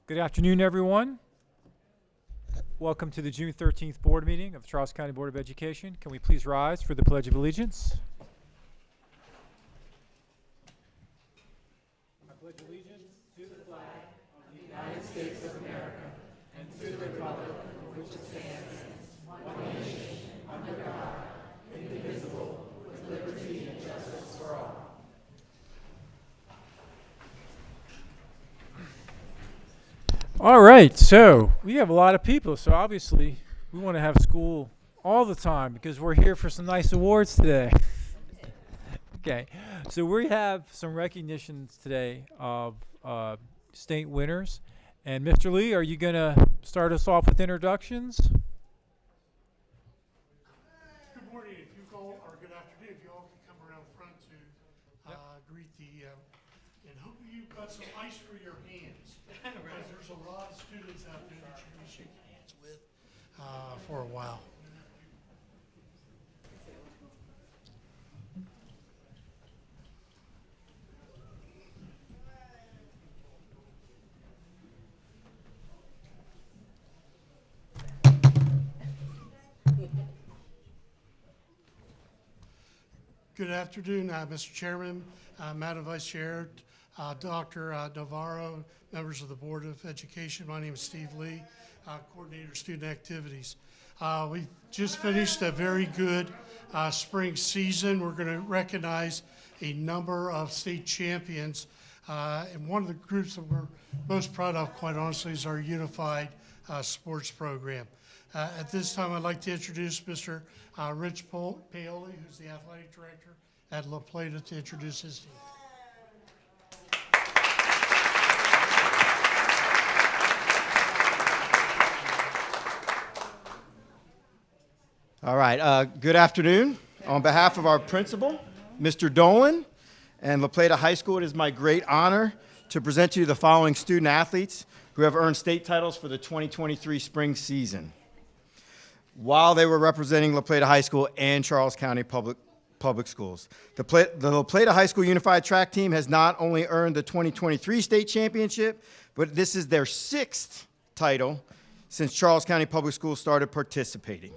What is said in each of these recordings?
Good afternoon, everyone. Welcome to the June 13th board meeting of the Charles County Board of Education. Can we please rise for the Pledge of Allegiance? I pledge allegiance to the flag of the United States of America and to the republic for which it stands, one nation, under God, indivisible, with liberty and justice for all. All right, so we have a lot of people, so obviously we want to have school all the time because we're here for some nice awards today. Okay, so we have some recognitions today of state winners. And Mr. Lee, are you going to start us off with introductions? Good morning, if you all, or good afternoon, if you all can come around front to greet the, and hope you've got some ice for your hands. Because there's a lot of students out there that you're going to shake hands with for a while. Good afternoon, Mr. Chairman, Madam Vice Chair, Dr. Navarro, members of the Board of Education. My name is Steve Lee, Coordinator of Student Activities. We just finished a very good spring season. We're going to recognize a number of state champions. And one of the groups that we're most proud of, quite honestly, is our Unified Sports Program. At this time, I'd like to introduce Mr. Rich Paoli, who's the Athletic Director at La Plata, to introduce his team. All right, good afternoon. On behalf of our principal, Mr. Dolan, and La Plata High School, it is my great honor to present to you the following student athletes who have earned state titles for the 2023 spring season while they were representing La Plata High School and Charles County Public Schools. The La Plata High School Unified Track Team has not only earned the 2023 state championship, but this is their 6th title since Charles County Public Schools started participating.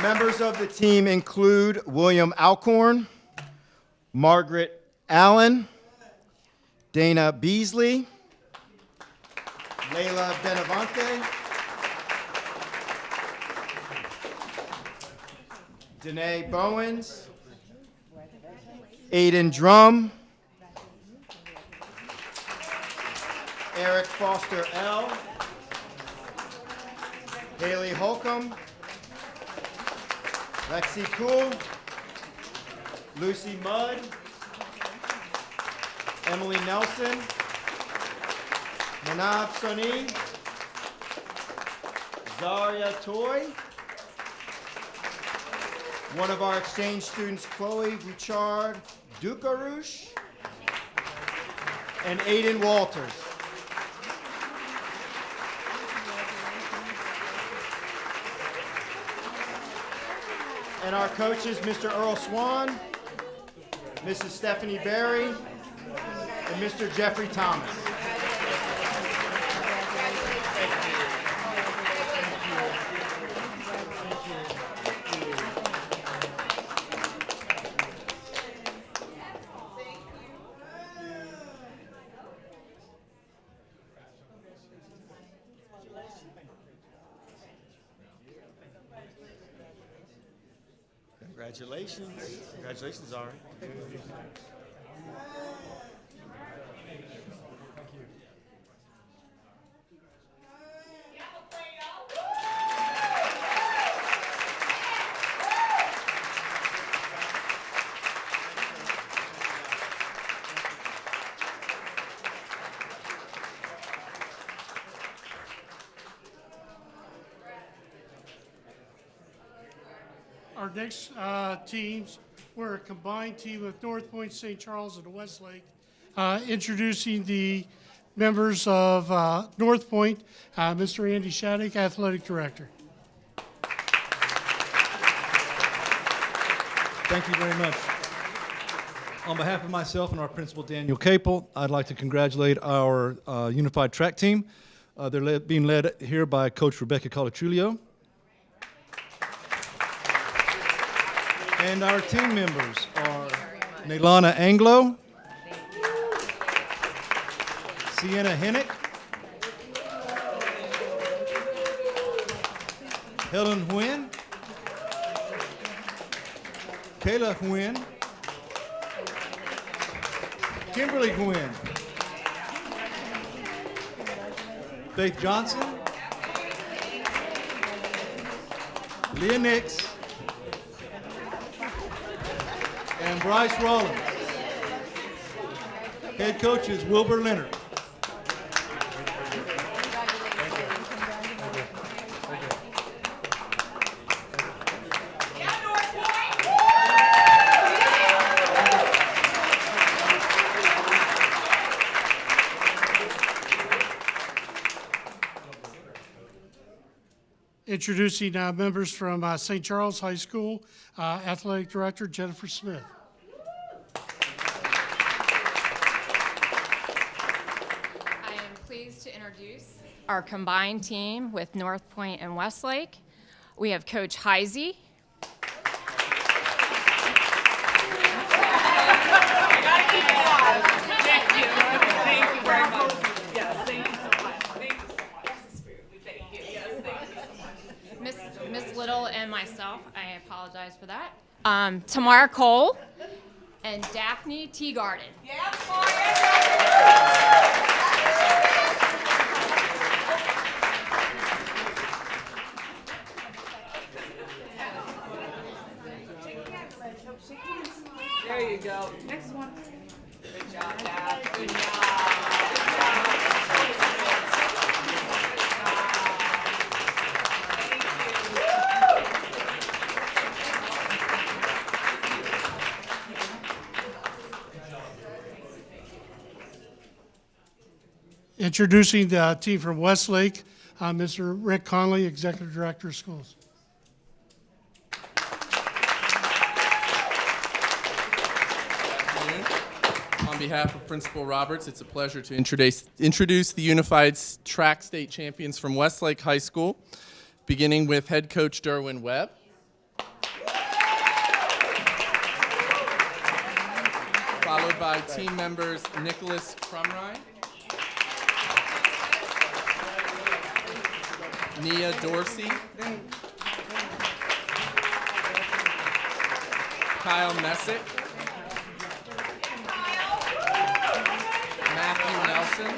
Members of the team include William Alcorn, Margaret Allen, Dana Beasley, Layla Benavente, Danae Bowens, Aiden Drum, Eric Foster L., Haley Holcomb, Lexi Cool, Lucy Mudd, Emily Nelson, Manav Soni, Zaria Toy, one of our exchange students, Chloe Bouchard Dukarush, and Aiden Walters. And our coaches, Mr. Earl Swan, Mrs. Stephanie Berry, and Mr. Jeffrey Thomas. Congratulations. Congratulations, Ari. Our next teams were a combined team of North Point, St. Charles, and Westlake. Introducing the members of North Point, Mr. Andy Shattuck, Athletic Director. Thank you very much. On behalf of myself and our principal, Daniel Capel, I'd like to congratulate our unified track team. They're being led here by Coach Rebecca Colatrulio. And our team members are Nailana Anglo, Sienna Hennick, Helen Nguyen, Kayla Nguyen, Kimberly Nguyen, Faith Johnson, Leah Nix, and Bryce Rollins. Head coach is Wilbur Leonard. Introducing members from St. Charles High School, Athletic Director Jennifer Smith. I am pleased to introduce our combined team with North Point and Westlake. We have Coach Heisey. Thank you very much. Yes, thank you so much. Thank you so much. Thank you. Yes, thank you so much. Miss Little and myself, I apologize for that. Tamara Cole and Daphne Teagarden. There you go. Next one. Good job, Dad. Good job. Introducing the team from Westlake, Mr. Rick Conley, Executive Director of Schools. On behalf of Principal Roberts, it's a pleasure to introduce the Unified Track State Champions from Westlake High School, beginning with head coach Derwin Webb. Followed by team members Nicholas Crumrine, Nia Dorsey, Kyle Messick, Matthew Nelson,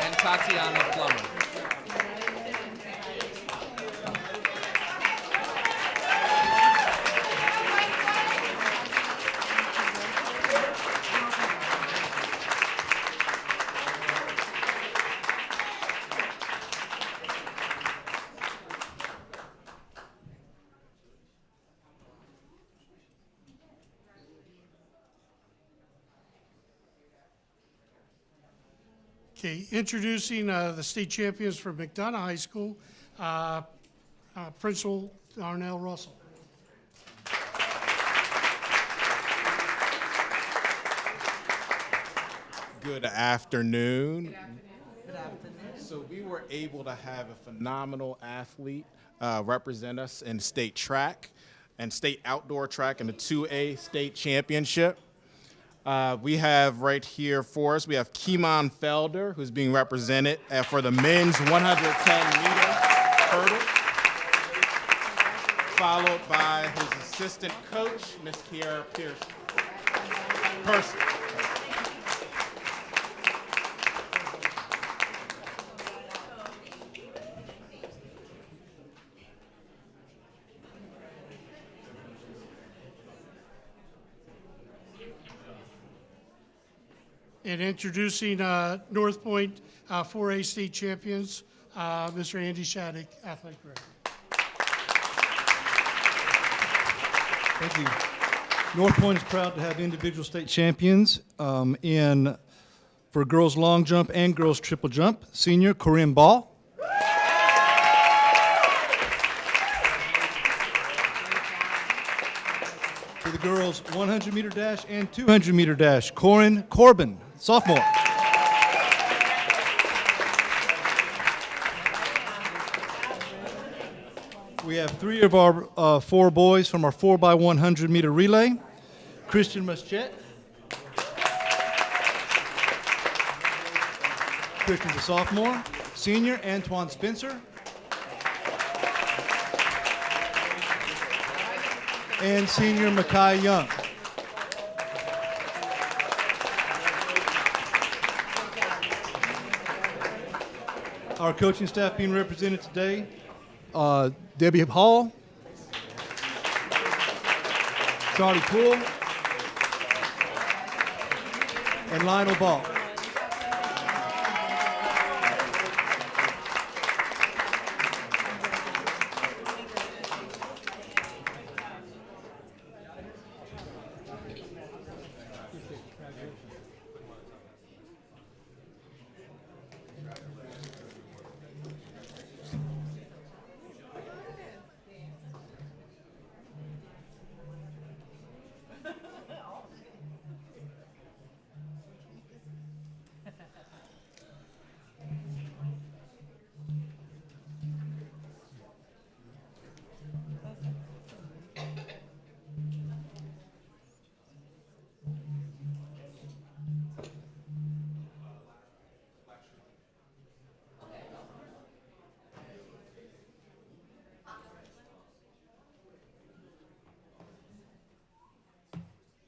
and Tatiana Plummer. Okay, introducing the state champions from McDonough High School, Principal Darnell Russell. Good afternoon. So we were able to have a phenomenal athlete represent us in state track and state outdoor track in the 2A state championship. We have right here for us, we have Keemon Felder, who's being represented for the men's 110-meter hurdle, followed by his assistant coach, Miss Kiara Person. And introducing North Point 4A state champions, Mr. Andy Shattuck, athletic director. Thank you. North Point is proud to have individual state champions for girls long jump and girls triple jump. Senior Corinne Ball. For the girls' 100-meter dash and 200-meter dash, Corin Corbin, sophomore. We have 3 of our 4 boys from our 4x100-meter relay. Christian Muschet. Christian's a sophomore. Senior, Antoine Spencer. And senior, Makai Young. Our coaching staff being represented today, Debbie Hall, Charlie Poole, and Lionel Ball.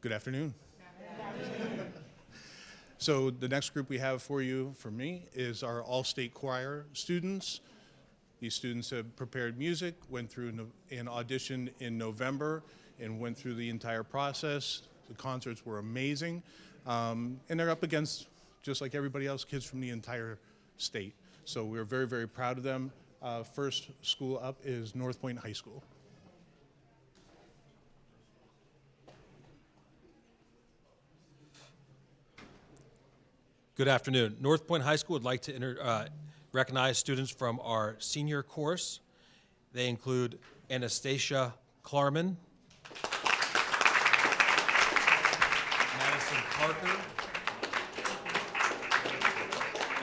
Good afternoon. So the next group we have for me, is our all-state choir students. These students have prepared music, went through an audition in November, and went through the entire process. The concerts were amazing. And they're up against, just like everybody else, kids from the entire state. So we're very, very proud of them. First school up is North Point High School. Good afternoon. North Point High School would like to recognize students from our senior course. They include Anastasia Klarman, Madison Parker,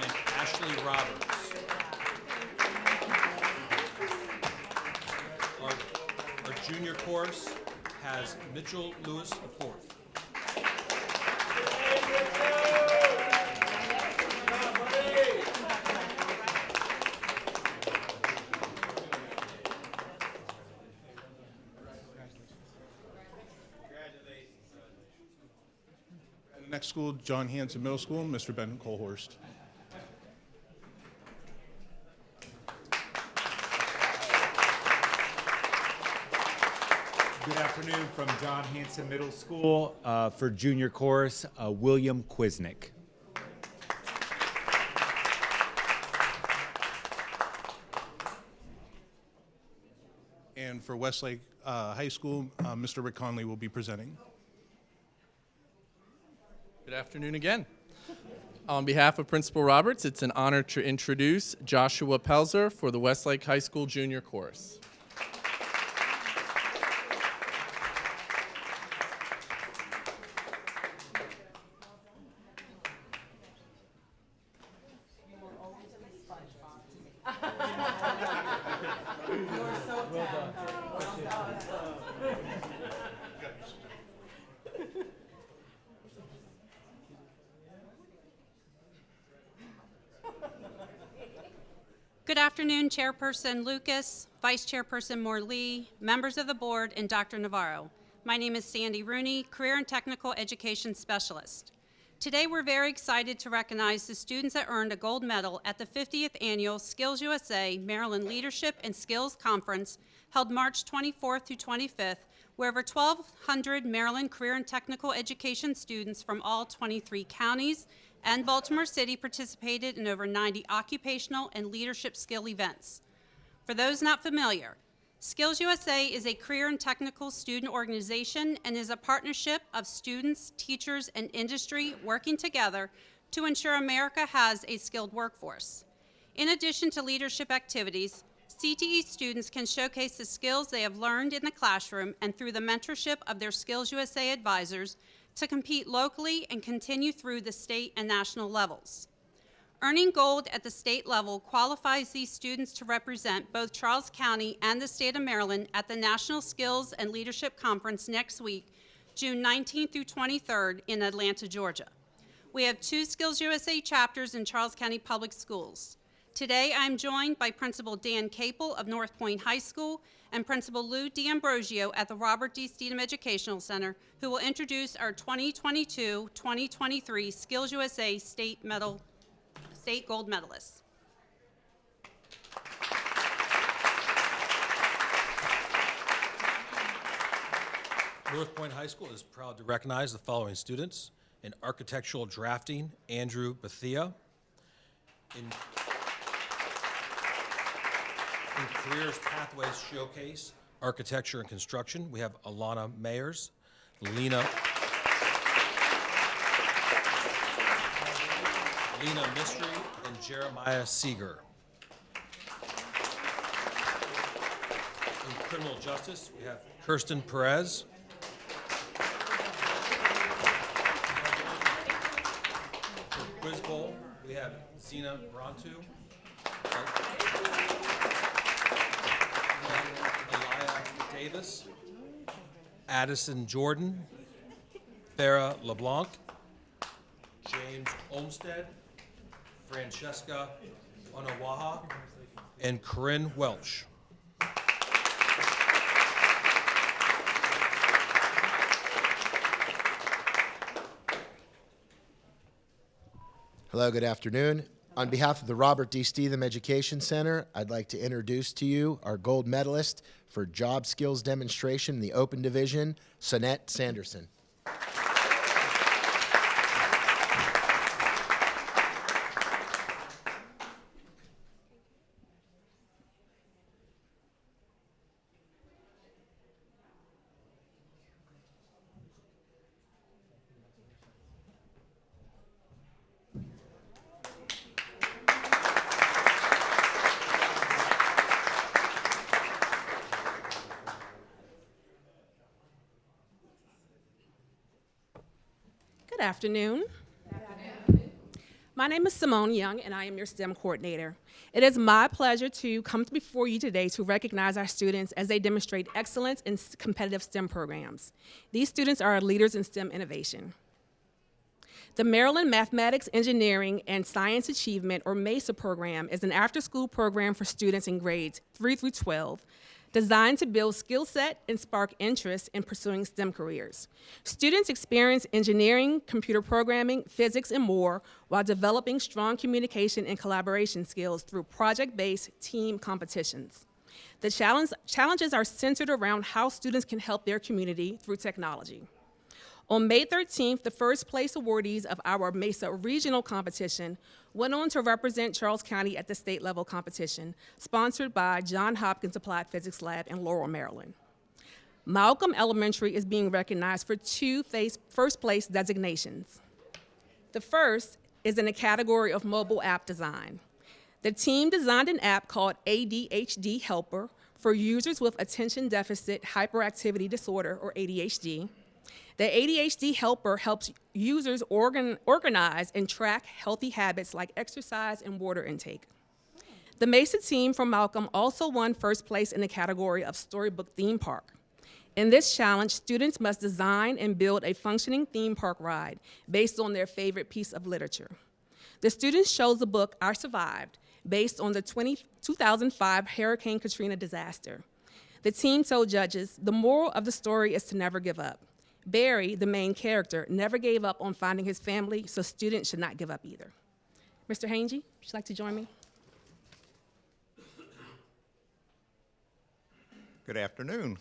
and Ashley Roberts. Our junior course has Mitchell Lewis IV. Next school, John Hanson Middle School, Mr. Ben Colhorst. Good afternoon from John Hanson Middle School for junior chorus, William Quiznick. And for Westlake High School, Mr. Rick Conley will be presenting. Good afternoon again. On behalf of Principal Roberts, it's an honor to introduce Joshua Pelzer for the Westlake High School Junior Chorus. Good afternoon, Chairperson Lucas, Vice Chairperson Moore-Lee, members of the board, and Dr. Navarro. My name is Sandy Rooney, Career and Technical Education Specialist. Today, we're very excited to recognize the students that earned a gold medal at the 50th Annual Skills USA Maryland Leadership and Skills Conference held March 24th through 25th, where over 1,200 Maryland career and technical education students from all 23 counties and Baltimore City participated in over 90 occupational and leadership skill events. For those not familiar, Skills USA is a career and technical student organization and is a partnership of students, teachers, and industry working together to ensure America has a skilled workforce. In addition to leadership activities, CTE students can showcase the skills they have learned in the classroom and through the mentorship of their Skills USA advisors to compete locally and continue through the state and national levels. Earning gold at the state level qualifies these students to represent both Charles County and the state of Maryland at the National Skills and Leadership Conference next week, June 19th through 23rd in Atlanta, Georgia. We have 2 Skills USA chapters in Charles County Public Schools. Today, I'm joined by Principal Dan Capel of North Point High School and Principal Lou D'Ambrosio at the Robert D. Steedham Educational Center, who will introduce our 2022-2023 Skills USA State Gold Medalists. North Point High School is proud to recognize the following students: in architectural drafting, Andrew Bethia; in Careers Pathways Showcase, Architecture and Construction, we have Alana Mayers, Lena Mystery, and Jeremiah Seeger. In Criminal Justice, we have Kirsten Perez, for Quiz Bowl, we have Zena Brontu, Elia Davis, Addison Jordan, Farah LeBlanc, James Olmsted, Francesca Onawaha, and Corinne Welch. Hello, good afternoon. On behalf of the Robert D. Steedham Education Center, I'd like to introduce to you our gold medalist for job skills demonstration in the open division, Sonette Sanderson. Good afternoon. My name is Simone Young, and I am your STEM coordinator. It is my pleasure to come before you today to recognize our students as they demonstrate excellence in competitive STEM programs. These students are our leaders in STEM innovation. The Maryland Mathematics, Engineering, and Science Achievement, or MESA program, is an after-school program for students in grades 3 through 12, designed to build skill set and spark interest in pursuing STEM careers. Students experience engineering, computer programming, physics, and more while developing strong communication and collaboration skills through project-based team competitions. The challenges are centered around how students can help their community through technology. On May 13th, the first place awardees of our MESA regional competition went on to represent Charles County at the state level competition, sponsored by Johns Hopkins Applied Physics Lab in Laurel, Maryland. Malcolm Elementary is being recognized for 2 first place designations. The first is in the category of mobile app design. The team designed an app called ADHD Helper for users with attention deficit hyperactivity disorder, or ADHD. The ADHD Helper helps users organize and track healthy habits like exercise and water intake. The MESA team from Malcolm also won first place in the category of Storybook Theme Park. In this challenge, students must design and build a functioning theme park ride based on their favorite piece of literature. The students chose the book I Survived, based on the 2005 Hurricane Katrina disaster. The team told judges, the moral of the story is to never give up. Barry, the main character, never gave up on finding his family, so students should not give up either. Mr. Hangy, would you like to join me? Good afternoon.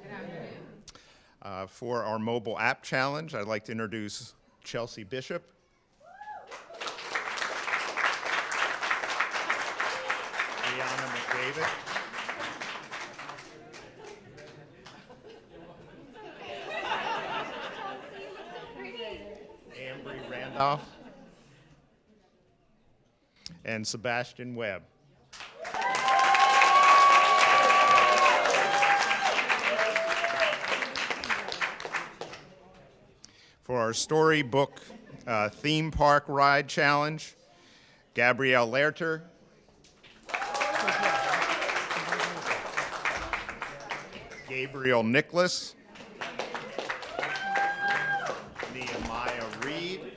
Good afternoon. For our mobile app challenge, I'd like to introduce Chelsea Bishop. Liana McDavid. Ambry Randolph. And Sebastian Webb. For our storybook theme park ride challenge, Gabrielle Lerter. Gabriel Nicholas. Nehemiah Reed.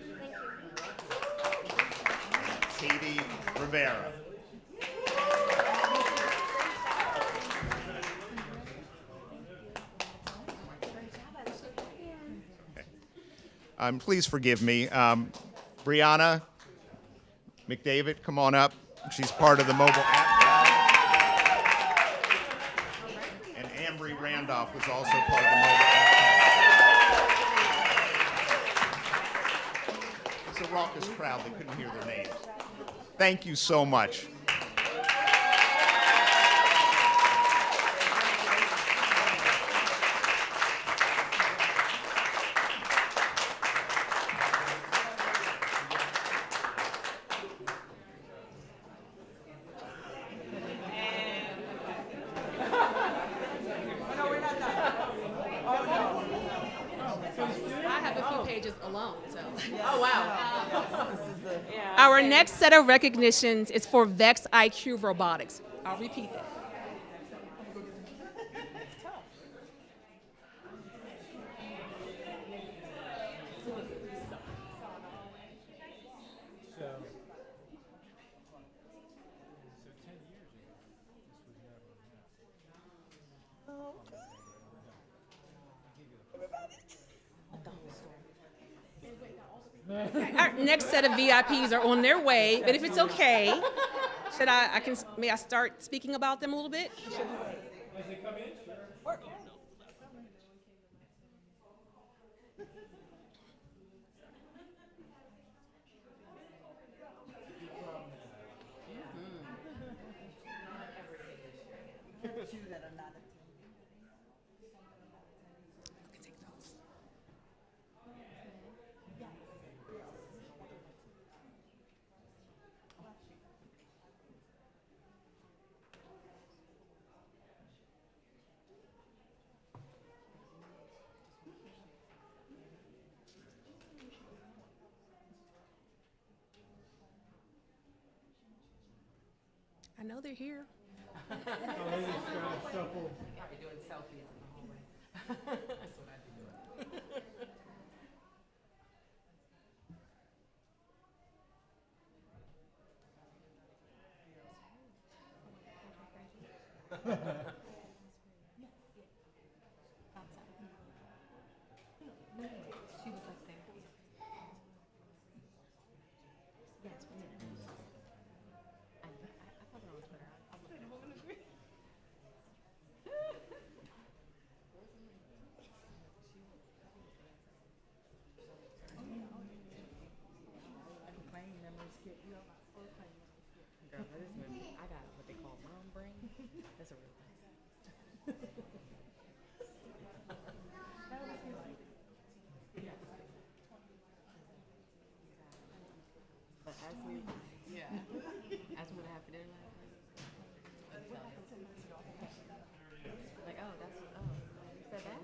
And Katie Rivera. Please forgive me. Brianna McDavid, come on up. She's part of the mobile app. And Ambry Randolph was also part of the mobile app. It's a raucous crowd. They couldn't hear their names. Thank you so much. Our next set of recognitions is for VEX IQ Robotics. I'll repeat that. Our next set of VIPs are on their way, but if it's okay, may I start speaking about them a little bit? I know they're here. Got me doing selfies in the hallway. That's what I be doing. She was up there. Yes, we did. I put her on Twitter. Girl, that is when I got what they call mom brain. That's a real thing. But as we went after dinner last night, like, oh, you said that?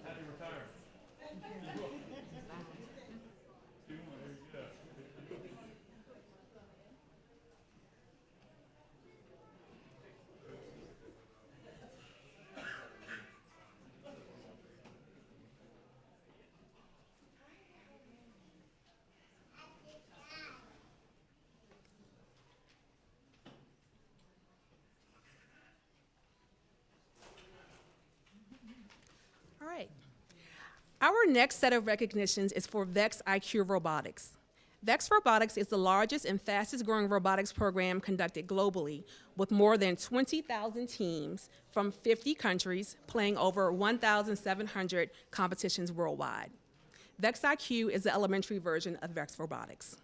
Happy retirement. All right. Our next set of recognitions is for VEX IQ Robotics. VEX Robotics is the largest and fastest growing robotics program conducted globally, with more than 20,000 teams from 50 countries playing over 1,700 competitions worldwide. VEX IQ is the elementary version of VEX Robotics.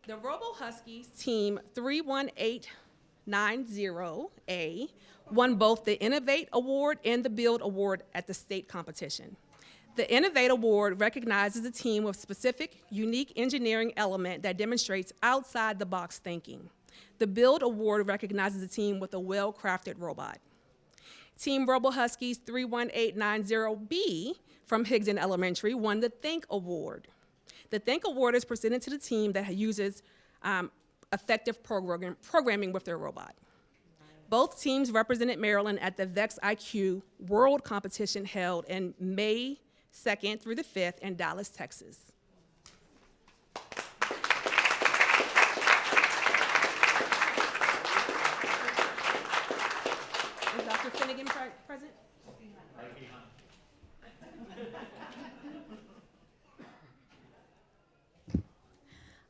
The Robo Huskies Team 31890A won both the Innovate Award and the Build Award at the state competition. The Innovate Award recognizes a team with specific, unique engineering element that demonstrates outside-the-box thinking. The Build Award recognizes a team with a well-crafted robot. Team Robo Huskies 31890B from Higdon Elementary won the Think Award. The Think Award is presented to the team that uses effective programming with their robot. Both teams represented Maryland at the VEX IQ World Competition held in May 2nd through the 5th in Dallas, Texas. Is Dr. Finnegan present?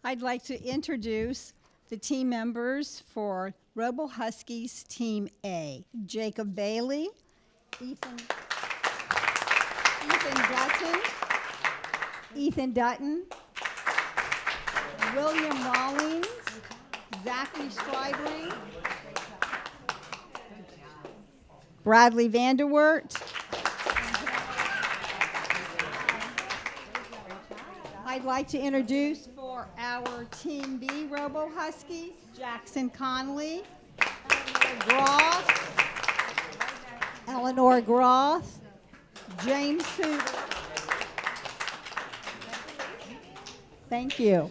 I'd like to introduce the team members for Robo Huskies Team A. Jacob Bailey, Ethan Dutton, William Rawlings, Zachary Stribling, Bradley Vanderwert, I'd like to introduce for our Team B Robo Huskies, Jackson Conley, Eleanor Groth, James Suter. Thank you.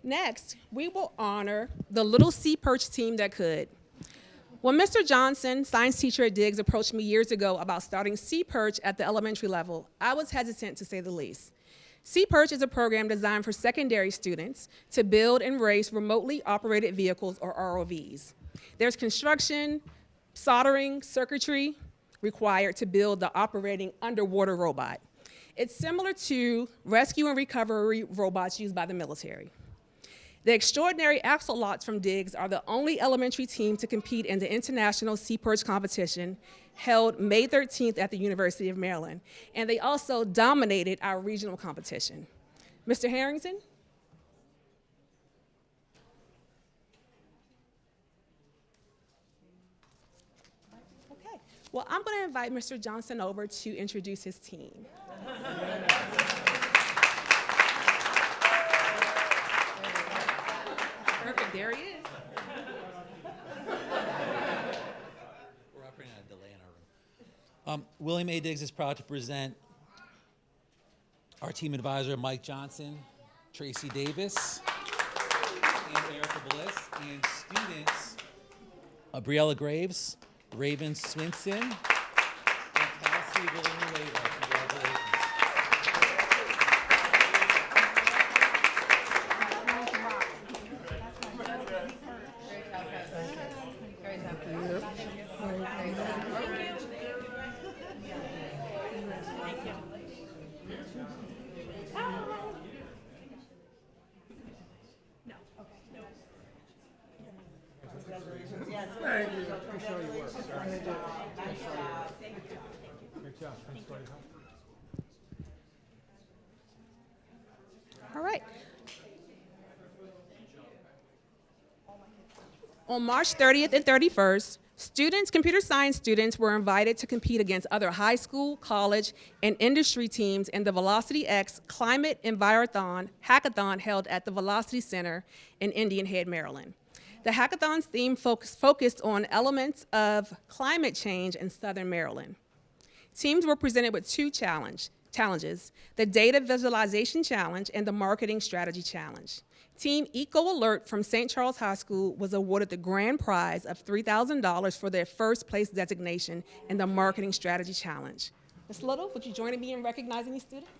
Next, we will honor the Little Sea Perch team that could. When Mr. Johnson, science teacher at Diggs, approached me years ago about starting Sea Perch at the elementary level, I was hesitant to say the least. Sea Perch is a program designed for secondary students to build and race remotely operated vehicles, or ROVs. There's construction, soldering, circuitry required to build the operating underwater robot. It's similar to rescue and recovery robots used by the military. The extraordinary axolotls from Diggs are the only elementary team to compete in the International Sea Perch competition held May 13th at the University of Maryland, and they also dominated our regional competition. Mr. Harrington? Okay, well, I'm going to invite Mr. Johnson over to introduce his team. Perfect, there he is. We're operating on a delay in our room. William A. Diggs is proud to present our team advisor, Mike Johnson, Tracy Davis, and Erica Bliss, and students, Briella Graves, Raven Swinson, and Cassie Villanueva. Congratulations. All right. On March 30th and 31st, computer science students were invited to compete against other high school, college, and industry teams in the Velocity X Climate Envirothon Hackathon held at the Velocity Center in Indian Head, Maryland. The hackathon's theme focused on elements of climate change in Southern Maryland. Teams were presented with two challenges, the Data Visualization Challenge and the Marketing Strategy Challenge. Team Eco Alert from St. Charles High School was awarded the grand prize of $3,000 for their first place designation in the Marketing Strategy Challenge. Ms. Little, would you join me in recognizing these students?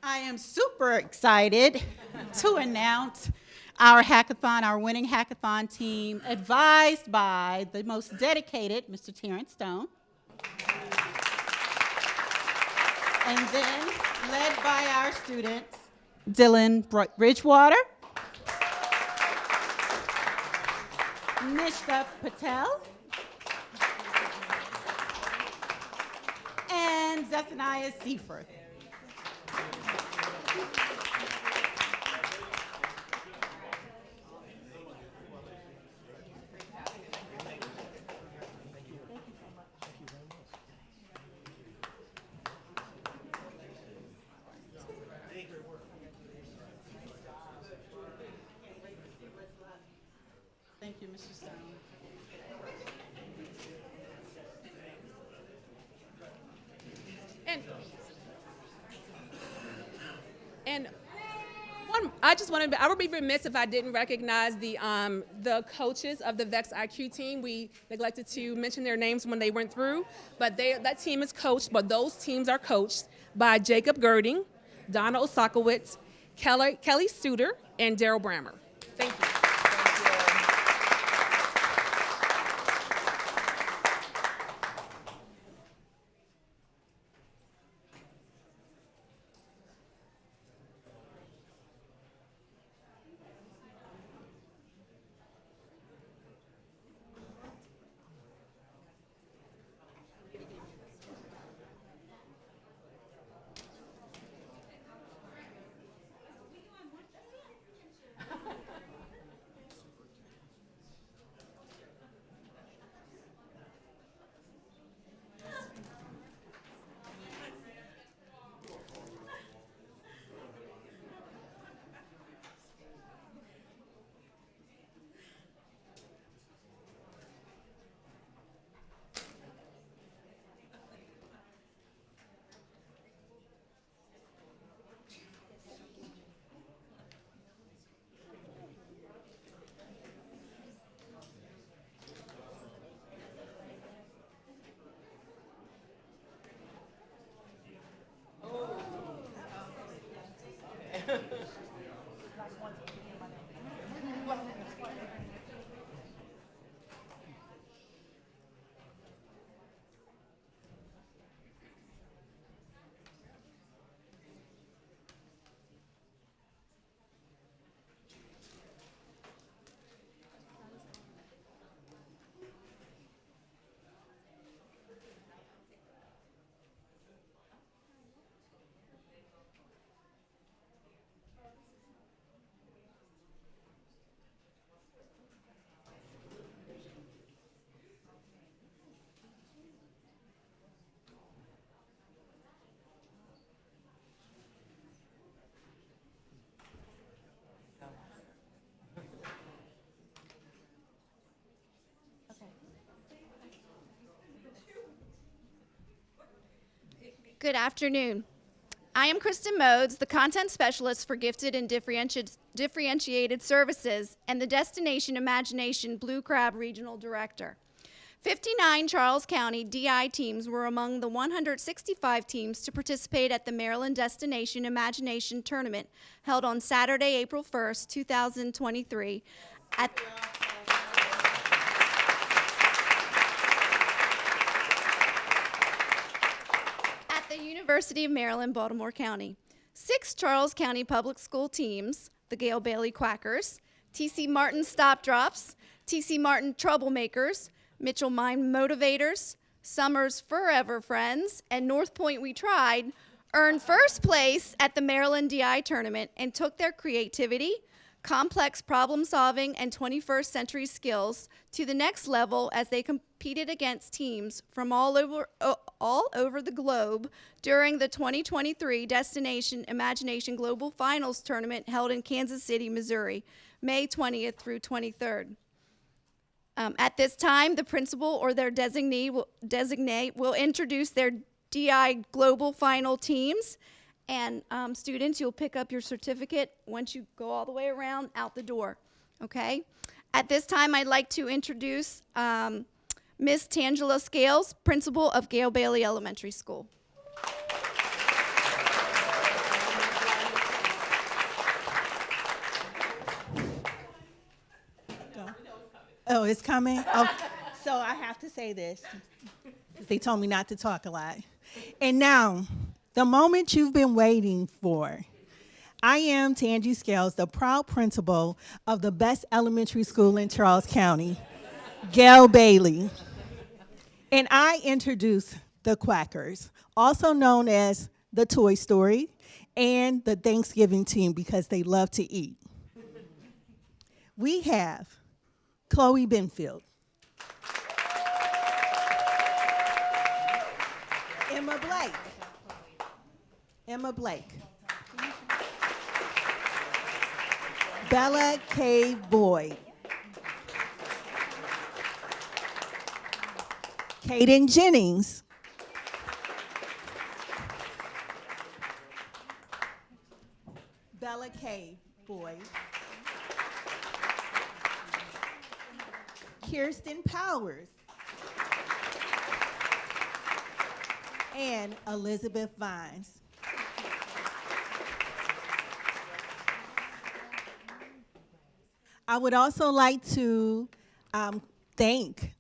I am super excited to announce our hackathon, our winning hackathon team, advised by the most dedicated, Mr. Terrence Stone, and then led by our students, Dylan Bridgewater, Nishta Patel, and Zephaniah Seaforth. I would be remiss if I didn't recognize the coaches of the VEX IQ team. We neglected to mention their names when they went through, but that team is coached, but those teams are coached by Jacob Girding, Donna Osakowitz, Kelly Suter, and Daryl Brammer. Thank you. Good afternoon. I am Kristen Modes, the Content Specialist for Gifted and Differentiated Services and the Destination Imagination Blue Crab Regional Director. 59 Charles County DI teams were among the 165 teams to participate at the Maryland Destination Imagination Tournament held on Saturday, April 1st, 2023 at the University of Maryland, Baltimore County. 6 Charles County Public School teams, the Gail Bailey Quackers, T.C. Martin Stop Drops, T.C. Martin Troublemakers, Mitchell Mine Motivators, Summers Forever Friends, and North Point We Tried, earned first place at the Maryland DI tournament and took their creativity, complex problem solving, and 21st century skills to the next level as they competed against teams from all over the globe during the 2023 Destination Imagination Global Finals Tournament held in Kansas City, Missouri, May 20th through 23rd. At this time, the principal or their designee will introduce their DI Global Final teams. And students, you'll pick up your certificate once you go all the way around out the door, okay? At this time, I'd like to introduce Miss Tangela Scales, principal of Gail Bailey Elementary School. Oh, it's coming? Oh, so I have to say this, because they told me not to talk a lot. And now, the moment you've been waiting for. I am Tangie Scales, the proud principal of the best elementary school in Charles County, Gail Bailey. And I introduce the Quackers, also known as the Toy Story and the Thanksgiving team because they love to eat. We have Chloe Benfield, Emma Blake, Bella K. Boyd, Kaden Jennings, Bella K. Boyd. Kirsten Powers. And Elizabeth Vines. I would also like to thank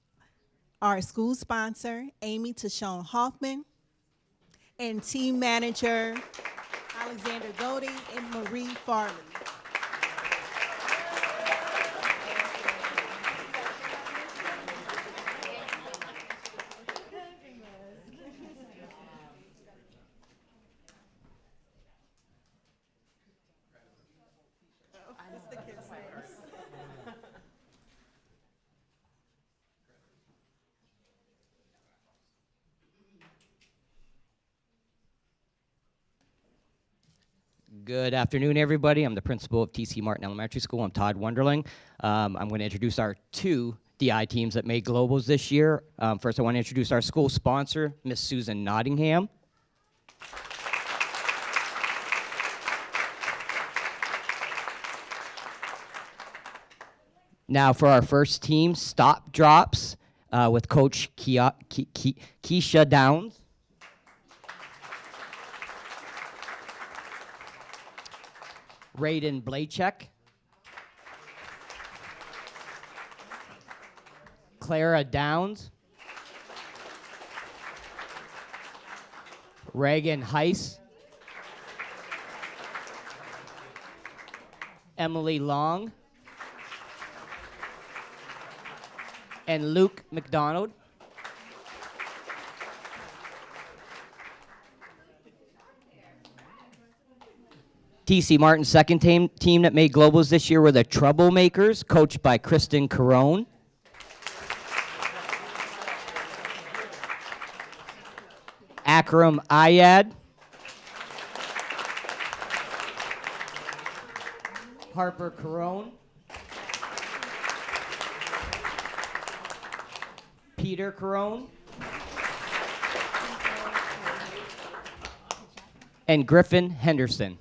our school sponsor, Amy Tashone Hoffman, and team manager, Alexander Golding and Marie Farley. Good afternoon, everybody. I'm the principal of TC Martin Elementary School. I'm Todd Wonderling. I'm going to introduce our two DI teams that made globals this year. First, I want to introduce our school sponsor, Miss Susan Nottingham. Now for our first team, Stop Drops, with Coach Keisha Downs. Raiden Blachek, Clara Downs, Reagan Heiss, Emily Long, and Luke McDonald. TC Martin's second team that made globals this year were the Troublemakers, coached by Kristen Carone. Akram Ayad. Harper Carone. Peter Carone. And Griffin Henderson.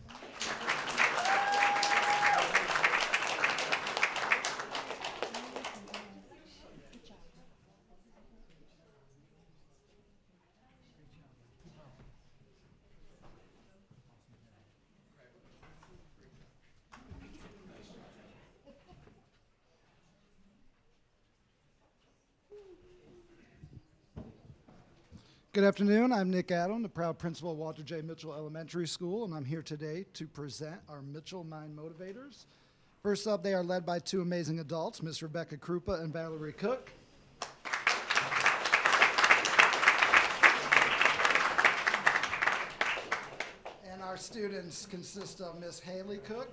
Good afternoon. I'm Nick Adam, the proud principal of Walter J. Mitchell Elementary School, and I'm here today to present our Mitchell Mind Motivators. First up, they are led by two amazing adults, Miss Rebecca Krupa and Valerie Cook. And our students consist of Miss Haley Cook,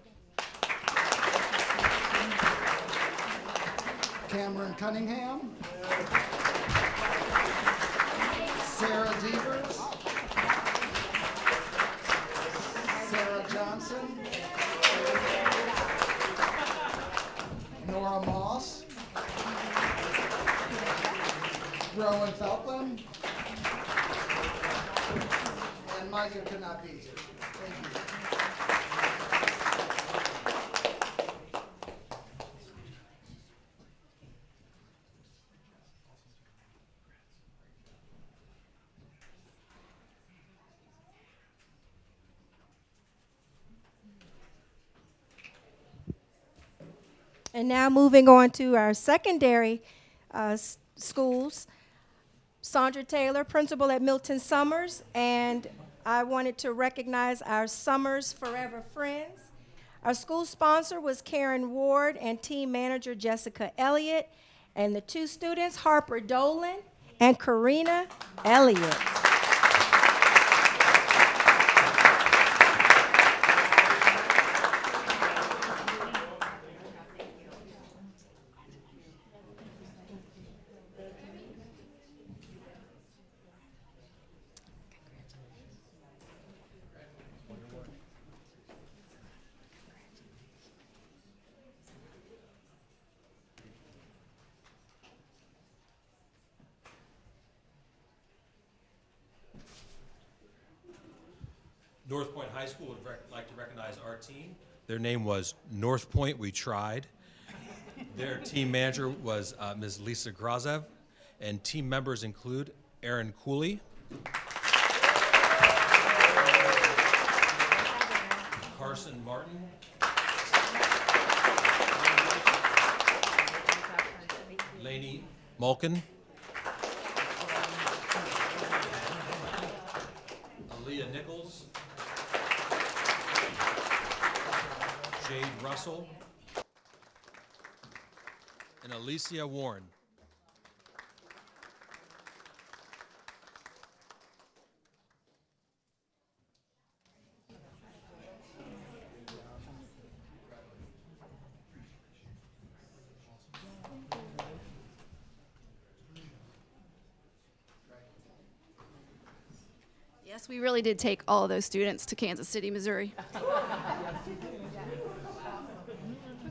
Cameron Cunningham, Sarah Devers, Sarah Johnson, Nora Moss, Rowan Feltman, and Micah could not be here. Thank you. And now moving on to our secondary schools. Sandra Taylor, principal at Milton Summers, and I wanted to recognize our Summers Forever Friends. Our school sponsor was Karen Ward and team manager Jessica Elliott, and the two students, Harper Dolan and Karina Elliott. North Point High School would like to recognize our team, Their name was North Point We Tried. Their team manager was Ms. Lisa Grazev, and team members include Aaron Cooley, Carson Martin, Lainey Malkin, Aaliyah Nichols, Jade Russell, and Alicia Warren. Yes, we really did take all of those students to Kansas City, Missouri.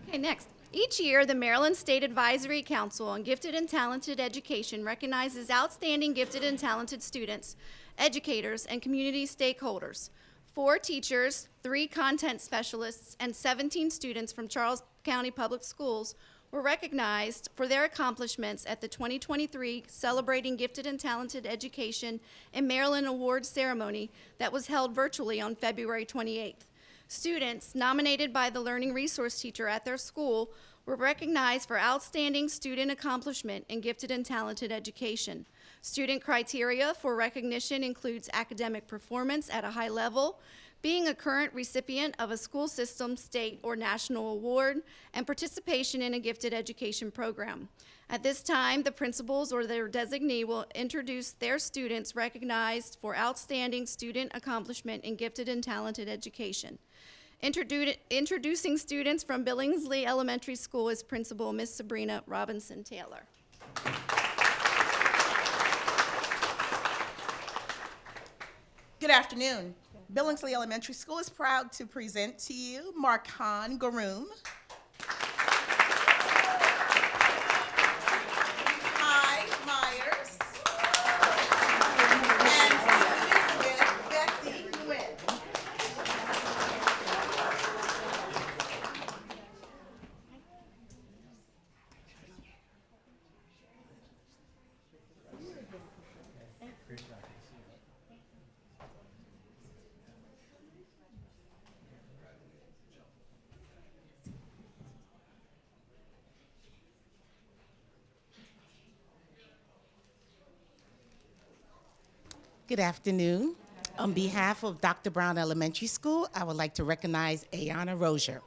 Okay, next. Each year, the Maryland State Advisory Council on Gifted and Talented Education recognizes outstanding gifted and talented students, educators, and community stakeholders. 4 teachers, 3 content specialists, and 17 students from Charles County Public Schools were recognized for their accomplishments at the 2023 Celebrating Gifted and Talented Education in Maryland Awards ceremony that was held virtually on February 28th. Students nominated by the learning resource teacher at their school were recognized for outstanding student accomplishment in gifted and talented education. Student criteria for recognition includes academic performance at a high level, being a current recipient of a school system, state, or national award, and participation in a gifted education program. At this time, the principals or their designee will introduce their students recognized for outstanding student accomplishment in gifted and talented education. Introducing students from Billingsley Elementary School is Principal Miss Sabrina Robinson Taylor. Good afternoon. Billingsley Elementary School is proud to present to you Markan Garoom, Kai Myers, and Elizabeth Bessie Nguyen. Good afternoon. On behalf of Dr. Brown Elementary School, I would like to recognize Ayana Rozier.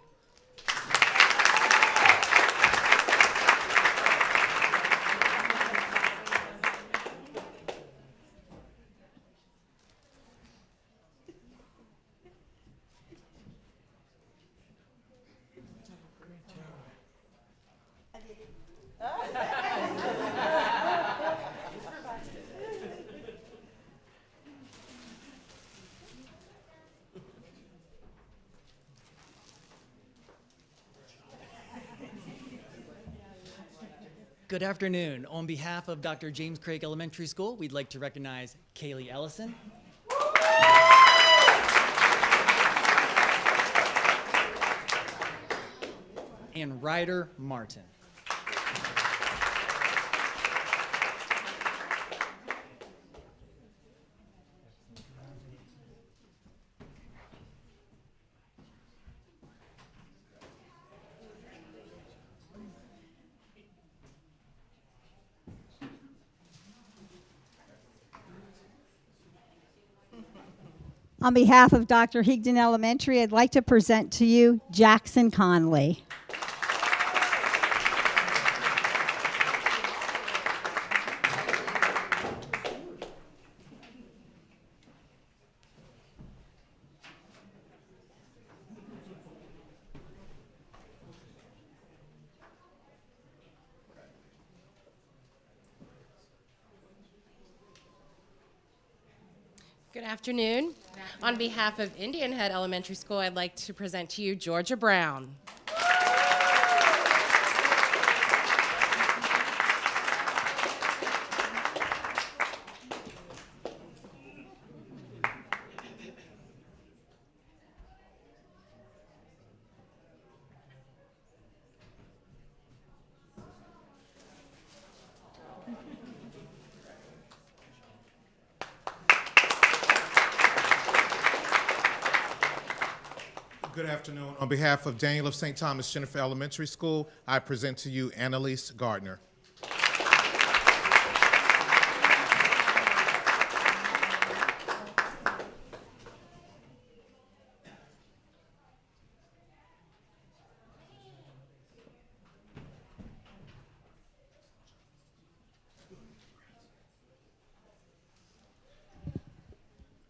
Good afternoon. On behalf of Dr. James Craig Elementary School, we'd like to recognize Kaylee Ellison. And Ryder Martin. On behalf of Dr. Higdon Elementary, I'd like to present to you Jackson Conley. Good afternoon. On behalf of Indian Head Elementary School, I'd like to present to you Georgia Brown. Good afternoon. On behalf of Daniel of St. Thomas Jennifer Elementary School, I present to you Annalise Gardner.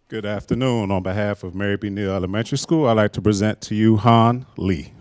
Good afternoon. On behalf of Mary B. Neal Elementary School, I'd like to present to you Han Lee.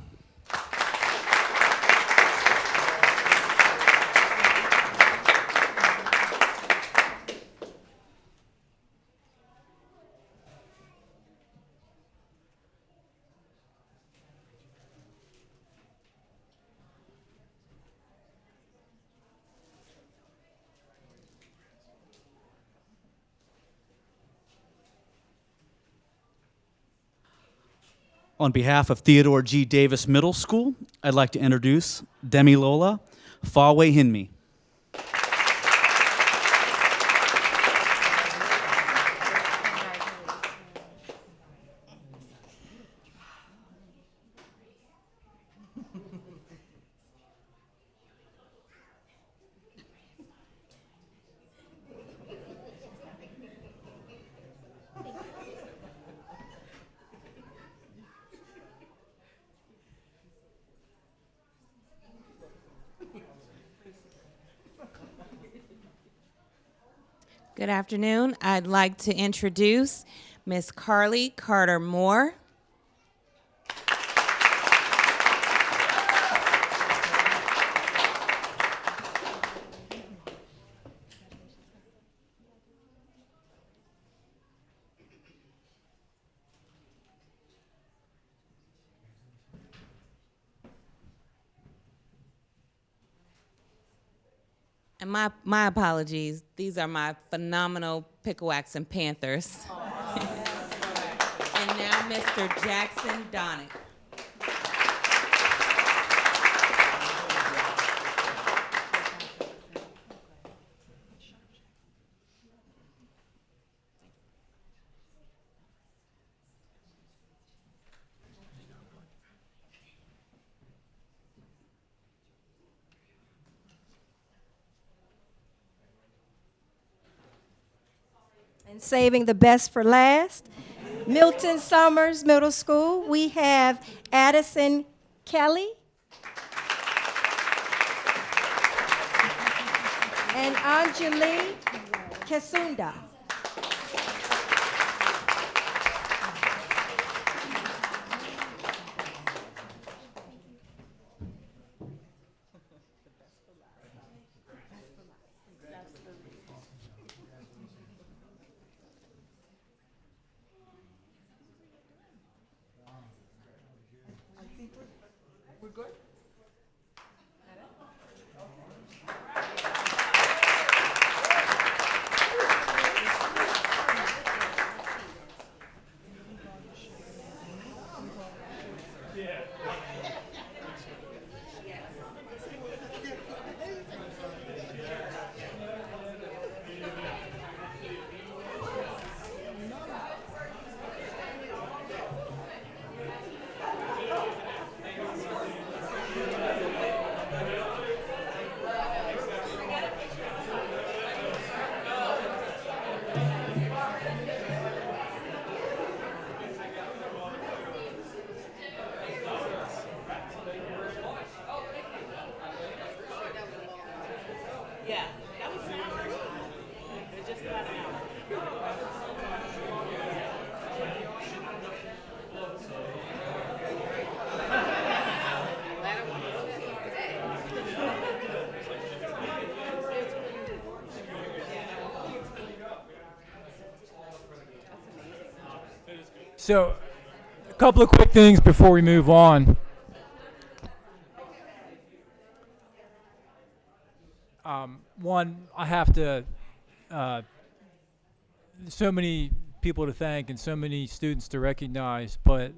On behalf of Theodore G. Davis Middle School, I'd like to introduce Demi Lola Fawe Hinmi. Good afternoon. I'd like to introduce Miss Carly Carter Moore. And my apologies. These are my phenomenal Picklewaxen Panthers. And now Mr. Jackson Donnick. And saving the best for last, Milton Summers Middle School, we have Addison Kelly and Anjali Kasunda. So, a couple of quick things before we move on. One, I have to, so many people to thank and so many students to recognize, but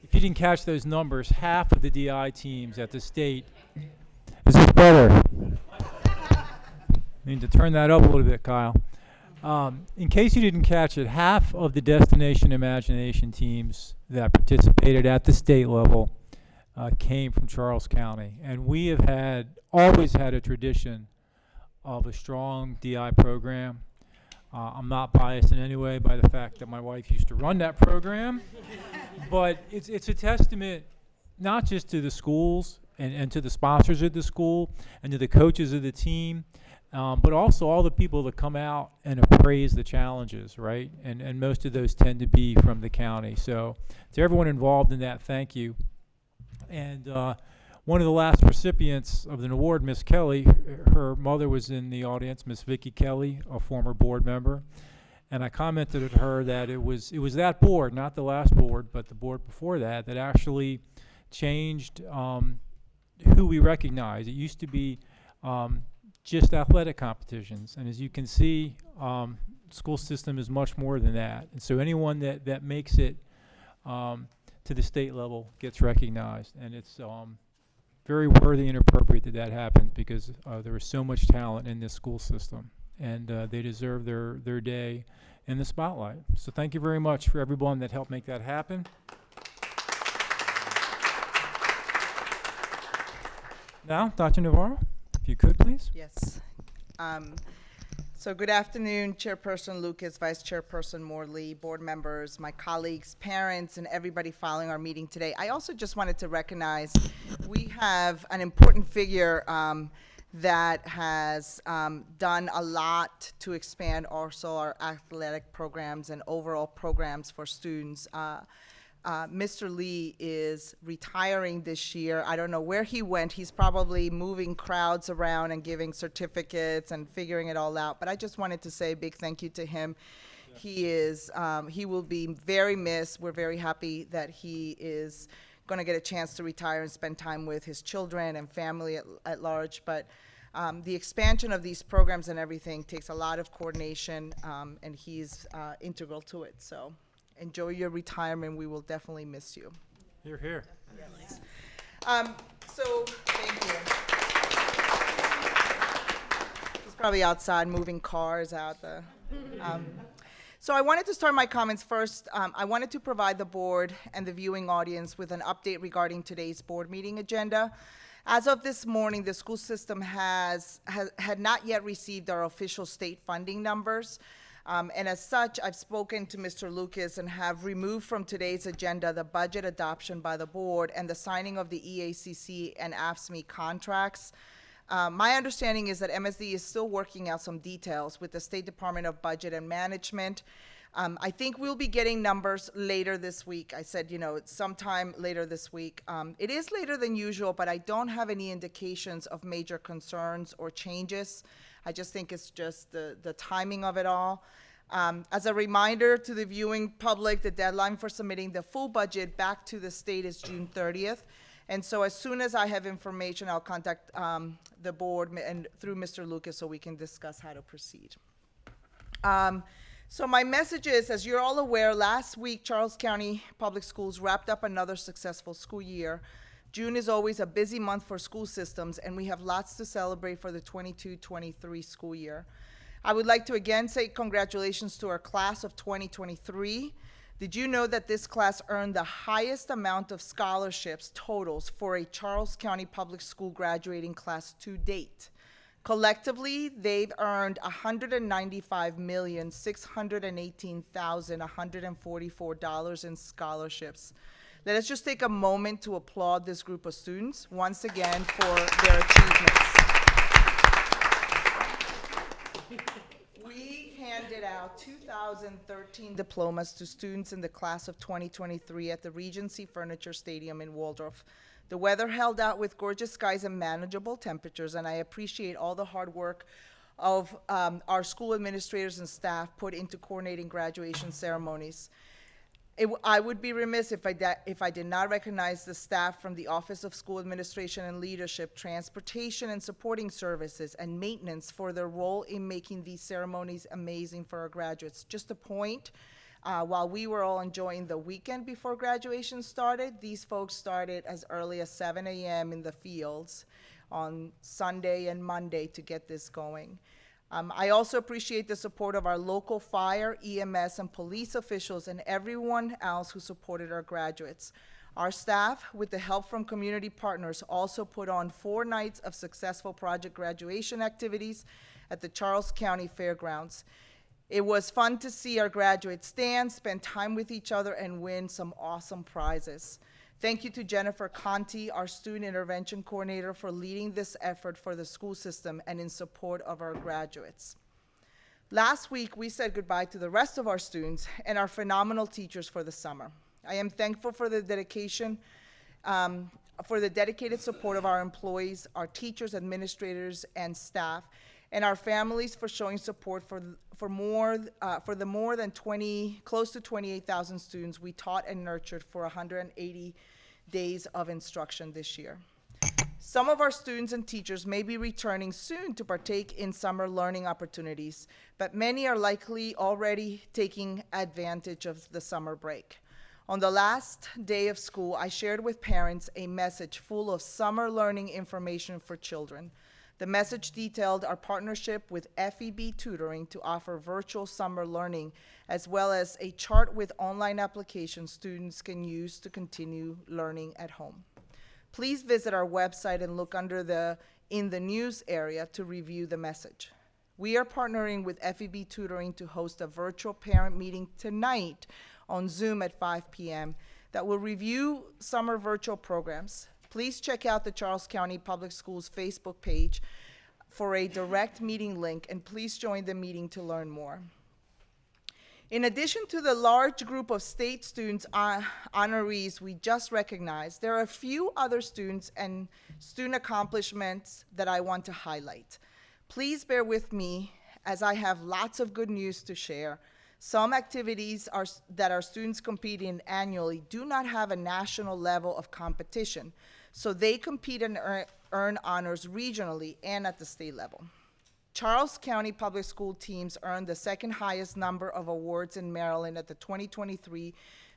if you didn't catch those numbers, half of the DI teams at the state, is this better? I need to turn that up a little bit, Kyle. In case you didn't catch it, half of the Destination Imagination teams that participated at the state level came from Charles County. And we have always had a tradition of a strong DI program. I'm not biased in any way by the fact that my wife used to run that program, but it's a testament not just to the schools and to the sponsors of the school and to the coaches of the team, but also all the people that come out and appraise the challenges, right? And most of those tend to be from the county. So to everyone involved in that, thank you. And one of the last recipients of an award, Miss Kelly, her mother was in the audience, Miss Vicki Kelly, a former board member. And I commented to her that it was that board, not the last board, but the board before that, that actually changed who we recognize. It used to be just athletic competitions. And as you can see, school system is much more than that. And so anyone that makes it to the state level gets recognized. And it's very worthy and appropriate that happens because there is so much talent in this school system. And they deserve their day in the spotlight. So thank you very much for everyone that helped make that happen. Now, Dr. Navarro, if you could, please. Yes. So good afternoon, Chairperson Lucas, Vice Chairperson Morley, board members, my colleagues, parents, and everybody following our meeting today. I also just wanted to recognize we have an important figure that has done a lot to expand also our athletic programs and overall programs for students. Mr. Lee is retiring this year. I don't know where he went. He's probably moving crowds around and giving certificates and figuring it all out. But I just wanted to say a big thank you to him. Yeah. He will be very missed. We're very happy that he is going to get a chance to retire and spend time with his children and family at large. But the expansion of these programs and everything takes a lot of coordination, and he's integral to it. So enjoy your retirement. We will definitely miss you. Hear, hear. Yes. So thank you. He's probably outside moving cars out the. So I wanted to start my comments first. I wanted to provide the board and the viewing audience with an update regarding today's board meeting agenda. As of this morning, the school system had not yet received our official state funding numbers. And as such, I've spoken to Mr. Lucas and have removed from today's agenda the budget adoption by the board and the signing of the EACC and AFSCME contracts. My understanding is that MSD is still working out some details with the State Department of Budget and Management. I think we'll be getting numbers later this week. I said, sometime later this week. It is later than usual, but I don't have any indications of major concerns or changes. I just think it's just the timing of it all. As a reminder to the viewing public, the deadline for submitting the full budget back to the state is June 30th. And so as soon as I have information, I'll contact the board and through Mr. Lucas so we can discuss how to proceed. So my message is, as you're all aware, last week Charles County Public Schools wrapped up another successful school year. June is always a busy month for school systems, and we have lots to celebrate for the 22-23 school year. I would like to again say congratulations to our class of 2023. Did you know that this class earned the highest amount of scholarships totals for a Charles County Public School graduating class to date? Collectively, they've earned $195,618,144 in scholarships. Let us just take a moment to applaud this group of students once again for their achievements. We handed out 2,013 diplomas to students in the class of 2023 at the Regency Furniture Stadium in Waldorf. The weather held out with gorgeous skies and manageable temperatures, and I appreciate all the hard work of our school administrators and staff put into coordinating graduation ceremonies. I would be remiss if I did not recognize the staff from the Office of School Administration and Leadership, Transportation and Supporting Services, and Maintenance for their role in making these ceremonies amazing for our graduates. Just a point, while we were all enjoying the weekend before graduation started, these folks started as early as 7 a.m. in the fields on Sunday and Monday to get this going. I also appreciate the support of our local fire, EMS, and police officials and everyone else who supported our graduates. Our staff, with the help from community partners, also put on 4 nights of successful project graduation activities at the Charles County Fairgrounds. It was fun to see our graduates stand, spend time with each other, and win some awesome prizes. Thank you to Jennifer Conti, our student intervention coordinator, for leading this effort for the school system and in support of our graduates. Last week, we said goodbye to the rest of our students and our phenomenal teachers for the summer. I am thankful for the dedication, for the dedicated support of our employees, our teachers, administrators, and staff, and our families for showing support for the more than close to 28,000 students we taught and nurtured for 180 days of instruction this year. Some of our students and teachers may be returning soon to partake in summer learning opportunities, but many are likely already taking advantage of the summer break. On the last day of school, I shared with parents a message full of summer learning information for children. The message detailed our partnership with FEB Tutoring to offer virtual summer learning, as well as a chart with online applications students can use to continue learning at home. Please visit our website and look under the In the News area to review the message. We are partnering with FEB Tutoring to host a virtual parent meeting tonight on Zoom at 5 p.m. that will review summer virtual programs. Please check out the Charles County Public Schools Facebook page for a direct meeting link, and please join the meeting to learn more. In addition to the large group of state students honorees we just recognized, there are a few other students and student accomplishments that I want to highlight. Please bear with me as I have lots of good news to share. Some activities that our students compete in annually do not have a national level of competition, so they compete and earn honors regionally and at the state level. Charles County Public School teams earned the second highest number of awards in Maryland at the 2023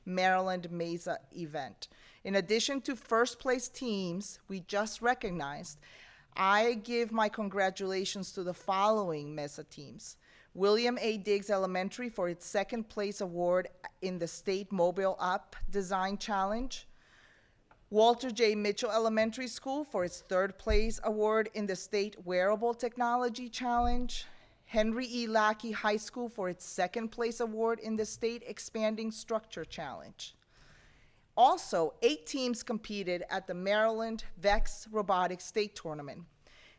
Maryland Mesa event. In addition to first place teams we just recognized, I give my congratulations to the following Mesa teams. William A. Diggs Elementary for its second place award in the State Mobile App Design Challenge. Walter J. Mitchell Elementary School for its third place award in the State Wearable Technology Challenge. Henry E. Lackey High School for its second place award in the State Expanding Structure Challenge. Also, 8 teams competed at the Maryland VEX Robotics State Tournament,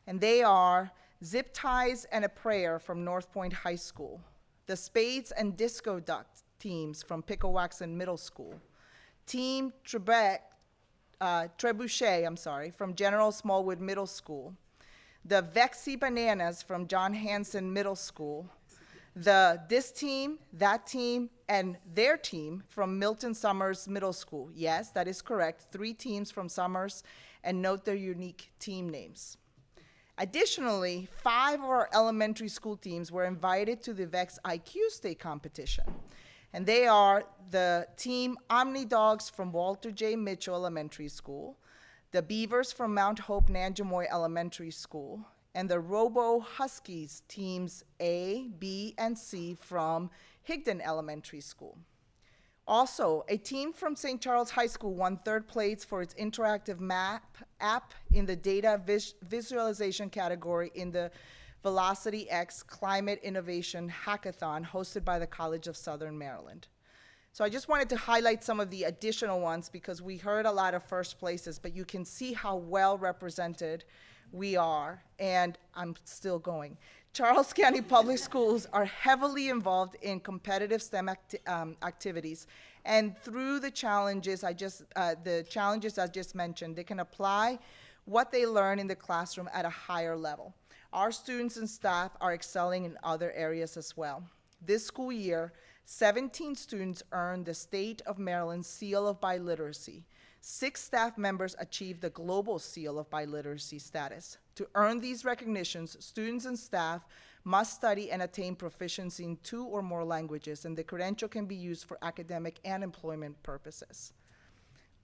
and they are Zip Ties and a Prayer from North Point High School, the Spades and Disco Duck teams from Pickewaxen Middle School, Team Trebuchet, from General Smallwood Middle School, the Vexy Bananas from John Hanson Middle School, this team, that team, and their team from Milton Summers Middle School. Yes, that is correct, 3 teams from Summers, and note their unique team names. Additionally, 5 of our elementary school teams were invited to the VEX IQ State Competition, and they are the team Omni Dogs from Walter J. Mitchell Elementary School, the Beavers from Mount Hope Nanjamoy Elementary School, and the Robo Huskies teams A, B, and C from Higdon Elementary School. Also, a team from St. Charles High School won 3rd place for its interactive map app in the data visualization category in the Velocity X Climate Innovation Hackathon hosted by the College of Southern Maryland. So I just wanted to highlight some of the additional ones because we heard a lot of first places, but you can see how well represented we are, and I'm still going. Charles County Public Schools are heavily involved in competitive STEM activities, and through the challenges I just mentioned, they can apply what they learn in the classroom at a higher level. Our students and staff are excelling in other areas as well. This school year, 17 students earned the State of Maryland Seal of Biliteracy. 6 staff members achieved the Global Seal of Biliteracy status. To earn these recognitions, students and staff must study and attain proficiency in 2 or more languages, and the credential can be used for academic and employment purposes.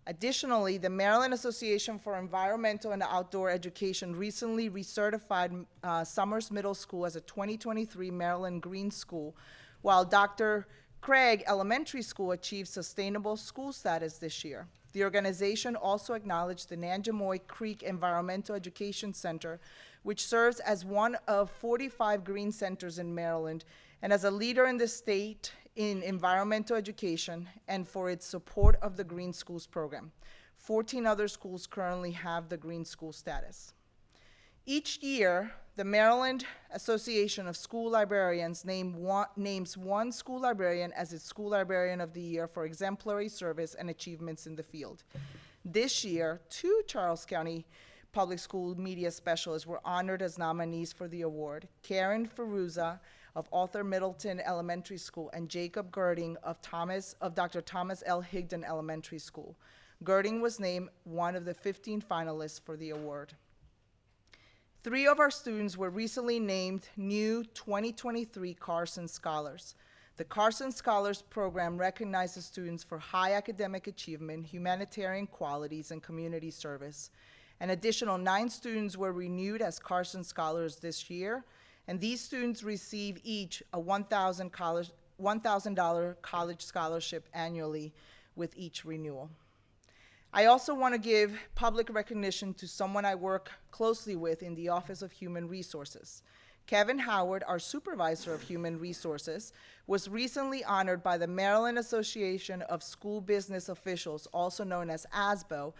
Additionally, the Maryland Association for Environmental and Outdoor Education recently recertified Summers Middle School as a 2023 Maryland Green School, while Dr. Craig Elementary School achieved sustainable school status this year. The organization also acknowledged the Nanjemoy Creek Environmental Education Center, which serves as one of 45 green centers in Maryland and as a leader in the state in environmental education and for its support of the Green Schools program. 14 other schools currently have the Green School status. Each year, the Maryland Association of School Librarians names one school librarian as its School Librarian of the Year for exemplary service and achievements in the field. This year, 2 Charles County Public School media specialists were honored as nominees for the award. Karen Ferruza of Arthur Middleton Elementary School and Jacob Girding of Dr. Thomas L. Higdon Elementary School. Girding was named one of the 15 finalists for the award. 3 of our students were recently named new 2023 Carson Scholars. The Carson Scholars Program recognizes students for high academic achievement, humanitarian qualities, and community service. An additional 9 students were renewed as Carson Scholars this year, and these students receive each a $1,000 college scholarship annually with each renewal. I also want to give public recognition to someone I work closely with in the Office of Human Resources. Kevin Howard, our Supervisor of Human Resources, was recently honored by the Maryland Association of School Business Officials, also known as ASBO,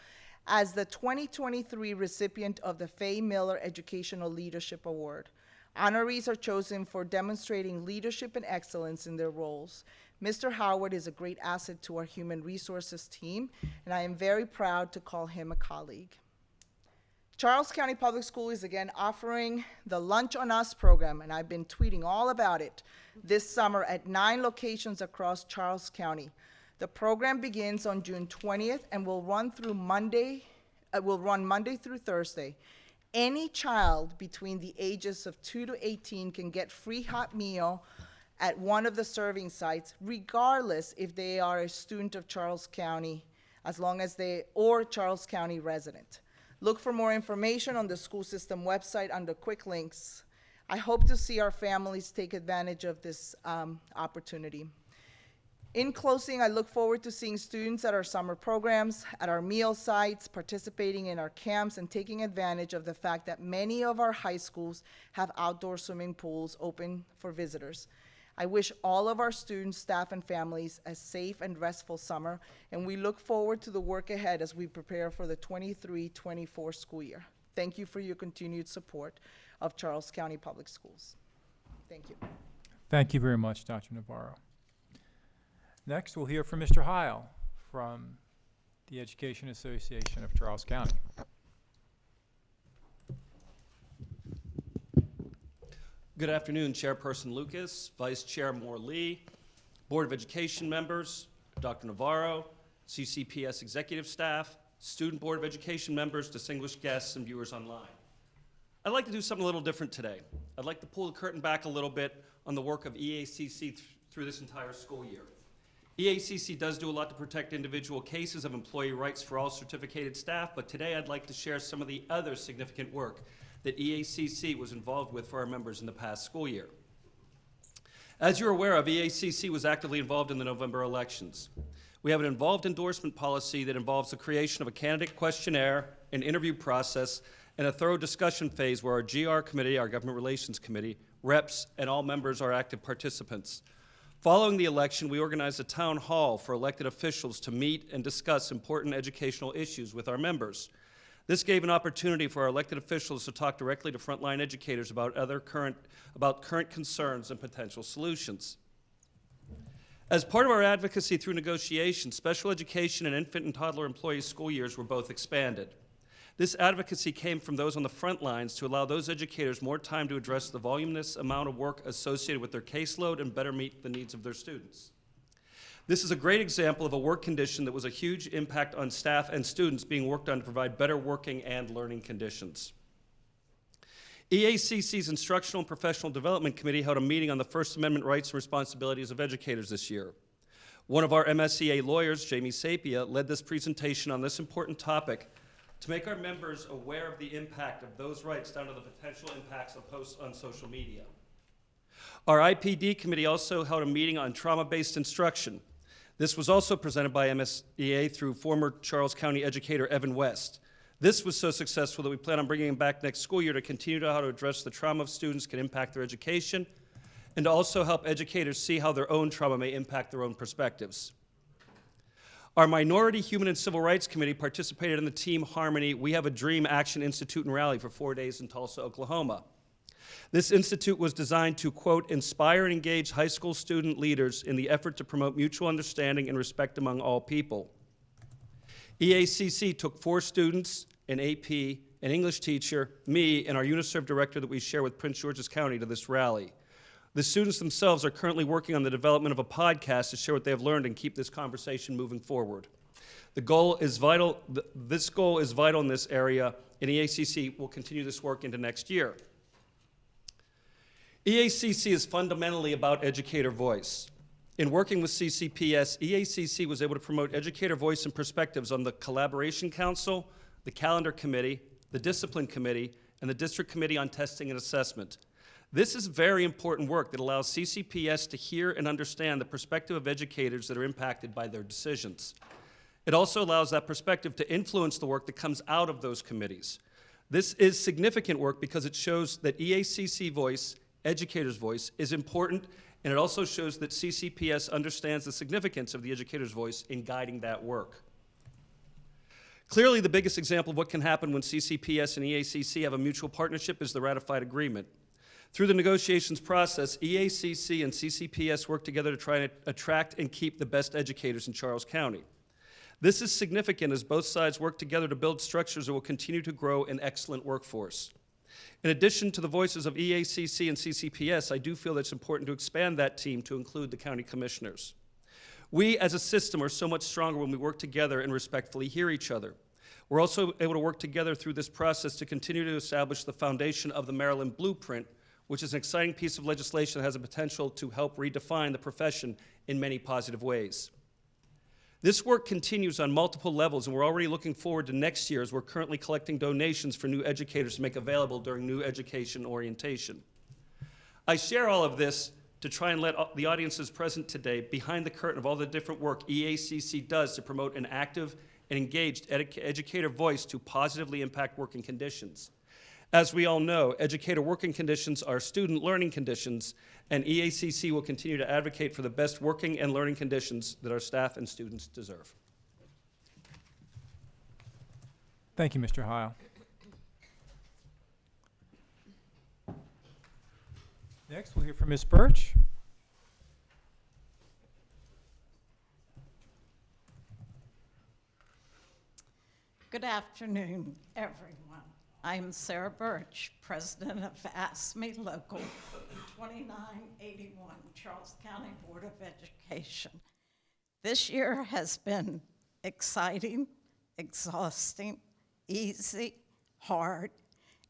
as the 2023 recipient of the Fay Miller Educational Leadership Award. Honorees are chosen for demonstrating leadership and excellence in their roles. Mr. Howard is a great asset to our human resources team, and I am very proud to call him a colleague. Charles County Public School is again offering the Lunch on Us program, and I've been tweeting all about it this summer at 9 locations across Charles County. The program begins on June 20th and will run Monday through Thursday. Any child between the ages of 2 to 18 can get free hot meal at one of the serving sites, regardless if they are a student of Charles County, or Charles County resident. Look for more information on the school system website under quick links. I hope to see our families take advantage of this opportunity. In closing, I look forward to seeing students at our summer programs, at our meal sites, participating in our camps, and taking advantage of the fact that many of our high schools have outdoor swimming pools open for visitors. I wish all of our students, staff, and families a safe and restful summer, and we look forward to the work ahead as we prepare for the 23-24 school year. Thank you for your continued support of Charles County Public Schools. Thank you. Thank you very much, Dr. Navarro. Next, we'll hear from Mr. Heil from the Education Association of Charles County. Good afternoon, Chairperson Lucas, Vice Chair Moore-Lee, Board of Education members, Dr. Navarro, CCPS executive staff, Student Board of Education members, distinguished guests, and viewers online. I'd like to do something a little different today. I'd like to pull the curtain back a little bit on the work of EACC through this entire school year. EACC does do a lot to protect individual cases of employee rights for all certificated staff, but today I'd like to share some of the other significant work that EACC was involved with for our members in the past school year. As you're aware of, EACC was actively involved in the November elections. We have an involved endorsement policy that involves the creation of a candidate questionnaire, an interview process, and a thorough discussion phase where our GR committee, our Government Relations Committee, reps, and all members are active participants. Following the election, we organized a town hall for elected officials to meet and discuss important educational issues with our members. This gave an opportunity for our elected officials to talk directly to frontline educators about current concerns and potential solutions. As part of our advocacy through negotiation, special education and infant and toddler employee school years were both expanded. This advocacy came from those on the front lines to allow those educators more time to address the voluminous amount of work associated with their caseload and better meet the needs of their students. This is a great example of a work condition that was a huge impact on staff and students being worked on to provide better working and learning conditions. EACC's Instructional and Professional Development Committee held a meeting on the First Amendment rights and responsibilities of educators this year. One of our MSEA lawyers, Jamie Sapia, led this presentation on this important topic to make our members aware of the impact of those rights down to the potential impacts of posts on social media. Our IPD committee also held a meeting on trauma-based instruction. This was also presented by MSEA through former Charles County educator Evan West. This was so successful that we plan on bringing him back next school year to continue to how to address the trauma of students can impact their education, and to also help educators see how their own trauma may impact their own perspectives. Our Minority, Human, and Civil Rights Committee participated in the Team Harmony We Have a Dream Action Institute and Rally for 4 days in Tulsa, Oklahoma. This institute was designed to, quote, inspire and engage high school student leaders in the effort to promote mutual understanding and respect among all people. EACC took 4 students, an AP, an English teacher, me, and our UNICEF director that we share with Prince George's County to this rally. The students themselves are currently working on the development of a podcast to share what they have learned and keep this conversation moving forward. The goal is vital. This goal is vital in this area, and EACC will continue this work into next year. EACC is fundamentally about educator voice. In working with CCPS, EACC was able to promote educator voice and perspectives on the Collaboration Council, the Calendar Committee, the Discipline Committee, and the District Committee on Testing and Assessment. This is very important work that allows CCPS to hear and understand the perspective of educators that are impacted by their decisions. It also allows that perspective to influence the work that comes out of those committees. This is significant work because it shows that EACC voice, educators' voice, is important, and it also shows that CCPS understands the significance of the educator's voice in guiding that work. Clearly, the biggest example of what can happen when CCPS and EACC have a mutual partnership is the ratified agreement. Through the negotiations process, EACC and CCPS work together to try and attract and keep the best educators in Charles County. This is significant as both sides work together to build structures that will continue to grow an excellent workforce. In addition to the voices of EACC and CCPS, I do feel that it's important to expand that team to include the county commissioners. We as a system are so much stronger when we work together and respectfully hear each other. We're also able to work together through this process to continue to establish the foundation of the Maryland Blueprint, which is an exciting piece of legislation that has the potential to help redefine the profession in many positive ways. This work continues on multiple levels, and we're already looking forward to next year as we're currently collecting donations for new educators to make available during new education orientation. I share all of this to try and let the audiences present today behind the curtain of all the different work EACC does to promote an active and engaged educator voice to positively impact working conditions. As we all know, educator working conditions are student learning conditions, and EACC will continue to advocate for the best working and learning conditions that our staff and students deserve. Thank you, Mr. Heil. Next, we'll hear from Ms. Birch. Good afternoon, everyone. I'm Sarah Birch, President of AFSCME Local 2981, Charles County Board of Education. This year has been exciting, exhausting, easy, hard,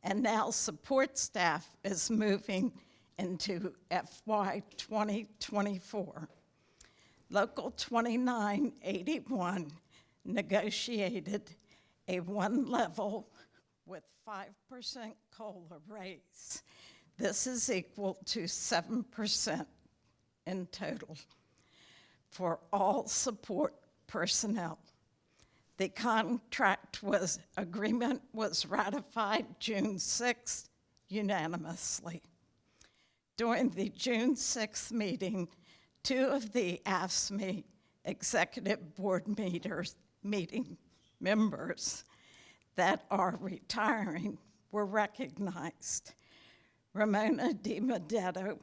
and now support staff is moving into FY 2024. Local 2981 negotiated a one-level with 5% COLA raise. This is equal to 7% in total for all support personnel. The agreement was ratified June 6th unanimously. During the June 6th meeting, 2 of the AFSCME Executive Board meeting members that are retiring were recognized. Ramona DiMedetto,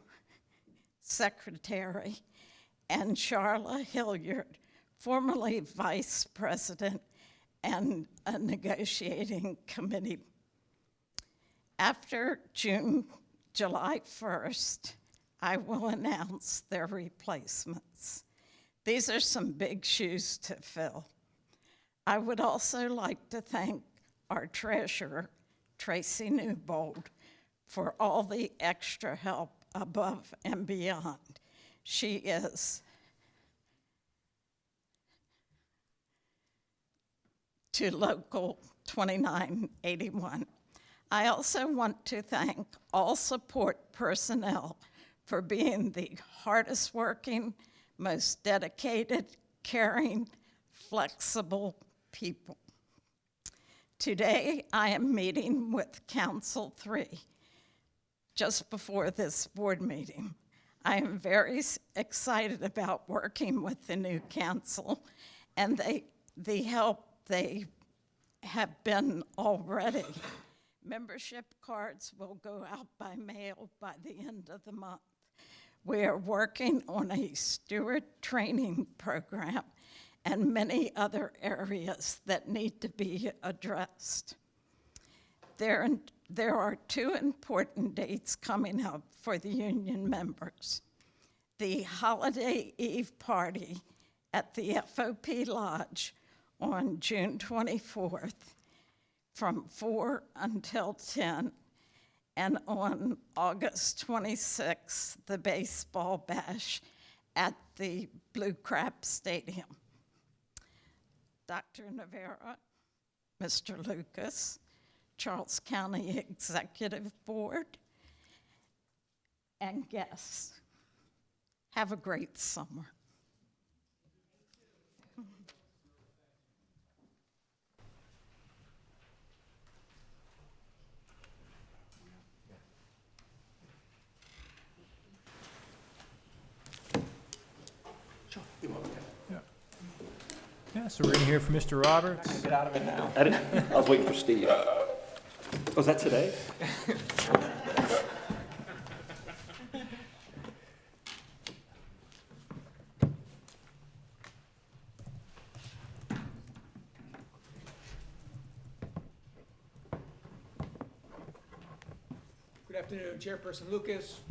Secretary, and Charla Hilliard, formerly Vice President and a negotiating committee. After July 1st, I will announce their replacements. These are some big shoes to fill. I would also like to thank our treasurer, Tracy Newbold, for all the extra help above and beyond. She is to Local 2981. I also want to thank all support personnel for being the hardest working, most dedicated, caring, flexible people. Today, I am meeting with Council 3 just before this board meeting. I am very excited about working with the new council and the help they have been already. Membership cards will go out by mail by the end of the month. We are working on a steward training program and many other areas that need to be addressed. There are two important dates coming up for the union members. The Holiday Eve party at the FOP Lodge on June 24th from 4 until 10, and on August 26th, the baseball bash at the Blue Crab Stadium. Dr. Navarra, Mr. Lucas, Charles County Executive Board, and guests, have a great summer. Yeah, so we're going to hear from Mr. Roberts. Get out of it now. I was waiting for Steve. Was that today? Good afternoon, Chairperson Lucas,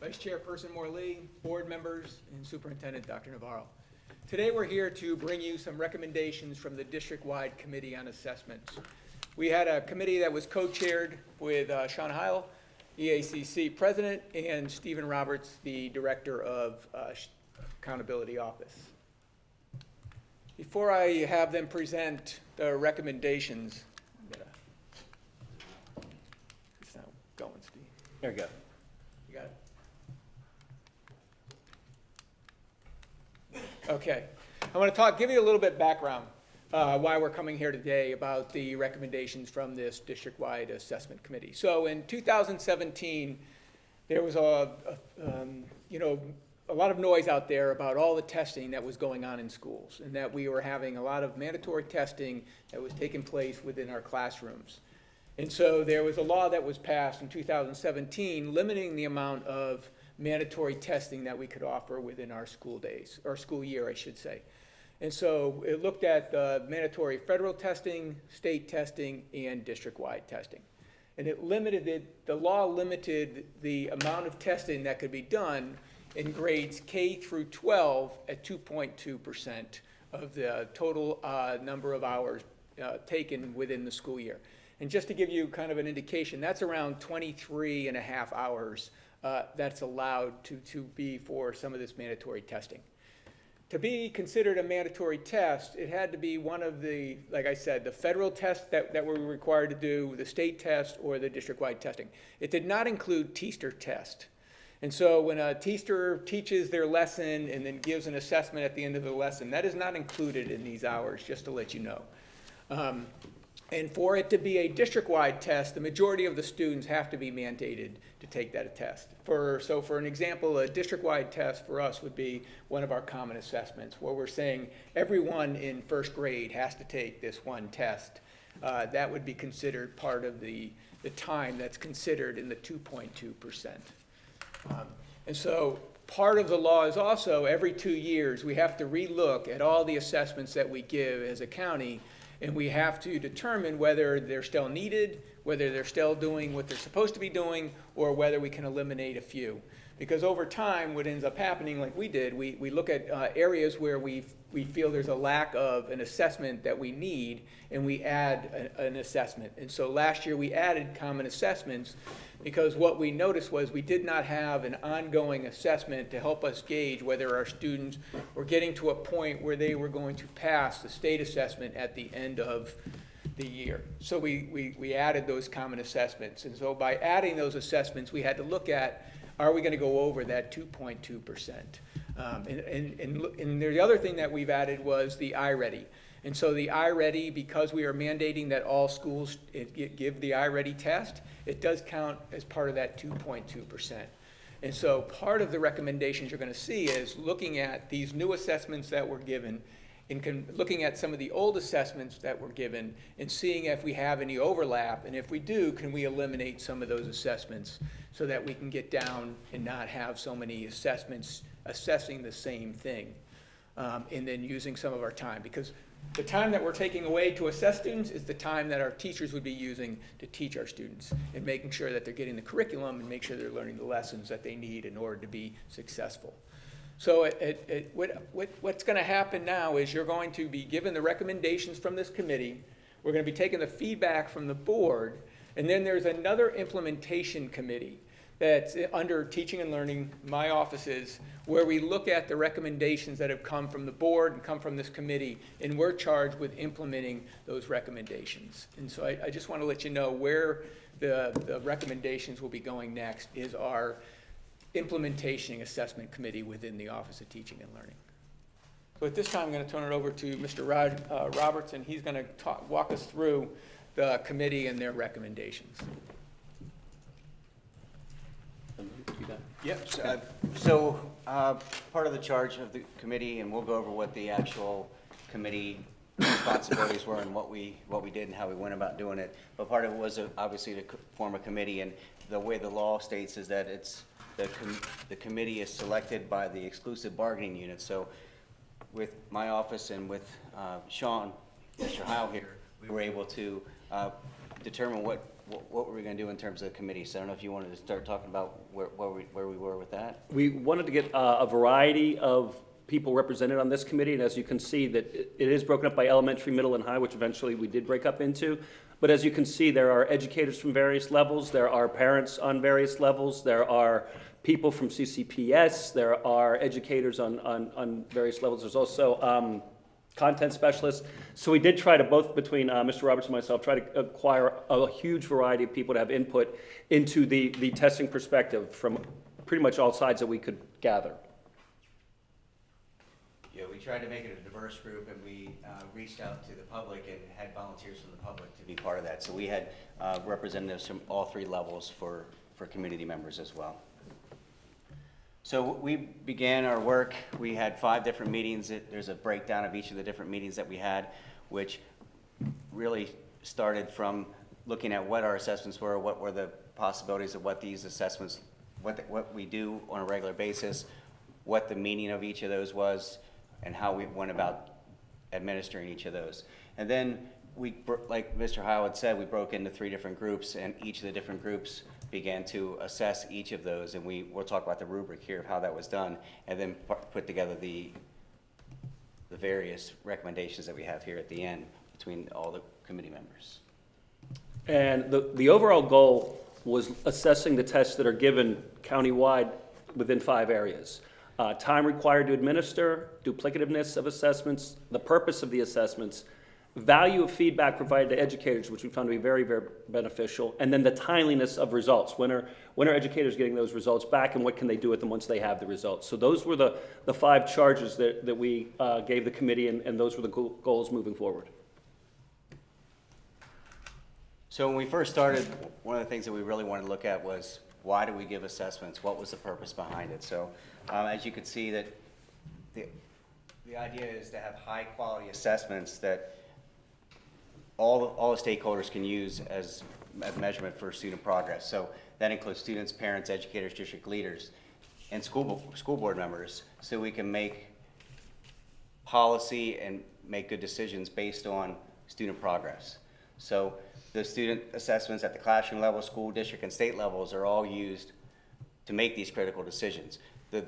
Vice Chairperson Morley, board members, and Superintendent Dr. Navarro. Today we're here to bring you some recommendations from the district-wide Committee on Assessments. We had a committee that was co-chaired with Sean Heil, EACC President, and Stephen Roberts, the Director of Accountability Office. Before I have them present the recommendations, it's not going, Steve. There you go. You got it? Okay. I want to give you a little bit background why we're coming here today about the recommendations from this district-wide assessment committee. So in 2017, there was a lot of noise out there about all the testing that was going on in schools, and that we were having a lot of mandatory testing that was taking place within our classrooms. And so there was a law that was passed in 2017 limiting the amount of mandatory testing that we could offer within our school days, or school year, I should say. And so it looked at mandatory federal testing, state testing, and district-wide testing. And the law limited the amount of testing that could be done in grades K through 12 at 2.2% of the total number of hours taken within the school year. And just to give you kind of an indication, that's around 23 and a half hours that's allowed to be for some of this mandatory testing. To be considered a mandatory test, it had to be one of the, like I said, the federal tests that we're required to do, the state test, or the district-wide testing. It did not include teacher test. And so when a teacher teaches their lesson and then gives an assessment at the end of the lesson, that is not included in these hours, just to let you know. And for it to be a district-wide test, the majority of the students have to be mandated to take that test. So for an example, a district-wide test for us would be one of our common assessments, where we're saying everyone in first grade has to take this one test. That would be considered part of the time that's considered in the 2.2%. And so part of the law is also every 2 years we have to relook at all the assessments that we give as a county, and we have to determine whether they're still needed, whether they're still doing what they're supposed to be doing, or whether we can eliminate a few. Because over time, what ends up happening, like we did, we look at areas where we feel there's a lack of an assessment that we need, and we add an assessment. And so last year we added common assessments because what we noticed was we did not have an ongoing assessment to help us gauge whether our students were getting to a point where they were going to pass the state assessment at the end of the year. So we added those common assessments. And so by adding those assessments, we had to look at, are we going to go over that 2.2%? And the other thing that we've added was the iReady. And so the iReady, because we are mandating that all schools give the iReady test, it does count as part of that 2.2%. And so part of the recommendations you're going to see is looking at these new assessments that were given, and looking at some of the old assessments that were given, and seeing if we have any overlap, and if we do, can we eliminate some of those assessments so that we can get down and not have so many assessments assessing the same thing, and then using some of our time. Because the time that we're taking away to assess students is the time that our teachers would be using to teach our students, and making sure that they're getting the curriculum and make sure they're learning the lessons that they need in order to be successful. So what's going to happen now is you're going to be given the recommendations from this committee. We're going to be taking the feedback from the board, and then there's another implementation committee that's under Teaching and Learning, my offices, where we look at the recommendations that have come from the board and come from this committee, and we're charged with implementing those recommendations. And so I just want to let you know where the recommendations will be going next is our implementation assessment committee within the Office of Teaching and Learning. So at this time, I'm going to turn it over to Mr. Roberts, and he's going to walk us through the committee and their recommendations. Yep. So part of the charge of the committee, and we'll go over what the actual committee responsibilities were and what we did and how we went about doing it. But part of it was obviously to form a committee, and the way the law states is that it's the committee is selected by the exclusive bargaining unit. So with my office and with Sean, Mr. Howe here, we were able to determine what were we going to do in terms of the committee. So I don't know if you wanted to start talking about where we were with that. We wanted to get a variety of people represented on this committee, and as you can see, that it is broken up by elementary, middle, and high, which eventually we did break up into. But as you can see, there are educators from various levels, there are parents on various levels, there are people from CCPS, there are educators on various levels. There's also content specialists. So we did try to, both between Mr. Roberts and myself, try to acquire a huge variety of people to have input into the testing perspective from pretty much all sides that we could gather. Yeah, we tried to make it a diverse group, and we reached out to the public and had volunteers from the public to be part of that. So we had representatives from all three levels for community members as well. So we began our work. We had 5 different meetings. There's a breakdown of each of the different meetings that we had, which really started from looking at what our assessments were, what were the possibilities of what these assessments, what we do on a regular basis, what the meaning of each of those was, and how we went about administering each of those. And then like Mr. Howard said, we broke into 3 different groups, and each of the different groups began to assess each of those, and we'll talk about the rubric here of how that was done, and then put together the various recommendations that we have here at the end between all the committee members. And the overall goal was assessing the tests that are given countywide within 5 areas. Time required to administer, duplicativeness of assessments, the purpose of the assessments, value of feedback provided to educators, which we found to be very, very beneficial, and then the timeliness of results. When are educators getting those results back, and what can they do with them once they have the results? So those were the 5 charges that we gave the committee, and those were the goals moving forward. So when we first started, one of the things that we really wanted to look at was, why do we give assessments? What was the purpose behind it? So as you can see, that the idea is to have high quality assessments that all the stakeholders can use as a measurement for student progress. So that includes students, parents, educators, district leaders, and school board members, so we can make policy and make good decisions based on student progress. So the student assessments at the classroom level, school district, and state levels are all used to make these critical decisions. The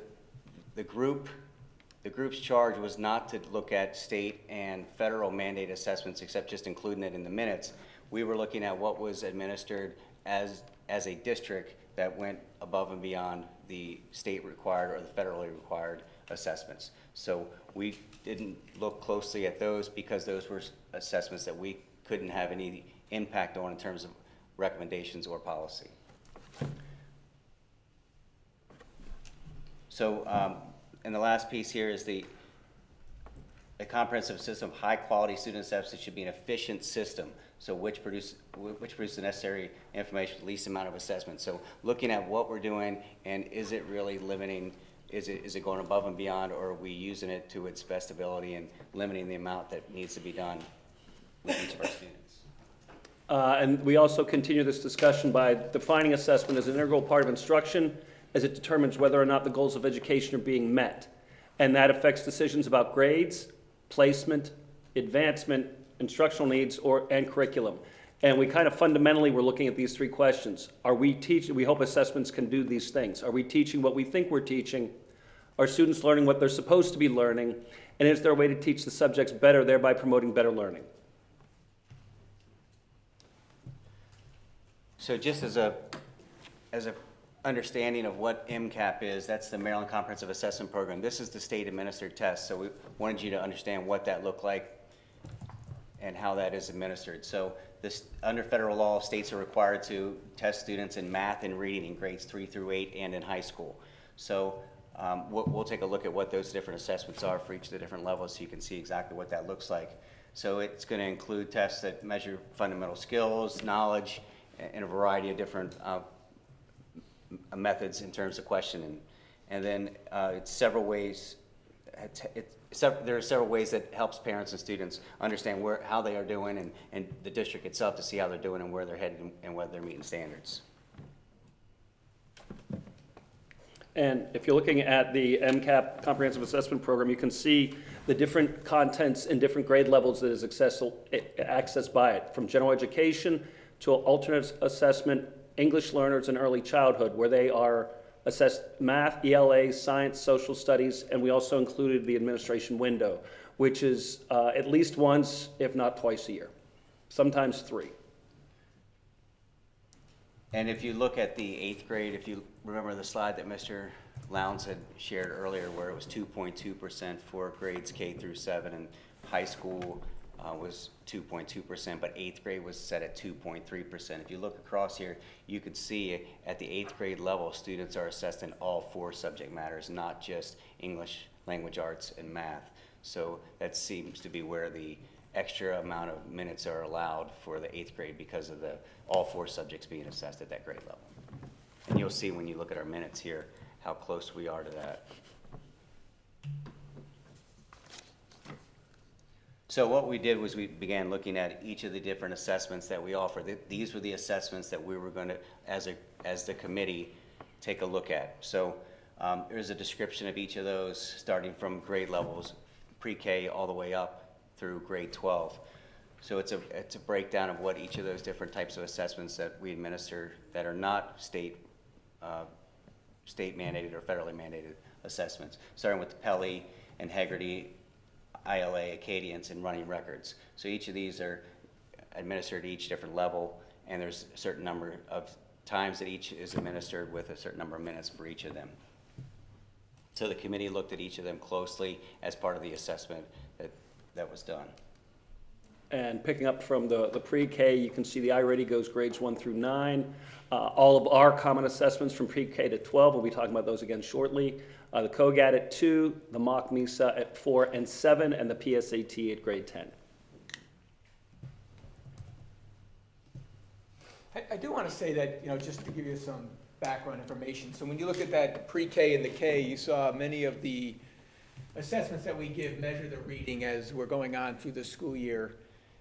group's charge was not to look at state and federal mandate assessments, except just including it in the minutes. We were looking at what was administered as a district that went above and beyond the state required or the federally required assessments. So we didn't look closely at those because those were assessments that we couldn't have any impact on in terms of recommendations or policy. So, and the last piece here is the comprehensive system of high-quality student assessments should be an efficient system. So which produce the necessary information with the least amount of assessment. So looking at what we're doing and is it really limiting, is it going above and beyond, or are we using it to its best ability and limiting the amount that needs to be done with each of our students? And we also continue this discussion by defining assessment as an integral part of instruction as it determines whether or not the goals of education are being met. And that affects decisions about grades, placement, advancement, instructional needs, and curriculum. And we kind of fundamentally were looking at these three questions. Are we teaching? We hope assessments can do these things. Are we teaching what we think we're teaching? Are students learning what they're supposed to be learning? And is there a way to teach the subjects better, thereby promoting better learning? So just as a understanding of what MCAP is, that's the Maryland Comprehensive Assessment Program. This is the state administered test. So we wanted you to understand what that looked like and how that is administered. So this, under federal law, states are required to test students in math and reading in grades 3 through 8 and in high school. So we'll take a look at what those different assessments are for each of the different levels so you can see exactly what that looks like. So it's going to include tests that measure fundamental skills, knowledge, and a variety of different methods in terms of questioning. And then it's several ways, there are several ways that helps parents and students understand how they are doing and the district itself to see how they're doing and where they're headed and whether they're meeting standards. And if you're looking at the MCAP Comprehensive Assessment Program, you can see the different contents in different grade levels that is accessed by it, from general education to alternate assessment, English learners, and early childhood, where they are assessed math, ELA, science, social studies, and we also included the administration window, which is at least once, if not twice a year, sometimes 3. And if you look at the 8th grade, if you remember the slide that Mr. Lowndes had shared earlier, where it was 2.2% for grades K through 7, and high school was 2.2%, but 8th grade was set at 2.3%. If you look across here, you could see at the 8th grade level, students are assessed in all 4 subject matters, not just English, language arts, and math. So that seems to be where the extra amount of minutes are allowed for the 8th grade because of all 4 subjects being assessed at that grade level. And you'll see when you look at our minutes here how close we are to that. So what we did was we began looking at each of the different assessments that we offer. These were the assessments that we were going to, as the committee, take a look at. So there's a description of each of those, starting from grade levels, pre-K all the way up through grade 12. So it's a breakdown of what each of those different types of assessments that we administer that are not state mandated or federally mandated assessments, starting with Pelley and Hegarty, ILA, Acadians, and running records. So each of these are administered at each different level, and there's a certain number of times that each is administered with a certain number of minutes for each of them. So the committee looked at each of them closely as part of the assessment that was done. And picking up from the pre-K, you can see the iReady goes grades 1 through 9. All of our common assessments from pre-K to 12, we'll be talking about those again shortly. The COGAT at 2, the mock MISA at 4 and 7, and the PSAT at grade 10. I do want to say that, just to give you some background information. So when you look at that pre-K and the K, you saw many of the assessments that we give measure the reading as we're going on through the school year.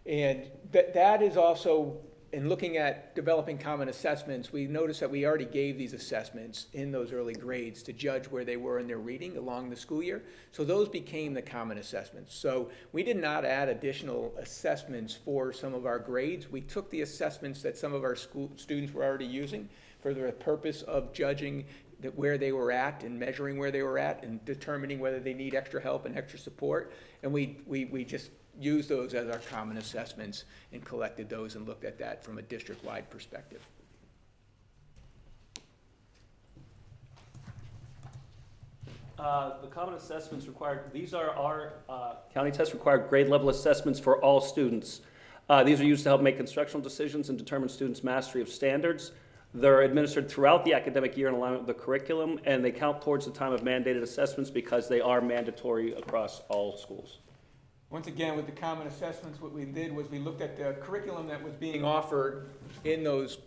And that is also, in looking at developing common assessments, we noticed that we already gave these assessments in those early grades to judge where they were in their reading along the school year. So those became the common assessments. So we did not add additional assessments for some of our grades. We took the assessments that some of our school students were already using for the purpose of judging that where they were at and measuring where they were at and determining whether they need extra help and extra support. And we just used those as our common assessments and collected those and looked at that from a district-wide perspective. The common assessments required, these are our county test required grade level assessments for all students. These are used to help make instructional decisions and determine students' mastery of standards. They're administered throughout the academic year in alignment with the curriculum, and they count towards the time of mandated assessments because they are mandatory across all schools. Once again, with the common assessments, what we did was we looked at the curriculum that was being offered in those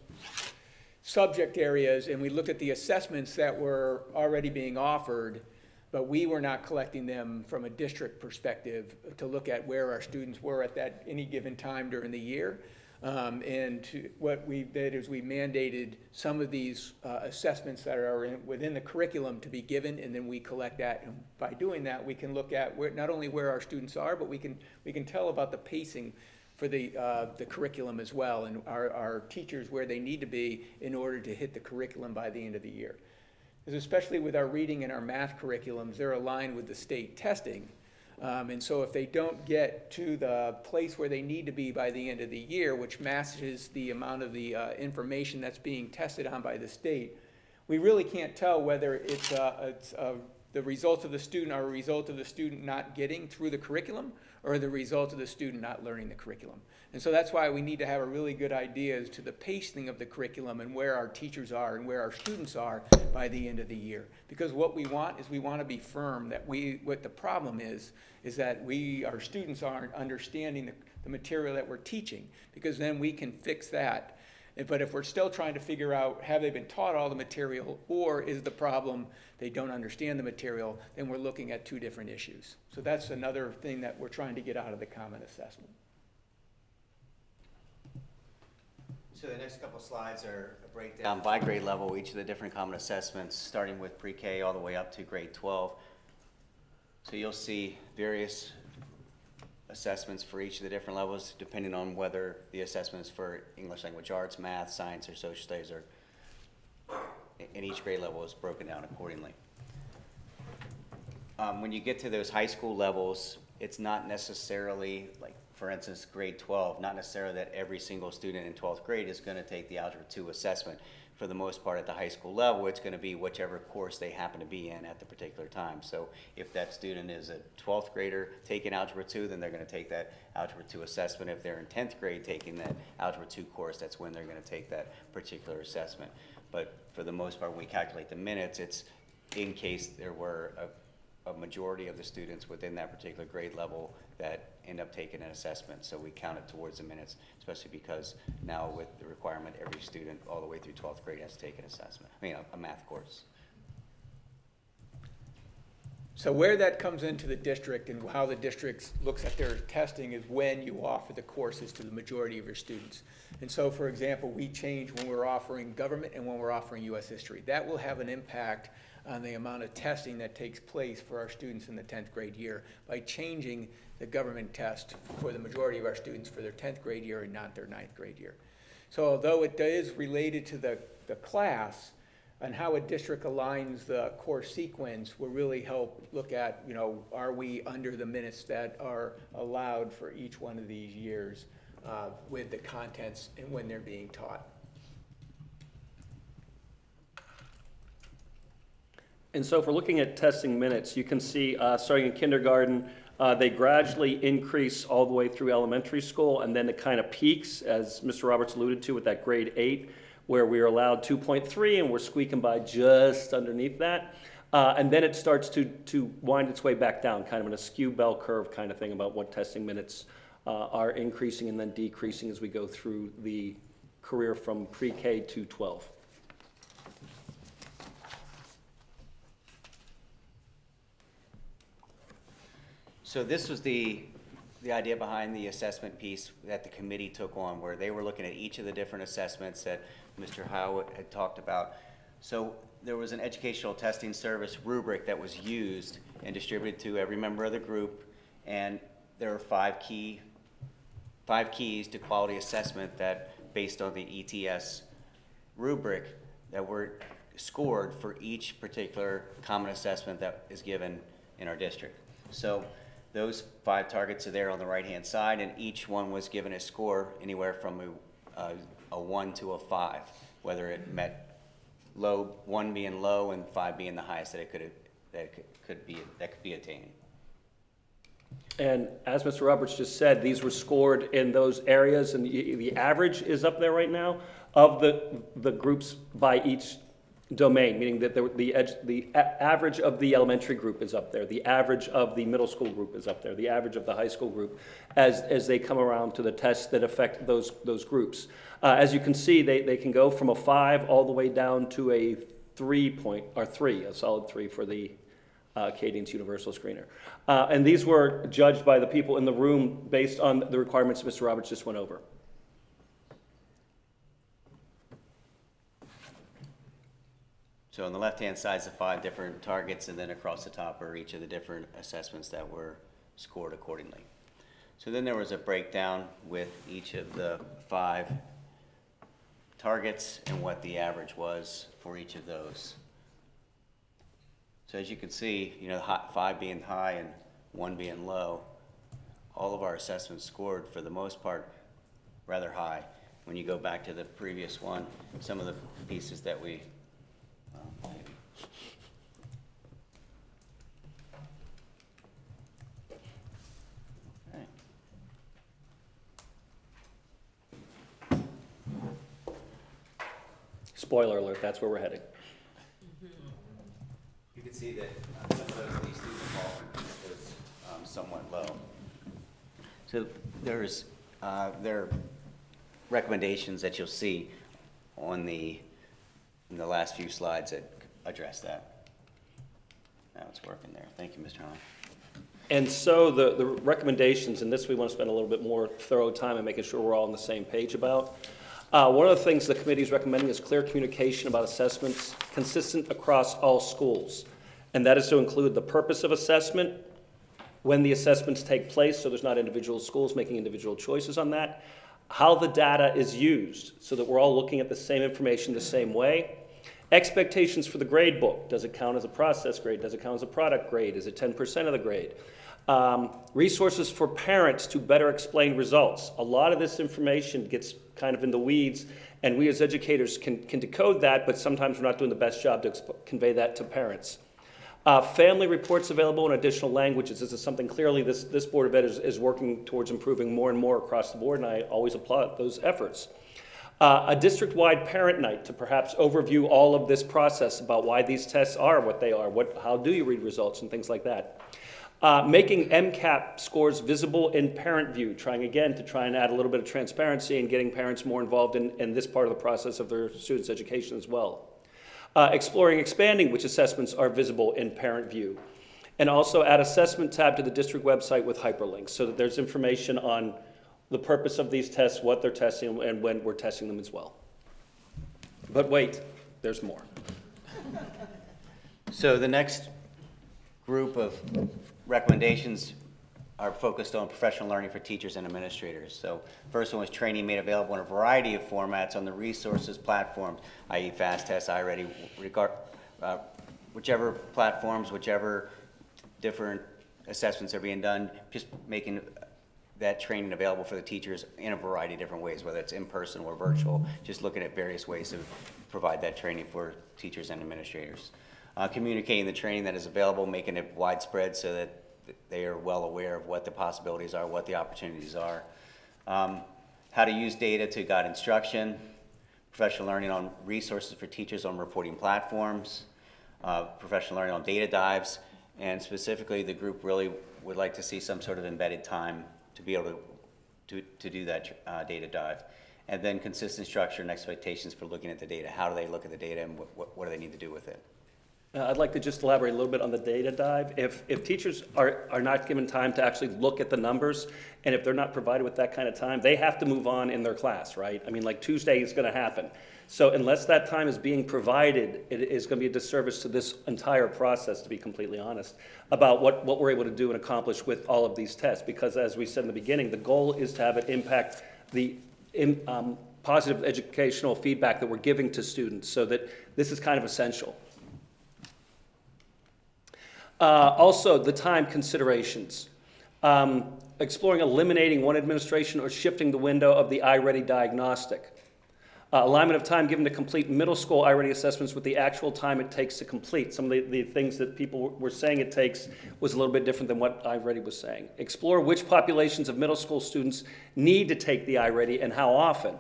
subject areas, and we looked at the assessments that were already being offered, but we were not collecting them from a district perspective to look at where our students were at that any given time during the year. What we did is we mandated some of these assessments that are within the curriculum to be given, and then we collect that. And by doing that, we can look at not only where our students are, but we can tell about the pacing for the curriculum as well, and our teachers where they need to be in order to hit the curriculum by the end of the year. Because especially with our reading and our math curriculums, they're aligned with the state testing. And so if they don't get to the place where they need to be by the end of the year, which matches the amount of the information that's being tested on by the state, we really can't tell whether it's the results of the student are a result of the student not getting through the curriculum or the result of the student not learning the curriculum. And so that's why we need to have a really good idea as to the pacing of the curriculum and where our teachers are and where our students are by the end of the year. Because what we want is we want to be firm that what the problem is that our students aren't understanding the material that we're teaching, because then we can fix that. But if we're still trying to figure out, have they been taught all the material, or is the problem they don't understand the material, then we're looking at two different issues. So that's another thing that we're trying to get out of the common assessment. So the next couple of slides are a breakdown by grade level, each of the different common assessments, starting with pre-K all the way up to grade 12. So you'll see various assessments for each of the different levels, depending on whether the assessment is for English language arts, math, science, or social studies, or in each grade level is broken down accordingly. When you get to those high school levels, it's not necessarily, like for instance, grade 12, not necessarily that every single student in 12th grade is going to take the Algebra 2 assessment. For the most part at the high school level, it's going to be whichever course they happen to be in at the particular time. So if that student is a 12th grader taking Algebra 2, then they're going to take that Algebra 2 assessment. If they're in 10th grade taking that Algebra 2 course, that's when they're going to take that particular assessment. But for the most part, when we calculate the minutes, it's in case there were a majority of the students within that particular grade level that end up taking an assessment. So we count it towards the minutes, especially because now with the requirement, every student all the way through 12th grade has to take an assessment, a math course. So where that comes into the district and how the district looks at their testing is when you offer the courses to the majority of your students. And so, for example, we change when we're offering government and when we're offering U.S. history. That will have an impact on the amount of testing that takes place for our students in the 10th grade year by changing the government test for the majority of our students for their 10th grade year and not their 9th grade year. So although it is related to the class and how a district aligns the course sequence will really help look at, are we under the minutes that are allowed for each one of these years with the contents and when they're being taught. And so if we're looking at testing minutes, you can see starting in kindergarten, they gradually increase all the way through elementary school, and then it kind of peaks, as Mr. Roberts alluded to, with that grade 8, where we are allowed 2.3, and we're squeaking by just underneath that. And then it starts to wind its way back down, kind of in a skew bell curve kind of thing about what testing minutes are increasing and then decreasing as we go through the career from pre-K to 12. So this was the idea behind the assessment piece that the committee took on, where they were looking at each of the different assessments that Mr. Howe had talked about. So there was an educational testing service rubric that was used and distributed to every member of the group, and there are five keys to quality assessment that, based on the ETS rubric, that were scored for each particular common assessment that is given in our district. So those 5 targets are there on the right-hand side, and each one was given a score anywhere from a 1 to a 5, whether it met low, 1 being low and 5 being the highest that could be attained. And as Mr. Roberts just said, these were scored in those areas, and the average is up there right now of the groups by each domain, meaning that the average of the elementary group is up there, the average of the middle school group is up there, the average of the high school group, as they come around to the tests that affect those groups. As you can see, they can go from a 5 all the way down to a 3, a solid 3 for the Cadian's Universal Screener. And these were judged by the people in the room based on the requirements Mr. Roberts just went over. So on the left-hand side is the 5 different targets, and then across the top are each of the different assessments that were scored accordingly. So then there was a breakdown with each of the 5 targets and what the average was for each of those. So as you can see, 5 being high and 1 being low, all of our assessments scored for the most part rather high. When you go back to the previous one, some of the pieces that we Spoiler alert, that's where we're heading. You can see that some of those least student involvement was somewhat low. So there are recommendations that you'll see in the last few slides that address that. Now it's working there. Thank you, Mr. Hahn. And so the recommendations, and this we want to spend a little bit more thorough time in making sure we're all on the same page about. One of the things the committee is recommending is clear communication about assessments consistent across all schools. And that is to include the purpose of assessment, when the assessments take place, so there's not individual schools making individual choices on that, how the data is used, so that we're all looking at the same information the same way, expectations for the grade book. Does it count as a process grade? Does it count as a product grade? Is it 10% of the grade? Resources for parents to better explain results. A lot of this information gets kind of in the weeds, and we as educators can decode that, but sometimes we're not doing the best job to convey that to parents. Family reports available in additional languages. This is something clearly this Board of Ed is working towards improving more and more across the board, and I always applaud those efforts. A district-wide parent night to perhaps overview all of this process about why these tests are what they are, how do you read results and things like that. Making MCAP scores visible in parent view, trying and add a little bit of transparency and getting parents more involved in this part of the process of their students' education as well. Exploring expanding which assessments are visible in parent view. And also add assessment tab to the district website with hyperlinks so that there's information on the purpose of these tests, what they're testing, and when we're testing them as well. But wait, there's more. So the next group of recommendations are focused on professional learning for teachers and administrators. So first one was training made available in a variety of formats on the resources platforms, i.e. fast tests, iReady, whichever platforms, whichever different assessments are being done, just making that training available for the teachers in a variety of different ways, whether it's in person or virtual, just looking at various ways to provide that training for teachers and administrators. Communicating the training that is available, making it widespread so that they are well aware of what the possibilities are, what the opportunities are. How to use data to guide instruction, professional learning on resources for teachers on reporting platforms, professional learning on data dives, and specifically the group really would like to see some sort of embedded time to be able to do that data dive. And then consistent structure and expectations for looking at the data. How do they look at the data and what do they need to do with it? I'd like to just elaborate a little bit on the data dive. If teachers are not given time to actually look at the numbers, and if they're not provided with that kind of time, they have to move on in their class, right? I mean, like Tuesday is going to happen. So unless that time is being provided, it is going to be a disservice to this entire process, to be completely honest, about what we're able to do and accomplish with all of these tests. Because as we said in the beginning, the goal is to have it impact the positive educational feedback that we're giving to students, so that this is kind of essential. Also, the time considerations. Exploring eliminating one administration or shifting the window of the iReady diagnostic. Alignment of time given to complete middle school iReady assessments with the actual time it takes to complete. Some of the things that people were saying it takes was a little bit different than what iReady was saying. Explore which populations of middle school students need to take the iReady and how often.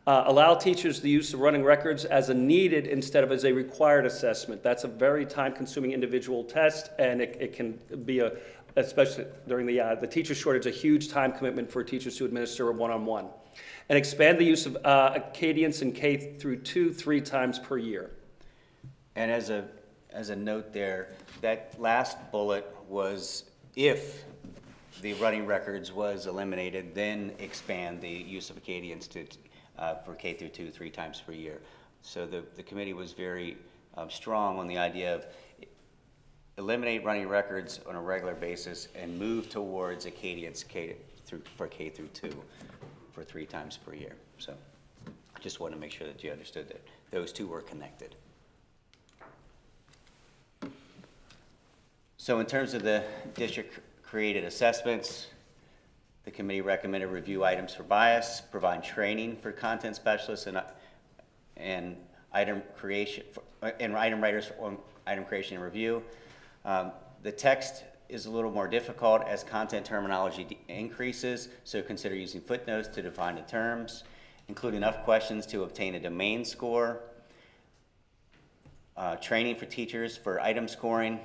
Allow teachers the use of running records as a needed instead of as a required assessment. That's a very time-consuming individual test, and it can be especially during the teacher shortage, a huge time commitment for teachers to administer a one-on-one. And expand the use of Acadience in K through 2 3 times per year. And as a note there, that last bullet was if the running records was eliminated, then expand the use of Acadience to for K through 2 3 times per year. So the committee was very strong on the idea of eliminate running records on a regular basis and move towards Acadience for K through 2 for 3 times per year. So just want to make sure that you understood that those two were connected. So in terms of the district created assessments, the committee recommended review items for bias, provide training for content specialists and item creation and item writers on item creation and review. The text is a little more difficult as content terminology increases, so consider using footnotes to define the terms. Include enough questions to obtain a domain score. Training for teachers for item scoring.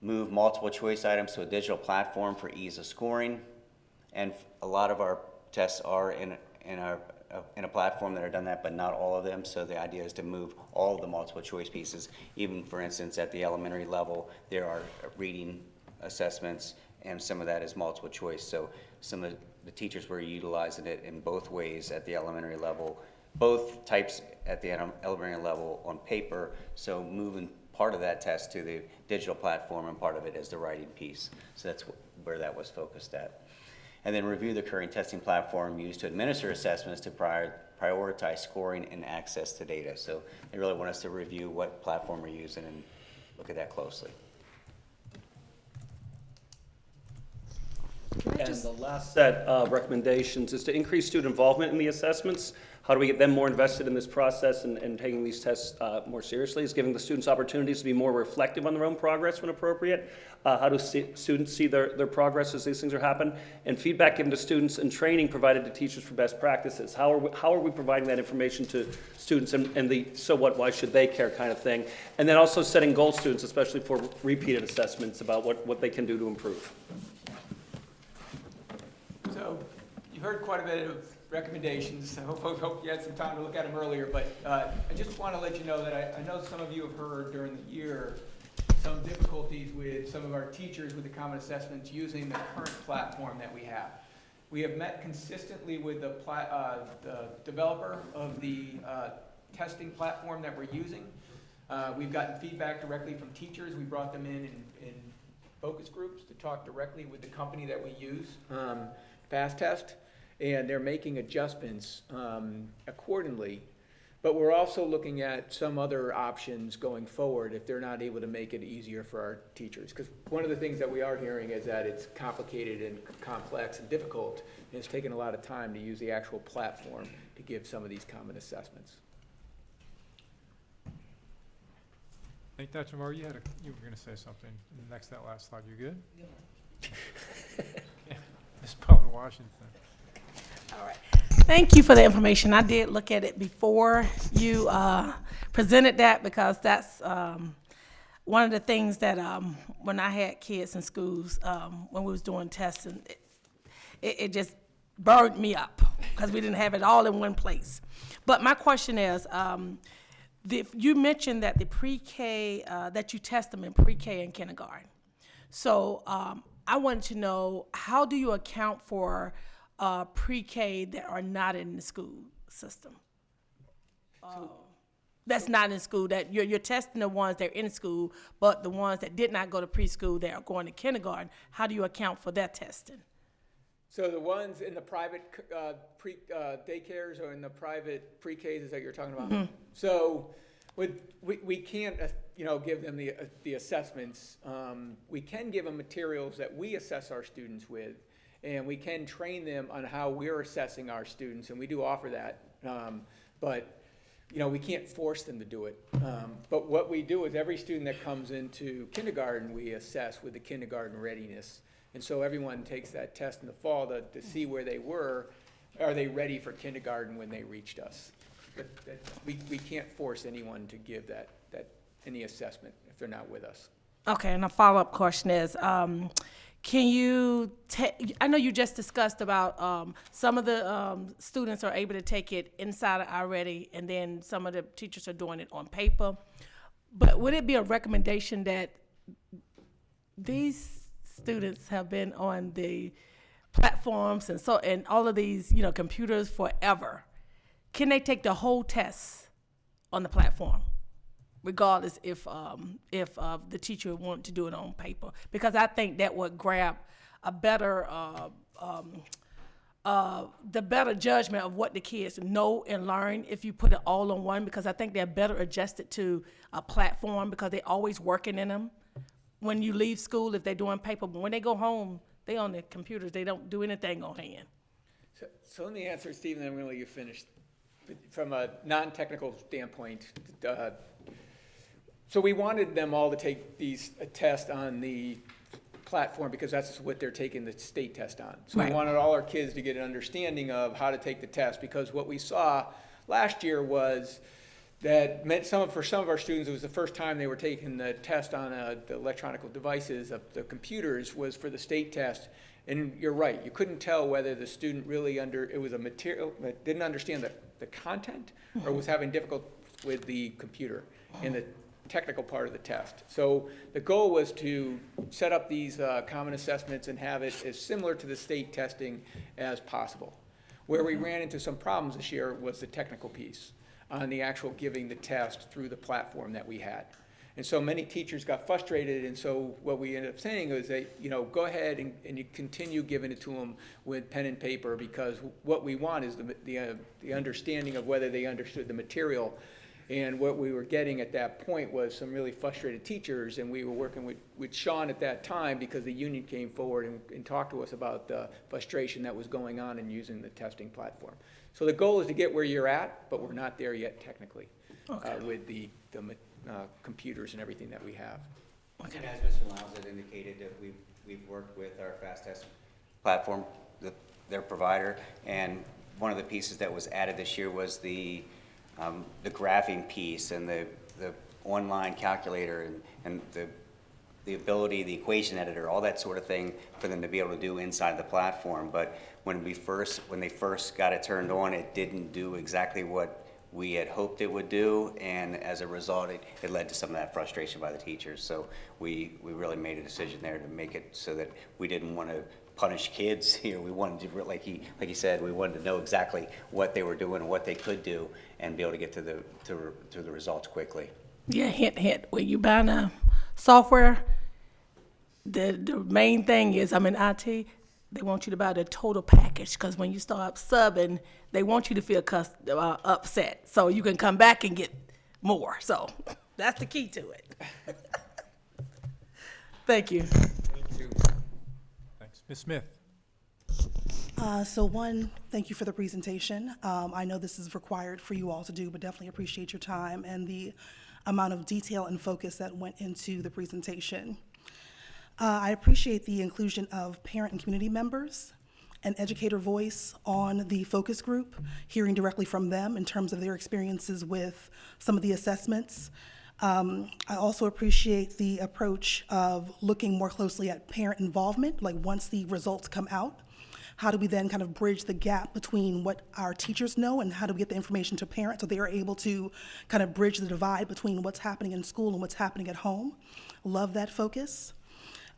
Move multiple choice items to a digital platform for ease of scoring. And a lot of our tests are in a platform that are done that, but not all of them. So the idea is to move all of the multiple choice pieces. Even, for instance, at the elementary level, there are reading assessments, and some of that is multiple choice. So some of the teachers were utilizing it in both ways at the elementary level, both types at the elementary level on paper. So moving part of that test to the digital platform and part of it as the writing piece. So that's where that was focused at. And then review the current testing platform used to administer assessments to prioritize scoring and access to data. So they really want us to review what platform we're using and look at that closely. And the last set of recommendations is to increase student involvement in the assessments. How do we get them more invested in this process and taking these tests more seriously? Is giving the students opportunities to be more reflective on their own progress when appropriate. How do students see their progress as these things are happening? And feedback given to students and training provided to teachers for best practices. How are we providing that information to students and the so what, why should they care kind of thing? And then also setting goal students, especially for repeated assessments, about what they can do to improve. So you heard quite a bit of recommendations. I hope you had some time to look at them earlier, but I just want to let you know that I know some of you have heard during the year some difficulties with some of our teachers with the common assessments using the current platform that we have. We have met consistently with the developer of the testing platform that we're using. We've gotten feedback directly from teachers. We brought them in focus groups to talk directly with the company that we use, Fast Test, and they're making adjustments accordingly. But we're also looking at some other options going forward if they're not able to make it easier for our teachers. Because one of the things that we are hearing is that it's complicated and complex and difficult, and it's taken a lot of time to use the actual platform to give some of these common assessments. I think Dr. Moore, you were going to say something. Next, that last slide. You good? Yeah. Ms. Pelton Washington. All right. Thank you for the information. I did look at it before you presented that, because that's one of the things that when I had kids in schools, when we was doing testing, it just burned me up because we didn't have it all in one place. But my question is, you mentioned that the pre-K, that you test them in pre-K and kindergarten. So I wanted to know, how do you account for pre-K that are not in the school system? That's not in school, that you're testing the ones that are in school, but the ones that did not go to preschool that are going to kindergarten, how do you account for that testing? So the ones in the private daycares or in the private pre-Ks, is that you're talking about? Mm-hmm. So we can't, give them the assessments. We can give them materials that we assess our students with, and we can train them on how we're assessing our students, and we do offer that. But we can't force them to do it. But what we do is every student that comes into kindergarten, we assess with the kindergarten readiness. And so everyone takes that test in the fall to see where they were. Are they ready for kindergarten when they reached us? But we can't force anyone to give that any assessment if they're not with us. Okay, and a follow-up question is, can you I know you just discussed about some of the students are able to take it inside already, and then some of the teachers are doing it on paper. But would it be a recommendation that these students have been on the platforms and all of these computers forever? Can they take the whole test on the platform, regardless if the teacher wanted to do it on paper? Because I think that would grab a better the better judgment of what the kids know and learn if you put it all on one, because I think they're better adjusted to a platform because they're always working in them. When you leave school, if they're doing paper, but when they go home, they on their computers, they don't do anything on hand. So let me answer, Stephen, then I'm going to let you finish. From a non-technical standpoint, so we wanted them all to take a test on the platform because that's what they're taking the state test on. So Right. We wanted all our kids to get an understanding of how to take the test, because what we saw last year was that for some of our students, it was the first time they were taking the test on the electronic devices of the computers was for the state test. And you're right, you couldn't tell whether the student really it was a material that didn't understand the content or was having difficulty with the computer in the technical part of the test. So the goal was to set up these common assessments and have it as similar to the state testing as possible. Where we ran into some problems this year was the technical piece on the actual giving the test through the platform that we had. And so many teachers got frustrated, and so what we ended up saying was that, go ahead and you continue giving it to them with pen and paper, because what we want is the understanding of whether they understood the material. And what we were getting at that point was some really frustrated teachers, and we were working with Sean at that time because the union came forward and talked to us about the frustration that was going on in using the testing platform. So the goal is to get where you're at, but we're not there yet technically with the computers and everything that we have. And as Mr. Lyles had indicated, that we've worked with our Fast Test platform, their provider, and one of the pieces that was added this year was the graphing piece and the online calculator and the ability, the equation editor, all that sort of thing for them to be able to do inside the platform. But when they first got it turned on, it didn't do exactly what we had hoped it would do, and as a result, it led to some of that frustration by the teachers. So we really made a decision there to make it so that we didn't want to punish kids here. We wanted to, like he said, we wanted to know exactly what they were doing and what they could do, and be able to get to the results quickly. Yeah, hint. When you buy a software, the main thing is, I'm in IT, they want you to buy the total package, because when you start subbing, they want you to feel upset, so you can come back and get more. So that's the key to it. Thank you. Thanks. Ms. Smith. Thank you for the presentation. I know this is required for you all to do, but definitely appreciate your time and the amount of detail and focus that went into the presentation. I appreciate the inclusion of parent and community members and educator voice on the focus group, hearing directly from them in terms of their experiences with some of the assessments. I also appreciate the approach of looking more closely at parent involvement, like once the results come out, how do we then kind of bridge the gap between what our teachers know and how do we get the information to parents so they are able to kind of bridge the divide between what's happening in school and what's happening at home. Love that focus.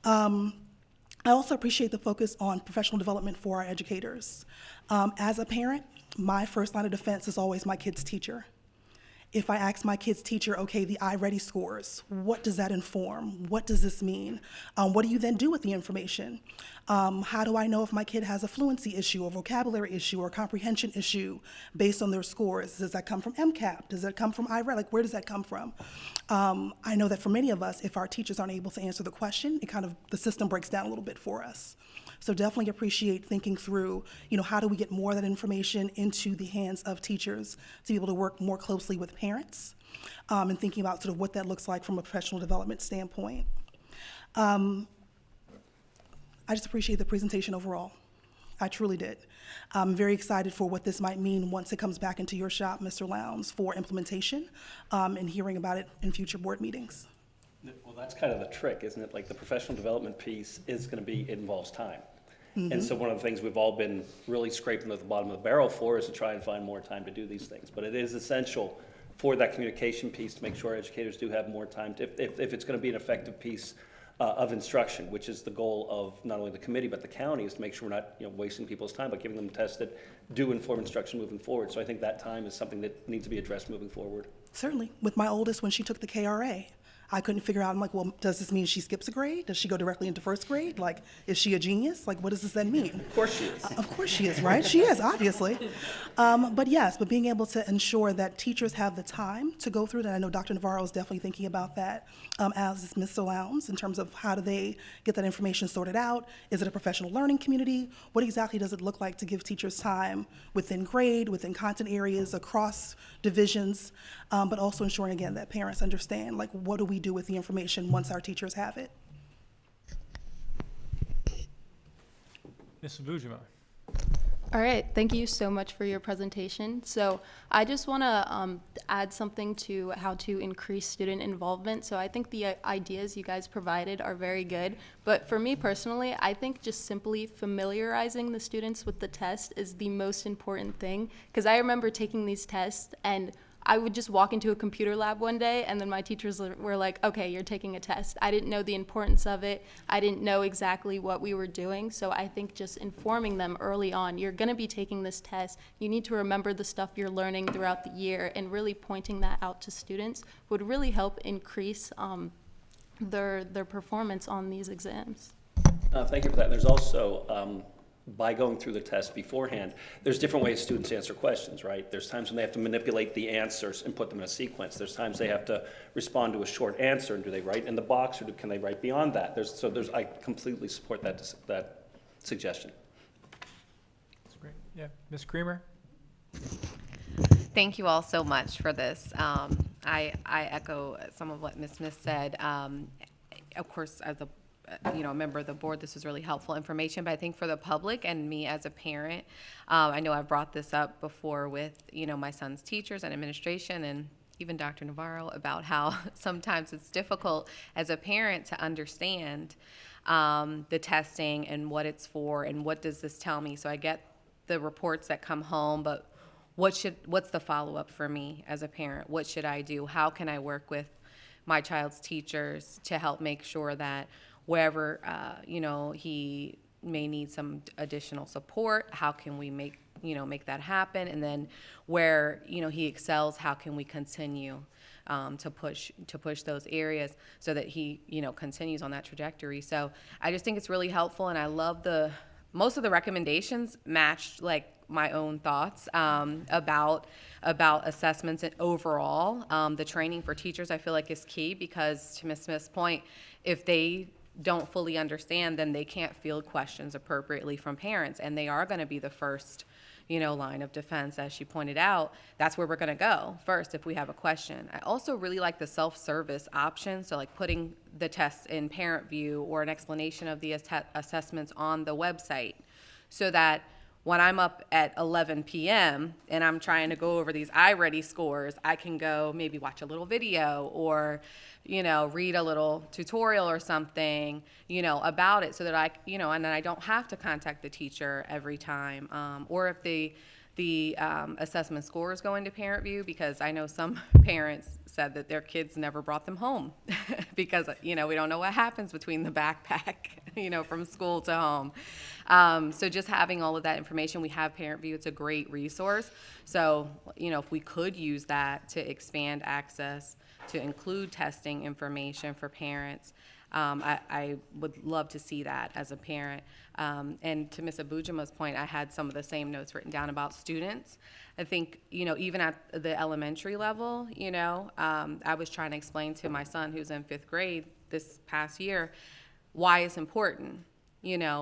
I also appreciate the focus on professional development for our educators. As a parent, my first line of defense is always my kid's teacher. If I ask my kid's teacher, okay, the iReady scores, what does that inform? What does this mean? What do you then do with the information? How do I know if my kid has a fluency issue, a vocabulary issue, or a comprehension issue based on their scores? Does that come from MCAP? Does that come from iReady? Like, where does that come from? I know that for many of us, if our teachers aren't able to answer the question, the system breaks down a little bit for us. So definitely appreciate thinking through, how do we get more of that information into the hands of teachers to be able to work more closely with parents, and thinking about sort of what that looks like from a professional development standpoint. I just appreciate the presentation overall. I truly did. I'm very excited for what this might mean once it comes back into your shop, Mr. Lowndes, for implementation, and hearing about it in future board meetings. Well, that's kind of the trick, isn't it? Like, the professional development piece is going to be, it involves time. And so one of the things we've all been really scraping at the bottom of the barrel for is to try and find more time to do these things. But it is essential for that communication piece to make sure educators do have more time to, if it's going to be an effective piece of instruction, which is the goal of not only the committee but the county, is to make sure we're not wasting people's time by giving them tests that do inform instruction moving forward. So I think that time is something that needs to be addressed moving forward. Certainly. With my oldest, when she took the KRA, I couldn't figure out, I'm like, well, does this mean she skips a grade? Does she go directly into first grade? Like, is she a genius? Like, what does this then mean? Of course she is. Of course she is, right? She is, obviously. But yes, but being able to ensure that teachers have the time to go through that. I know Dr. Navarro is definitely thinking about that, as is Mr. Lowndes, in terms of how do they get that information sorted out? Is it a professional learning community? What exactly does it look like to give teachers time within grade, within content areas, across divisions, but also ensuring, again, that parents understand, like, what do we do with the information once our teachers have it? Ms. Bujima. All right, thank you so much for your presentation. So I just want to add something to how to increase student involvement. So I think the ideas you guys provided are very good, but for me personally, I think just simply familiarizing the students with the test is the most important thing, because I remember taking these tests and I would just walk into a computer lab one day and then my teachers were like, okay, you're taking a test. I didn't know the importance of it. I didn't know exactly what we were doing. So I think just informing them early on, you're gonna be taking this test. You need to remember the stuff you're learning throughout the year, and really pointing that out to students would really help increase their performance on these exams. Thank you for that. There's also, by going through the test beforehand, there's different ways students answer questions, right? There's times when they have to manipulate the answers and put them in a sequence. There's times they have to respond to a short answer, and do they write in the box, or can they write beyond that? I completely support that suggestion. That's great. Yeah, Ms. Creamer. Thank you all so much for this. I echo some of what Ms. Smith said. Of course, as a member of the board, this is really helpful information, but I think for the public and me as a parent, I know I've brought this up before with, my son's teachers and administration, and even Dr. Navarro, about how sometimes it's difficult as a parent to understand the testing and what it's for and what does this tell me. So I get the reports that come home, but what's the follow-up for me as a parent? What should I do? How can I work with my child's teachers to help make sure that wherever he may need some additional support, how can we make that happen? And then where he excels, how can we continue to push those areas so that he continues on that trajectory? So I just think it's really helpful, and I love most of the recommendations matched like my own thoughts about assessments and overall. The training for teachers I feel like is key, because to Ms. Smith's point, if they don't fully understand, then they can't field questions appropriately from parents, and they are going to be the first line of defense. As she pointed out, that's where we're going to go first if we have a question. I also really like the self-service option, so like putting the tests in parent view or an explanation of the assessments on the website, so that when I'm up at 11 p.m. and I'm trying to go over these iReady scores, I can go maybe watch a little video or, read a little tutorial or something, about it, so that and then I don't have to contact the teacher every time. Or if the the assessment scores going to parent view, because I know some parents said that their kids never brought them home because, we don't know what happens between the backpack, from school to home. So just having all of that information, we have parent view. It's a great resource. So, if we could use that to expand access, to include testing information for parents, I would love to see that as a parent. And to Ms. Abujima's point, I had some of the same notes written down about students. I think, even at the elementary level, I was trying to explain to my son who's in 5th grade this past year why it's important,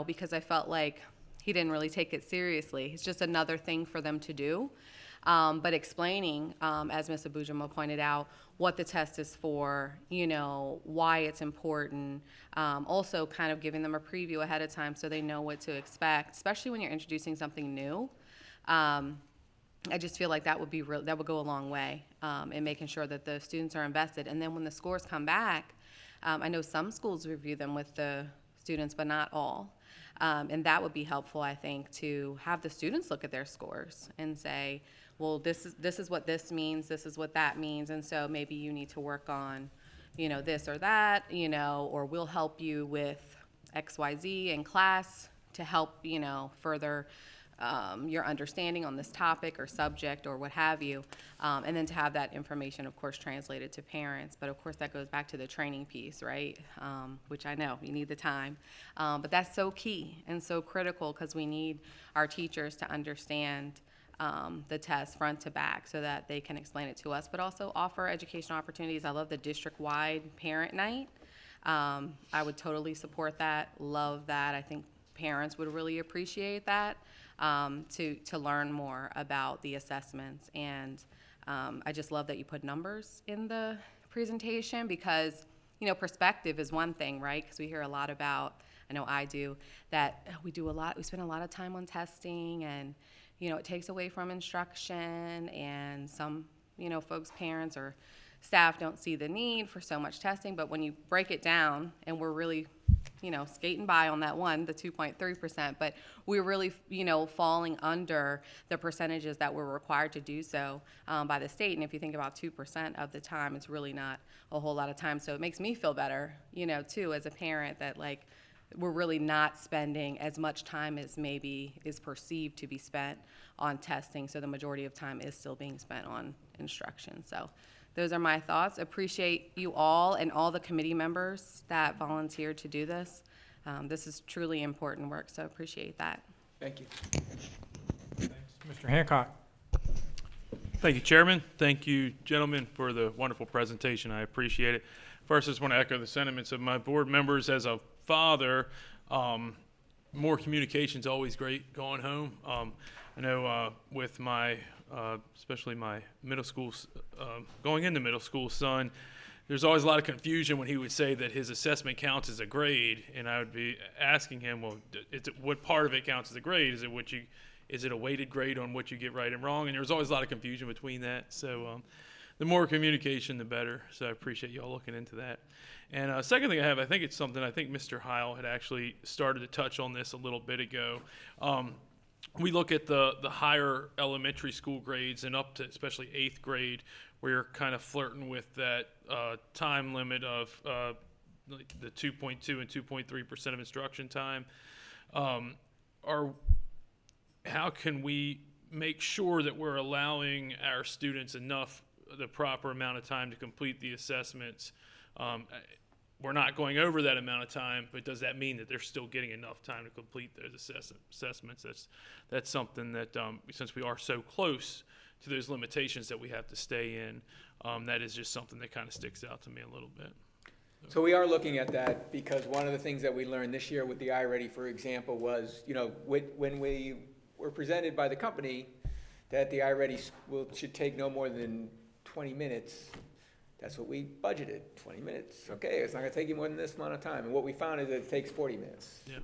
because I felt like he didn't really take it seriously. It's just another thing for them to do. But explaining, as Ms. Abujima pointed out, what the test is for, why it's important, also kind of giving them a preview ahead of time so they know what to expect, especially when you're introducing something new. I just feel like that would go a long way in making sure that the students are invested. And then when the scores come back, I know some schools review them with the students, but not all. And that would be helpful, I think, to have the students look at their scores and say, well, this is what this means, this is what that means, and so maybe you need to work on, this or that, or we'll help you with XYZ in class to help, further your understanding on this topic or subject or what have you, and then to have that information, of course, translated to parents. But of course, that goes back to the training piece, right? Which I know you need the time, but that's so key and so critical because we need our teachers to understand the test front to back so that they can explain it to us, but also offer educational opportunities. I love the district-wide parent night. I would totally support that, love that. I think parents would really appreciate that, to learn more about the assessments. And I just love that you put numbers in the presentation because, perspective is one thing, right? Because we hear a lot about, I know I do, that we spend a lot of time on testing and, it takes away from instruction, and some, folks, parents or staff don't see the need for so much testing. But when you break it down, and we're really, skating by on that one, the 2.3%, but we're really, falling under the percentages that we're required to do so by the state. And if you think about 2% of the time, it's really not a whole lot of time. So it makes me feel better, too, as a parent, that we're really not spending as much time as maybe is perceived to be spent on testing. So the majority of time is still being spent on instruction. So those are my thoughts. Appreciate you all and all the committee members that volunteered to do this. This is truly important work, so appreciate that. Thank you. Thanks. Mr. Hancock. Thank you, Chairman. Thank you, gentlemen, for the wonderful presentation. I appreciate it. First, I just want to echo the sentiments of my board members. As a father, more communication is always great going home. I know with my, especially my middle school, going into middle school son, there's always a lot of confusion when he would say that his assessment counts as a grade, and I would be asking him, well, what part of it counts as a grade? Is it a weighted grade on what you get right and wrong? And there's always a lot of confusion between that. So the more communication, the better. So I appreciate you all looking into that. And second thing I think it's something I think Mr. Heil had actually started to touch on this a little bit ago. We look at the higher elementary school grades and up to especially 8th grade, where you're kind of flirting with that time limit of like the 2.2 and 2.3% of instruction time. How can we make sure that we're allowing our students the proper amount of time to complete the assessments? We're not going over that amount of time, but does that mean that they're still getting enough time to complete those assessments? That's something that, since we are so close to those limitations that we have to stay in, that is just something that kind of sticks out to me a little bit. So we are looking at that because one of the things that we learned this year with the iReady, for example, was, when we were presented by the company that the iReady should take no more than 20 minutes, that's what we budgeted, 20 minutes. Okay, it's not going to take you more than this amount of time. And what we found is that it takes 40 minutes. Yeah.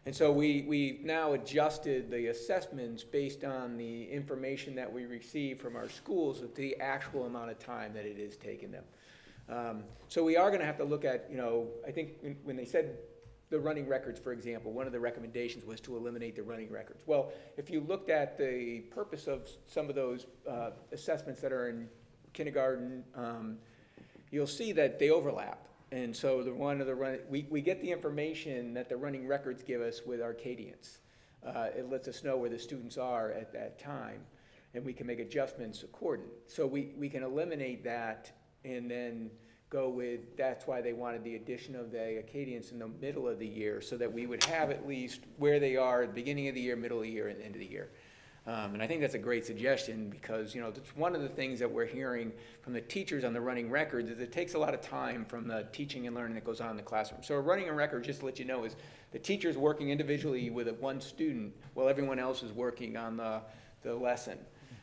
And so we now adjusted the assessments based on the information that we receive from our schools with the actual amount of time that it is taking them. So we are going to have to look at, I think when they said the running records, for example, one of the recommendations was to eliminate the running records. Well, if you looked at the purpose of some of those assessments that are in kindergarten, you'll see that they overlap. And so we get the information that the running records give us with Arcadians. It lets us know where the students are at that time, and we can make adjustments accordingly. So we can eliminate that and then go with, that's why they wanted the addition of the Acadians in the middle of the year, so that we would have at least where they are at the beginning of the year, middle of the year, and end of the year. And I think that's a great suggestion because, that's one of the things that we're hearing from the teachers on the running records is it takes a lot of time from the teaching and learning that goes on in the classroom. So a running record, just to let you know, is the teacher's working individually with one student while everyone else is working on the lesson.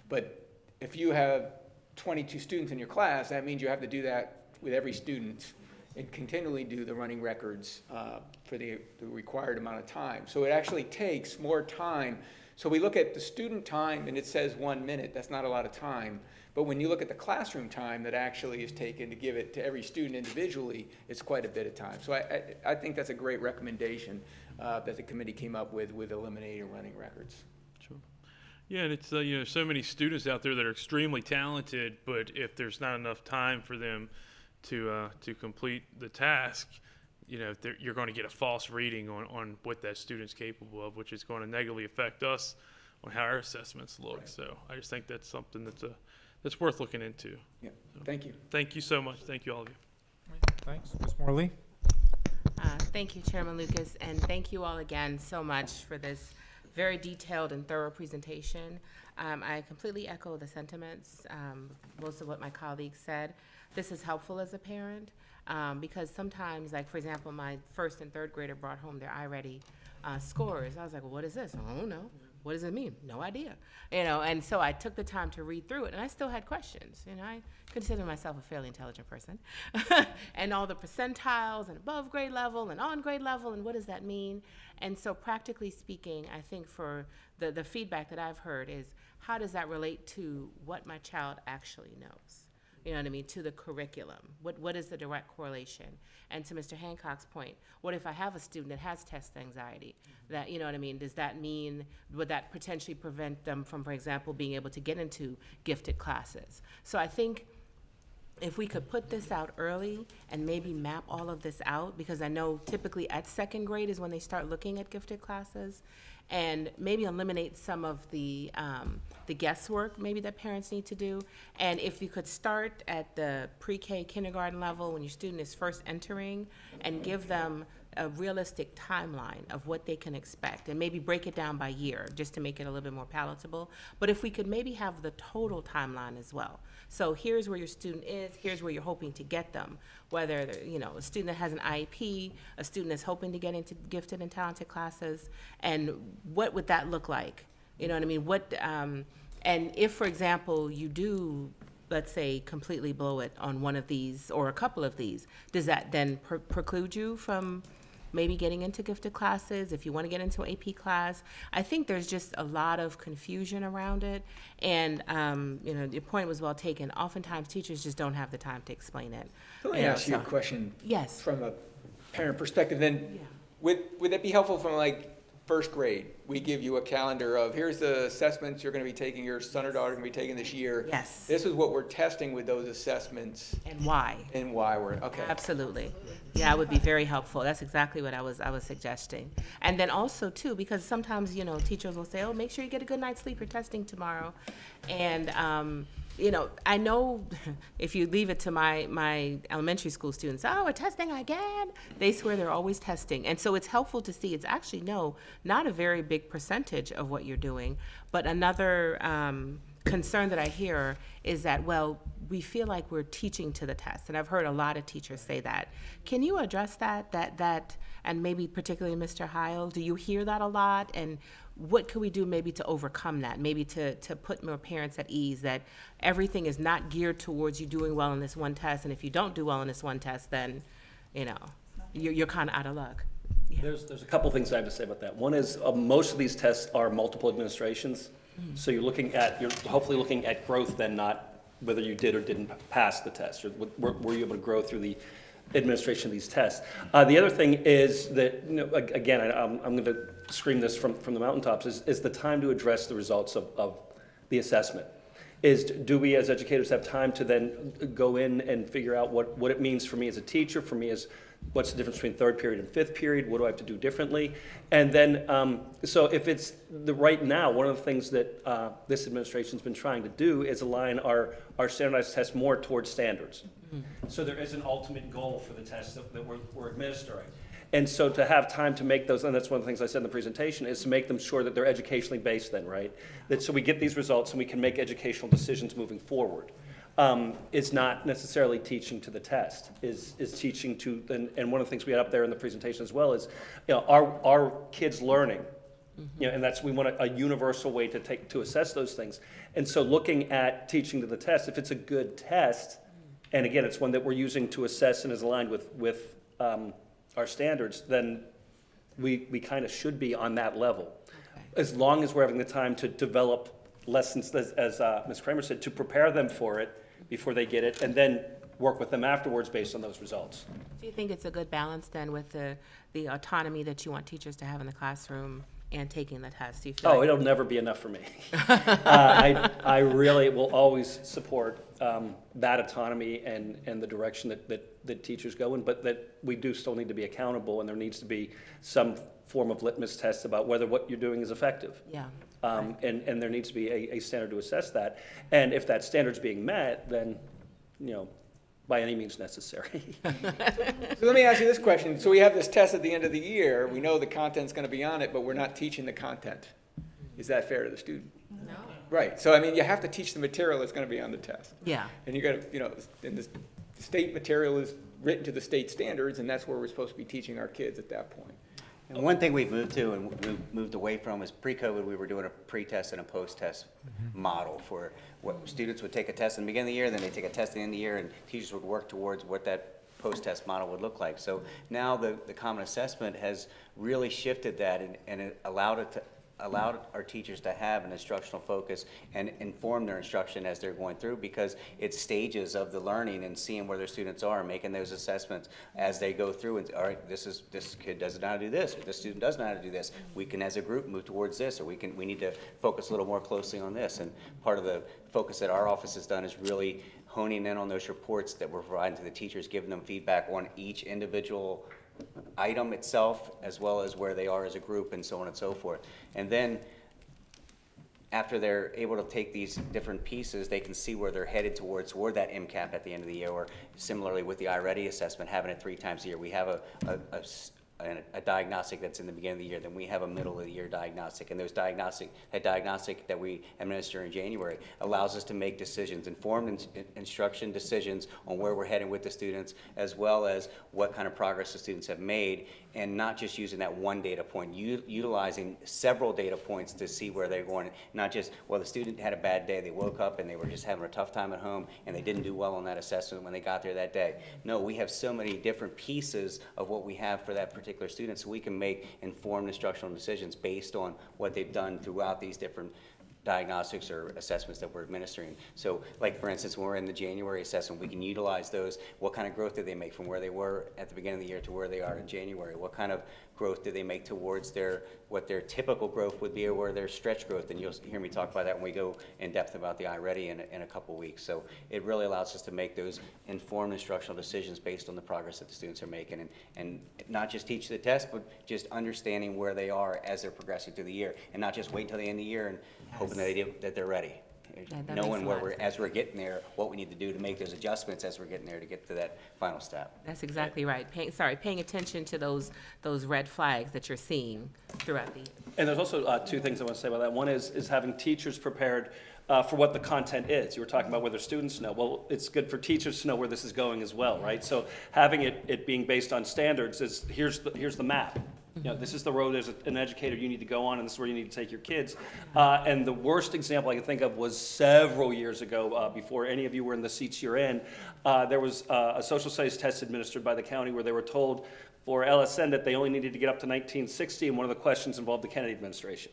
But if you have 22 students in your class, that means you have to do that with every student and continually do the running records for the required amount of time. So it actually takes more time. So we look at the student time and it says 1 minute, that's not a lot of time. But when you look at the classroom time that actually is taken to give it to every student individually, it's quite a bit of time. So I think that's a great recommendation that the committee came up with eliminating running records. Sure. Yeah, and it's, so many students out there that are extremely talented, but if there's not enough time for them to complete the task, you're going to get a false reading on what that student's capable of, which is going to negatively affect us on how our assessments look. Right. So I just think that's something that's worth looking into. Yeah. Thank you. Thank you so much. Thank you, all of you. Thanks. Ms. Morley? Thank you, Chairman Lucas, and thank you all again so much for this very detailed and thorough presentation. I completely echo the sentiments, most of what my colleagues said. This is helpful as a parent because sometimes, like for example, my first and third grader brought home their iReady scores. I was like, well, what is this? I don't know. What does it mean? No idea. And so I took the time to read through it, and I still had questions. I consider myself a fairly intelligent person. And all the percentiles and above grade level and on grade level, and what does that mean? And so practically speaking, I think for the feedback that I've heard is, how does that relate to what my child actually knows? You know what I mean, to the curriculum. What is the direct correlation? And to Mr. Hancock's point, what if I have a student that has test anxiety? That, you know what I mean, does that mean, would that potentially prevent them from, for example, being able to get into gifted classes? So I think if we could put this out early and maybe map all of this out, because I know typically at second grade is when they start looking at gifted classes, and maybe eliminate some of the guesswork maybe that parents need to do. And if you could start at the pre-K kindergarten level when your student is first entering and give them a realistic timeline of what they can expect and maybe break it down by year just to make it a little bit more palatable. But if we could maybe have the total timeline as well. So here's where your student is, here's where you're hoping to get them. Whether, a student that has an IEP, a student that's hoping to get into gifted and talented classes, and what would that look like? You know what I mean? And if, for example, you do, let's say, completely blow it on one of these or a couple of these, does that then preclude you from maybe getting into gifted classes, if you want to get into an AP class? I think there's just a lot of confusion around it. And, your point was well taken. Oftentimes, teachers just don't have the time to explain it. Let me ask you a question. Yes. From a parent perspective, then, would that be helpful from like first grade? We give you a calendar of, here's the assessments you're going to be taking, your son or daughter going to be taking this year. Yes. This is what we're testing with those assessments. And why. And why we're, okay. Absolutely. Yeah, it would be very helpful. That's exactly what I was suggesting. And then also too, because sometimes, teachers will say, oh, make sure you get a good night's sleep, you're testing tomorrow. And, I know if you leave it to my elementary school students, oh, we're testing again. They swear they're always testing. And so it's helpful to see it's actually, not a very big percentage of what you're doing. But another concern that I hear is that, well, we feel like we're teaching to the test. And I've heard a lot of teachers say that. Can you address that, and maybe particularly Mr. Heil, do you hear that a lot? And what could we do maybe to overcome that, maybe to put more parents at ease that everything is not geared towards you doing well in this one test, and if you don't do well in this one test, then, you're kind of out of luck. Yeah. There's a couple things I have to say about that. One is most of these tests are multiple administrations. So you're hopefully looking at growth then, not whether you did or didn't pass the test. Or were you able to grow through the administration of these tests. The other thing is that, again, I'm going to scream this from the mountaintops, is the time to address the results of the assessment. Do we as educators have time to then go in and figure out what it means for me as a teacher, for me as what's the difference between third period and fifth period, what do I have to do differently? And then, so if it's right now, one of the things that this administration's been trying to do is align our standardized tests more towards standards. So there is an ultimate goal for the tests that we're administering. And so to have time to make those, and that's one of the things I said in the presentation, is to make them sure that they're educationally based then, right? That so we get these results and we can make educational decisions moving forward. Is not necessarily teaching to the test, is teaching to, and one of the things we had up there in the presentation as well is, are kids learning? And that's, we want a universal way to assess those things. And so looking at teaching to the test, if it's a good test, and again, it's one that we're using to assess and is aligned with our standards, then we kind of should be on that level. As long as we're having the time to develop lessons, as Ms. Kramer said, to prepare them for it before they get it, and then work with them afterwards based on those results. Do you think it's a good balance then with the autonomy that you want teachers to have in the classroom and taking the test? Do you feel It'll never be enough for me. I really will always support that autonomy and the direction that teachers go in, but that we do still need to be accountable, and there needs to be some form of litmus test about whether what you're doing is effective. Yeah. And there needs to be a standard to assess that. And if that standard's being met, then, by any means necessary. So let me ask you this question. So we have this test at the end of the year. We know the content's going to be on it, but we're not teaching the content. Is that fair to the student? No. Right. So, I mean, you have to teach the material that's going to be on the test. Yeah. And you got to, and the state material is written to the state standards, and that's where we're supposed to be teaching our kids at that point. And one thing we've moved to and we moved away from is pre-COVID, we were doing a pre-test and a post-test model for what students would take a test in the beginning of the year, then they take a test at the end of the year, and teachers would work towards what that post-test model would look like. So now the Common Assessment has really shifted that and it allowed our teachers to have an instructional focus and inform their instruction as they're going through, because it's stages of the learning and seeing where their students are, making those assessments as they go through. And all right, this kid doesn't know how to do this, or this student doesn't know how to do this. We can, as a group, move towards this, or we need to focus a little more closely on this. And part of the focus that our office has done is really honing in on those reports that we're providing to the teachers, giving them feedback on each individual item itself, as well as where they are as a group, and so on and so forth. And then after they're able to take these different pieces, they can see where they're headed toward that MCAP at the end of the year, or similarly with the iReady assessment, having it 3 times a year. We have a diagnostic that's in the beginning of the year, then we have a middle of the year diagnostic, and that diagnostic that we administer in January allows us to make decisions, informed instruction decisions on where we're heading with the students, as well as what kind of progress the students have made, and not just using that one data point, utilizing several data points to see where they're going, not just, well, the student had a bad day, they woke up and they were just having a tough time at home, and they didn't do well on that assessment when they got there that day. No, we have so many different pieces of what we have for that particular student, so we can make informed instructional decisions based on what they've done throughout these different diagnostics or assessments that we're administering. So, like for instance, when we're in the January assessment, we can utilize those. What kind of growth did they make from where they were at the beginning of the year to where they are in January? What kind of growth did they make towards what their typical growth would be, or where their stretch growth? And you'll hear me talk about that when we go in depth about the iReady in a couple weeks. So it really allows us to make those informed instructional decisions based on the progress that the students are making, and not just teach the test, but just understanding where they are as they're progressing through the year, and not just wait till the end of the year and hoping that they're ready. Knowing where as we're getting there, what we need to do to make those adjustments as we're getting there to get to that final step. That's exactly right. Paying attention to those red flags that you're seeing throughout the year. And there's also 2 things I want to say about that. One is having teachers prepared for what the content is. You were talking about whether students know. Well, it's good for teachers to know where this is going as well, right? So having it being based on standards is here's the map. This is the road as an educator you need to go on, and this is where you need to take your kids. And the worst example I can think of was several years ago, before any of you were in the seats you're in. There was a social studies test administered by the county where they were told for LSN that they only needed to get up to 1960, and one of the questions involved the Kennedy administration.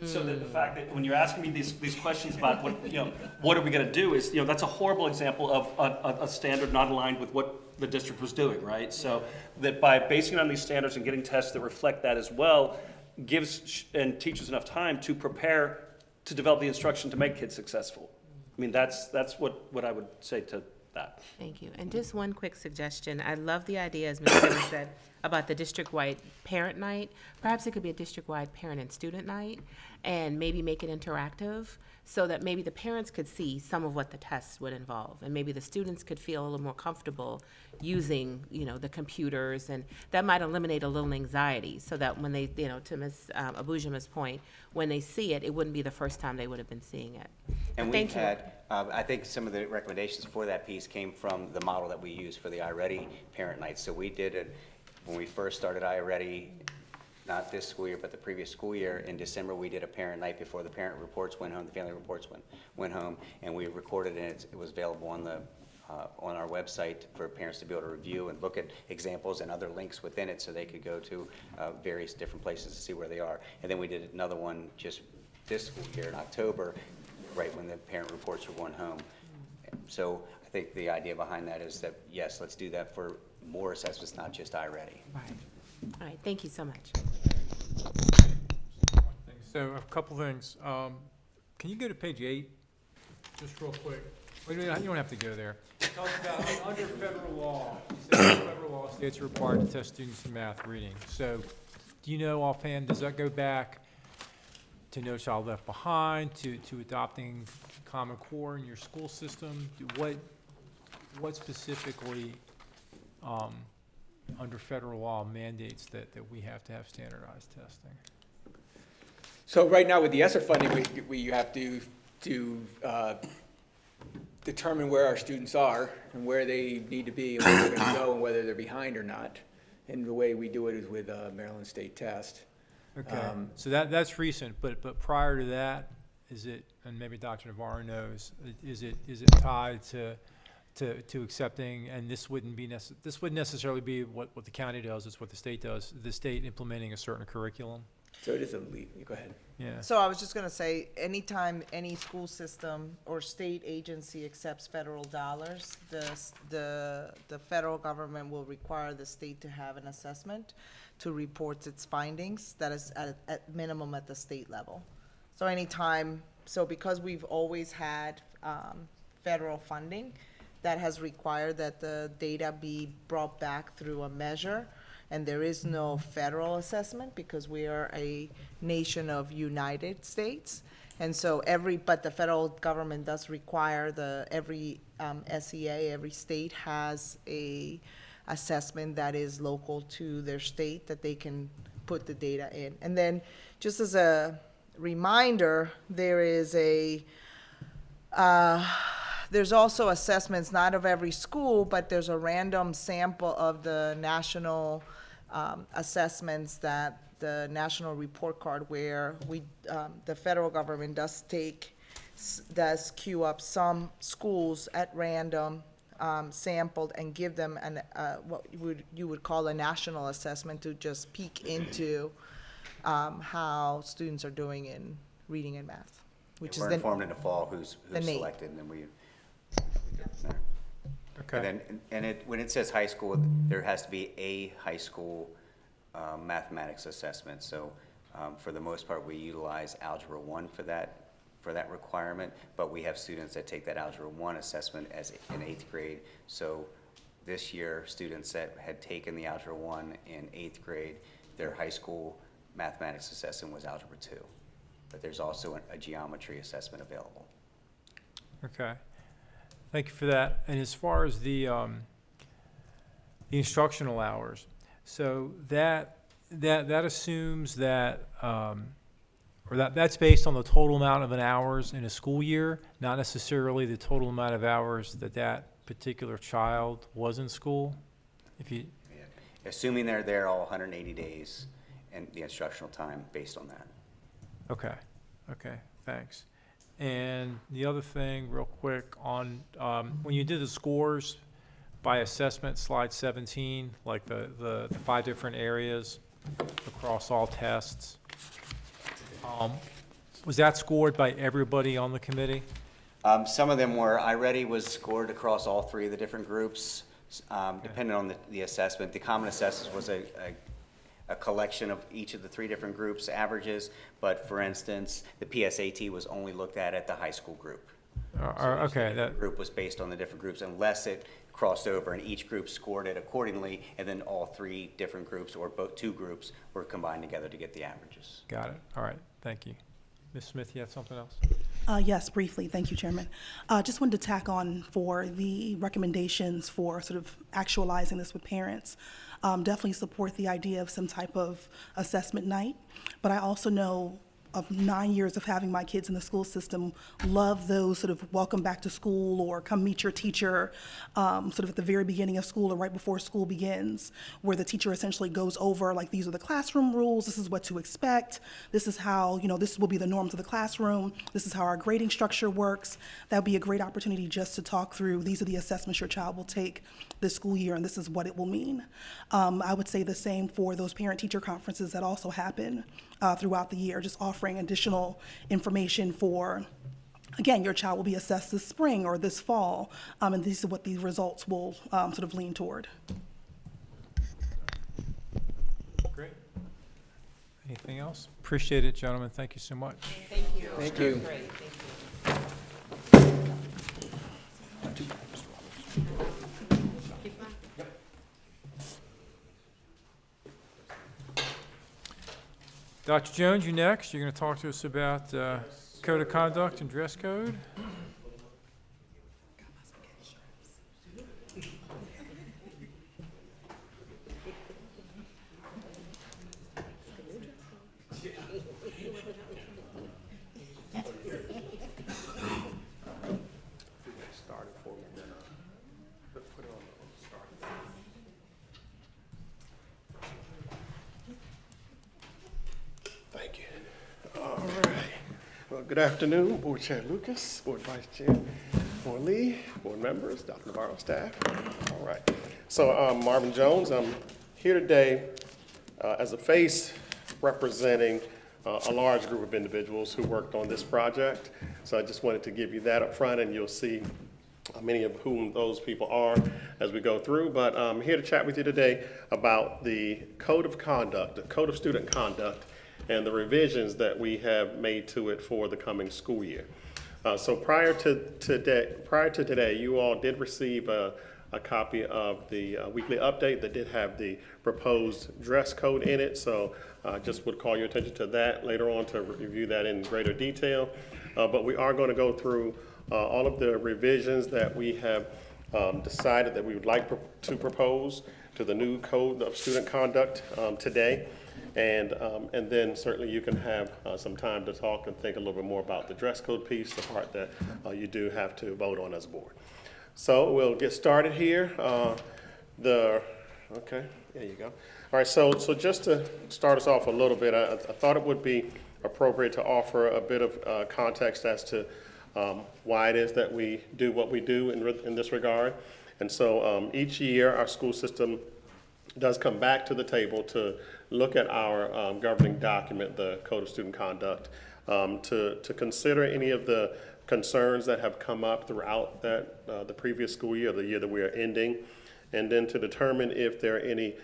So that the fact that when you're asking me these questions about what are we going to do is, that's a horrible example of a standard not aligned with what the district was doing, right? So that by basing it on these standards and getting tests that reflect that as well, gives and teachers enough time to prepare to develop the instruction to make kids successful. I mean, that's what I would say to that. Thank you. And just one quick suggestion. I love the idea, as Ms. Simmons said, about the district-wide parent night. Perhaps it could be a district-wide parent and student night, and maybe make it interactive so that maybe the parents could see some of what the tests would involve, and maybe the students could feel a little more comfortable using, the computers, and that might eliminate a little anxiety, so that when they, to Ms. Abuja's point, when they see it, it wouldn't be the first time they would have been seeing it. And Thank we've you. had, I think some of the recommendations for that piece came from the model that we used for the iReady parent night. So we did it when we first started iReady, not this school year, but the previous school year. In December, we did a parent night before the parent reports went home, the family reports went home, and we recorded it. It was available on our website for parents to be able to review and look at examples and other links within it, so they could go to various different places to see where they are. And then we did another one just this school year in October, right when the parent reports were going home. So I think the idea behind that is that, yes, let's do that for more assessments, not just iReady. Right. All right, thank you so much. So a couple things. Can you go to page 8, just real quick? Wait, you don't have to go there. It talks about under federal law. It says federal law states are required to test students in math reading. So do you know offhand, does that go back to No Child Left Behind, to adopting Common Core in your school system? What specifically under federal law mandates that we have to have standardized testing? So right now with the ESSER funding, we have to determine where our students are and where they need to be and where they're going to go and whether they're behind or not. And the way we do it is with Maryland State Test. Okay, so that's recent, but prior to that, is it, and maybe Dr. Navarro knows, is it tied to accepting, and this wouldn't necessarily be what the county does, it's what the state does, the state implementing a certain curriculum? So it is a lead. Go ahead. Yeah. So I was just gonna say, anytime any school system or state agency accepts federal dollars, the federal government will require the state to have an assessment to report its findings, that is at minimum at the state level. So because we've always had federal funding, that has required that the data be brought back through a measure, and there is no federal assessment because we are a nation of United States. And so but the federal government does require every SEA, every state has a assessment that is local to their state that they can put the data in. And then just as a reminder, there's also assessments, not of every school, but there's a random sample of the national assessments, that the national report card, where the federal government does queue up some schools at random, sampled, and give them what you would call a national assessment to just peek into how students are doing in reading and math, which We're is informed in the fall who's NAEP. selected, and then we. Okay. And when it says high school, there has to be a high school mathematics assessment. So for the most part, we utilize Algebra 1 for that requirement, but we have students that take that Algebra 1 assessment in 8th grade. So this year, students that had taken the Algebra 1 in 8th grade, their high school mathematics assessment was Algebra 2. But there's also a geometry assessment available. Okay. Thank you for that. And as far as the instructional hours, so that assumes that, or that's based on the total amount of hours in a school year, not necessarily the total amount of hours that particular child was in school. Assuming they're there all 180 days and the instructional time based on that. Okay, thanks. And the other thing, real quick, on when you did the scores by assessment, slide 17, like the 5 different areas across all tests, Was that scored by everybody on the committee? Some of them were, iReady was scored across all three of the different groups, depending on the assessment. The common assessment was a collection of each of the three different groups' averages, but for instance, the PSAT was only looked at the high school group. Okay. The group was based on the different groups unless it crossed over, and each group scored it accordingly, and then all three different groups, or both two groups, were combined together to get the averages. Got it. All right. Thank you. Ms. Smith, you have something else? Yes, briefly. Thank you, Chairman. Just wanted to tack on for the recommendations for sort of actualizing this with parents. Definitely support the idea of some type of assessment night, but I also know of 9 years of having my kids in the school system, love those sort of welcome back to school or come meet your teacher sort of at the very beginning of school or right before school begins, where the teacher essentially goes over, like, these are the classroom rules, this is what to expect, this is how, this will be the norms of the classroom, this is how our grading structure works. That would be a great opportunity just to talk through, these are the assessments your child will take this school year, and this is what it will mean. I would say the same for those parent-teacher conferences that also happen throughout the year, just offering additional information for, again, your child will be assessed this spring or this fall, and these are what these results will sort of lean toward. Great. Anything else? Appreciate it, gentlemen. Thank you so much. Thank you. Thank you. Great, thank you. Dr. Jones, you next. You're going to talk to us about code of conduct and dress code. Thank you. All right. Well, good afternoon, Board Chair Lucas, Board Vice Chair Lee, board members, Dr. Navarro, staff. All right. So I'm Marvin Jones. I'm here today as a face representing a large group of individuals who worked on this project. So I just wanted to give you that up front, and you'll see many of whom those people are as we go through. But I'm here to chat with you today about the Code of Conduct, the Code of Student Conduct, and the revisions that we have made to it for the coming school year. So prior to today, you all did receive a copy of the weekly update that did have the proposed dress code in it. So I just would call your attention to that later on to review that in greater detail. But we are going to go through all of the revisions that we have decided that we would like to propose to the new Code of Student Conduct today. And then certainly you can have some time to talk and think a little bit more about the dress code piece, the part that you do have to vote on as a board. So we'll get started here. Okay, there you go. All right, so just to start us off a little bit, I thought it would be appropriate to offer a bit of context as to why it is that we do what we do in this regard. And so each year our school system does come back to the table to look at our governing document, the Code of Student Conduct, to consider any of the concerns that have come up throughout the previous school year, the year that we are ending, and then to determine if there are any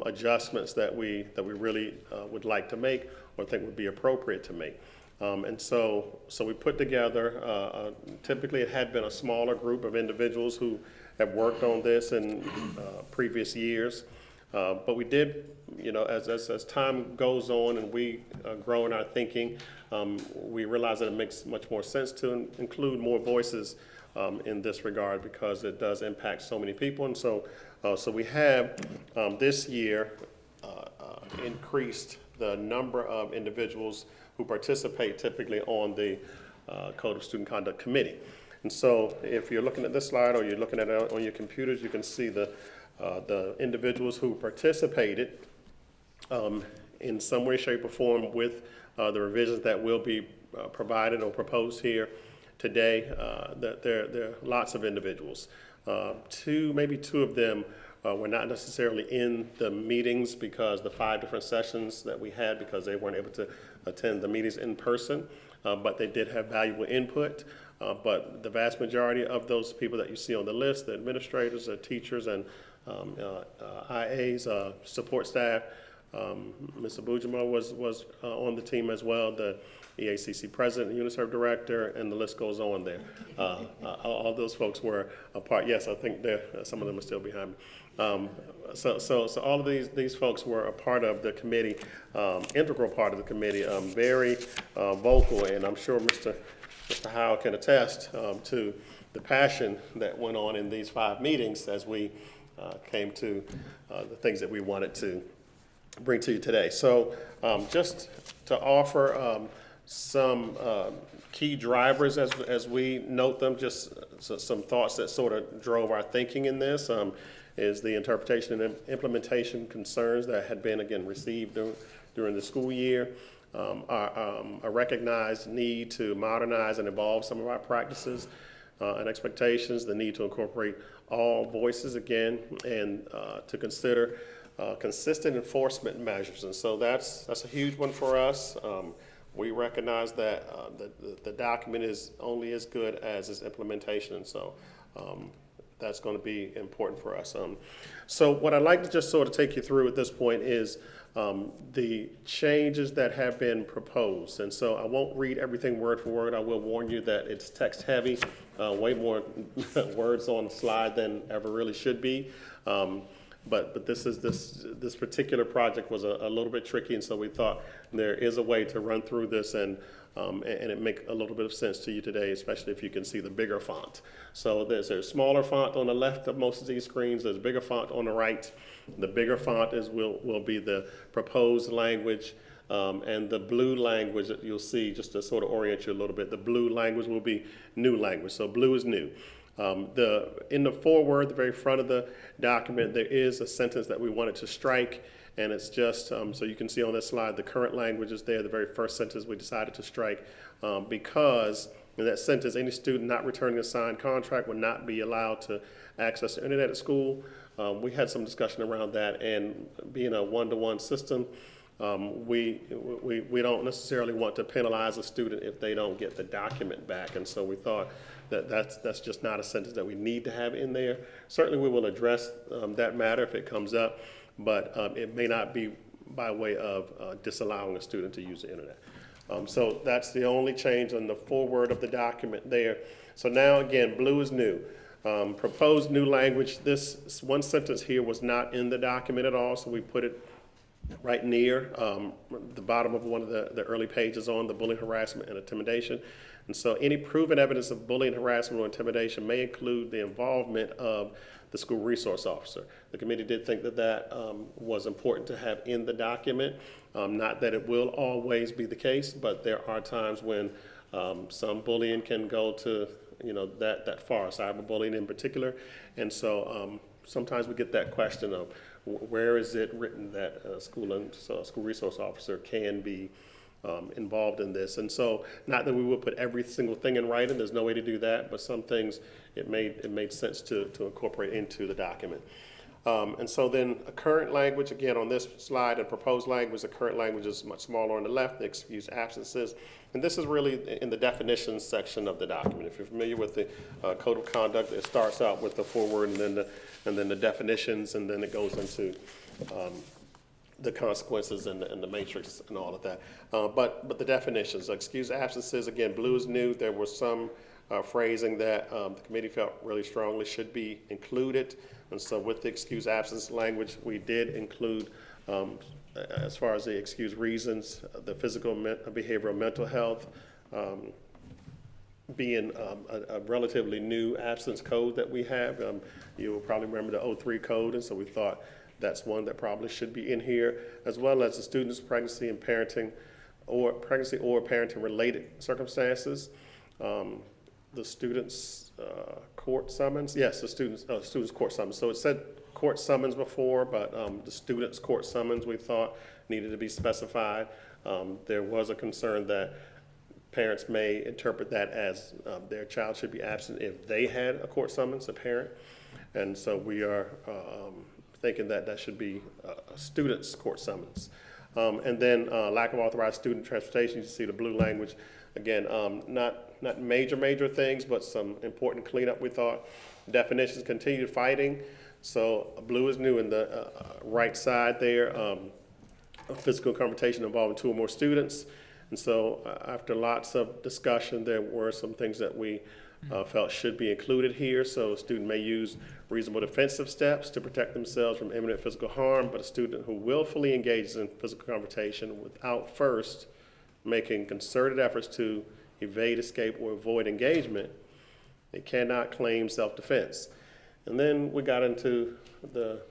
adjustments that we really would like to make or think would be appropriate to make. And so we put together, typically it had been a smaller group of individuals who have worked on this in previous years. But we did, as time goes on and we grow in our thinking, we realize that it makes much more sense to include more voices in this regard because it does impact so many people. And so we have this year increased the number of individuals who participate typically on the Code of Student Conduct Committee. And so if you're looking at this slide or you're looking at it on your computers, you can see the individuals who participated in some way, shape, or form with the revisions that will be provided or proposed here today, that there are lots of individuals. Maybe two of them were not necessarily in the meetings because the 5 different sessions that we had, because they weren't able to attend the meetings in person, but they did have valuable input. But the vast majority of those people that you see on the list, the administrators, the teachers, and IAs, support staff, Ms. Abujima was on the team as well, the EACC president, UNICEF director, and the list goes on there. All those folks were a part. Yes, I think some of them are still behind me. So all of these folks were a part of the committee, integral part of the committee, very vocal, and I'm sure Mr. Howell can attest to the passion that went on in these 5 meetings as we came to the things that we wanted to bring to you today. So just to offer some key drivers as we note them, just some thoughts that sort of drove our thinking in this, is the interpretation and implementation concerns that had been, again, received during the school year, a recognized need to modernize and evolve some of our practices and expectations, the need to incorporate all voices again, and to consider consistent enforcement measures. And so that's a huge one for us. We recognize that the document is only as good as its implementation, and so that's going to be important for us. So what I'd like to just sort of take you through at this point is the changes that have been proposed. And so I won't read everything word for word. I will warn you that it's text heavy, way more words on the slide than ever really should be. But this particular project was a little bit tricky, and so we thought there is a way to run through this and it make a little bit of sense to you today, especially if you can see the bigger font. So there's a smaller font on the left of most of these screens. There's a bigger font on the right. The bigger font will be the proposed language, and the blue language that you'll see, just to sort of orient you a little bit, the blue language will be new language. So blue is new. In the foreword, the very front of the document, there is a sentence that we wanted to strike, and it's just, so you can see on this slide, the current language is there, the very first sentence we decided to strike, because in that sentence, any student not returning a signed contract would not be allowed to access the internet at school. We had some discussion around that, and being a one-to-one system, we don't necessarily want to penalize a student if they don't get the document back, and so we thought that's just not a sentence that we need to have in there. Certainly we will address that matter if it comes up, but it may not be by way of disallowing a student to use the internet. So that's the only change on the foreword of the document there. So now again, blue is new. Proposed new language, this one sentence here was not in the document at all, so we put it right near the bottom of one of the early pages on the bullying, harassment, and intimidation. And so any proven evidence of bullying, harassment, or intimidation may include the involvement of the school resource officer. The committee did think that was important to have in the document. Not that it will always be the case, but there are times when some bullying can go to that far, cyberbullying in particular. And so sometimes we get that question of where is it written that a school resource officer can be involved in this. And so not that we would put every single thing in writing, there's no way to do that, but some things it made sense to incorporate into the document. And so then a current language, again on this slide, and proposed language, the current language is much smaller on the left, the excused absences. And this is really in the definitions section of the document. If you're familiar with the Code of Conduct, it starts out with the foreword and then the definitions, and then it goes into the consequences and the matrix and all of that. But the definitions, excused absences, again, blue is new. There was some phrasing that the committee felt really strongly should be included. And so with the excused absence language, we did include, as far as the excused reasons, the physical, behavioral, mental health, being a relatively new absence code that we have. You will probably remember the 03 code, and so we thought that's one that probably should be in here, as well as the student's pregnancy and parenting, or pregnancy or parenting related circumstances. The student's court summons, yes, the student's court summons. So it said court summons before, but the student's court summons we thought needed to be specified. There was a concern that Parents may interpret that as their child should be absent if they had a court summons, a parent. And so we are thinking that that should be a student's court summons. And then lack of authorized student transportation, you see the blue language. Again, not major things, but some important cleanup we thought. Definitions, continued fighting. So blue is new in the right side there. A physical confrontation involving 2 or more students. And so after lots of discussion, there were some things that we felt should be included here. So a student may use reasonable defensive steps to protect themselves from imminent physical harm, but a student who willfully engages in physical confrontation without first making concerted efforts to evade, escape, or avoid engagement, they cannot claim self-defense. And then we got into the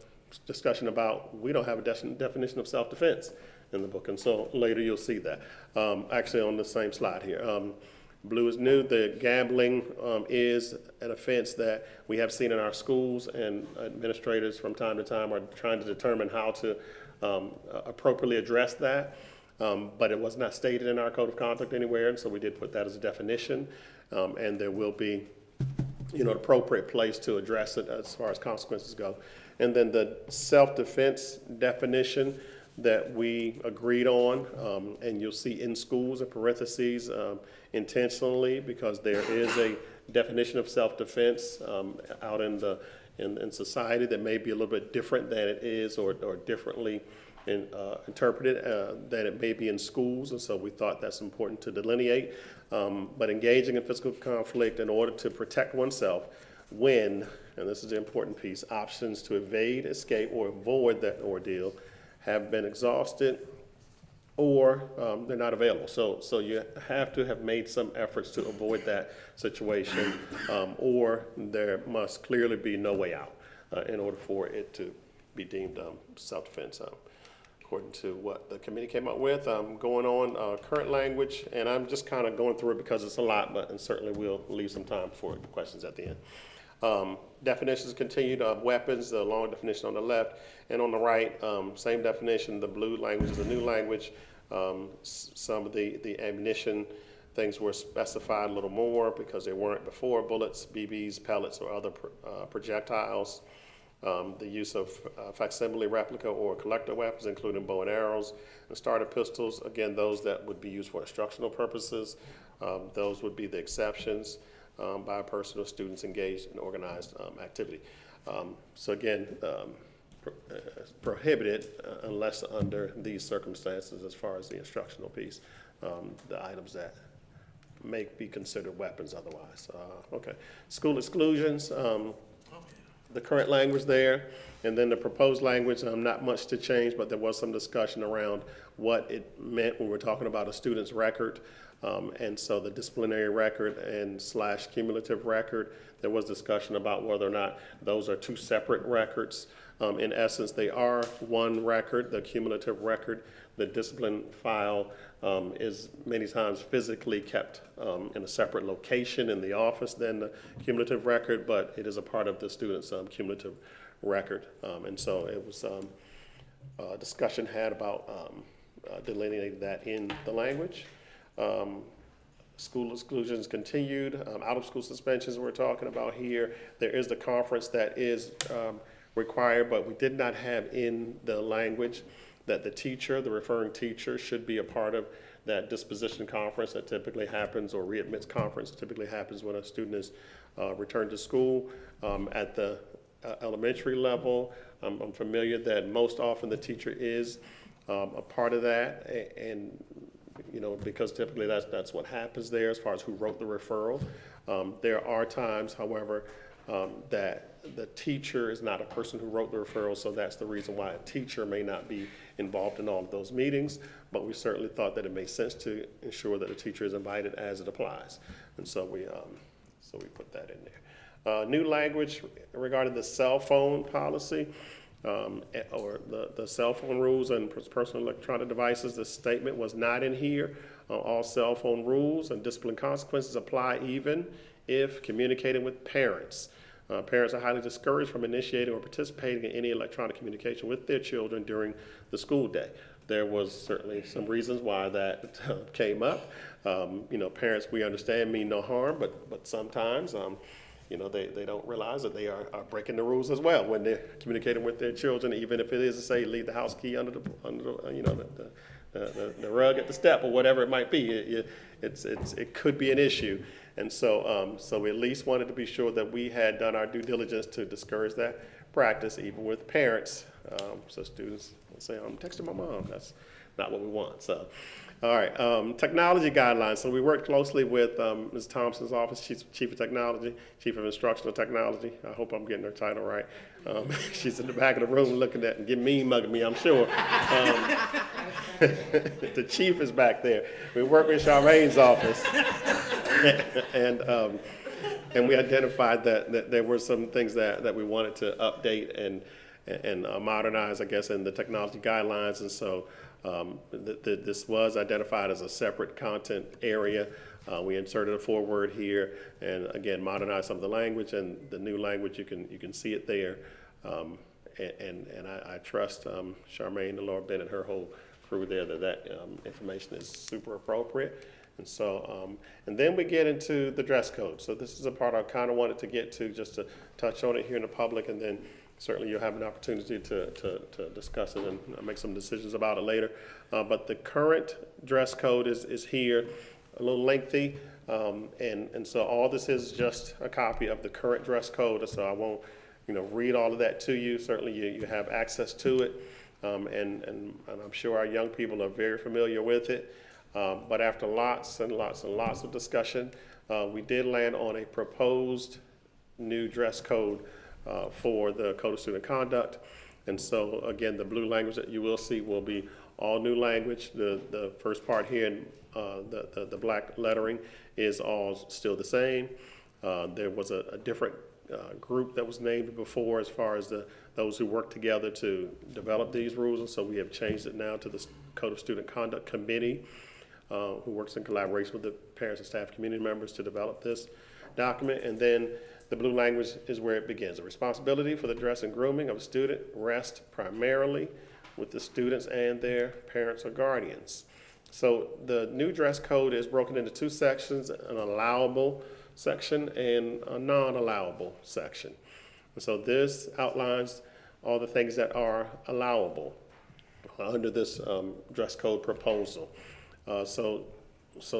discussion about we don't have a definition of self-defense in the book, and so later you'll see that. Actually on the same slide here. Blue is new. The gambling is an offense that we have seen in our schools, and administrators from time to time are trying to determine how to appropriately address that. But it was not stated in our code of conduct anywhere, and so we did put that as a definition. And there will be, an appropriate place to address it as far as consequences go. And then the self-defense definition that we agreed on, and you'll see in schools in parentheses intentionally, because there is a definition of self-defense out in society that may be a little bit different than it is, or differently interpreted than it may be in schools, and so we thought that's important to delineate. But engaging in physical conflict in order to protect oneself when, and this is the important piece, options to evade, escape, or avoid that ordeal have been exhausted or they're not available. So you have to have made some efforts to avoid that situation, or there must clearly be no way out in order for it to be deemed self-defense. According to what the committee came up with. Going on current language, and I'm just kind of going through it because it's a lot, but and certainly we'll leave some time for questions at the end. Definitions continued of weapons, the long definition on the left, and on the right, same definition. The blue language is a new language. Some of the ammunition things were specified a little more because they weren't before: bullets, BBs, pellets, or other projectiles. The use of facsimile, replica, or collector weapons, including bow and arrows, and starter pistols. Again, those that would be used for instructional purposes. Those would be the exceptions by a person or students engaged in organized activity. So again, prohibited unless under these circumstances as far as the instructional piece, the items that may be considered weapons otherwise. Okay, school exclusions. The current language there, and then the proposed language, not much to change, but there was some discussion around what it meant when we're talking about a student's record. And so the disciplinary record and / cumulative record, there was discussion about whether or not those are 2 separate records. In essence, they are one record, the cumulative record. The discipline file is many times physically kept in a separate location in the office than the cumulative record, but it is a part of the student's cumulative record. And so it was discussion had about delineating that in the language. School exclusions continued. Out-of-school suspensions we're talking about here. There is the conference that is required, but we did not have in the language that the teacher, the referring teacher, should be a part of that disposition conference that typically happens, or readmits conference typically happens when a student is returned to school. At the elementary level, I'm familiar that most often the teacher is a part of that, and because typically that's what happens there as far as who wrote the referral. There are times, however, that the teacher is not a person who wrote the referral, so that's the reason why a teacher may not be involved in all of those meetings, but we certainly thought that it made sense to ensure that the teacher is invited as it applies, and so we put that in there. New language regarding the cell phone policy, or the cell phone rules and personal electronic devices. The statement was not in here. All cell phone rules and discipline consequences apply even if communicating with parents. Parents are highly discouraged from initiating or participating in any electronic communication with their children during the school day. there was certainly some reasons why that came up. You know, parents, we understand, mean no harm, but sometimes, you know, they don't realize that they are breaking the rules as well when they're communicating with their children, even if it is to say leave the house key under the you know, the rug at the step or whatever it might be. It could be an issue. And so, so we at least wanted to be sure that we had done our due diligence to discourage that practice, even with parents. So students will say, I'm texting my mom. That's not what we want. So, all right, technology guidelines. So we worked closely with Ms. Thompson's office, Chief of Technology, Chief of Instructional Technology. I hope I'm getting her title right. She's in the back of the room looking at and getting mugging me, I'm sure. The chief is back there. We worked with Charmaine's office. And we identified that there were some things that we wanted to update and modernize, I guess, in the technology guidelines. And so this was identified as a separate content area. We inserted a foreword here, and again, modernized some of the language, and the new language, you can see it there. And I trust Charmaine, the Lord Bennett, her whole crew there, that information is super appropriate. And so, and then we get into the dress code. So this is a part I kind of wanted to get to, just to touch on it here in the public, and then certainly you'll have an opportunity to discuss it and make some decisions about it later. But the current dress code is here, a little lengthy, and so all this is just a copy of the current dress code. So I won't, read all of that to you. Certainly you have access to it, and I'm sure our young people are very familiar with it. But after lots and lots and lots of discussion, we did land on a proposed new dress code for the Code of Student Conduct. And so again, the blue language that you will see will be all new language. The first part here in the black lettering is all still the same. There was a different group that was named before as far as those who work together to develop these rules. And so we have changed it now to the Code of Student Conduct Committee, who works in collaboration with the parents and staff community members to develop this document. And then the blue language is where it begins. The responsibility for the dress and grooming of a student rests primarily with the students and their parents or guardians. So the new dress code is broken into two sections, an allowable section and a non-allowable section. And so this outlines all the things that are allowable under this dress code proposal. So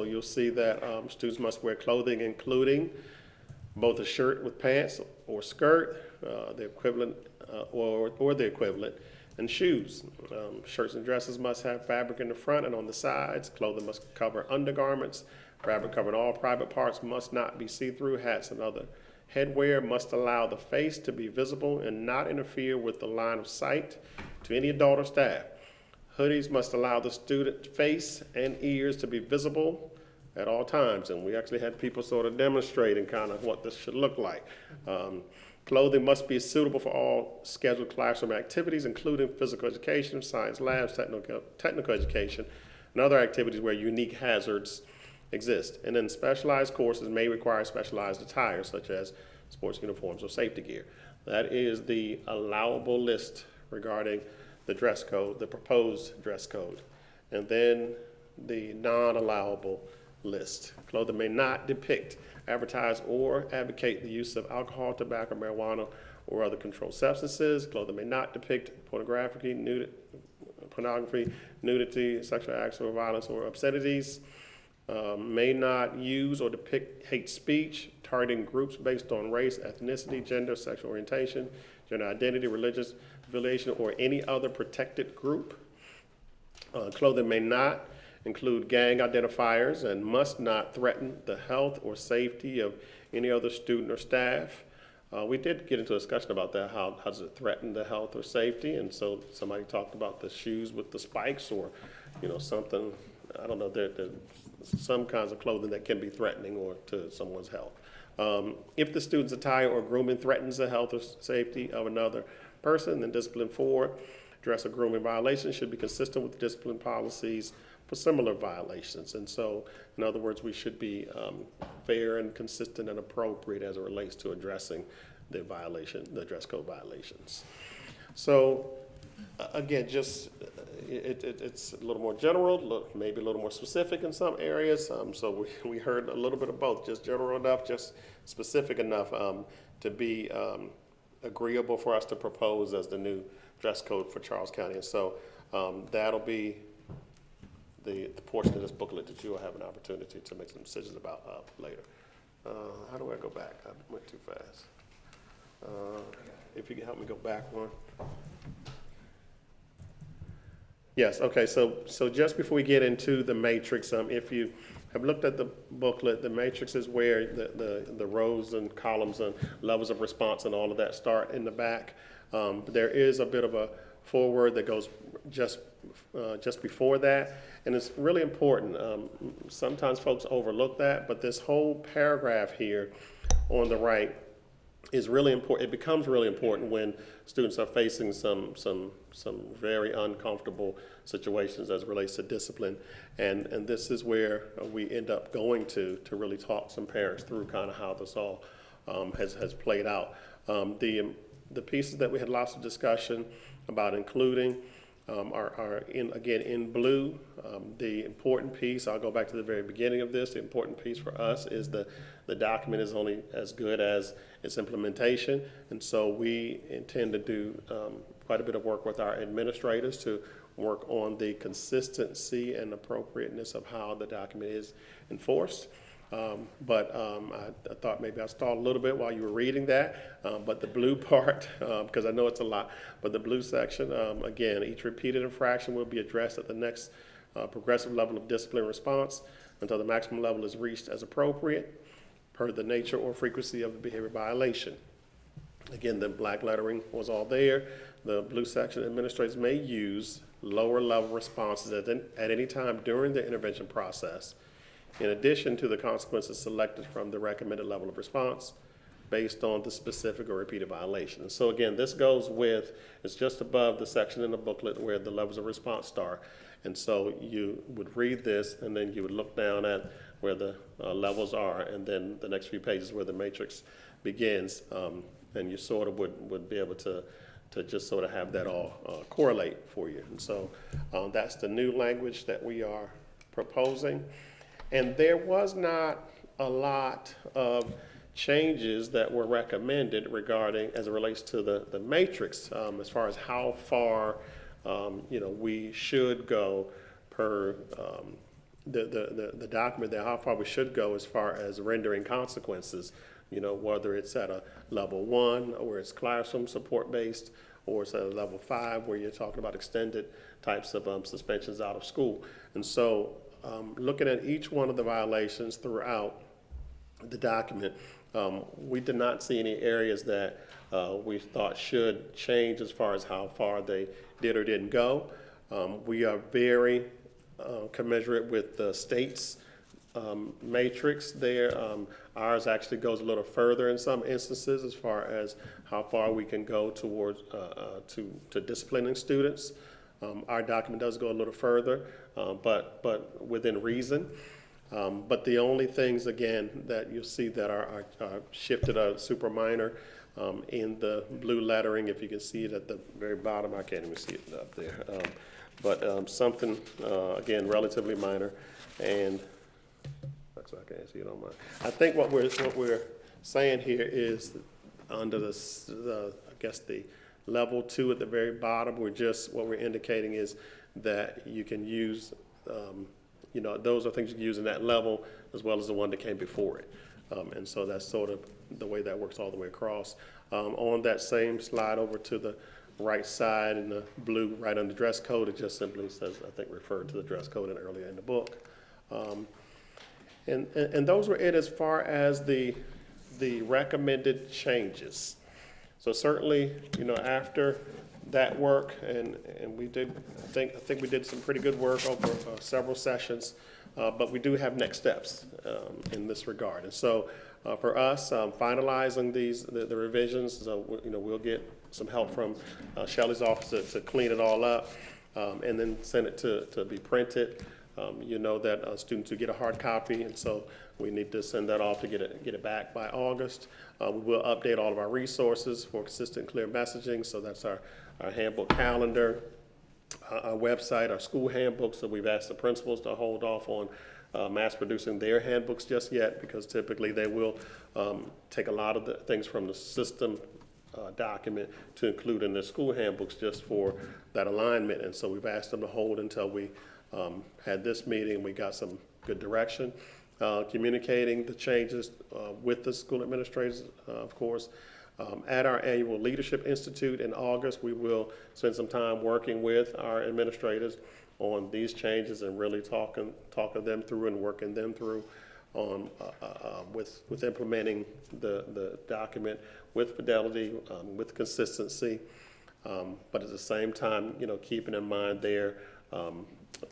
you'll see that students must wear clothing including both a shirt with pants or skirt, the equivalent or the equivalent, and shoes. Shirts and dresses must have fabric in the front and on the sides. Clothing must cover undergarments. Fabric covering all private parts must not be see-through. Hats and other headwear must allow the face to be visible and not interfere with the line of sight to any adult or staff. Hoodies must allow the student face and ears to be visible at all times. And we actually had people sort of demonstrating kind of what this should look like. Clothing must be suitable for all scheduled classroom activities, including physical education, science labs, technical education, and other activities where unique hazards exist. And then specialized courses may require specialized attire, such as sports uniforms or safety gear. That is the allowable list regarding the dress code, the proposed dress code. And then the non-allowable list. Clothing may not depict, advertise, or advocate the use of alcohol, tobacco, marijuana, or other controlled substances. Clothing may not depict pornography, nudity, sexual acts or violence or obscenities. May not use or depict hate speech, targeting groups based on race, ethnicity, gender, sexual orientation, gender identity, religious affiliation, or any other protected group. Clothing may not include gang identifiers and must not threaten the health or safety of any other student or staff. We did get into a discussion about that, how does it threaten the health or safety? And so somebody talked about the shoes with the spikes or, something, I don't know, there's some kinds of clothing that can be threatening or to someone's health. If the student's attire or grooming threatens the health or safety of another person, then discipline for dress or grooming violations should be consistent with discipline policies for similar violations. And so, in other words, we should be fair and consistent and appropriate as it relates to addressing the dress code violations. So, again, just it's a little more general, maybe a little more specific in some areas. So we heard a little bit of both, just general enough, just specific enough to be agreeable for us to propose as the new dress code for Charles County. And so that'll be the portion of this booklet that you will have an opportunity to make some decisions about later. How do I go back? I went too fast. If you can help me go back one. Yes, okay, so just before we get into the matrix, if you have looked at the booklet, the matrix is where the rows and columns and levels of response and all of that start in the back. There is a bit of a foreword that goes just before that, and it's really important. Sometimes folks overlook that, but this whole paragraph here on the right is really important. It becomes really important when students are facing some very uncomfortable situations as it relates to discipline, and this is where we end up going to really talk some parents through kind of how this all has played out. The pieces that we had lots of discussion about including are in blue. The important piece, I'll go back to the very beginning of this, the important piece for us is the document is only as good as its implementation, and so we intend to do quite a bit of work with our administrators to work on the consistency and appropriateness of how the document is enforced. But I thought maybe I stalled a little bit while you were reading that, but the blue part, because I know it's a lot, but the blue section, again, each repeated infraction will be addressed at the next progressive level of discipline response until the maximum level is reached as appropriate per the nature or frequency of the behavior violation. Again, the black lettering was all there. The blue section, administrators may use lower level responses at any time during the intervention process, in addition to the consequences selected from the recommended level of response based on the specific or repeated violation. And so again, this goes with, it's just above the section in the booklet where the levels of response start. And so you would read this and then you would look down at where the levels are, and then the next few pages where the matrix begins, and you sort of would be able to just sort of have that all correlate for you. And so that's the new language that we are proposing. And there was not a lot of changes that were recommended regarding, as it relates to the matrix, as far as how far we should go per the document there, how far we should go as far as rendering consequences, whether it's at a level 1 or it's classroom support based, or it's at a level 5 where you're talking about extended types of suspensions out of school. And so looking at each one of the violations throughout the document, we did not see any areas that we thought should change as far as how far they did or didn't go. We are very commensurate with the state's matrix there. Ours actually goes a little further in some instances as far as how far we can go towards to disciplining students. Our document does go a little further, but within reason. But the only things, again, that you'll see that are shifted are super minor in the blue lettering. If you can see it at the very bottom, I can't even see it up there. But something, again, relatively minor, and I can't see it on mine. I think what we're saying here is under I guess the level 2 at the very bottom, what we're indicating is that you can use, those are things you can use in that level as well as the one that came before it. And so that's sort of the way that works all the way across. On that same slide over to the right side in the blue, right under dress code, it just simply says, I think, referred to the dress code earlier in the book. And those were it as far as the recommended changes. So certainly, after that work, and we did, I think we did some pretty good work over several sessions, but we do have next steps in this regard. And so for us, finalizing the revisions, so we'll get some help from Shelley's office to clean it all up, and then send it to be printed. That students who get a hard copy, and so we need to send that off to get it back by August. We will update all of our resources for consistent, clear messaging. So that's our handbook calendar, our website, our school handbooks, so we've asked the principals to hold off on mass producing their handbooks just yet, because typically they will take a lot of the things from the system document to include in their school handbooks just for that alignment. And so we've asked them to hold until we had this meeting. We got some good direction, communicating the changes with the school administrators, of course. At our annual Leadership Institute in August, we will spend some time working with our administrators on these changes and really talking them through and working them through on with implementing the document with fidelity, with consistency, but at the same time, keeping in mind their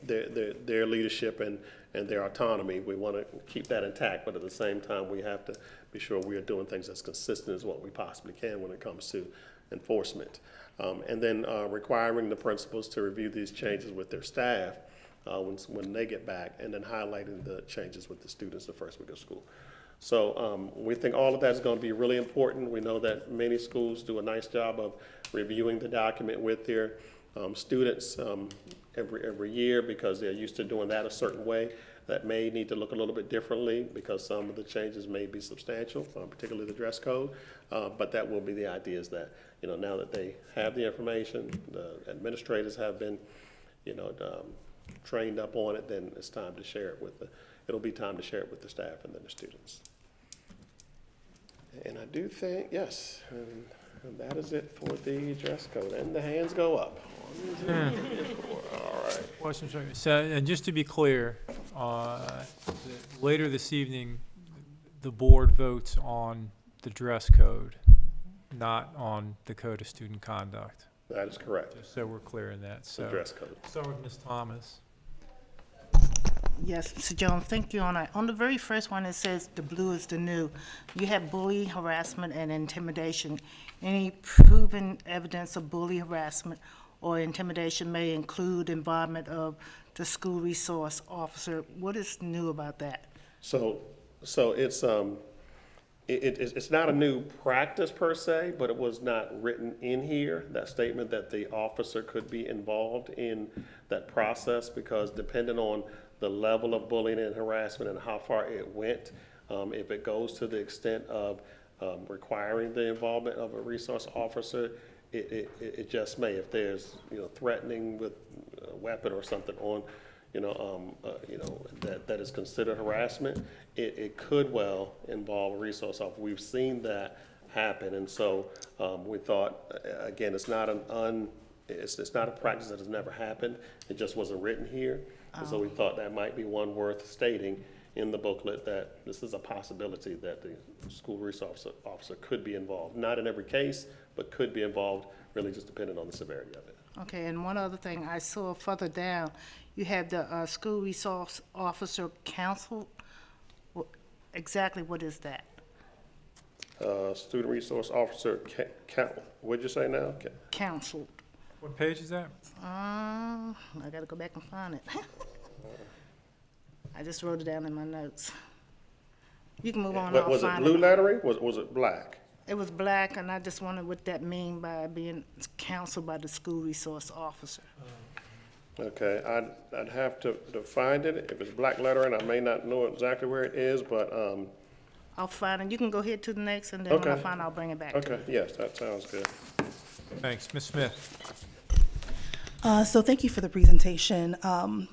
leadership and their autonomy. We want to keep that intact, but at the same time, we have to be sure we are doing things as consistent as what we possibly can when it comes to enforcement. And then requiring the principals to review these changes with their staff when they get back, and then highlighting the changes with the students the first week of school. So we think all of that is going to be really important. We know that many schools do a nice job of reviewing the document with their students every year, because they're used to doing that a certain way. That may need to look a little bit differently because some of the changes may be substantial, particularly the dress code. But that will be the idea, is that now that they have the information, the administrators have been trained up on it, then it's time to share it with it'll be time to share it with the staff and then the students. And I do think, yes, and that is it for the dress code. And the hands go up. All right. Question, so, and just to be clear, later this evening, the board votes on the dress code, not on the code of student conduct. That is correct. Just so we're clear in that. So, the dress code. Start with Ms. Thomas. Yes, Mr. Jones, thank you. On the very first one, it says the blue is the new. You have bullying, harassment, and intimidation. Any proven evidence of bullying, harassment, or intimidation may include involvement of the school resource officer. What is new about that? So it's it's not a new practice per se, but it was not written in here, that statement that the officer could be involved in that process, because depending on the level of bullying and harassment and how far it went, if it goes to the extent of requiring the involvement of a resource officer, it just may. If there's threatening with a weapon or something on that is considered harassment, it could well involve a resource officer. We've seen that happen, and so we thought, again, it's not it's not a practice that has never happened. It just wasn't written here, and so we thought that might be one worth stating in the booklet, that this is a possibility that the school resource officer could be involved. Not in every case, but could be involved, really just depending on the severity of it. Okay, and one other thing, I saw further down, you have the school resource officer council. Exactly what is that? Student resource officer what'd you say now? Council. What page is that? I gotta go back and find it. I just wrote it down in my notes. You can move on. Was it blue lettering? Was it black? It was black, and I just wondered what that mean by being counseled by the school resource officer. Okay, I'd have to find it. If it's black lettering, I may not know exactly where it is, but I'll find it. You can go ahead to the next, and then when I find it, I'll bring it back to you. Okay, yes, that sounds good. Thanks. Ms. Smith. So thank you for the presentation.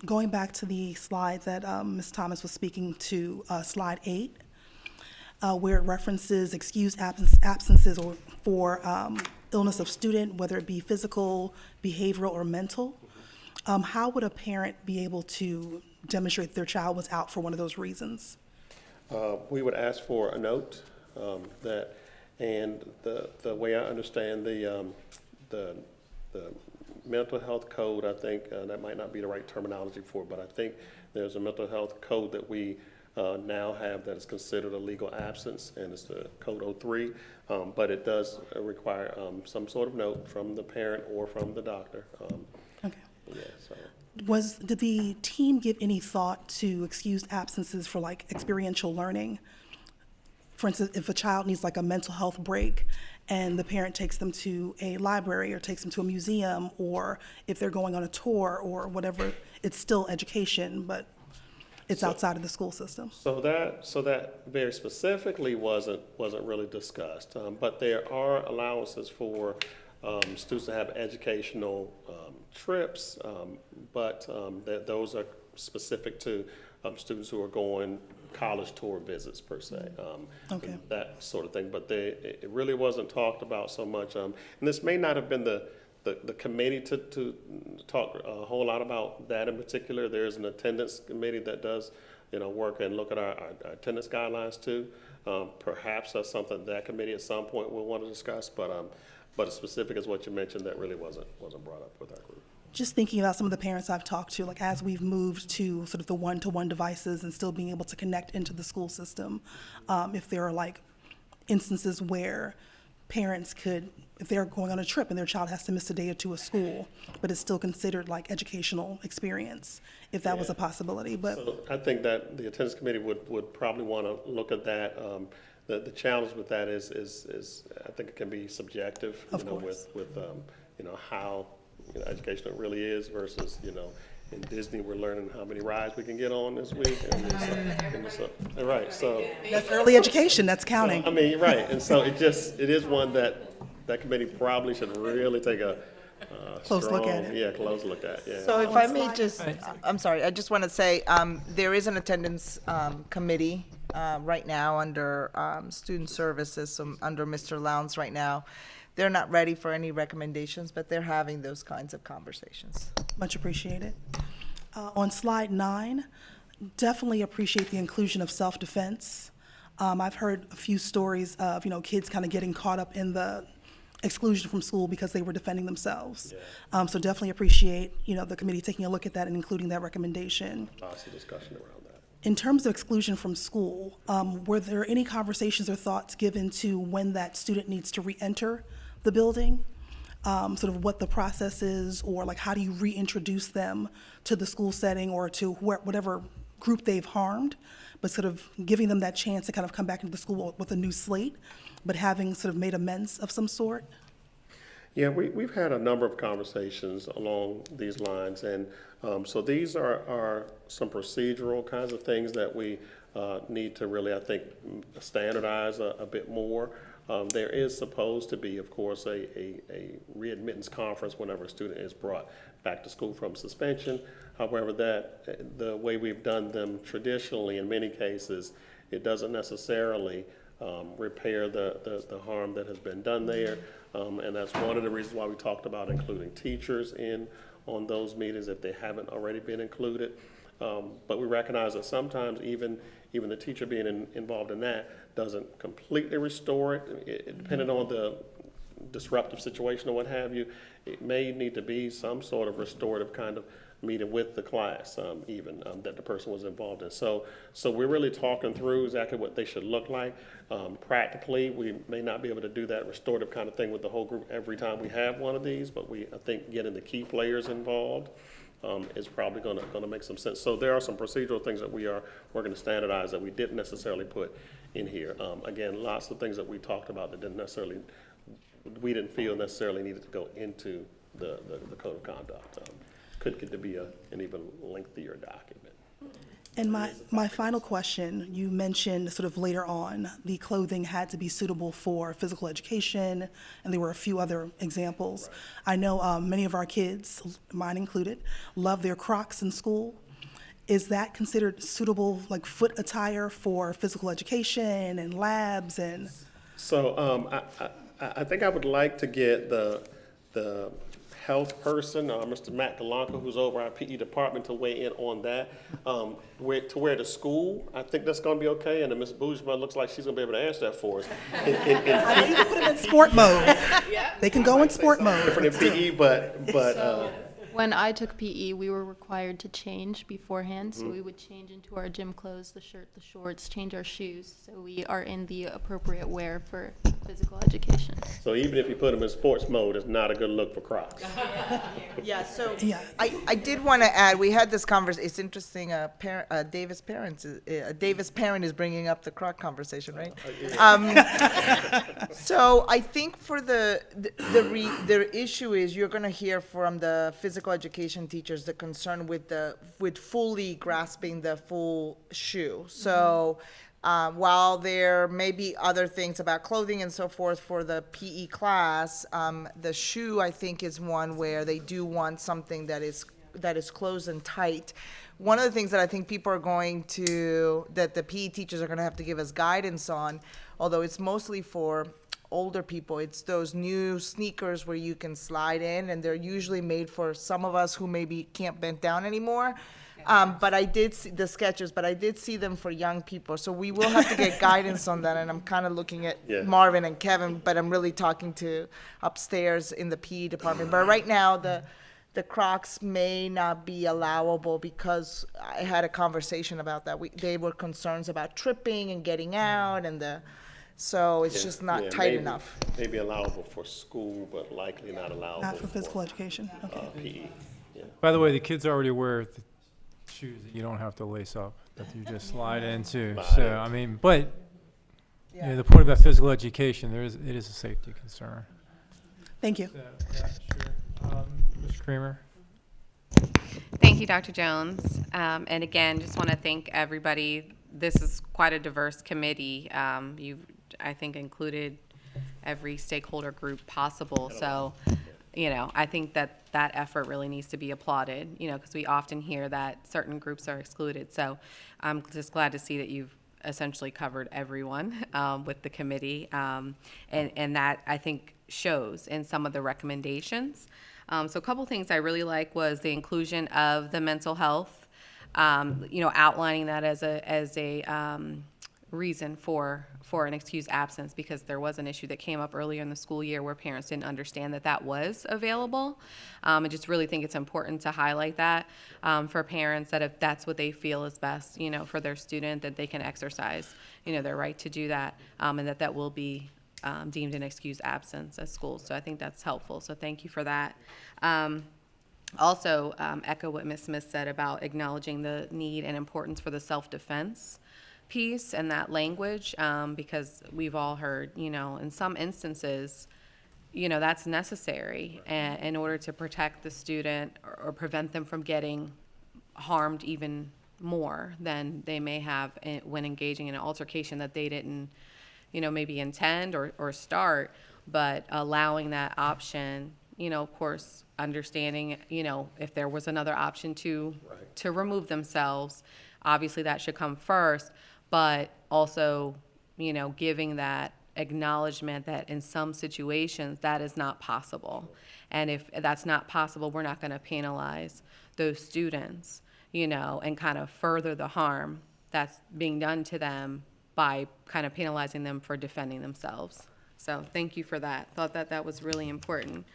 Going back to the slide that Ms. Thomas was speaking to, slide 8, where it references excused absences or for illness of student, whether it be physical, behavioral, or mental. How would a parent be able to demonstrate their child was out for one of those reasons? We would ask for a note that, and the way I understand the mental health code, I think that might not be the right terminology for it, but I think there's a mental health code that we now have that is considered a legal absence, and it's the Code 03, but it does require some sort of note from the parent or from the doctor. Okay. Yeah, so. Did the team give any thought to excused absences for like experiential learning for instance, if a child needs like a mental health break and the parent takes them to a library or takes them to a museum, or if they're going on a tour or whatever, it's still education, but it's outside of the school system. So that very specifically wasn't really discussed, but there are allowances for students to have educational trips, but those are specific to students who are going college tour visits per se, Okay. that sort of thing. But it really wasn't talked about so much, and this may not have been the committee to talk a whole lot about that in particular. There's an attendance committee that does, work and look at our attendance guidelines too. Perhaps that's something that committee at some point will want to discuss, but as specific as what you mentioned, that really wasn't brought up with our group. Just thinking about some of the parents I've talked to, like as we've moved to sort of the one-to-one devices and still being able to connect into the school system, if there are like instances where parents could, if they're going on a trip and their child has to miss a day or two of school, but it's still considered like educational experience, if that was a possibility. But so I think that the attendance committee would probably want to look at that. The challenge with that is I think it can be subjective, with how educational it really is versus in Disney we're learning how many rides we can get on this week. Right. So that's early education. That's counting. So, I mean, right. And so it is one that committee probably should really take a close look at it. Yeah, close look at. Yeah. So if I may just, I'm sorry, I just want to say, there is an attendance committee right now under student services, under Mr. Lowndes right now. They're not ready for any recommendations, but they're having those kinds of conversations. Much appreciated. On slide 9, definitely appreciate the inclusion of self-defense. I've heard a few stories of, kids kind of getting caught up in the exclusion from school because they were defending themselves. Yeah. So definitely appreciate, the committee taking a look at that and including that recommendation. Lots of discussion around that. In terms of exclusion from school, were there any conversations or thoughts given to when that student needs to re-enter the building? Sort of what the process is, or like how do you reintroduce them to the school setting or to whatever group they've harmed, but sort of giving them that chance to kind of come back into the school with a new slate, but having sort of made amends of some sort? Yeah, we've had a number of conversations along these lines, and so these are some procedural kinds of things that we need to really, I think, standardize a bit more. There is supposed to be, of course, a readmittance conference whenever a student is brought back to school from suspension. However, the way we've done them traditionally, in many cases, it doesn't necessarily repair the harm that has been done there. And that's one of the reasons why we talked about including teachers on those meetings if they haven't already been included. But we recognize that sometimes even the teacher being involved in that doesn't completely restore it. Depending on the disruptive situation or what have you, it may need to be some sort of restorative kind of meeting with the class, that the person was involved in. So we're really talking through exactly what they should look like. Practically, we may not be able to do that restorative kind of thing with the whole group every time we have one of these, but I think getting the key players involved is probably going to make some sense. So there are some procedural things that we're going to standardize that we didn't necessarily put in here. Again, lots of things that we talked about that we didn't feel necessarily needed to go into the code of conduct. Could get to be an even lengthier document. And my final question, you mentioned sort of later on, the clothing had to be suitable for physical education, and there were a few other examples. Right. I know many of our kids, mine included, love their Crocs in school. Is that considered suitable, like foot attire for physical education and labs and? So I think I would like to get the health person, Mr. Matt Galanka, who's over our PE department, to weigh in on that. To wear to school, I think that's going to be okay. And Ms. Boujman looks like she's going to be able to answer that for us. I know you can put them in sport mode. They can go in sport mode. Different in PE, but when I took PE, we were required to change beforehand, so we would change into our gym clothes, the shirt, the shorts, change our shoes, so we are in the appropriate wear for physical education. So even if you put them in sports mode, it's not a good look for Crocs. Yeah, so I did want to add, we had this conversation, it's interesting, Davis parent is bringing up the Croc conversation, right? So I think for the issue is you're going to hear from the physical education teachers the concern with fully grasping the full shoe. So while there may be other things about clothing and so forth for the PE class, the shoe, I think, is one where they do want something that is closed and tight. One of the things that I think people are that the PE teachers are going to have to give us guidance on, although it's mostly for older people, it's those new sneakers where you can slide in, and they're usually made for some of us who maybe can't bend down anymore. But I did see the sketches, but I did see them for young people. So we will have to get guidance on that. And I'm kind of looking at Marvin and Kevin, but I'm really talking to upstairs in the PE department. But right now, the Crocs may not be allowable because I had a conversation about that. They were concerns about tripping and getting out, so it's just not tight enough. Maybe allowable for school, but likely not allowable Not for physical education, okay. PE. Yeah. By the way, the kids already wear the shoes that you don't have to lace up, that you just slide into. So, I mean, but you know, the point about physical education, it is a safety concern. Thank you. So, yeah, sure. Ms. Kramer? Thank you, Dr. Jones. And again, just want to thank everybody. This is quite a diverse committee. You've, I think, included every stakeholder group possible. So, you know, I think that effort really needs to be applauded, you know, because we often hear that certain groups are excluded. So I'm just glad to see that you've essentially covered everyone with the committee. And that, I think, shows in some of the recommendations. So a couple things I really like was the inclusion of the mental health, you know, outlining that as a reason for an excused absence, because there was an issue that came up earlier in the school year where parents didn't understand that was available. I just really think it's important to highlight that for parents, that if that's what they feel is best, you know, for their student, that they can exercise, you know, their right to do that, and that will be deemed an excused absence at schools. So I think that's helpful. So thank you for that. Also, echo what Ms. Smith said about acknowledging the need and importance for the self-defense piece and that language, because we've all heard, you know, in some instances, you know, that's necessary in order to protect the student or prevent them from getting harmed even more than they may have when engaging in an altercation that they didn't, you know, maybe intend or start, but allowing that option, you know, of course, understanding, you know, if there was another option to remove themselves, obviously that should come first, but also, you know, giving that acknowledgement that in some situations that is not possible. And if that's not possible, we're not going to penalize those students, you know, and kind of further the harm that's being done to them by kind of penalizing them for defending themselves. So thank you for that. Thought that was really important.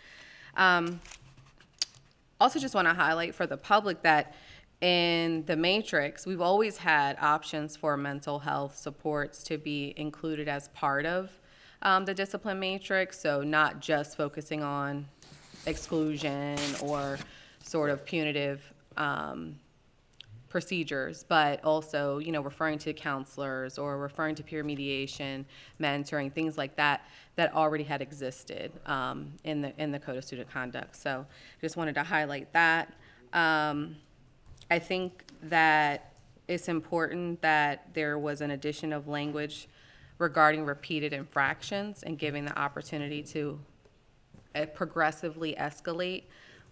Also just want to highlight for the public that in the matrix, we've always had options for mental health supports to be included as part of the discipline matrix, so not just focusing on exclusion or sort of punitive procedures, but also, you know, referring to counselors or referring to peer mediation, mentoring, things like that, that already had existed in the Code of Student Conduct. So just wanted to highlight that. I think that it's important that there was an addition of language regarding repeated infractions and giving the opportunity to progressively escalate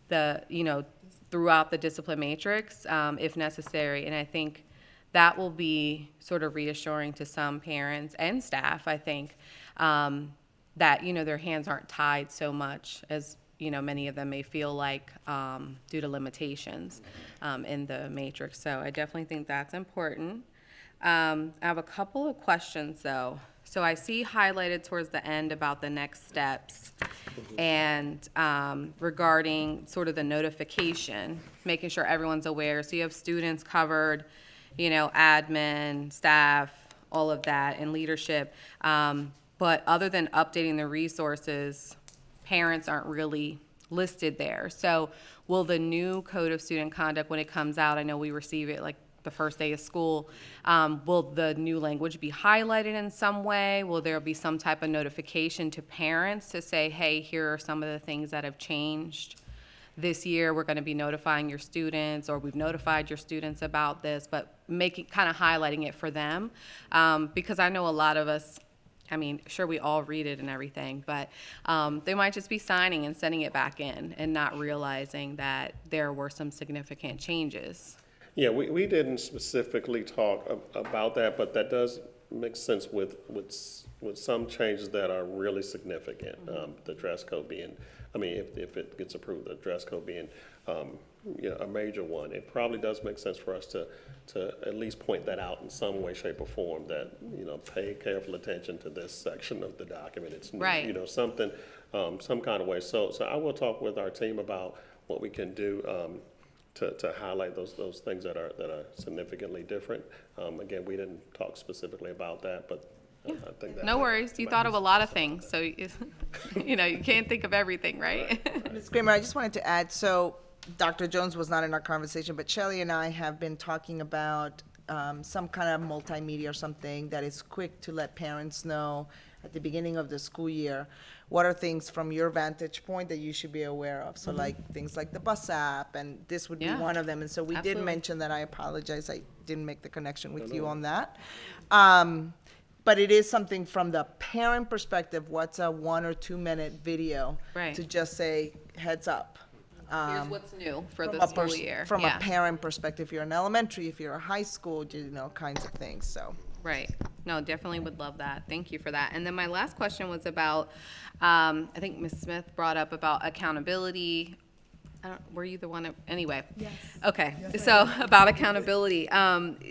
the, you know, throughout the discipline matrix if necessary. And I think that will be sort of reassuring to some parents and staff, I think, that, you know, their hands aren't tied so much as, you know, many of them may feel like due to limitations in the matrix. So I definitely think that's important. I have a couple of questions, though. So I see highlighted towards the end about the next steps and regarding sort of the notification, making sure everyone's aware. So you have students covered, you know, admin, staff, all of that, and leadership. but other than updating the resources, parents aren't really listed there. So will the new code of student conduct, when it comes out, I know we receive it like the first day of school, will the new language be highlighted in some way? Will there be some type of notification to parents to say, hey, here are some of the things that have changed this year? We're going to be notifying your students, or we've notified your students about this, but kind of highlighting it for them. Because I know a lot of us, I mean, sure, we all read it and everything, but they might just be signing and sending it back in and not realizing that there were some significant changes. Yeah, we didn't specifically talk about that, but that does make sense with some changes that are really significant. The dress code being, I mean, if it gets approved, the dress code being a major one. It probably does make sense for us to at least point that out in some way, shape, or form, that, pay careful attention to this section of the document. It's right. Something, some kind of way. So I will talk with our team about what we can do to highlight those things that are significantly different. Again, we didn't talk specifically about that, but I think that. No worries. You thought of a lot of things, so you can't think of everything, right? Ms. Kramer, I just wanted to add, so Dr. Jones was not in our conversation, but Shelley and I have been talking about some kind of multimedia or something that is quick to let parents know at the beginning of the school year, what are things from your vantage point that you should be aware of? So like things like the bus app, and this would be one of them. And so we did mention that. I apologize, I didn't make the connection with you on that. But it is something from the parent perspective, what's a 1 or 2 minute video to just say, heads up. Here's what's new for the school year. From a parent perspective, if you're in elementary, if you're a high school, kinds of things, so. Right. No, definitely would love that. Thank you for that. And then my last question was about, I think Ms. Smith brought up about accountability. Were you the one? Anyway. Yes. Okay. Yes, so about accountability.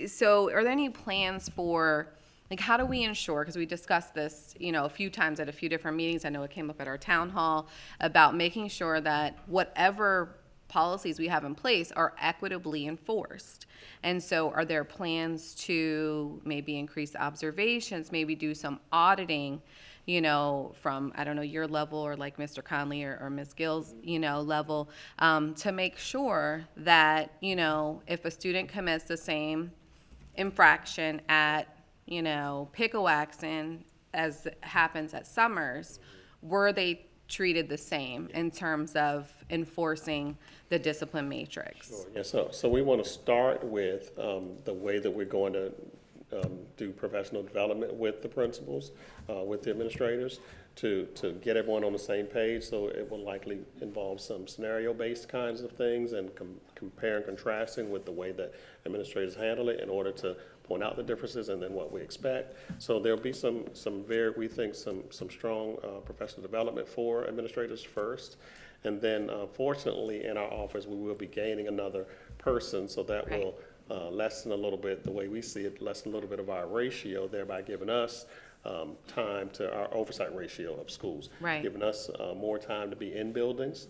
So are there any plans for, like, how do we ensure, because we discussed this, a few times at a few different meetings. I know it came up at our town hall about making sure that whatever policies we have in place are equitably enforced. And so are there plans to maybe increase observations, maybe do some auditing, from, I don't know, your level, or like Mr. Conley or Ms. Gill's, level, to make sure that, if a student commits the same infraction at, Picowaxin as happens at Summers, were they treated the same in terms of enforcing the discipline matrix? Sure. Yeah, so we want to start with the way that we're going to do professional development with the principals, with the administrators, to get everyone on the same page. So it will likely involve some scenario-based kinds of things, and compare and contrasting with the way that administrators handle it, in order to point out the differences and then what we expect. So there'll be some strong professional development for administrators first. And then fortunately in our office, we will be gaining another person, so that will lessen a little bit, the way we see it, lessen a little bit of our ratio, thereby giving us time to our oversight ratio of schools, giving us more time to be in buildings,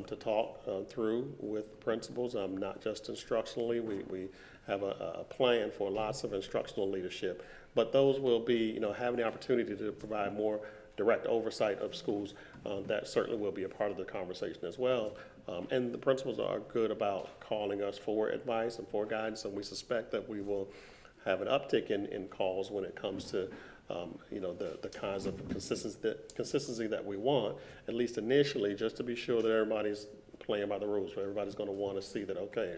to talk through with principals, not just instructionally. We have a plan for lots of instructional leadership, but those will be, having the opportunity to provide more direct oversight of schools. That certainly will be a part of the conversation as well. And the principals are good about calling us for advice and for guidance, and we suspect that we will have an uptick in calls when it comes to the kinds of consistency that we want, at least initially, just to be sure that everybody's playing by the rules, where everybody's going to want to see that, okay,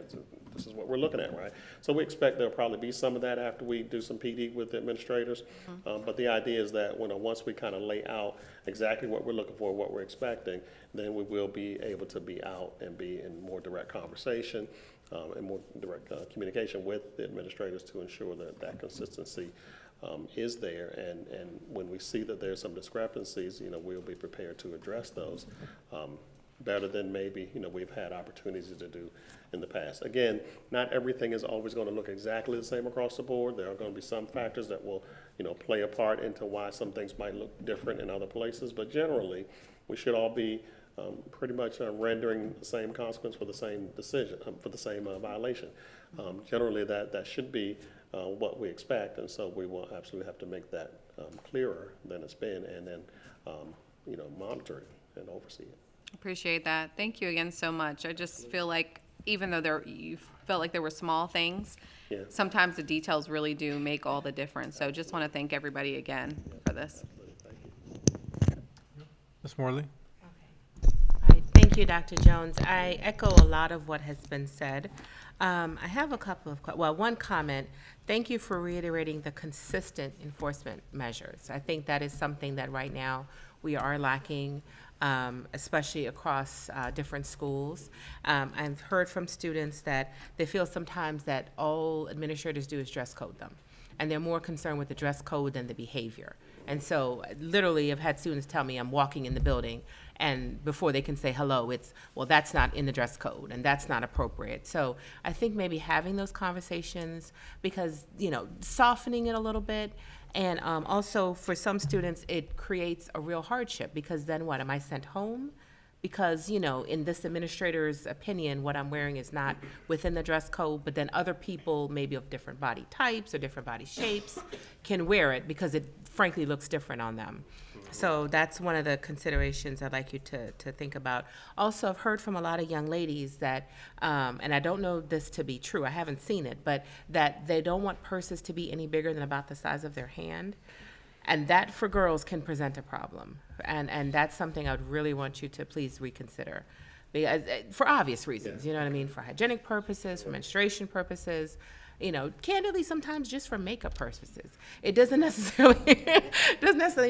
this is what we're looking at, right? So we expect there'll probably be some of that after we do some PD with the administrators. But the idea is that once we kind of lay out exactly what we're looking for, what we're expecting, then we will be able to be out and be in more direct conversation and more direct communication with the administrators, to ensure that consistency is there, and when we see that there's some discrepancies, we'll be prepared to address those better than maybe we've had opportunities to do in the past. Again, not everything is always going to look exactly the same across the board. There are going to be some factors that will play a part into why some things might look different in other places, but generally we should all be pretty much rendering the same consequence for the same decision, for the same violation. Generally that should be what we expect, and so we will absolutely have to make that clearer than it's been, and then, you know, monitor it and oversee it. Appreciate that. Thank you again so much. I just feel like even though you felt like there were small things, Yeah. sometimes the details really do make all the difference. So just want to thank everybody again for this. Ms. Morley? All right, thank you, Dr. Jones. I echo a lot of what has been said. I have a couple of, one comment. Thank you for reiterating the consistent enforcement measures. I think that is something that right now we are lacking, especially across different schools. I've heard from students that they feel sometimes that all administrators do is dress code them, and they're more concerned with the dress code than the behavior. And so literally I've had students tell me I'm walking in the building, and before they can say hello, it's, well, that's not in the dress code and that's not appropriate. So I think maybe having those conversations, because, you know, softening it a little bit. And also for some students, it creates a real hardship, because then what, am I sent home? Because, you know, in this administrator's opinion, what I'm wearing is not within the dress code, but then other people, maybe of different body types or different body shapes, can wear it because it frankly looks different on them. So that's one of the considerations I'd like you to think about. Also, I've heard from a lot of young ladies that, and I don't know this to be true, I haven't seen it, but that they don't want purses to be any bigger than about the size of their hand. And that for girls can present a problem. And that's something I would really want you to please reconsider. Because, for obvious reasons, you know what I mean? For hygienic purposes, for menstruation purposes, you know, candidly, sometimes just for makeup purposes. It doesn't necessarily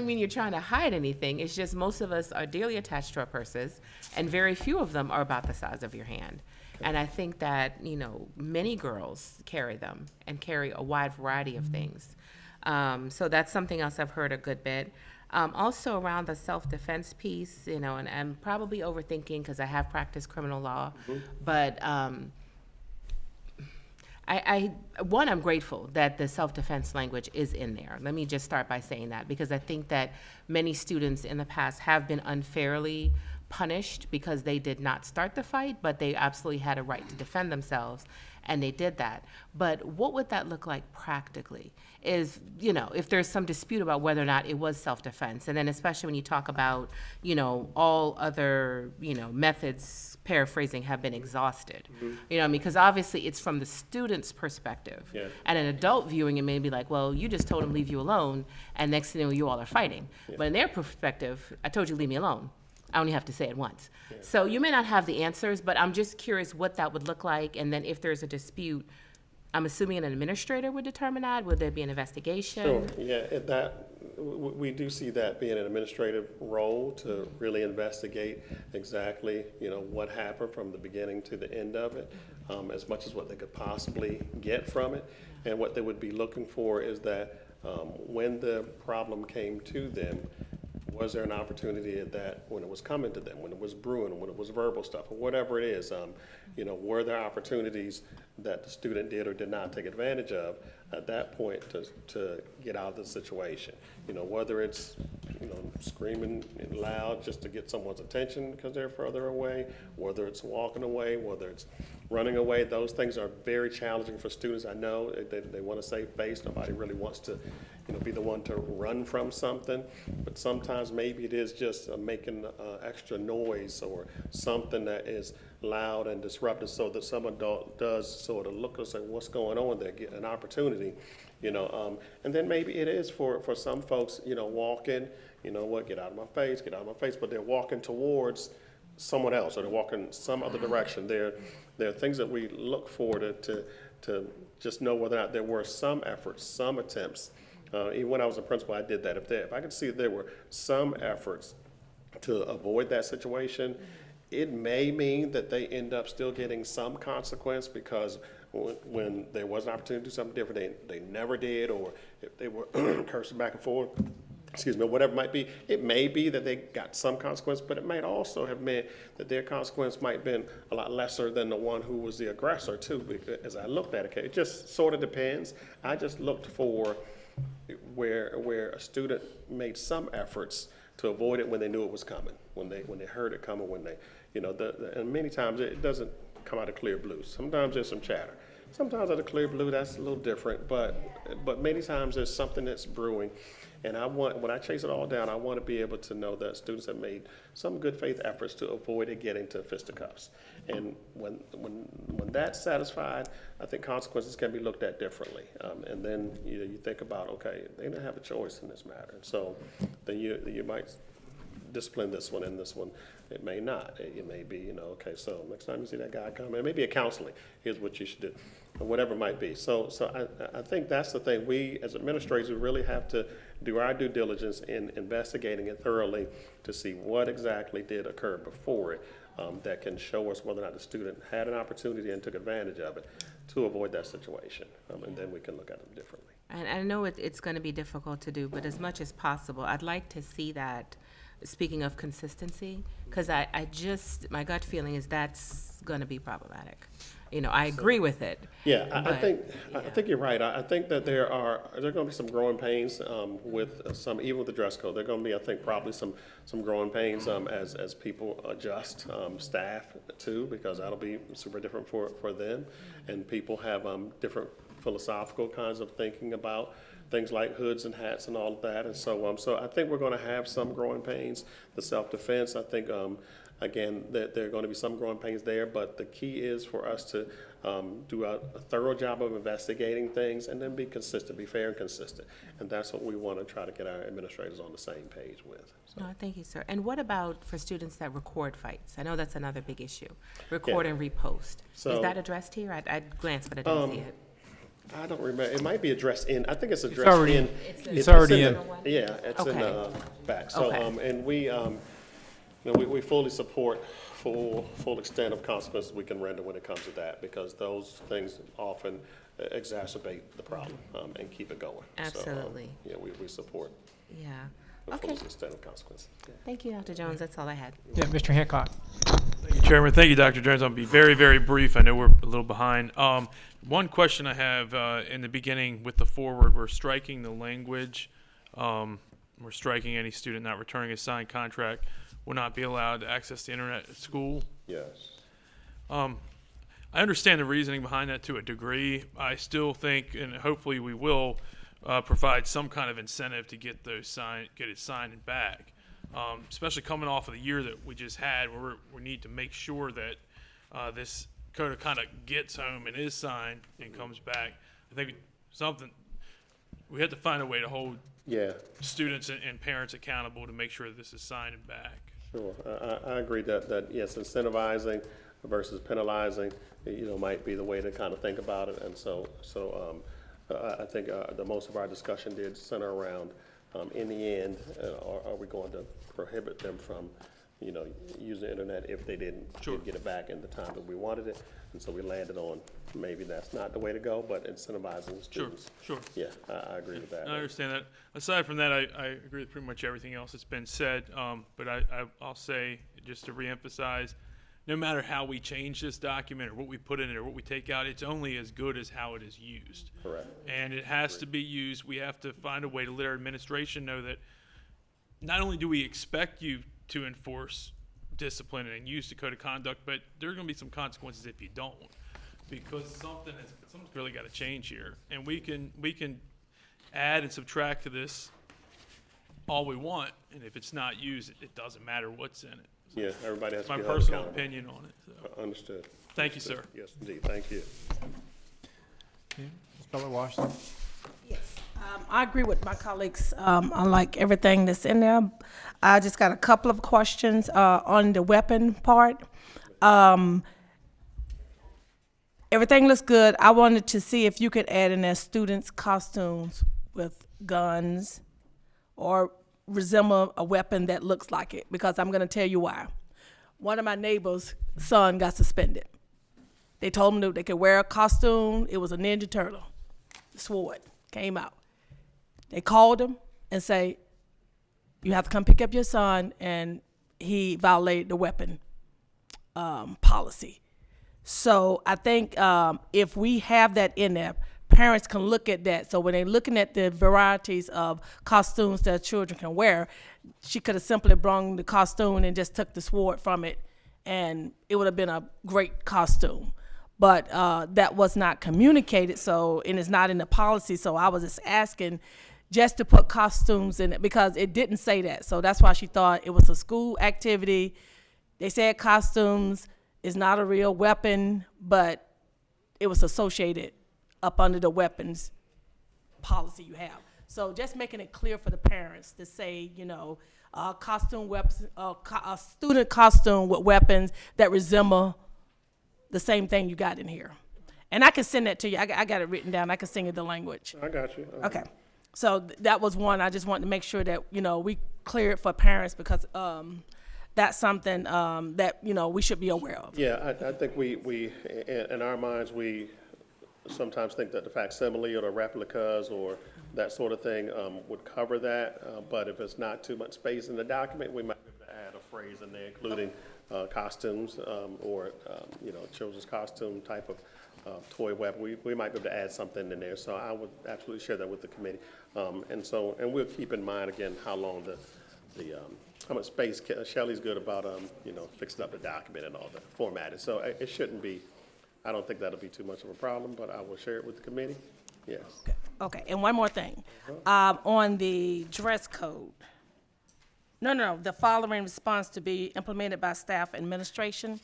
mean you're trying to hide anything. It's just most of us are dearly attached to our purses, and very few of them are about the size of your hand. And I think that, you know, many girls carry them and carry a wide variety of things. So that's something else I've heard a good bit. Also around the self-defense piece, you know, and I'm probably overthinking because I have practiced criminal law, but I'm grateful that the self-defense language is in there. Let me just start by saying that, because I think that many students in the past have been unfairly punished because they did not start the fight, but they absolutely had a right to defend themselves, and they did that. But what would that look like practically? Is, you know, if there's some dispute about whether or not it was self-defense, and then especially when you talk about, you know, all other, you know, methods, paraphrasing, have been exhausted. You know, because obviously it's from the student's perspective. Yeah. And an adult viewing it may be like, well, you just told him leave you alone, and next thing you know, you all are fighting. But in their perspective, I told you leave me alone. I only have to say it once. So you may not have the answers, but I'm just curious what that would look like. And then if there's a dispute, I'm assuming an administrator would determine that. Would there be an investigation? Sure, yeah, we do see that being an administrative role to really investigate exactly, you know, what happened from the beginning to the end of it, as much as what they could possibly get from it. And what they would be looking for is that when the problem came to them, was there an opportunity at that, when it was coming to them, when it was brewing, when it was verbal stuff, or whatever it is, you know, were there opportunities that the student did or did not take advantage of at that point to get out of the situation? You know, whether it's, you know, screaming loud just to get someone's attention because they're further away, whether it's walking away, whether it's running away, those things are very challenging for students. I know they want to save face. Nobody really wants to, you know, be the one to run from something, but sometimes maybe it is just making extra noise or something that is loud and disruptive, so that some adult does sort of look and say, what's going on there, get an opportunity, you know, and then maybe it is for some folks, you know, walking, you know what, get out of my face, but they're walking towards someone else, or they're walking some other direction. There are things that we look for to just know whether or not there were some efforts, some attempts. Even when I was a principal, I did that. If I could see that there were some efforts to avoid that situation, it may mean that they end up still getting some consequence, because when there was an opportunity to do something different, they never did, or if they were cursing back and forth, whatever it might be, it may be that they got some consequence, but it might also have meant that their consequence might have been a lot lesser than the one who was the aggressor too, because as I looked at it just sort of depends. I just looked for where a student made some efforts to avoid it when they knew it was coming, when they heard it coming, when they, you know, and many times it doesn't come out of clear blue. Sometimes there's some chatter. Sometimes out of clear blue, that's a little different, but many times there's something that's brewing. And when I chase it all down, I want to be able to know that students have made some good faith efforts to avoid it getting to fisticuffs. And when that's satisfied, I think consequences can be looked at differently. And then you think about, okay, they don't have a choice in this matter. So then you might discipline this one and this one. It may not. It may be, okay, so next time you see that guy come, it may be a counseling. Here's what you should do, or whatever it might be. So I think that's the thing. We, as administrators, we really have to do our due diligence in investigating it thoroughly to see what exactly did occur before it that can show us whether or not the student had an opportunity and took advantage of it to avoid that situation. And then we can look at them differently. And I know it's going to be difficult to do, but as much as possible, I'd like to see that. Speaking of consistency, because my gut feeling is that's going to be problematic. I agree with it. Yeah, I think you're right. I think that there are going to be some growing pains with even with the dress code. There are going to be, I think, probably some growing pains as people adjust, staff too, because that'll be super different for them, and people have different philosophical kinds of thinking about things like hoods and hats and all of that, and so I think we're going to have some growing pains. The self-defense, I think, again, that there are going to be some growing pains there, but the key is for us to do a thorough job of investigating things and then be consistent, be fair and consistent, and that's what we want to try to get our administrators on the same page with. So. No, thank you, sir. And what about for students that record fights? I know that's another big issue. Record and repost. So, is that addressed here? I glanced, but I didn't see it. I don't remember. It might be addressed in. I think it's addressed already in. It's already in. Yeah, it's in the back. So, and we, we fully support full extent of consequences we can render when it comes to that, because those things often exacerbate the problem and keep it going. Absolutely. So, we support. Yeah. The Okay. full extent of consequences. Yeah. Thank you, Dr. Jones. That's all I had. Yeah, Mr. Hancock. Thank you, Chairman. Thank you, Dr. Jones. I'll be very, very brief. I know we're a little behind. One question I have in the beginning with the forward, we're striking the language. We're striking any student not returning a signed contract will not be allowed to access the internet at school. Yes. I understand the reasoning behind that to a degree. I still think, and hopefully we will, provide some kind of incentive to get it signed and back. Especially coming off of the year that we just had, where we need to make sure that this code of conduct gets home and is signed and comes back. I think we have to find a way to hold students and parents accountable to make sure that this is signed and back. Sure, I agree that yes, incentivizing versus penalizing, might be the way to kind of think about it, and so I think the most of our discussion did center around, in the end, are we going to prohibit them from, using the internet if they didn't get it back in the time that we wanted it? And so we landed on maybe that's not the way to go, but incentivizing students. Sure. Yeah, I agree with that. I understand that. Aside from that, I agree with pretty much everything else that's been said. But I'll say, just to reemphasize, no matter how we change this document or what we put in it or what we take out, it's only as good as how it is used. Correct. And it has to be used. We have to find a way to let our administration know that not only do we expect you to enforce discipline and use the code of conduct, but there are going to be some consequences if you don't, because something's really got to change here. And we can add and subtract to this all we want, and if it's not used, it doesn't matter what's in it. Yeah, everybody has to be my held personal accountable. opinion on it. So. Understood. Thank you, sir. Yes, indeed. Thank you. Ms. Butler-Washington. Yes, I agree with my colleagues. I like everything that's in there. I just got a couple of questions on the weapon part. Everything looks good. I wanted to see if you could add in there students' costumes with guns or resemble a weapon that looks like it, because I'm going to tell you why. One of my neighbors' son got suspended. They told him that they could wear a costume. It was a Ninja Turtle. Sword came out. They called him and say, you have to come pick up your son, and he violated the weapon policy. So I think if we have that in there, parents can look at that. So when they're looking at the varieties of costumes that children can wear, she could have simply brought the costume and just took the sword from it, and it would have been a great costume. But that was not communicated, and it's not in the policy. So I was just asking, just to put costumes in it because it didn't say that. So that's why she thought it was a school activity. They said costumes is not a real weapon, but it was associated up under the weapons policy you have. So just making it clear for the parents to say, you know, costume weapons, a student costume with weapons that resemble the same thing you got in here. And I can send that to you. I got it written down. I can sing it the language. I got you. Okay. So that was one. I just wanted to make sure that, you know, we clear it for parents because that's something that, you know, we should be aware of. Yeah, I think we in our minds, we sometimes think that the facsimile or the replicas or that sort of thing would cover that. But if it's not too much space in the document, we might be able to add a phrase in there, including costumes or, you know, children's costume type of toy weapon. We might be able to add something in there. So I would absolutely share that with the committee. And we'll keep in mind again how long how much space. Shelley's good about you know, fixing up the document and all that formatting. So it shouldn't be. I don't think that'll be too much of a problem. But I will share it with the committee. Yes. Okay. And one more thing, on the dress code. No. The following response to be implemented by staff administration.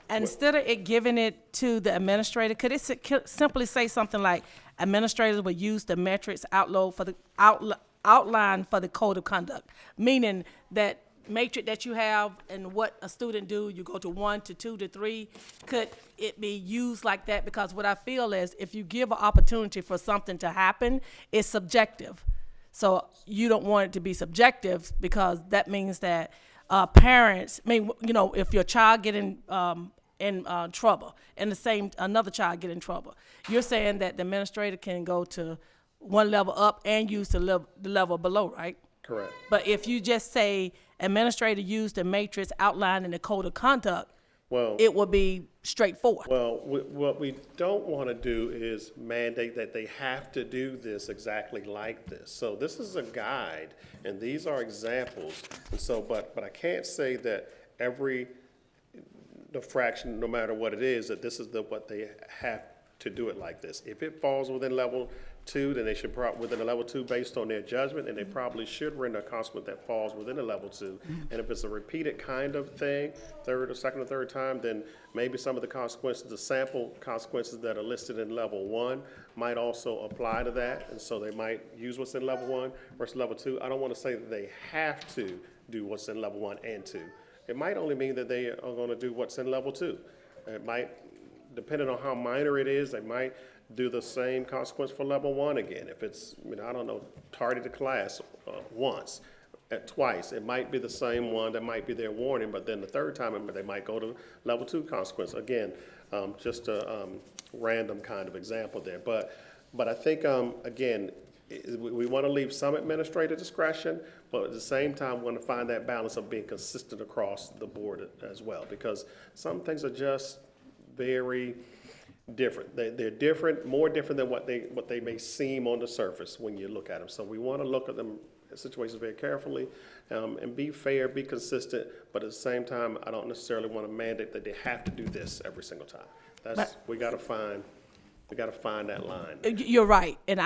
And instead of it giving it to the administrator, could it simply say something like, administrators will use the metrics outline for the code of conduct, meaning that matrix that you have and what a student do, you go to 1 to 2 to 3, could it be used like that? Because what I feel is if you give an opportunity for something to happen, it's subjective. So you don't want it to be subjective because that means that parents, you know, if your child get in trouble and another child get in trouble, you're saying that the administrator can go to one level up and use the level below, right? Correct. But if you just say administrator used the matrix outlined in the code of conduct, it will be straightforward. Well, what we don't want to do is mandate that they have to do this exactly like this. So this is a guide, and these are examples. And so, but I can't say that the fraction, no matter what it is, that this is what they have to do it like this. If it falls within level 2, then they should within a level 2 based on their judgment, and they probably should render a consequence that falls within a level 2. And if it's a repeated kind of thing, second or third time, then maybe some of the consequences, the sample consequences that are listed in level 1 might also apply to that. And so they might use what's in level 1 versus level 2. I don't want to say that they have to do what's in level 1 and 2. It might only mean that they are going to do what's in level 2. It might, depending on how minor it is, they might do the same consequence for level 1 again. If it's, you know, I don't know, tardy to class once, twice, it might be the same one that might be their warning, but then the third time they might go to level 2 consequence. Again, just a random kind of example there. But I think, again, we want to leave some administrative discretion, but at the same time, we want to find that balance of being consistent across the board as well, because some things are just very different. They're different, more different than what they may seem on the surface when you look at them. So we want to look at them situations very carefully and be fair, be consistent, but at the same time, I don't necessarily want to mandate that they have to do this every single time. We got to find that line. You're right, and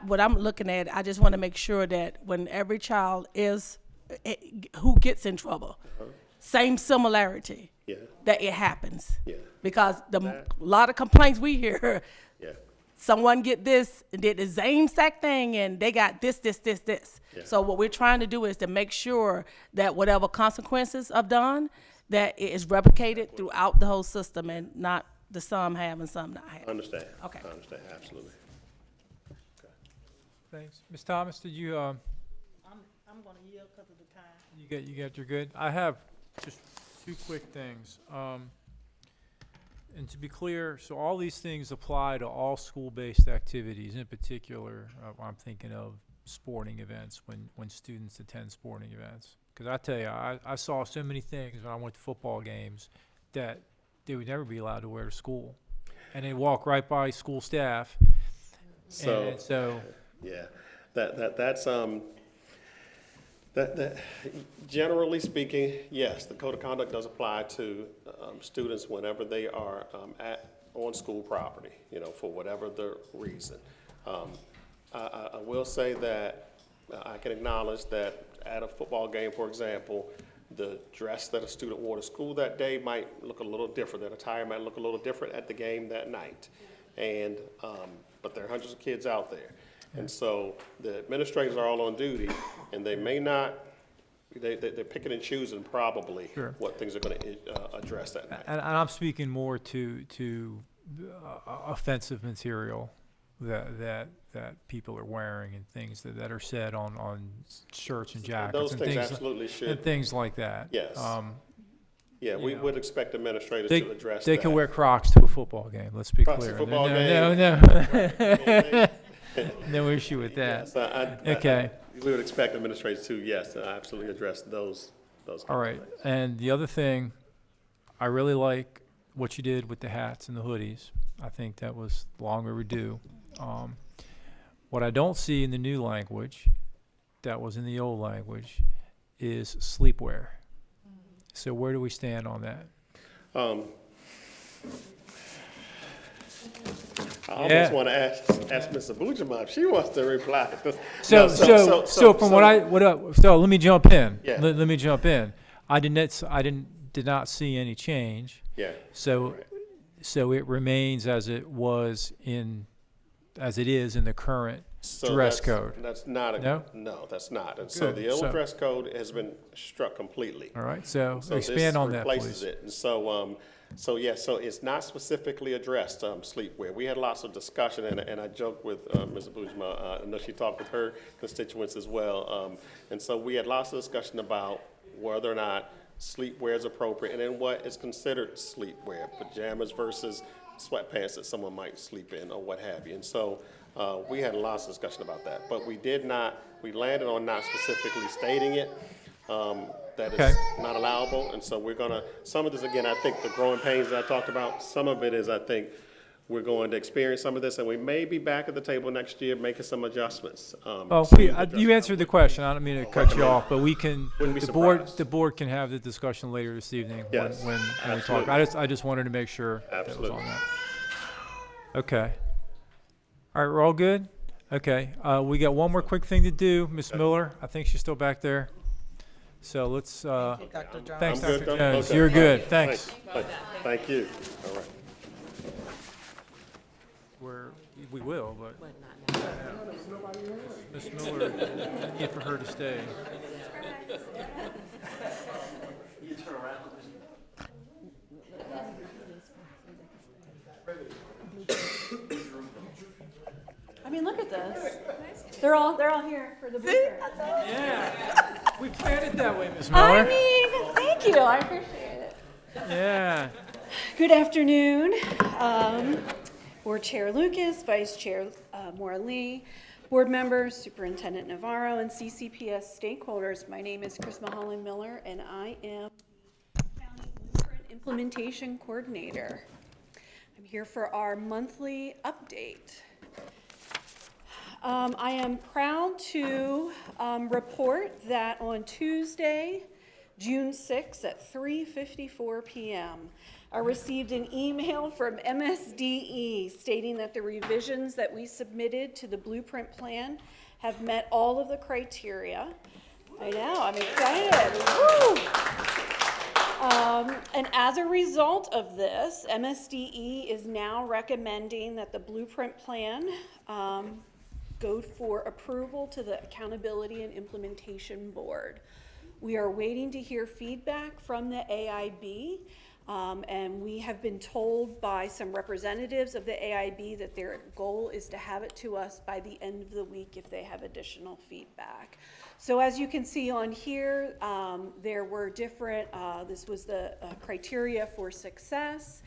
what I'm looking at, I just want to make sure that when every child who gets in trouble, same similarity. Yeah. That it happens. Yeah. Because a lot of complaints we hear, someone get this and did the same exact thing and they got this. Yeah. So what we're trying to do is to make sure that whatever consequences are done, that it is replicated throughout the whole system and not the some have and some not have. Understand. Okay. I understand, absolutely. Okay. Thanks. Ms. Thomas, did you, I'm going to yield because of the time. you're good? I have just 2 quick things. And to be clear, so all these things apply to all school-based activities. In particular, I'm thinking of sporting events when students attend sporting events. Because I tell you, I saw so many things when I went to football games that they would never be allowed to wear to school, and they walk right by school staff. So yeah, that's That generally speaking, yes, the code of conduct does apply to students whenever they are on school property, you know, for whatever the reason. I will say that I can acknowledge that at a football game, for example, the dress that a student wore to school that day might look a little different. Their attire might look a little different at the game that night. And, but there are hundreds of kids out there. And so the administrators are all on duty, and they may not, they're picking and choosing probably what things are going to address that night. And I'm speaking more to offensive material that people are wearing and things that are said on shirts and jackets. Those and things things absolutely should. And things like that. Yes. Yeah, we would expect administrators to address they that. can wear Crocs to a football game, let's be Crocs to clear. a football No no issue with that. Yes, Okay. We would expect administrators to, yes, absolutely address those kinds All of right, things. and the other thing, I really like what you did with the hats and the hoodies. I think that was long overdue. What I don't see in the new language, that was in the old language, is sleepwear. So where do we stand on that? I almost want to ask Ms. Abujamab if she wants to reply. So let me jump in. Yeah. Let me jump in. I did not see any change. Yeah. So it remains as it is in the current dress code. That's not no, that's not. And so Good. the old So- dress code has been struck completely. All right. So this expand on that, replaces please. it. And so so it's not specifically addressed sleepwear. We had lots of discussion, and I joked with Ms. Abujamab. I know she talked with her constituents as well. And so we had lots of discussion about whether or not sleepwear is appropriate, and then what is considered sleepwear, pajamas versus sweatpants that someone might sleep in or what have you. And so we had lots of discussion about that, but we landed on not specifically stating it, that it's not allowable. And so we're gonna, some of this, again, I think the growing pains that I talked about, some of it is, I think, we're going to experience some of this, and we may be back at the table next year making some adjustments. You answered the question. I don't mean to cut you off, but we can. Wouldn't be The board can have the discussion later this evening Yes, when we talk. absolutely. I just wanted to make sure Absolutely. that was on that. Okay. All right, we're all good. Okay. We got one more quick thing to do, Ms. Miller. I think she's still back there. So let's. Dr. Jones. Thanks, I'm Dr. good, though? Jones. Okay. You're good. Thanks. Thank you. All right. We will, but Ms. Miller, I need for her to stay. I mean, look at this. They're all here for the blueprint. Yeah, we planned it that way, Ms. Miller. I mean, thank you. I appreciate it. Yeah. Good afternoon, Board Chair Lucas, Vice Chair Moore-Lee, board members, Superintendent Navarro, and CCPS stakeholders. My name is Chris Mulholland Miller, and I am County Blueprint Implementation Coordinator. I'm here for our monthly update. I am proud to report that on Tuesday, June 6th at 3:54 p.m., I received an email from MSDE stating that the revisions that we submitted to the blueprint plan have met all of the criteria. I know, I'm excited. Woo! And as a result of this, MSDE is now recommending that the blueprint plan go for approval to the Accountability and Implementation Board. We are waiting to hear feedback from the AIB, and we have been told by some representatives of the AIB that their goal is to have it to us by the end of the week if they have additional feedback. So as you can see on here, there were different, this was the criteria for success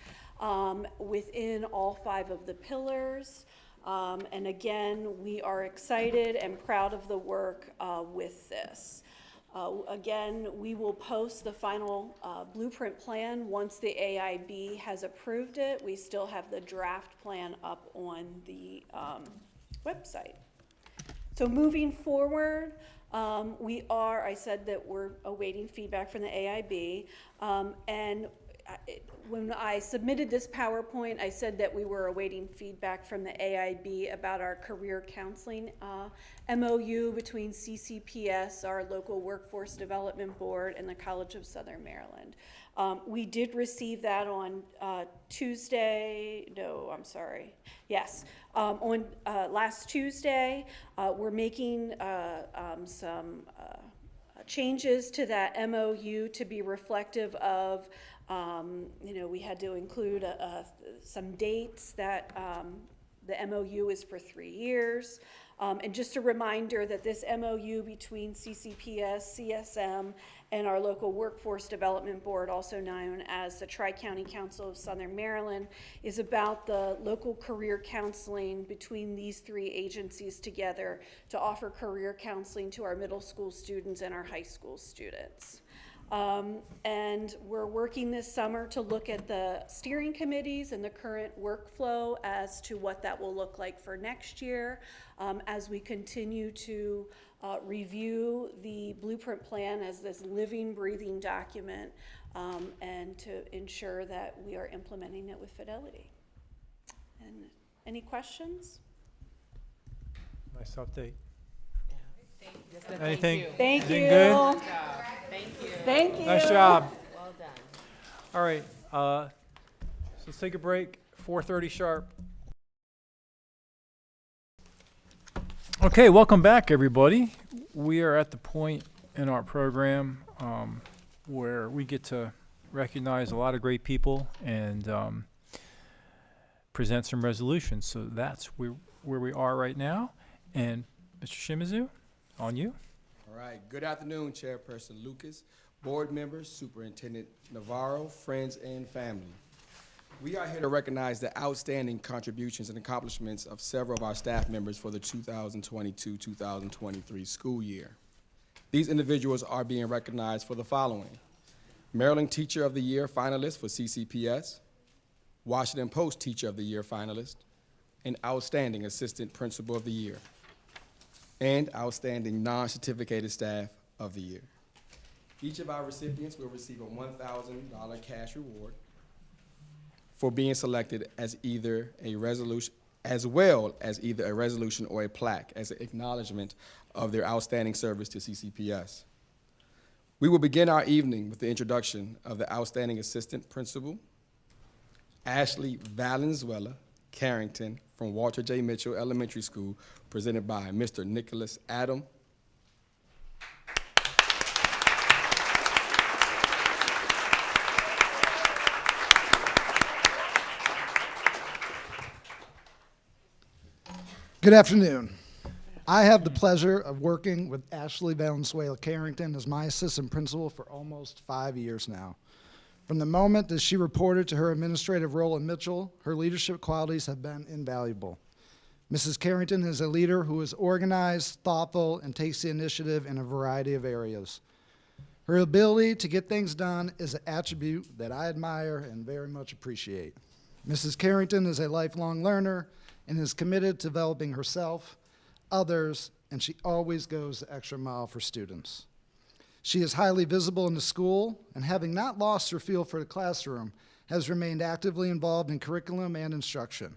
within all 5 of the pillars. And again, we are excited and proud of the work with this. Again, we will post the final blueprint plan once the AIB has approved it. We still have the draft plan up on the website. So moving forward, I said that we're awaiting feedback from the AIB, and when I submitted this PowerPoint, I said that we were awaiting feedback from the AIB about our career counseling MOU between CCPS, our local workforce development board, and the College of Southern Maryland. We did receive that on Tuesday. No, I'm sorry. Yes, on last Tuesday. We're making some changes to that MOU to be reflective of, we had to include some dates that the MOU is for 3 years. And just a reminder that this MOU between CCPS, CSM, and our local workforce development board, also known as the Tri-County Council of Southern Maryland, is about the local career counseling between these 3 agencies together to offer career counseling to our middle school students and our high school students. And we're working this summer to look at the steering committees and the current workflow as to what that will look like for next year, as we continue to review the blueprint plan as this living, breathing document, and to ensure that we are implementing it with fidelity. And any questions? Nice update. Anything? Thank Anything you. good? Thank you. Thank you. Nice job. Well done. All right, so let's take a break, 4:30 sharp. Okay, welcome back, everybody. We are at the point in our program where we get to recognize a lot of great people and present some resolutions. So that's where we are right now. And Mr. Shimizu, on you. All right. Good afternoon, Chairperson Lucas, board members, Superintendent Navarro, friends, and family. We are here to recognize the outstanding contributions and accomplishments of several of our staff members for the 2022-2023 school year. These individuals are being recognized for the following: Maryland Teacher of the Year finalist for CCPS, Washington Post Teacher of the Year finalist, and Outstanding Assistant Principal of the Year, and Outstanding Non-Certificated Staff of the Year. Each of our recipients will receive a $1,000 cash reward for being selected as either a resolution, as well as either a resolution or a plaque as an acknowledgement of their outstanding service to CCPS. We will begin our evening with the introduction of the Outstanding Assistant Principal, Ashley Valenzuela Carrington from Walter J. Mitchell Elementary School, presented by Mr. Nicholas Adam. Good afternoon. I have the pleasure of working with Ashley Valenzuela Carrington as my assistant principal for almost 5 years now. From the moment that she reported to her administrative role at Mitchell, her leadership qualities have been invaluable. Mrs. Carrington is a leader who is organized, thoughtful, and takes the initiative in a variety of areas. Her ability to get things done is an attribute that I admire and very much appreciate. Mrs. Carrington is a lifelong learner and is committed to developing herself, others, and she always goes the extra mile for students. She is highly visible in the school, and having not lost her feel for the classroom, has remained actively involved in curriculum and instruction.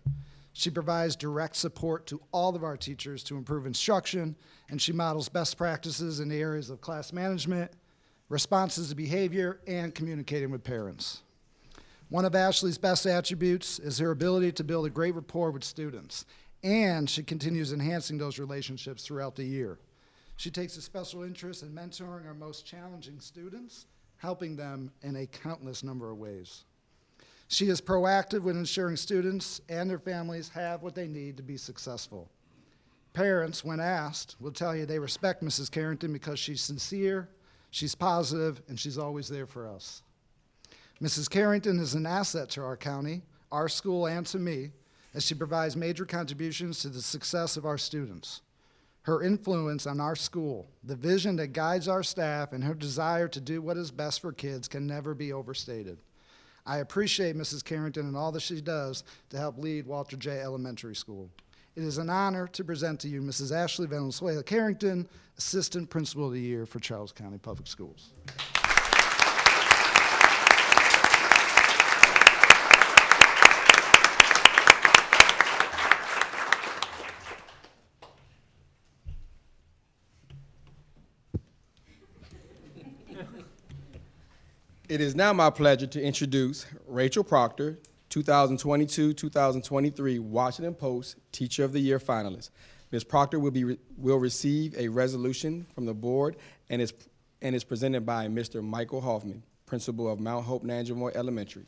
She provides direct support to all of our teachers to improve instruction, and she models best practices in the areas of class management, responses to behavior, and communicating with parents. One of Ashley's best attributes is her ability to build a great rapport with students, and she continues enhancing those relationships throughout the year. She takes a special interest in mentoring our most challenging students, helping them in a countless number of ways. She is proactive with ensuring students and their families have what they need to be successful. Parents, when asked, will tell you they respect Mrs. Carrington because she's sincere, she's positive, and she's always there for us. Mrs. Carrington is an asset to our county, our school, and to me, as she provides major contributions to the success of our students. Her influence on our school, the vision that guides our staff, and her desire to do what is best for kids can never be overstated. I appreciate Mrs. Carrington and all that she does to help lead Walter J. Elementary School. It is an honor to present to you Mrs. Ashley Valenzuela Carrington, Assistant Principal of the Year for Charles County Public Schools. It is now my pleasure to introduce Rachel Proctor, 2022-2023 Washington Post Teacher of the Year finalist. Ms. Proctor will receive a resolution from the board and is presented by Mr. Michael Hoffman, principal of Mount Hope Nanjemoy Elementary.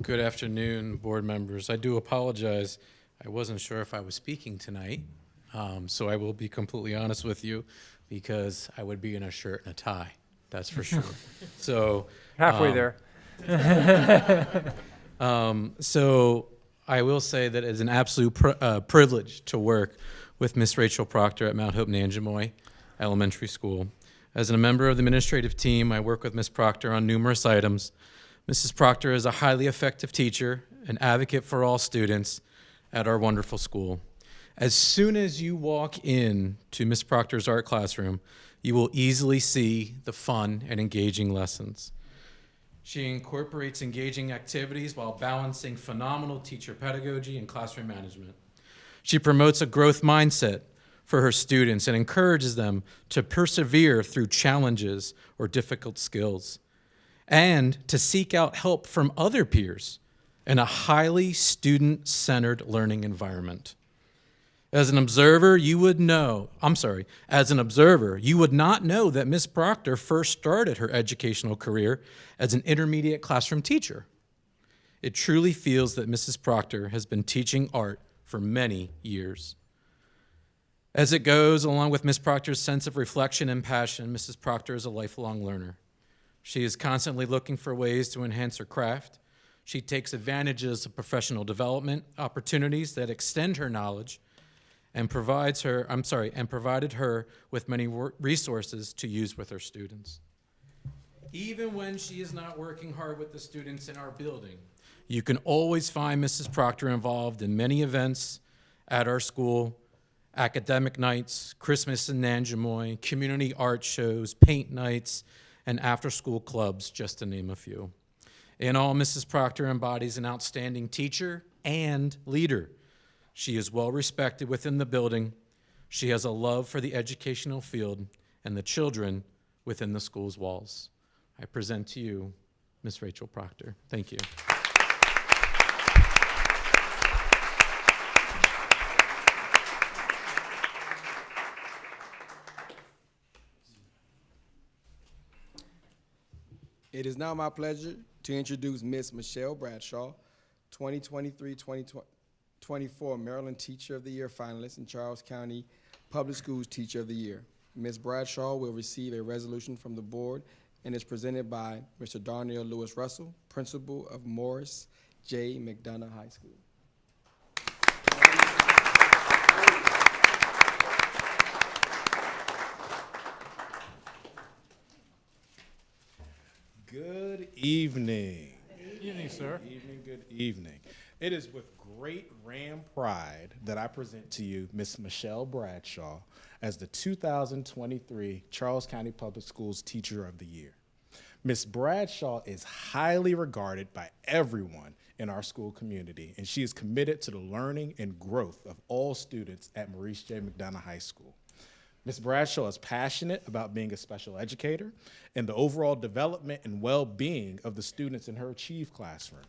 Good afternoon, board members. I do apologize. I wasn't sure if I was speaking tonight, so I will be completely honest with you because I would be in a shirt and a tie, that's for sure. So halfway there. So I will say that it's an absolute privilege to work with Miss Rachel Proctor at Mount Hope Nanjemoy Elementary School. As a member of the administrative team, I work with Ms. Proctor on numerous items. Mrs. Proctor is a highly effective teacher, an advocate for all students at our wonderful school. As soon as you walk in to Ms. Proctor's art classroom, you will easily see the fun and engaging lessons. She incorporates engaging activities while balancing phenomenal teacher pedagogy and classroom management. She promotes a growth mindset for her students and encourages them to persevere through challenges or difficult skills, and to seek out help from other peers in a highly student-centered learning environment. As an observer, you would not know that Ms. Proctor first started her educational career as an intermediate classroom teacher. It truly feels that Mrs. Proctor has been teaching art for many years. As it goes along with Ms. Proctor's sense of reflection and passion, Mrs. Proctor is a lifelong learner. She is constantly looking for ways to enhance her craft. She takes advantages of professional development opportunities that extend her knowledge and provided her with many resources to use with her students. Even when she is not working hard with the students in our building, you can always find Mrs. Proctor involved in many events at our school: academic nights, Christmas in Nanjemoy, community art shows, paint nights, and after-school clubs, just to name a few. In all, Mrs. Proctor embodies an outstanding teacher and leader. She is well respected within the building. She has a love for the educational field and the children within the school's walls. I present to you Ms. Rachel Proctor. Thank you. It is now my pleasure to introduce Ms. Michelle Bradshaw, 2023-2024 Maryland Teacher of the Year finalist and Charles County Public Schools Teacher of the Year. Ms. Bradshaw will receive a resolution from the board and is presented by Mr. Darnell Lewis Russell, principal of Morris J. McDonough High School. Good evening. Good evening, sir. Good evening, good evening. It is with great Ram pride that I present to you Miss Michelle Bradshaw as the 2023 Charles County Public Schools Teacher of the Year. Miss Bradshaw is highly regarded by everyone in our school community, and she is committed to the learning and growth of all students at Maurice J. McDonough High School. Ms. Bradshaw is passionate about being a special educator and the overall development and well-being of the students in her Achieve classroom.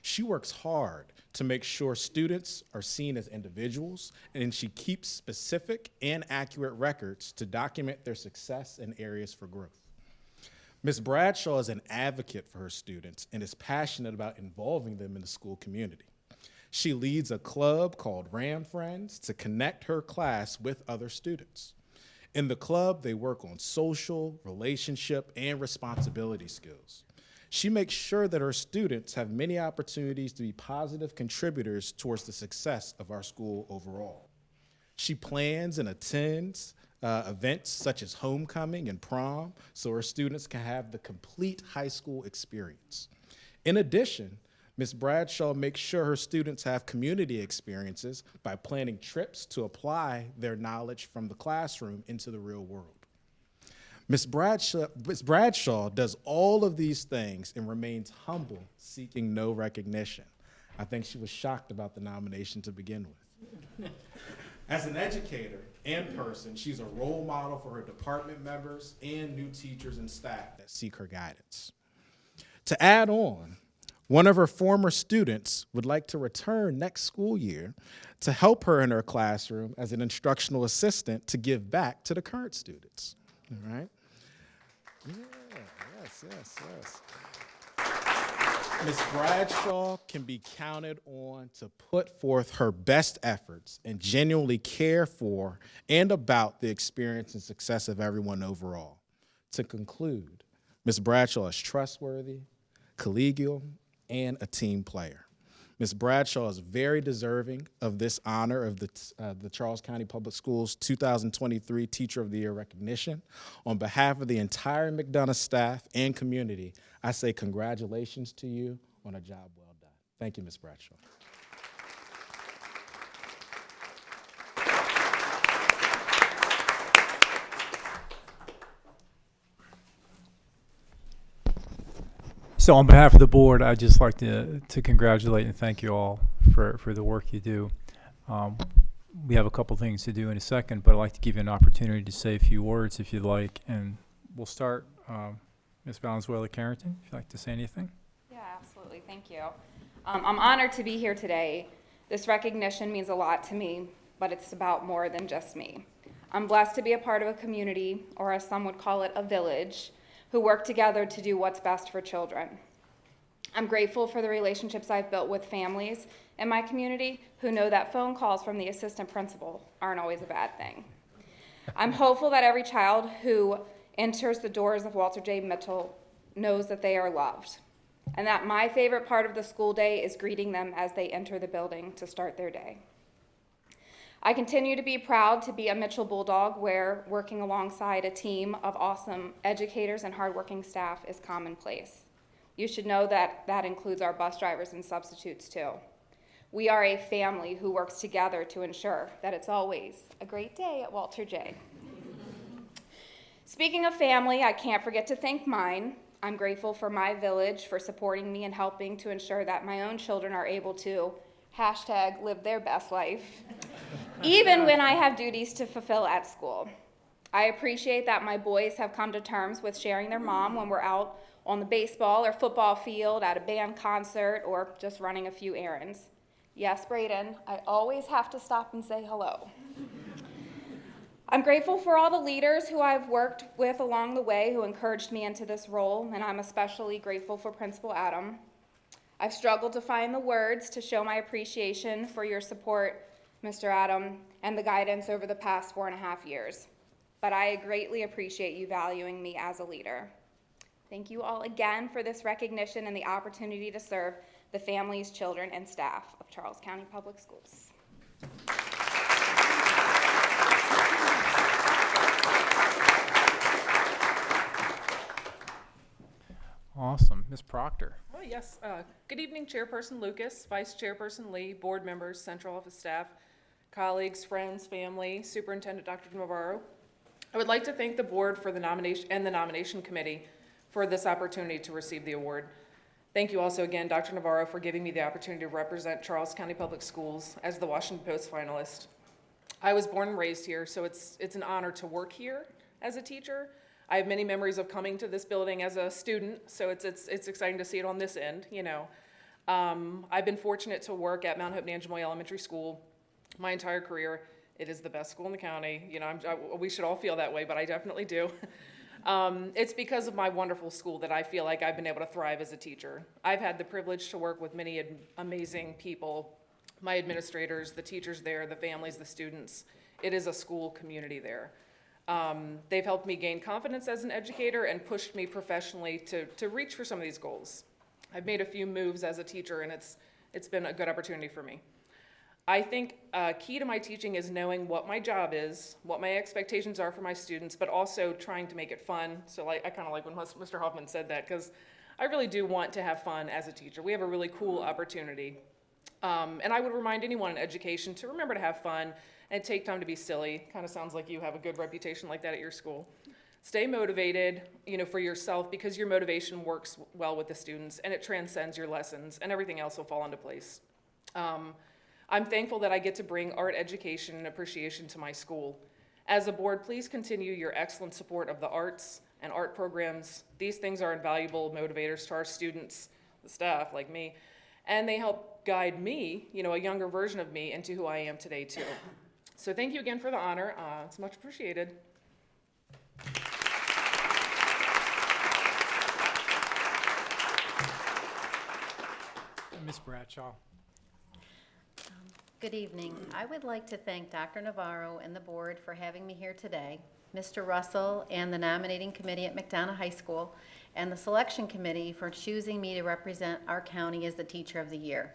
She works hard to make sure students are seen as individuals, and she keeps specific and accurate records to document their success and areas for growth. Ms. Bradshaw is an advocate for her students and is passionate about involving them in the school community. She leads a club called Ram Friends to connect her class with other students. In the club, they work on social, relationship, and responsibility skills. She makes sure that her students have many opportunities to be positive contributors towards the success of our school overall. She plans and attends events such as homecoming and prom so her students can have the complete high school experience. In addition, Ms. Bradshaw makes sure her students have community experiences by planning trips to apply their knowledge from the classroom into the real world. Ms. Bradshaw does all of these things and remains humble, seeking no recognition. I think she was shocked about the nomination to begin with. As an educator and person, she's a role model for her department members and new teachers and staff that seek her guidance. To add on, one of her former students would like to return next school year to help her in her classroom as an instructional assistant to give back to the current students. All right? Yeah, yes. Ms. Bradshaw can be counted on to put forth her best efforts and genuinely care for and about the experience and success of everyone overall. To conclude, Ms. Bradshaw is trustworthy, collegial, and a team player. Ms. Bradshaw is very deserving of this honor of the Charles County Public Schools 2023 Teacher of the Year recognition. On behalf of the entire McDonough staff and community, I say congratulations to you on a job well done. Thank you, Ms. Bradshaw. So on behalf of the board, I'd just like to congratulate and thank you all for the work you do. We have a couple things to do in a second, but I'd like to give you an opportunity to say a few words if you'd like. And we'll start, Ms. Valenzuela-Carrington, if you'd like to say anything. Yeah, absolutely. Thank you. I'm honored to be here today. This recognition means a lot to me, but it's about more than just me. I'm blessed to be a part of a community, or as some would call it, a village, who work together to do what's best for children. I'm grateful for the relationships I've built with families in my community who know that phone calls from the assistant principal aren't always a bad thing. I'm hopeful that every child who enters the doors of Walter J. Mitchell knows that they are loved, and that my favorite part of the school day is greeting them as they enter the building to start their day. I continue to be proud to be a Mitchell Bulldog, where working alongside a team of awesome educators and hardworking staff is commonplace. You should know that that includes our bus drivers and substitutes too. We are a family who works together to ensure that it's always a great day at Walter J. Speaking of family, I can't forget to thank mine. I'm grateful for my village for supporting me and helping to ensure that my own children are able to #live their best life, even when I have duties to fulfill at school. I appreciate that my boys have come to terms with sharing their mom when we're out on the baseball or football field, at a band concert, or just running a few errands. Yes, Brayden, I always have to stop and say hello. I'm grateful for all the leaders who I've worked with along the way who encouraged me into this role, and I'm especially grateful for Principal Adam. I've struggled to find the words to show my appreciation for your support, Mr. Adam, and the guidance over the past 4.5 years. But I greatly appreciate you valuing me as a leader. Thank you all again for this recognition and the opportunity to serve the families, children, and staff of Charles County Public Schools. Awesome. Ms. Proctor. Oh, yes. Good evening, Chairperson Lucas, Vice Chairperson Lee, board members, central office staff, colleagues, friends, family, Superintendent Dr. Navarro. I would like to thank the board for the nomination and the nomination committee for this opportunity to receive the award. Thank you also again, Dr. Navarro, for giving me the opportunity to represent Charles County Public Schools as the Washington Post finalist. I was born and raised here, so it's an honor to work here as a teacher. I have many memories of coming to this building as a student, so it's exciting to see it on this end, you know. I've been fortunate to work at Mount Hope Nanjemoy Elementary School my entire career. It is the best school in the county. You know, we should all feel that way, but I definitely do. It's because of my wonderful school that I feel like I've been able to thrive as a teacher. I've had the privilege to work with many amazing people, my administrators, the teachers there, the families, the students. It is a school community there. They've helped me gain confidence as an educator and pushed me professionally to reach for some of these goals. I've made a few moves as a teacher, and it's been a good opportunity for me. I think key to my teaching is knowing what my job is, what my expectations are for my students, but also trying to make it fun. So I kind of like when Mr. Hoffman said that, because I really do want to have fun as a teacher. We have a really cool opportunity. And I would remind anyone in education to remember to have fun and take time to be silly. Kind of sounds like you have a good reputation like that at your school. Stay motivated, for yourself, because your motivation works well with the students and it transcends your lessons, and everything else will fall into place. I'm thankful that I get to bring art education and appreciation to my school. As a board, please continue your excellent support of the arts and art programs. These things are invaluable motivators to our students, the staff like me, and they help guide me, a younger version of me, into who I am today too. So thank you again for the honor. It's much appreciated. Ms. Bradshaw. Good evening. I would like to thank Dr. Navarro and the board for having me here today, Mr. Russell and the nominating committee at McDonough High School, and the selection committee for choosing me to represent our county as the Teacher of the Year.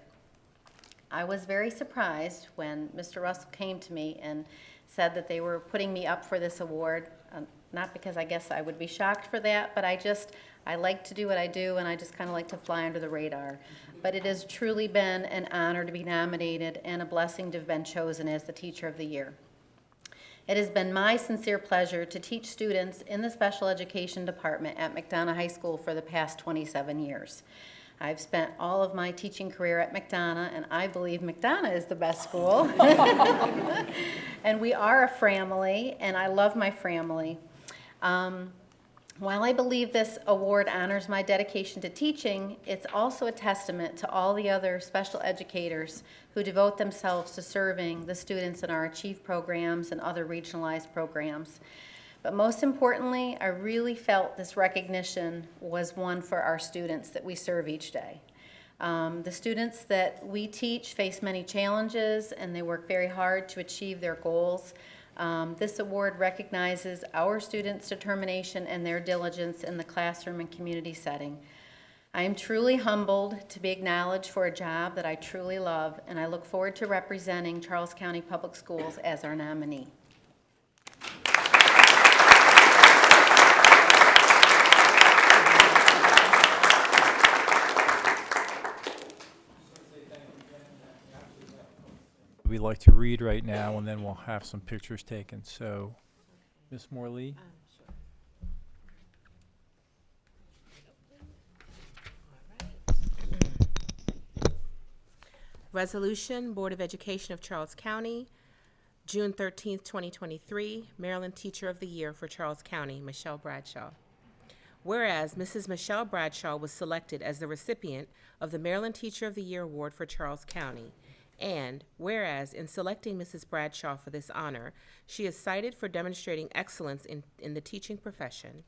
I was very surprised when Mr. Russell came to me and said that they were putting me up for this award, not because I guess I would be shocked for that, but I like to do what I do, and I just kind of like to fly under the radar. But it has truly been an honor to be nominated and a blessing to have been chosen as the Teacher of the Year. It has been my sincere pleasure to teach students in the special education department at McDonough High School for the past 27 years. I've spent all of my teaching career at McDonough, and I believe McDonough is the best school. And we are a family, and I love my family. While I believe this award honors my dedication to teaching, it's also a testament to all the other special educators who devote themselves to serving the students in our Achieve programs and other regionalized programs. But most importantly, I really felt this recognition was one for our students that we serve each day. The students that we teach face many challenges, and they work very hard to achieve their goals. This award recognizes our students' determination and their diligence in the classroom and community setting. I am truly humbled to be acknowledged for a job that I truly love, and I look forward to representing Charles County Public Schools as our nominee. We'd like to read right now, and then we'll have some pictures taken. So, Ms. Morley. Resolution, Board of Education of Charles County, June 13th, 2023, Maryland Teacher of the Year for Charles County, Michelle Bradshaw. Whereas Mrs. Michelle Bradshaw was selected as the recipient of the Maryland Teacher of the Year Award for Charles County, and whereas in selecting Mrs. Bradshaw for this honor, she is cited for demonstrating excellence in the teaching profession,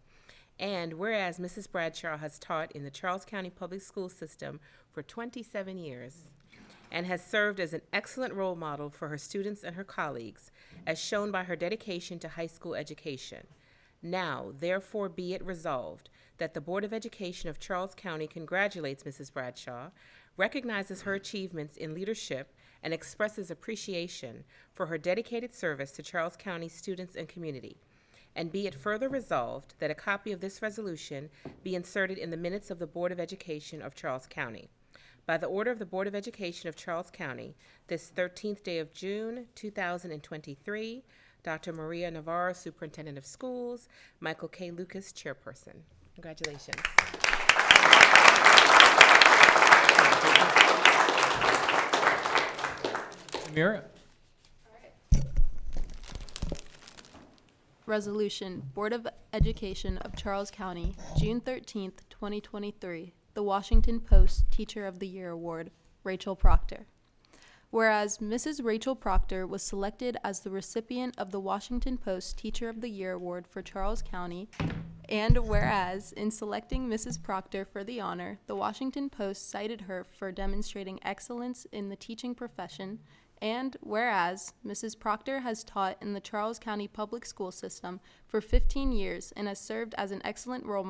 and whereas Mrs. Bradshaw has taught in the Charles County Public School System for 27 years, and has served as an excellent role model for her students and her colleagues, as shown by her dedication to high school education. Now, therefore, be it resolved that the Board of Education of Charles County congratulates Mrs. Bradshaw, recognizes her achievements in leadership, and expresses appreciation for her dedicated service to Charles County students and community. And be it further resolved that a copy of this resolution be inserted in the minutes of the Board of Education of Charles County. By the order of the Board of Education of Charles County, this 13th day of June, 2023, Dr. Maria Navarro, Superintendent of Schools, Michael K. Lucas, Chairperson. Congratulations. Mira. Resolution, Board of Education of Charles County, June 13th, 2023. The Washington Post Teacher of the Year Award, Rachel Proctor. Whereas Mrs. Rachel Proctor was selected as the recipient of the Washington Post Teacher of the Year Award for Charles County, and whereas in selecting Mrs. Proctor for the honor, the Washington Post cited her for demonstrating excellence in the teaching profession, and whereas Mrs. Proctor has taught in the Charles County Public School System for 15 years and has served as an excellent role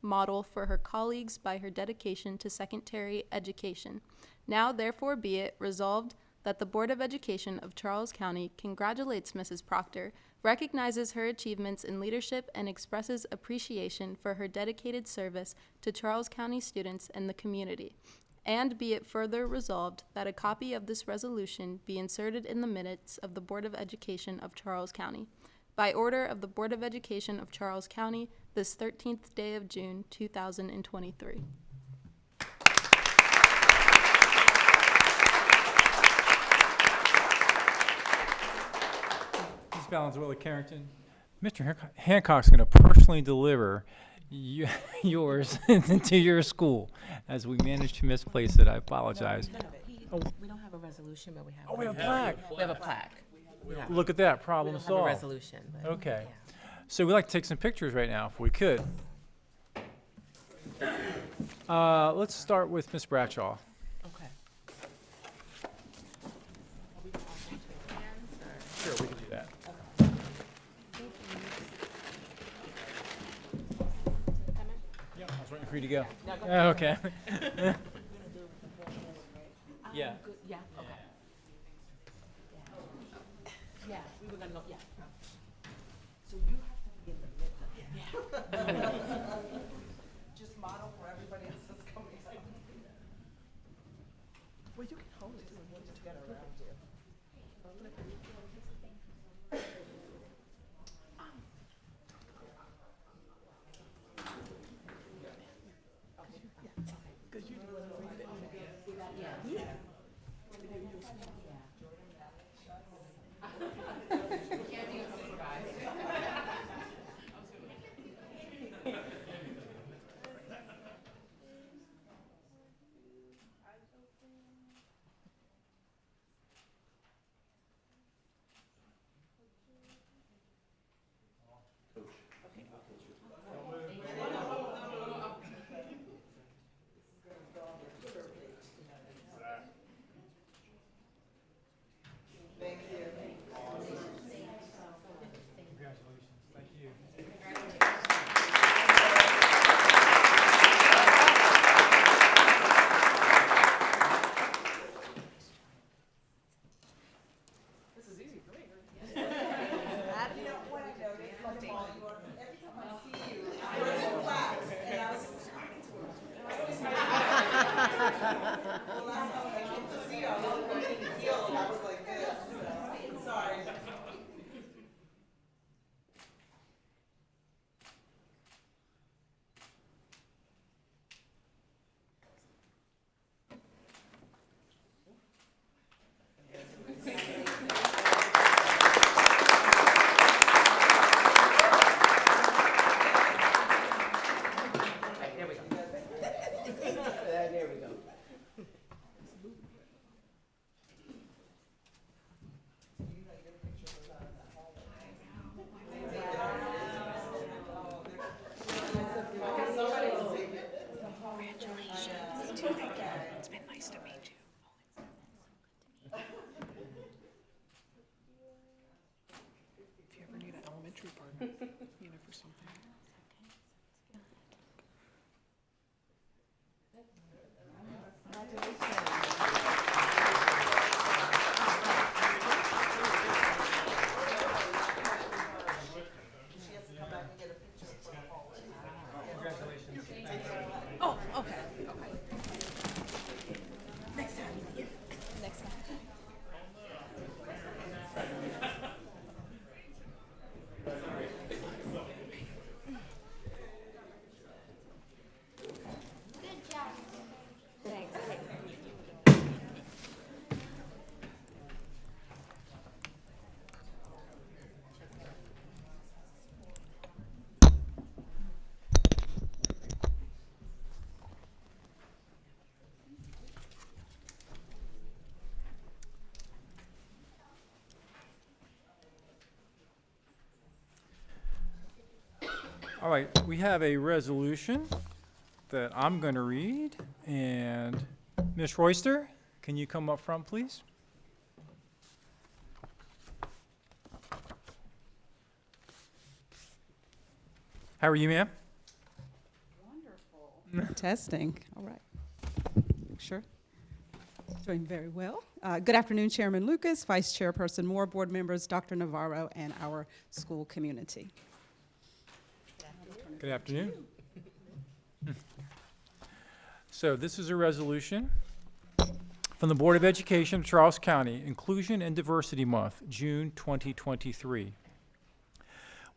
model for her colleagues by her dedication to secondary education. Now, therefore, be it resolved that the Board of Education of Charles County congratulates Mrs. Proctor, recognizes her achievements in leadership, and expresses appreciation for her dedicated service to Charles County students and the community. And be it further resolved that a copy of this resolution be inserted in the minutes of the Board of Education of Charles County. By order of the Board of Education of Charles County, this 13th day of June, 2023. Ms. Valenzuela Carrington, Mr. Hancock's going to personally deliver yours to your school. As we managed to misplace it, I apologize. We don't have a resolution, but we have. Oh, we have a plaque. We have a plaque. Yeah. Look at that, problem We don't solved. have a resolution. But Okay. So we'd like to take some pictures right now, if we could. Let's start with Ms. Bradshaw. Okay. Sure, we can do that. Yeah, I was waiting for you to go. No, go ahead. Okay. Yeah. Yeah. Okay. Yeah, we were gonna know. Yeah. So you have to be in the middle. Yeah. Just model for everybody else that's coming up. Well, you can hold it and we'll just get around you. All right, we have a resolution that I'm going to read, and Ms. Royster, can you come up front, please? How are you, ma'am? Wonderful. Testing. All right. Sure. Doing very well. Good afternoon, Chairman Lucas, Vice Chairperson Moore, board members, Dr. Navarro, and our school community. Good afternoon. So this is a resolution from the Board of Education of Charles County, Inclusion and Diversity Month, June 2023.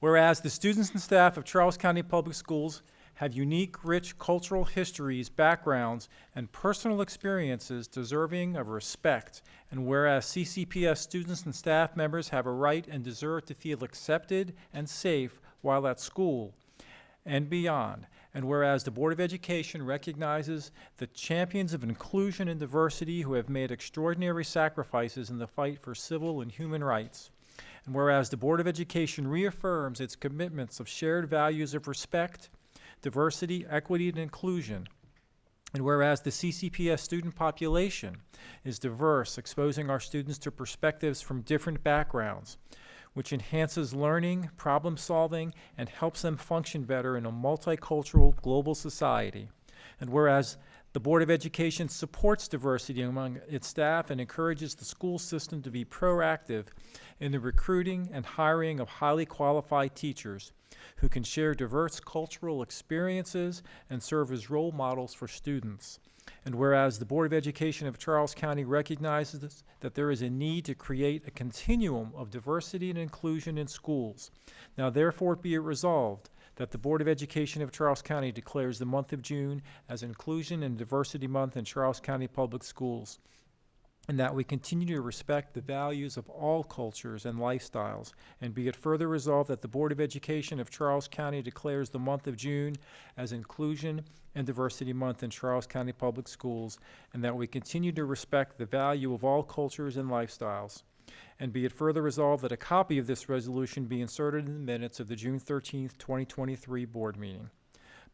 Whereas the students and staff of Charles County Public Schools have unique, rich cultural histories, backgrounds, and personal experiences deserving of respect. And whereas CCPS students and staff members have a right and deserve to feel accepted and safe while at school and beyond. And whereas the Board of Education recognizes the champions of inclusion and diversity who have made extraordinary sacrifices in the fight for civil and human rights. And whereas the Board of Education reaffirms its commitments of shared values of respect, diversity, equity, and inclusion. And whereas the CCPS student population is diverse, exposing our students to perspectives from different backgrounds, which enhances learning, problem solving, and helps them function better in a multicultural global society. And whereas the Board of Education supports diversity among its staff and encourages the school system to be proactive in the recruiting and hiring of highly qualified teachers who can share diverse cultural experiences and serve as role models for students. And whereas the Board of Education of Charles County recognizes that there is a need to create a continuum of diversity and inclusion in schools, now therefore be it resolved that the Board of Education of Charles County declares the month of June as Inclusion and Diversity Month in Charles County Public Schools, and that we continue to respect the values of all cultures and lifestyles. And be it further resolved that the Board of Education of Charles County declares the month of June as Inclusion and Diversity Month in Charles County Public Schools, and that we continue to respect the value of all cultures and lifestyles. And be it further resolved that a copy of this resolution be inserted in the minutes of the June 13th, 2023 board meeting.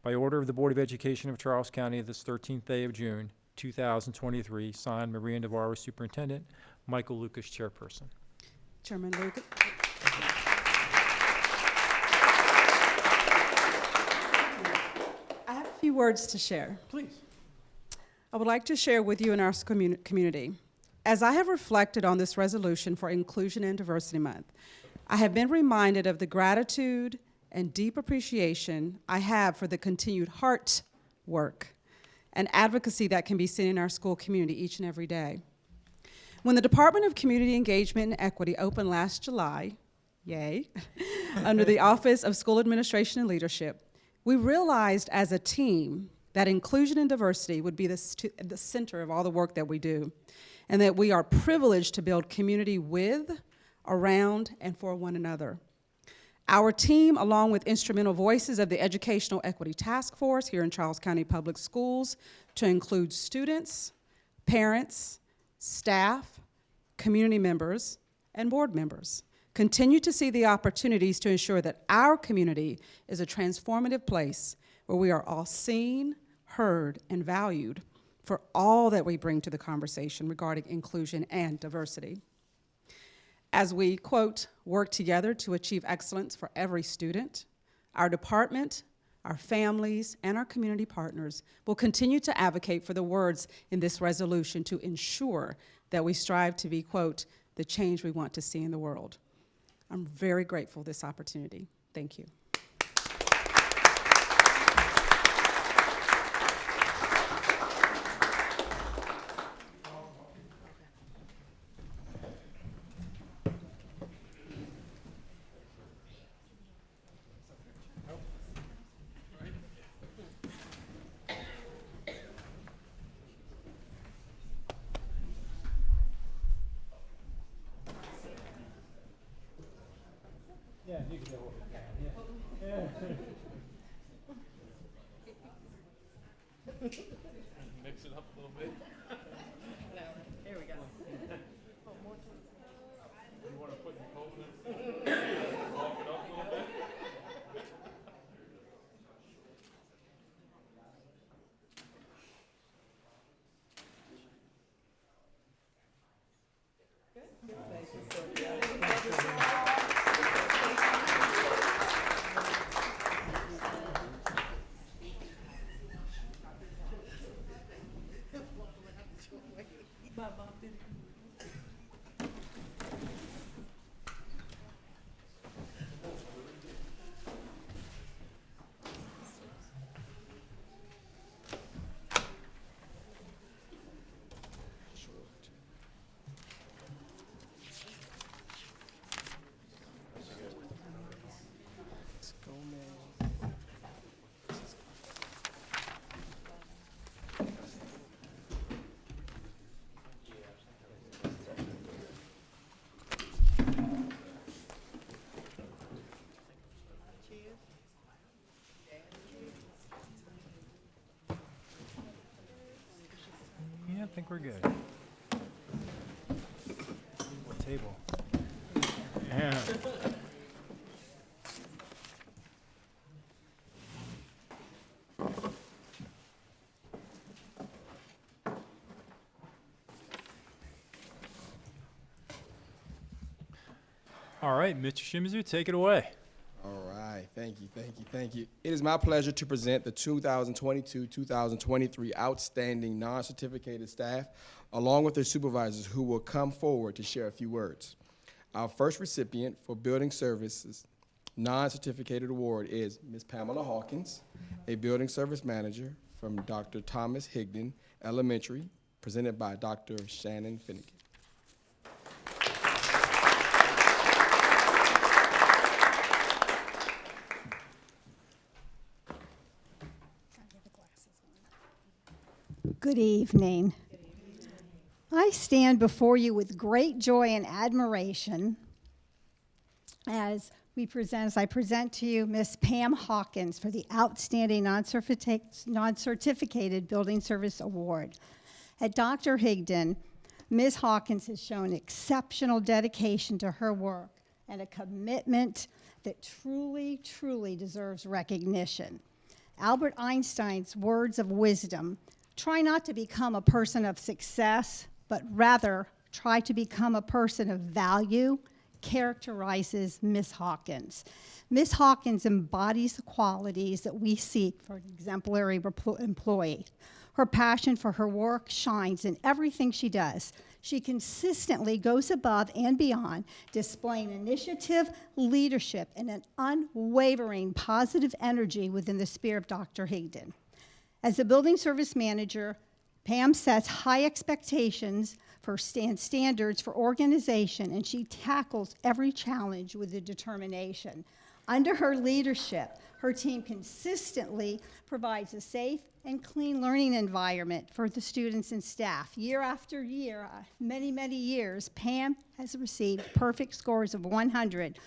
By order of the Board of Education of Charles County, this 13th day of June, 2023, signed Maria Navarro, Superintendent, Michael Lucas, Chairperson. Chairman Lucas. I have a few words to share. Please. I would like to share with you and our community. As I have reflected on this resolution for Inclusion and Diversity Month, I have been reminded of the gratitude and deep appreciation I have for the continued hard work and advocacy that can be seen in our school community each and every day. When the Department of Community Engagement and Equity opened last July, yay, under the Office of School Administration and Leadership, we realized as a team that inclusion and diversity would be the center of all the work that we do, and that we are privileged to build community with, around, and for one another. Our team, along with instrumental voices of the Educational Equity Task Force here in Charles County Public Schools, to include students, parents, staff, community members, and board members, continue to see the opportunities to ensure that our community is a transformative place where we are all seen, heard, and valued for all that we bring to the conversation regarding inclusion and diversity. As we, quote, work together to achieve excellence for every student, our department, our families, and our community partners will continue to advocate for the words in this resolution to ensure that we strive to be, quote, the change we want to see in the world. I'm very grateful for this opportunity. Thank you. Yeah, you can go. Mix it up a little bit. Here we go. You want to put your coat in? Walk it up a little bit. think we're good. What table? Yeah. All right, Mr. Shimizu, take it away. All right, thank you. It is my pleasure to present the 2022-2023 Outstanding Non-Certificated Staff, along with their supervisors who will come forward to share a few words. Our first recipient for Building Services Non-Certificated Award is Ms. Pamela Hawkins, a Building Service Manager from Dr. Thomas Higdon Elementary, presented by Dr. Shannon Finnegan. Good evening. I stand before you with great joy and admiration as I present to you Ms. Pam Hawkins for the Outstanding Non-Certificated Building Service Award. At Dr. Higdon, Ms. Hawkins has shown exceptional dedication to her work and a commitment that truly, truly deserves recognition. Albert Einstein's words of wisdom: try not to become a person of success, but rather try to become a person of value, characterizes Ms. Hawkins. Ms. Hawkins embodies the qualities that we seek for an exemplary employee. Her passion for her work shines in everything she does. She consistently goes above and beyond, displaying initiative, leadership, and an unwavering positive energy within the spirit of Dr. Higdon. As a building service manager, Pam sets high expectations for standards for organization, and she tackles every challenge with determination. Under her leadership, her team consistently provides a safe and clean learning environment for the students and staff. Year after year, many, many years, Pam has received perfect scores of 100,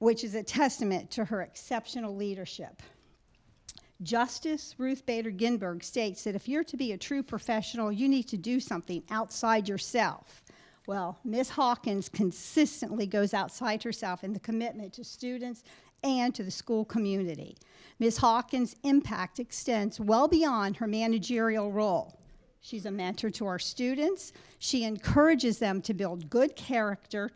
which is a testament to her exceptional leadership. Justice Ruth Bader Ginsburg states that if you're to be a true professional, you need to do something outside yourself. Well, Ms. Hawkins consistently goes outside herself in the commitment to students and to the school community. Ms. Hawkins' impact extends well beyond her managerial role. She's a mentor to our students. She encourages them to build good character,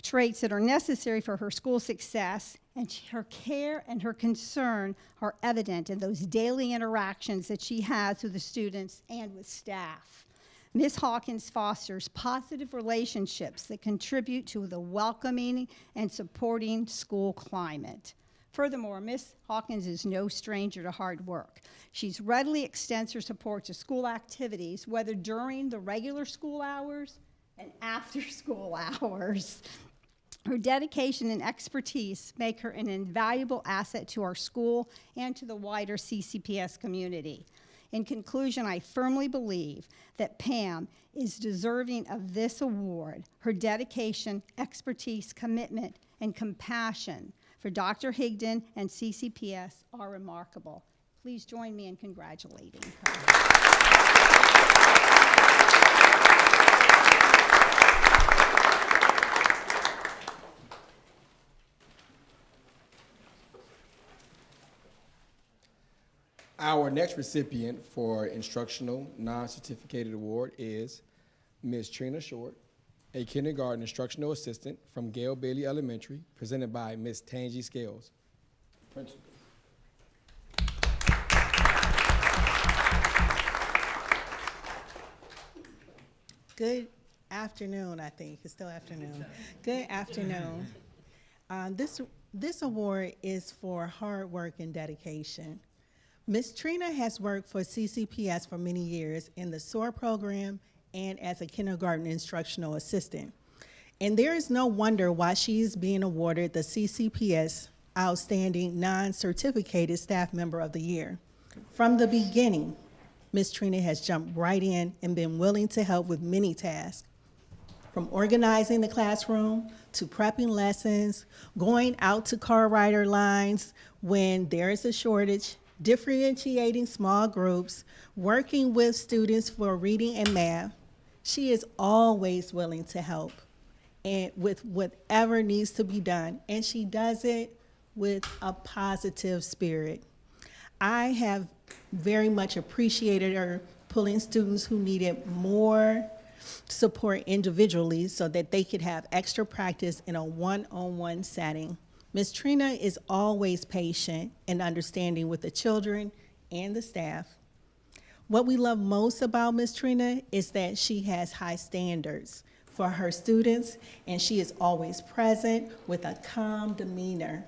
traits that are necessary for her school success, and her care and her concern are evident in those daily interactions that she has with the students and with staff. Ms. Hawkins fosters positive relationships that contribute to the welcoming and supporting school climate. Furthermore, Ms. Hawkins is no stranger to hard work. She's readily extends her support to school activities, whether during the regular school hours and after school hours. Her dedication and expertise make her an invaluable asset to our school and to the wider CCPS community. In conclusion, I firmly believe that Pam is deserving of this award. Her dedication, expertise, commitment, and compassion for Dr. Higdon and CCPS are remarkable. Please join me in congratulating her. Our next recipient for Instructional Non-Certificated Award is Ms. Trina Short, a kindergarten instructional assistant from Gale Bailey Elementary, presented by Ms. Tangi Scales, principal. Good afternoon, I think. It's still afternoon. Good afternoon. This award is for hard work and dedication. Ms. Trina has worked for CCPS for many years in the SOAR program and as a kindergarten instructional assistant. And there is no wonder why she is being awarded the CCPS Outstanding Non-Certificated Staff Member of the Year. From the beginning, Ms. Trina has jumped right in and been willing to help with many tasks, from organizing the classroom to prepping lessons, going out to car rider lines when there is a shortage, differentiating small groups, working with students for reading and math. She is always willing to help and with whatever needs to be done, and she does it with a positive spirit. I have very much appreciated her pulling students who needed more support individually so that they could have extra practice in a one-on-one setting. Ms. Trina is always patient and understanding with the children and the staff. What we love most about Ms. Trina is that she has high standards for her students, and she is always present with a calm demeanor.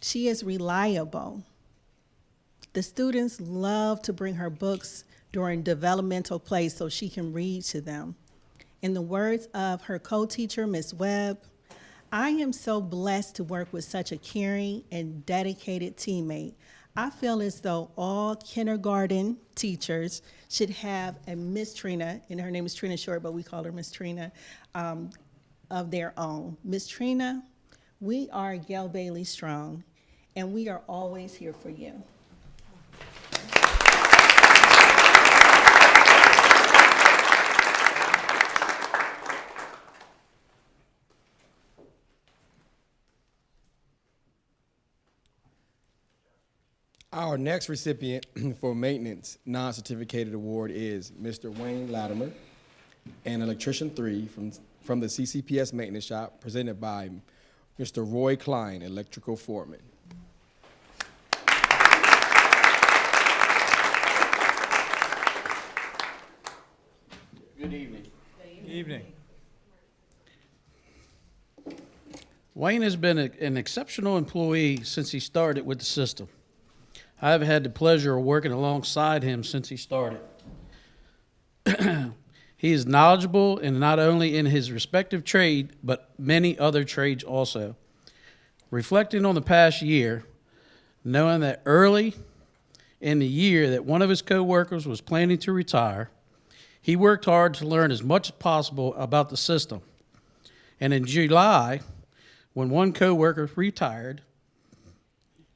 She is reliable. The students love to bring her books during developmental play so she can read to them. In the words of her co-teacher, Ms. Webb, I am so blessed to work with such a caring and dedicated teammate. I feel as though all kindergarten teachers should have a Miss Trina, and her name is Trina Short, but we call her Miss Trina, of their own. Miss Trina, we are Gail Bailey Strong, and we are always here for you. Our next recipient for maintenance non-certificated award is Mr. Wayne Latimer, an electrician 3 from the CCPS maintenance shop, presented by Mr. Roy Klein, electrical foreman. Good evening. Good evening. Wayne has been an exceptional employee since he started with the system. I have had the pleasure of working alongside him since he started. He is knowledgeable, and not only in his respective trade, but many other trades also. Reflecting on the past year, knowing that early in the year that one of his coworkers was planning to retire, he worked hard to learn as much as possible about the system. And in July, when one coworker retired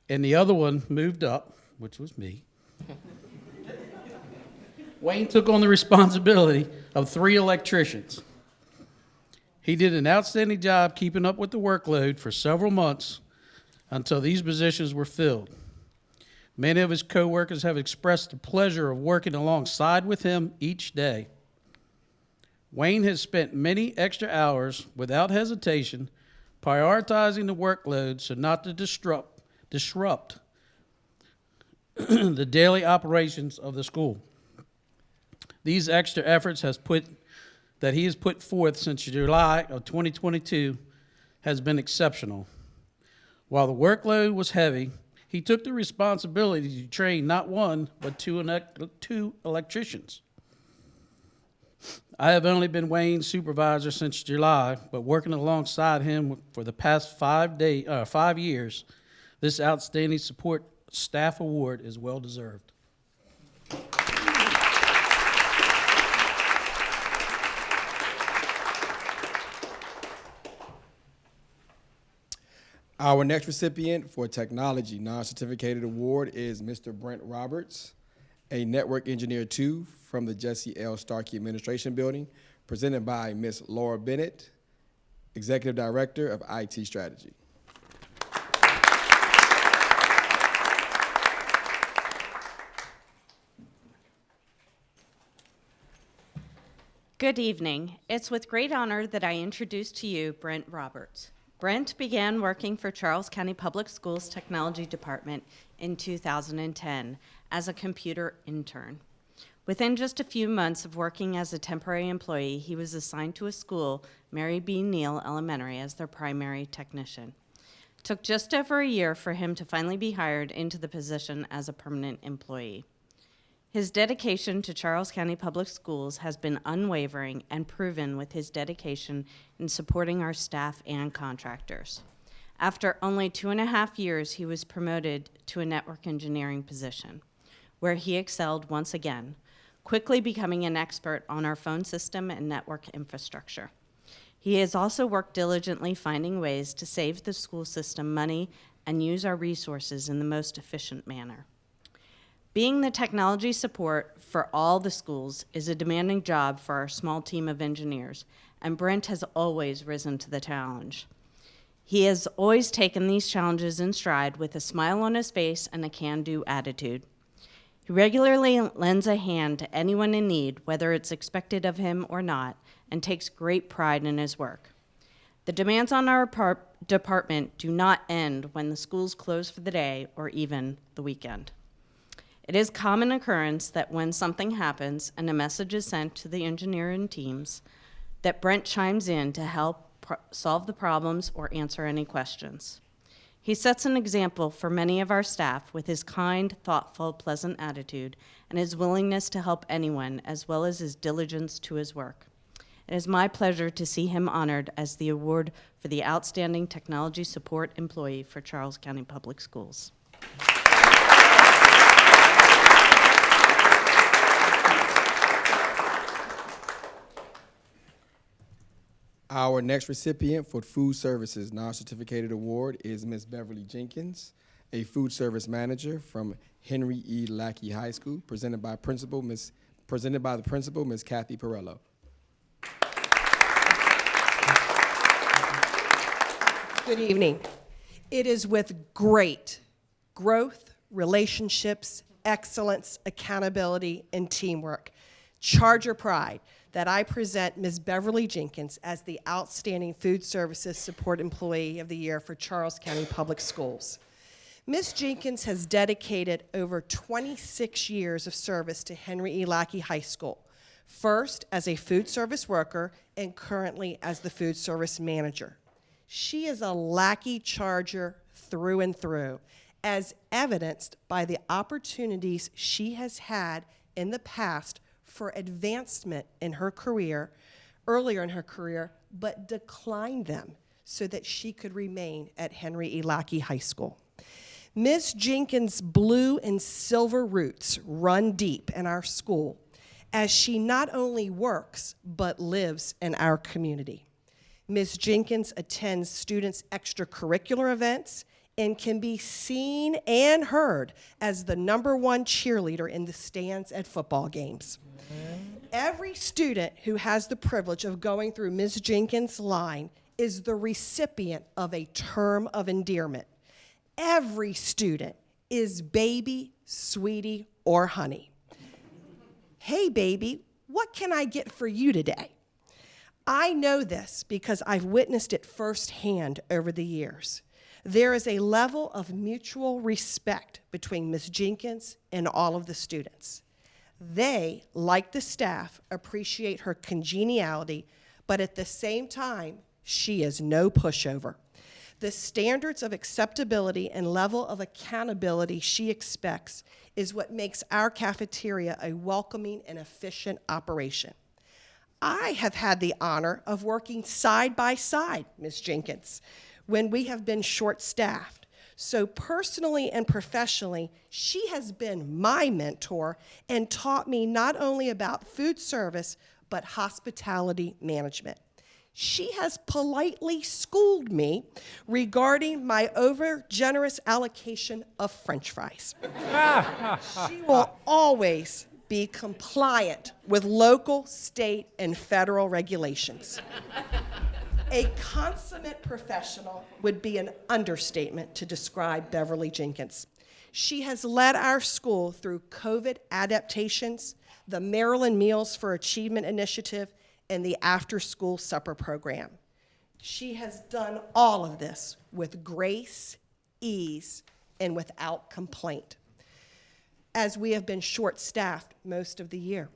and the other one moved up, which was me, Wayne took on the responsibility of 3 electricians. He did an outstanding job keeping up with the workload for several months until these positions were filled. Many of his coworkers have expressed the pleasure of working alongside with him each day. Wayne has spent many extra hours without hesitation prioritizing the workload so not to disrupt the daily operations of the school. These extra efforts that he has put forth since July of 2022 has been exceptional. While the workload was heavy, he took the responsibility to train not 1, but 2 electricians. I have only been Wayne's supervisor since July, but working alongside him for the past 5 years, this outstanding support staff award is well deserved. Our next recipient for Technology Non-Certificated Award is Mr. Brent Roberts, a Network Engineer 2 from the Jesse L. Starkey Administration Building, presented by Ms. Laura Bennett, Executive Director of IT Strategy. Good evening. It's with great honor that I introduce to you Brent Roberts. Brent began working for Charles County Public Schools Technology Department in 2010 as a computer intern. Within just a few months of working as a temporary employee, he was assigned to a school, Mary B. Neal Elementary, as their primary technician. It took just over a year for him to finally be hired into the position as a permanent employee. His dedication to Charles County Public Schools has been unwavering and proven with his dedication in supporting our staff and contractors. After only 2.5 years, he was promoted to a network engineering position, where he excelled once again, quickly becoming an expert on our phone system and network infrastructure. He has also worked diligently finding ways to save the school system money and use our resources in the most efficient manner. Being the technology support for all the schools is a demanding job for our small team of engineers, and Brent has always risen to the challenge. He has always taken these challenges in stride with a smile on his face and a can-do attitude. He regularly lends a hand to anyone in need, whether it's expected of him or not, and takes great pride in his work. The demands on our department do not end when the schools close for the day or even the weekend. It is common occurrence that when something happens and a message is sent to the engineering teams, that Brent chimes in to help solve the problems or answer any questions. He sets an example for many of our staff with his kind, thoughtful, pleasant attitude and his willingness to help anyone, as well as his diligence to his work. It is my pleasure to see him honored as the award for the Outstanding Technology Support Employee for Charles County Public Schools. Our next recipient for Food Services Non-Certificated Award is Ms. Beverly Jenkins, a food service manager from Henry E. Lackey High School, presented by the principal, Ms. Kathy Perello. Good evening. It is with great growth, relationships, excellence, accountability, and teamwork, Charger pride, that I present Ms. Beverly Jenkins as the Outstanding Food Services Support Employee of the Year for Charles County Public Schools. Ms. Jenkins has dedicated over 26 years of service to Henry E. Lackey High School, first as a food service worker and currently as the food service manager. She is a Lackey Charger through and through, as evidenced by the opportunities she has had in the past for advancement in her career, earlier in her career, but declined them so that she could remain at Henry E. Lackey High School. Ms. Jenkins' blue and silver roots run deep in our school as she not only works, but lives in our community. Ms. Jenkins attends students' extracurricular events and can be seen and heard as the #1 cheerleader in the stands at football games. Every student who has the privilege of going through Ms. Jenkins' line is the recipient of a term of endearment. Every student is baby, sweetie, or honey. Hey, baby, what can I get for you today? I know this because I've witnessed it firsthand over the years. There is a level of mutual respect between Ms. Jenkins and all of the students. They, like the staff, appreciate her congeniality, but at the same time, she is no pushover. The standards of acceptability and level of accountability she expects is what makes our cafeteria a welcoming and efficient operation. I have had the honor of working side by side, Ms. Jenkins, when we have been short-staffed. So personally and professionally, she has been my mentor and taught me not only about food service, but hospitality management. She has politely schooled me regarding my over-generous allocation of French fries. She will always be compliant with local, state, and federal regulations. A consummate professional would be an understatement to describe Beverly Jenkins. She has led our school through COVID adaptations, the Maryland Meals for Achievement Initiative, and the after-school supper program. She has done all of this with grace, ease, and without complaint, as we have been short-staffed most of the year.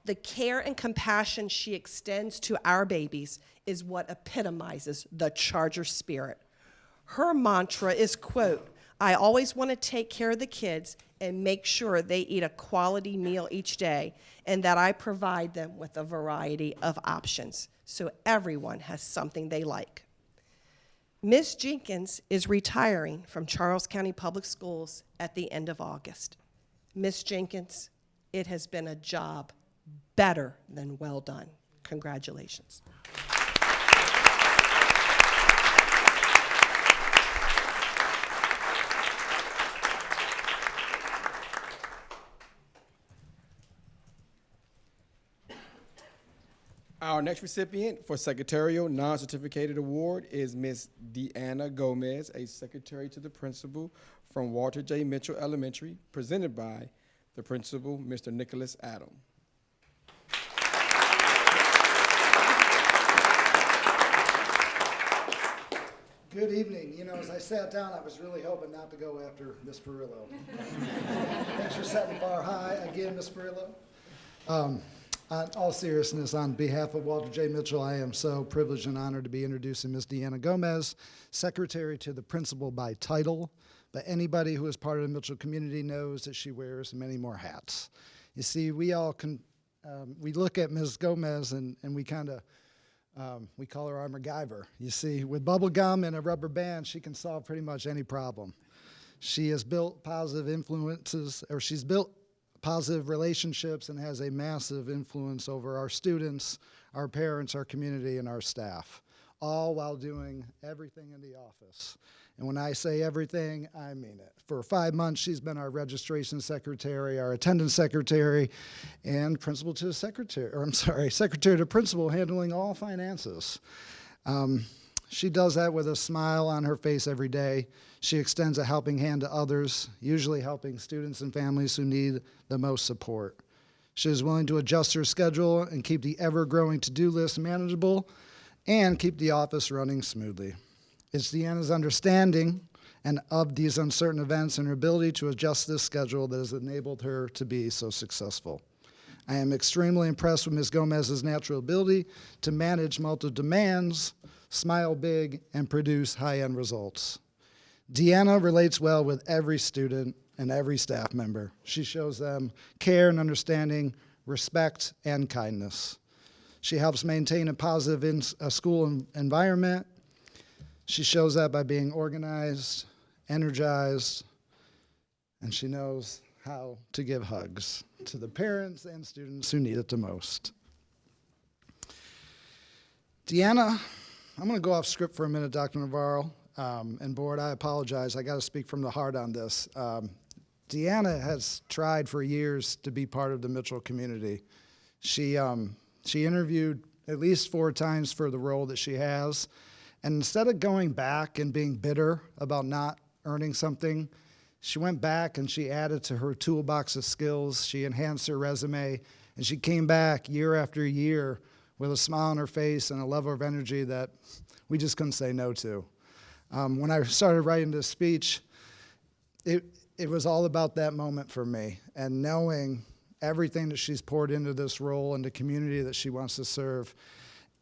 The care and compassion she extends to our babies is what epitomizes the Charger spirit. Her mantra is, quote, "I always want to take care of the kids and make sure they eat a quality meal each day, and that I provide them with a variety of options so everyone has something they like." Ms. Jenkins is retiring from Charles County Public Schools at the end of August. Ms. Jenkins, it has been a job better than well done. Congratulations. Our next recipient for Secretarial Non-Certificated Award is Ms. Deanna Gomez, a Secretary to the Principal from Walter J. Mitchell Elementary, presented by the Principal, Mr. Nicholas Adam. Good evening. You know, as I sat down, I was really hoping not to go after Ms. Perillo. Thanks for setting the bar high again, Ms. Perillo. On all seriousness, on behalf of Walter J. Mitchell, I am so privileged and honored to be introducing Ms. Deanna Gomez, Secretary to the Principal by title, but anybody who is part of the Mitchell community knows that she wears many more hats. You see, we all we look at Ms. Gomez and we kind of we call her our MacGyver. You see, with bubble gum and a rubber band, she can solve pretty much any problem. She has built positive influences, or she's built positive relationships and has a massive influence over our students, our parents, our community, and our staff, all while doing everything in the office. And when I say everything, I mean it. For 5 months, she's been our registration secretary, our attendance secretary, and principal to secretary, or I'm sorry, secretary to principal, handling all finances. She does that with a smile on her face every day. She extends a helping hand to others, usually helping students and families who need the most support. She is willing to adjust her schedule and keep the ever-growing to-do list manageable and keep the office running smoothly. It's Deanna's understanding and of these uncertain events and her ability to adjust this schedule that has enabled her to be so successful. I am extremely impressed with Ms. Gomez's natural ability to manage multiple demands, smile big, and produce high-end results. Deanna relates well with every student and every staff member. She shows them care and understanding, respect, and kindness. She helps maintain a positive school environment. She shows that by being organized, energized, and she knows how to give hugs to the parents and students who need it the most. Deanna, I'm going to go off script for a minute, Dr. Navarro, and board, I apologize. I got to speak from the heart on this. Deanna has tried for years to be part of the Mitchell community. She interviewed at least 4 times for the role that she has, and instead of going back and being bitter about not earning something, she went back and she added to her toolbox of skills. She enhanced her resume, and she came back year after year with a smile on her face and a level of energy that we just couldn't say no to. When I started writing this speech, it was all about that moment for me, and knowing everything that she's poured into this role and the community that she wants to serve,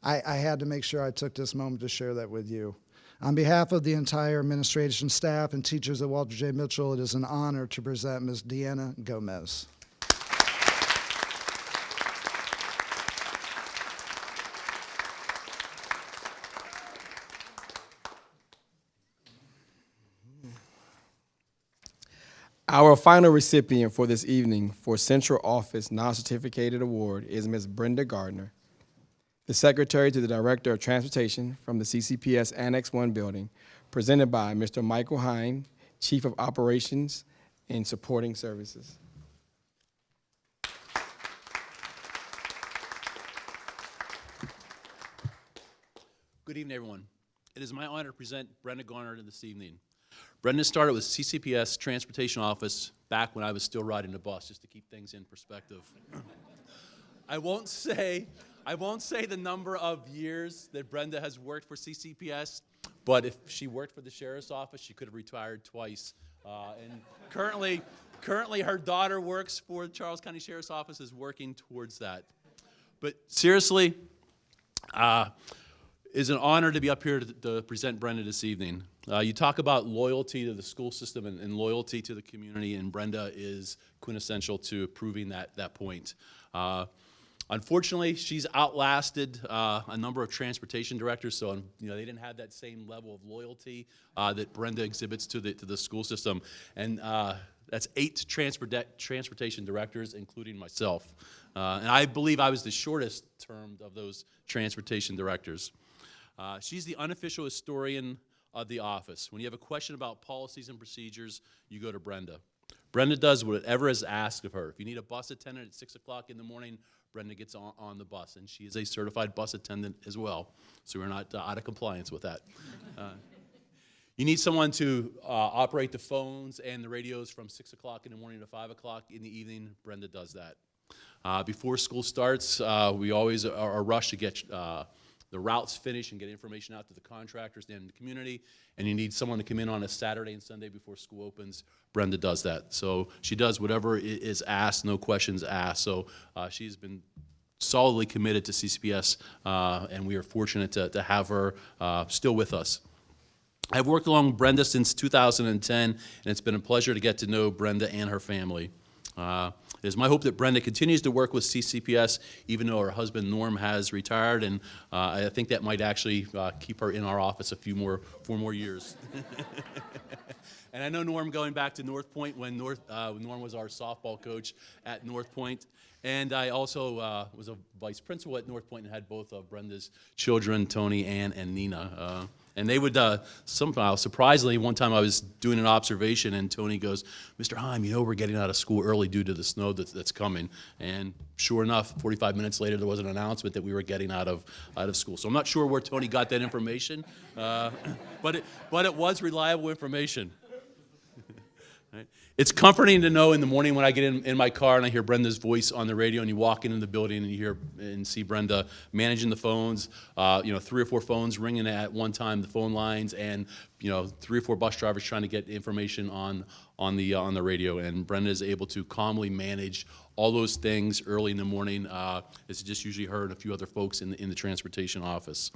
I had to make sure I took this moment to share that with you. On behalf of the entire administration staff and teachers at Walter J. Mitchell, it is an honor to present Ms. Deanna Gomez. Our final recipient for this evening for Central Office Non-Certificated Award is Ms. Brenda Gardner, the Secretary to the Director of Transportation from the CCPS Annex 1 building, presented by Mr. Michael Hine, Chief of Operations and Supporting Services. Good evening, everyone. It is my honor to present Brenda Garner this evening. Brenda started with CCPS Transportation Office back when I was still riding the bus, just to keep things in perspective. I won't say the number of years that Brenda has worked for CCPS, but if she worked for the Sheriff's Office, she could have retired twice. And currently her daughter works for the Charles County Sheriff's Office, is working towards that. But seriously, it's an honor to be up here to present Brenda this evening. You talk about loyalty to the school system and loyalty to the community, and Brenda is quintessential to proving that point. Unfortunately, she's outlasted a number of transportation directors, so they didn't have that same level of loyalty that Brenda exhibits to the school system, and that's 8 transportation directors, including myself. And I believe I was the shortest term of those transportation directors. She's the unofficial historian of the office. When you have a question about policies and procedures, you go to Brenda. Brenda does whatever is asked of her. If you need a bus attendant at 6 o'clock in the morning, Brenda gets on the bus, and she is a certified bus attendant as well, so we're not out of compliance with that. You need someone to operate the phones and the radios from 6 o'clock in the morning to 5 o'clock in the evening. Brenda does that. Before school starts, we always are rushed to get the routes finished and get information out to the contractors and the community, and you need someone to come in on a Saturday and Sunday before school opens. Brenda does that. So she does whatever is asked, no questions asked. So she's been solidly committed to CCPS, and we are fortunate to have her still with us. I've worked along Brenda since 2010, and it's been a pleasure to get to know Brenda and her family. It is my hope that Brenda continues to work with CCPS, even though her husband Norm has retired, and I think that might actually keep her in our office four more years. And I know Norm going back to North Point when Norm was our softball coach at North Point. And I also was a vice principal at North Point and had both of Brenda's children, Tony, Ann, and Nina. And they would somehow, surprisingly, one time I was doing an observation and Tony goes, "Mr. Heim, you know we're getting out of school early due to the snow that's coming." And sure enough, 45 minutes later, there was an announcement that we were getting out of school. So I'm not sure where Tony got that information, but it was reliable information. Right? It's comforting to know in the morning when I get in my car and I hear Brenda's voice on the radio, and you walk into the building and you hear and see Brenda managing the phones, 3 or 4 phones ringing at one time, the phone lines, and 3 or 4 bus drivers trying to get information on the radio. And Brenda is able to calmly manage all those things early in the morning. It's just usually her and a few other folks in the transportation office.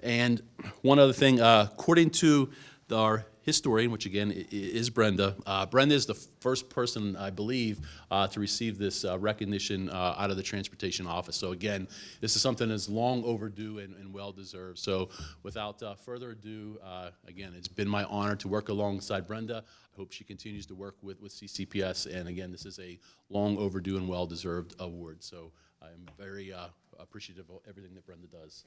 And one other thing, according to our historian, which again is Brenda. Brenda is the first person, I believe, to receive this recognition out of the transportation office. So again, this is something that's long overdue and well-deserved. So without further ado, again, it's been my honor to work alongside Brenda. I hope she continues to work with CCPS. And again, this is a long overdue and well-deserved award. So I'm very appreciative of everything that Brenda does.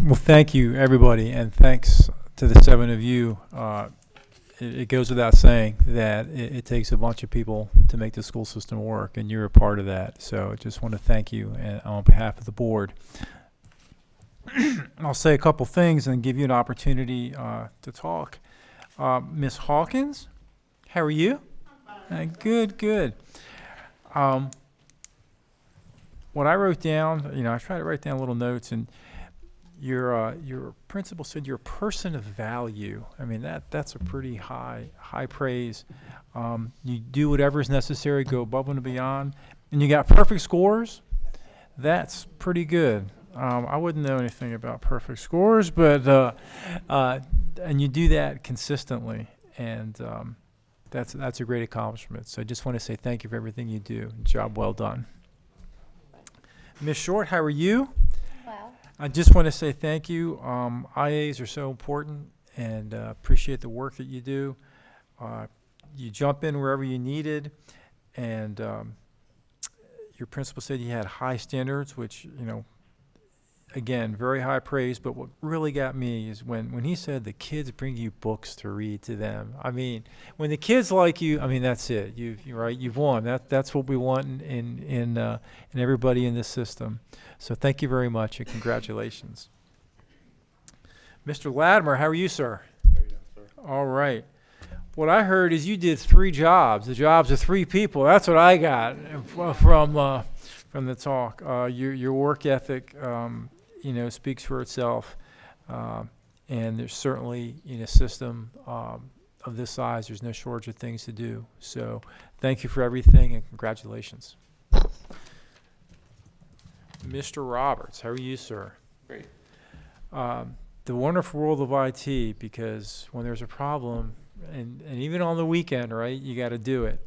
Well, thank you, everybody, and thanks to the 7 of you. It goes without saying that it takes a bunch of people to make the school system work, and you're a part of that. So I just want to thank you on behalf of the board. I'll say a couple things and give you an opportunity to talk. Ms. Hawkins, how are you? Good, good. What I wrote down, I tried to write down little notes, and your principal said you're a person of value. I mean, that's a pretty high praise. You do whatever is necessary, go above and beyond, and you got perfect scores. That's pretty good. I wouldn't know anything about perfect scores, but and you do that consistently, and that's a great accomplishment. So I just want to say thank you for everything you do. Job well done. Ms. Short, how are you? Well. I just want to say thank you. IAs are so important, and appreciate the work that you do. You jump in wherever you needed, and your principal said you had high standards, which, again, very high praise. But what really got me is when he said the kids bring you books to read to them. I mean, when the kids like you, I mean, that's it. You've won. That's what we want in everybody in this system. So thank you very much, and congratulations. Mr. Latimer, how are you, sir? How are you doing, sir? All right. What I heard is you did 3 jobs. The jobs of 3 people. That's what I got from the talk. Your work ethic, speaks for itself. And there's certainly, in a system of this size, there's no shortage of things to do. So thank you for everything, and congratulations. Mr. Roberts, how are you, sir? Great. The wonderful world of IT, because when there's a problem, and even on the weekend, right, you got to do it.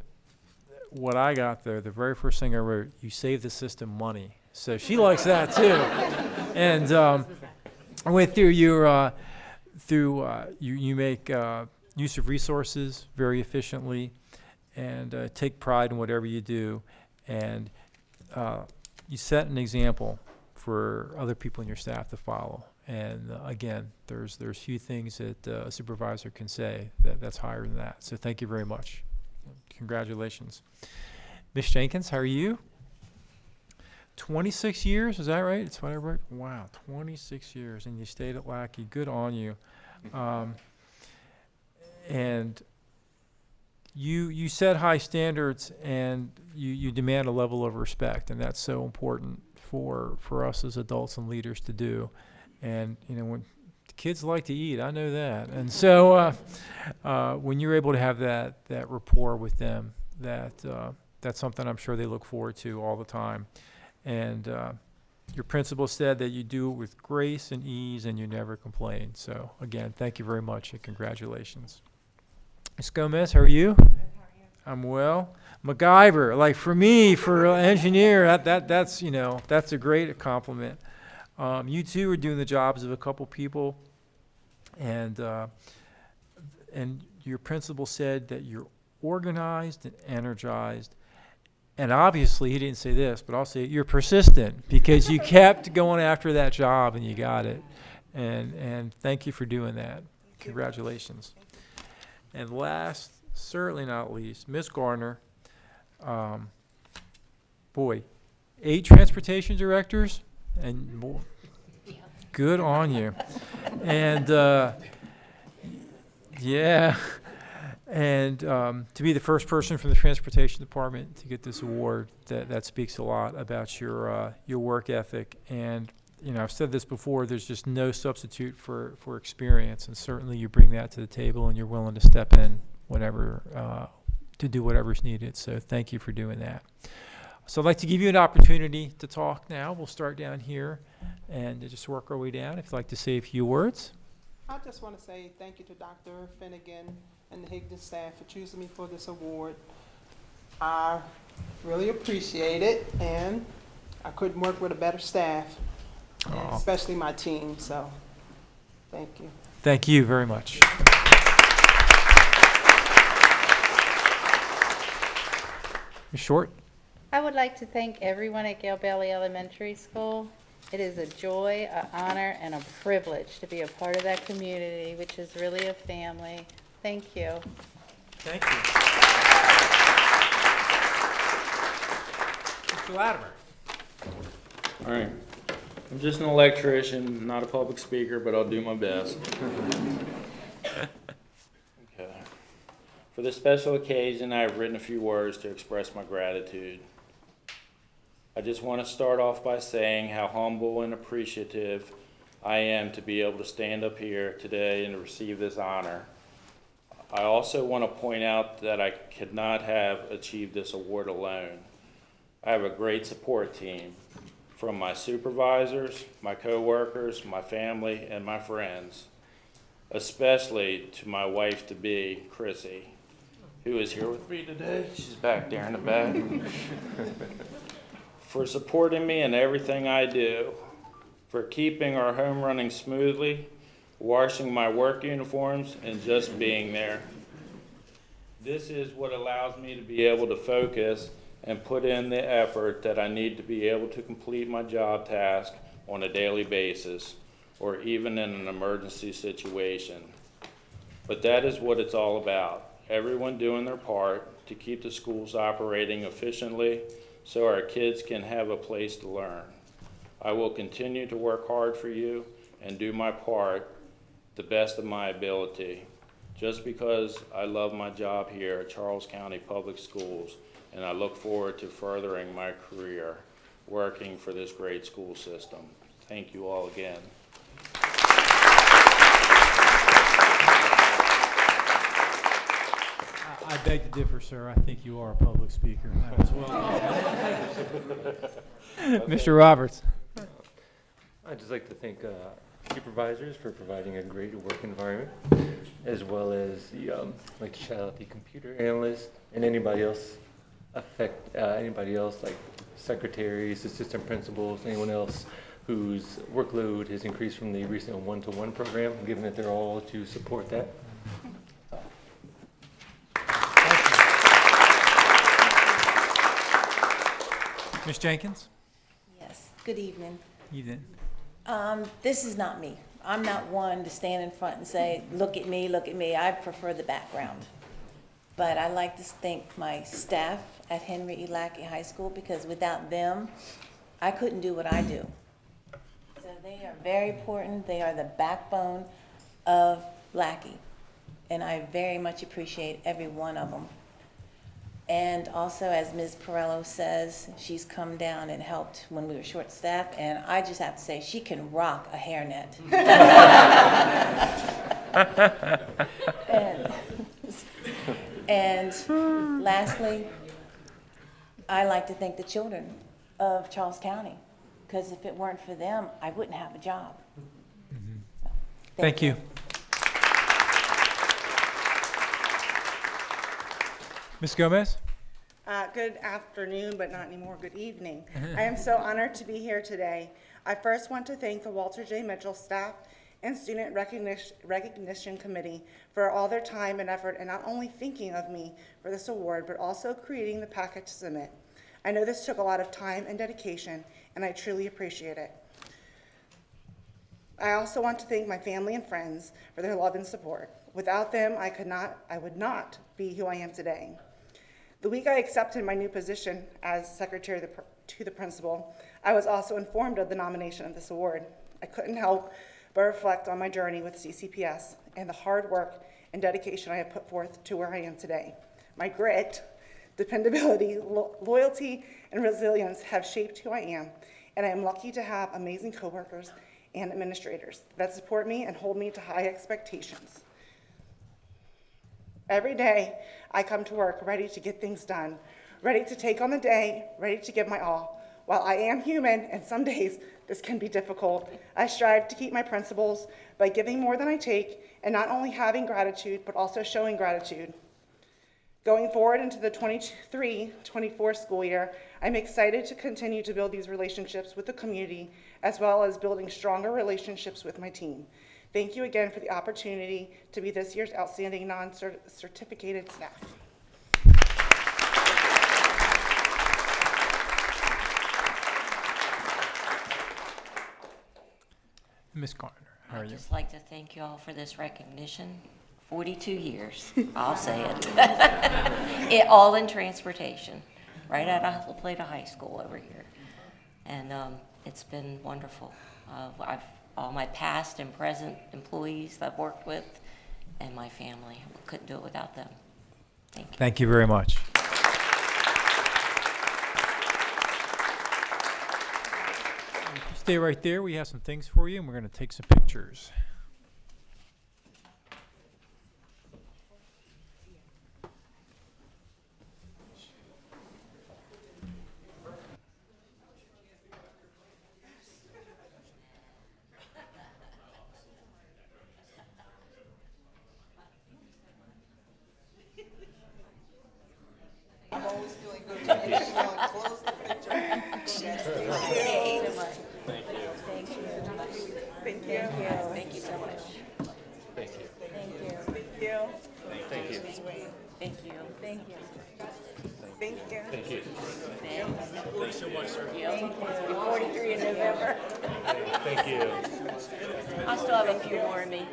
What I got there, the very first thing I wrote, you save the system money. So she likes that too. And I went through you make use of resources very efficiently, and take pride in whatever you do, and you set an example for other people in your staff to follow. And again, there's few things that a supervisor can say that's higher than that. So thank you very much. Congratulations. Ms. Jenkins, how are you? 26 years, is that right? It's what I wrote. Wow, 26 years, and you stayed at Lackey. Good on you. And you set high standards, and you demand a level of respect, and that's so important for us as adults and leaders to do. And when kids like to eat, I know that. And so when you're able to have that rapport with them, that's something I'm sure they look forward to all the time. And your principal said that you do it with grace and ease and you never complain. So again, thank you very much and congratulations. Ms. Gomez, how are you? I'm well. MacGyver, like for me, for an engineer, that's a great compliment. You two are doing the jobs of a couple people, and your principal said that you're organized and energized. And obviously, he didn't say this, but I'll say it, you're persistent because you kept going after that job and you got it. And thank you for doing that. Congratulations. And last, certainly not least, Ms. Garner. Boy, 8 transportation directors, and boy, good on you. And yeah. And to be the first person from the transportation department to get this award, that speaks a lot about your work ethic. And I've said this before, there's just no substitute for experience, and certainly you bring that to the table and you're willing to step in whatever to do whatever's needed. So thank you for doing that. So I'd like to give you an opportunity to talk now. We'll start down here and just work our way down. If you'd like to say a few words. I just want to say thank you to Dr. Finnegan and the Higdon staff for choosing me for this award. I really appreciate it, and I couldn't work with a better staff, and especially my team, so thank you. Thank you very much. Ms. Short? I would like to thank everyone at Gale Bailey Elementary School. It is a joy, an honor, and a privilege to be a part of that community, which is really a family. Thank you. Thank you. Mr. Latimer. All right. I'm just an electrician, not a public speaker, but I'll do my best. Okay. For this special occasion, I have written a few words to express my gratitude. I just want to start off by saying how humble and appreciative I am to be able to stand up here today and receive this honor. I also want to point out that I could not have achieved this award alone. I have a great support team from my supervisors, my coworkers, my family, and my friends, especially to my wife-to-be, Chrissy, who is here with me today. She's back there in the back. For supporting me in everything I do, for keeping our home running smoothly, washing my work uniforms, and just being there. This is what allows me to be able to focus and put in the effort that I need to be able to complete my job task on a daily basis, or even in an emergency situation. But that is what it's all about. Everyone doing their part to keep the schools operating efficiently so our kids can have a place to learn. I will continue to work hard for you and do my part the best of my ability, just because I love my job here at Charles County Public Schools, and I look forward to furthering my career working for this great school system. Thank you all again. I beg to differ, sir. I think you are a public speaker as well. Mr. Roberts. I'd just like to thank supervisors for providing a great work environment, as well as I'd like to shout out the computer analyst and anybody else like secretaries, assistant principals, anyone else whose workload has increased from the recent one-to-one program, given that they're all to support that. Ms. Jenkins? Yes, good evening. You didn't. This is not me. I'm not one to stand in front and say, look at me, look at me. I prefer the background. But I like to thank my staff at Henry E. Lackey High School, because without them, I couldn't do what I do. So they are very important. They are the backbone of Lackey. And I very much appreciate every one of them. And also, as Ms. Perello says, she's come down and helped when we were short-staffed, and I just have to say, she can rock a hairnet. And lastly, I like to thank the children of Charles County, because if it weren't for them, I wouldn't have a job. So, Thank you. Ms. Gomez? Good afternoon, but not anymore. Good evening. I am so honored to be here today. I first want to thank the Walter J. Mitchell staff and Student Recognition Committee for all their time and effort in not only thinking of me for this award, but also creating the packet to submit. I know this took a lot of time and dedication, and I truly appreciate it. I also want to thank my family and friends for their love and support. Without them, I would not be who I am today. The week I accepted my new position as secretary to the principal, I was also informed of the nomination of this award. I couldn't help but reflect on my journey with CCPS and the hard work and dedication I have put forth to where I am today. My grit, dependability, loyalty, and resilience have shaped who I am, and I am lucky to have amazing coworkers and administrators that support me and hold me to high expectations. Every day, I come to work ready to get things done, ready to take on the day, ready to give my all. While I am human, and some days this can be difficult, I strive to keep my principles by giving more than I take, and not only having gratitude, but also showing gratitude. Going forward into the 23-24 school year, I'm excited to continue to build these relationships with the community, as well as building stronger relationships with my team. Thank you again for the opportunity to be this year's Outstanding Non-Certificated Staff. Ms. Garner, how are you? I'd just like to thank you all for this recognition. 42 years, I'll say it. All in transportation, right at La Plata High School over here. And it's been wonderful. All my past and present employees that I've worked with, and my family. Couldn't do it without them. Thank you. Thank you very much. Stay right there. We have some things for you, and we're going to take some pictures. I'm always feeling good to be close the picture. Thank you. Thank you. Thank you. Thank you so much. Thank you. Thank you. Thank you. Thank you. Thank you. Thank you. Thank you. Thank you. Thanks so much, sir. Thank you. You're 43 in November. Thank you. I still have a few more in me.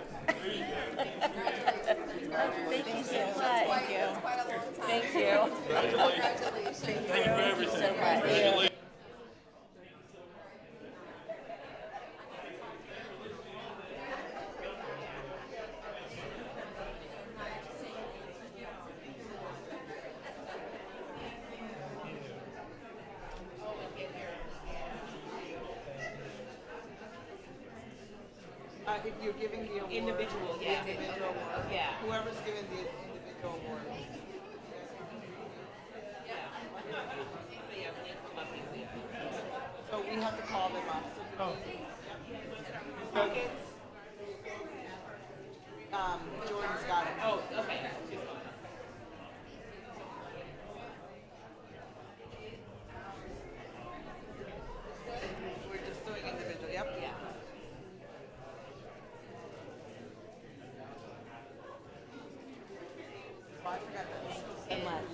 Thank you so much. Thank you. Thank you. Congratulations. Thank you for everything. Thank you. If you're giving the award. Individual, the yeah. individual award. Yeah. Whoever's giving the individual award. So we have to call them up. So Jordan's got it. Oh, okay. We're just doing individual. Yep. Yeah. Oh, I forgot that. So much.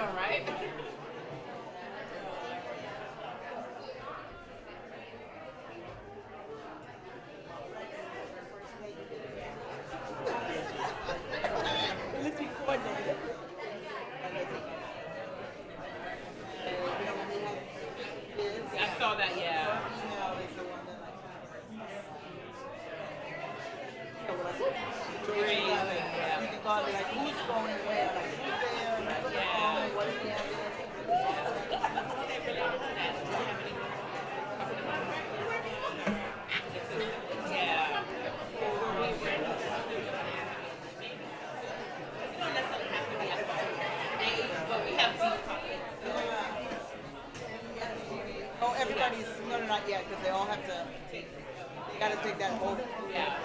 know, right? Let's be coordinated. I saw that, yeah. Great. Oh, everybody's, no, not yet, because they all have to take, they gotta take that whole. Yeah.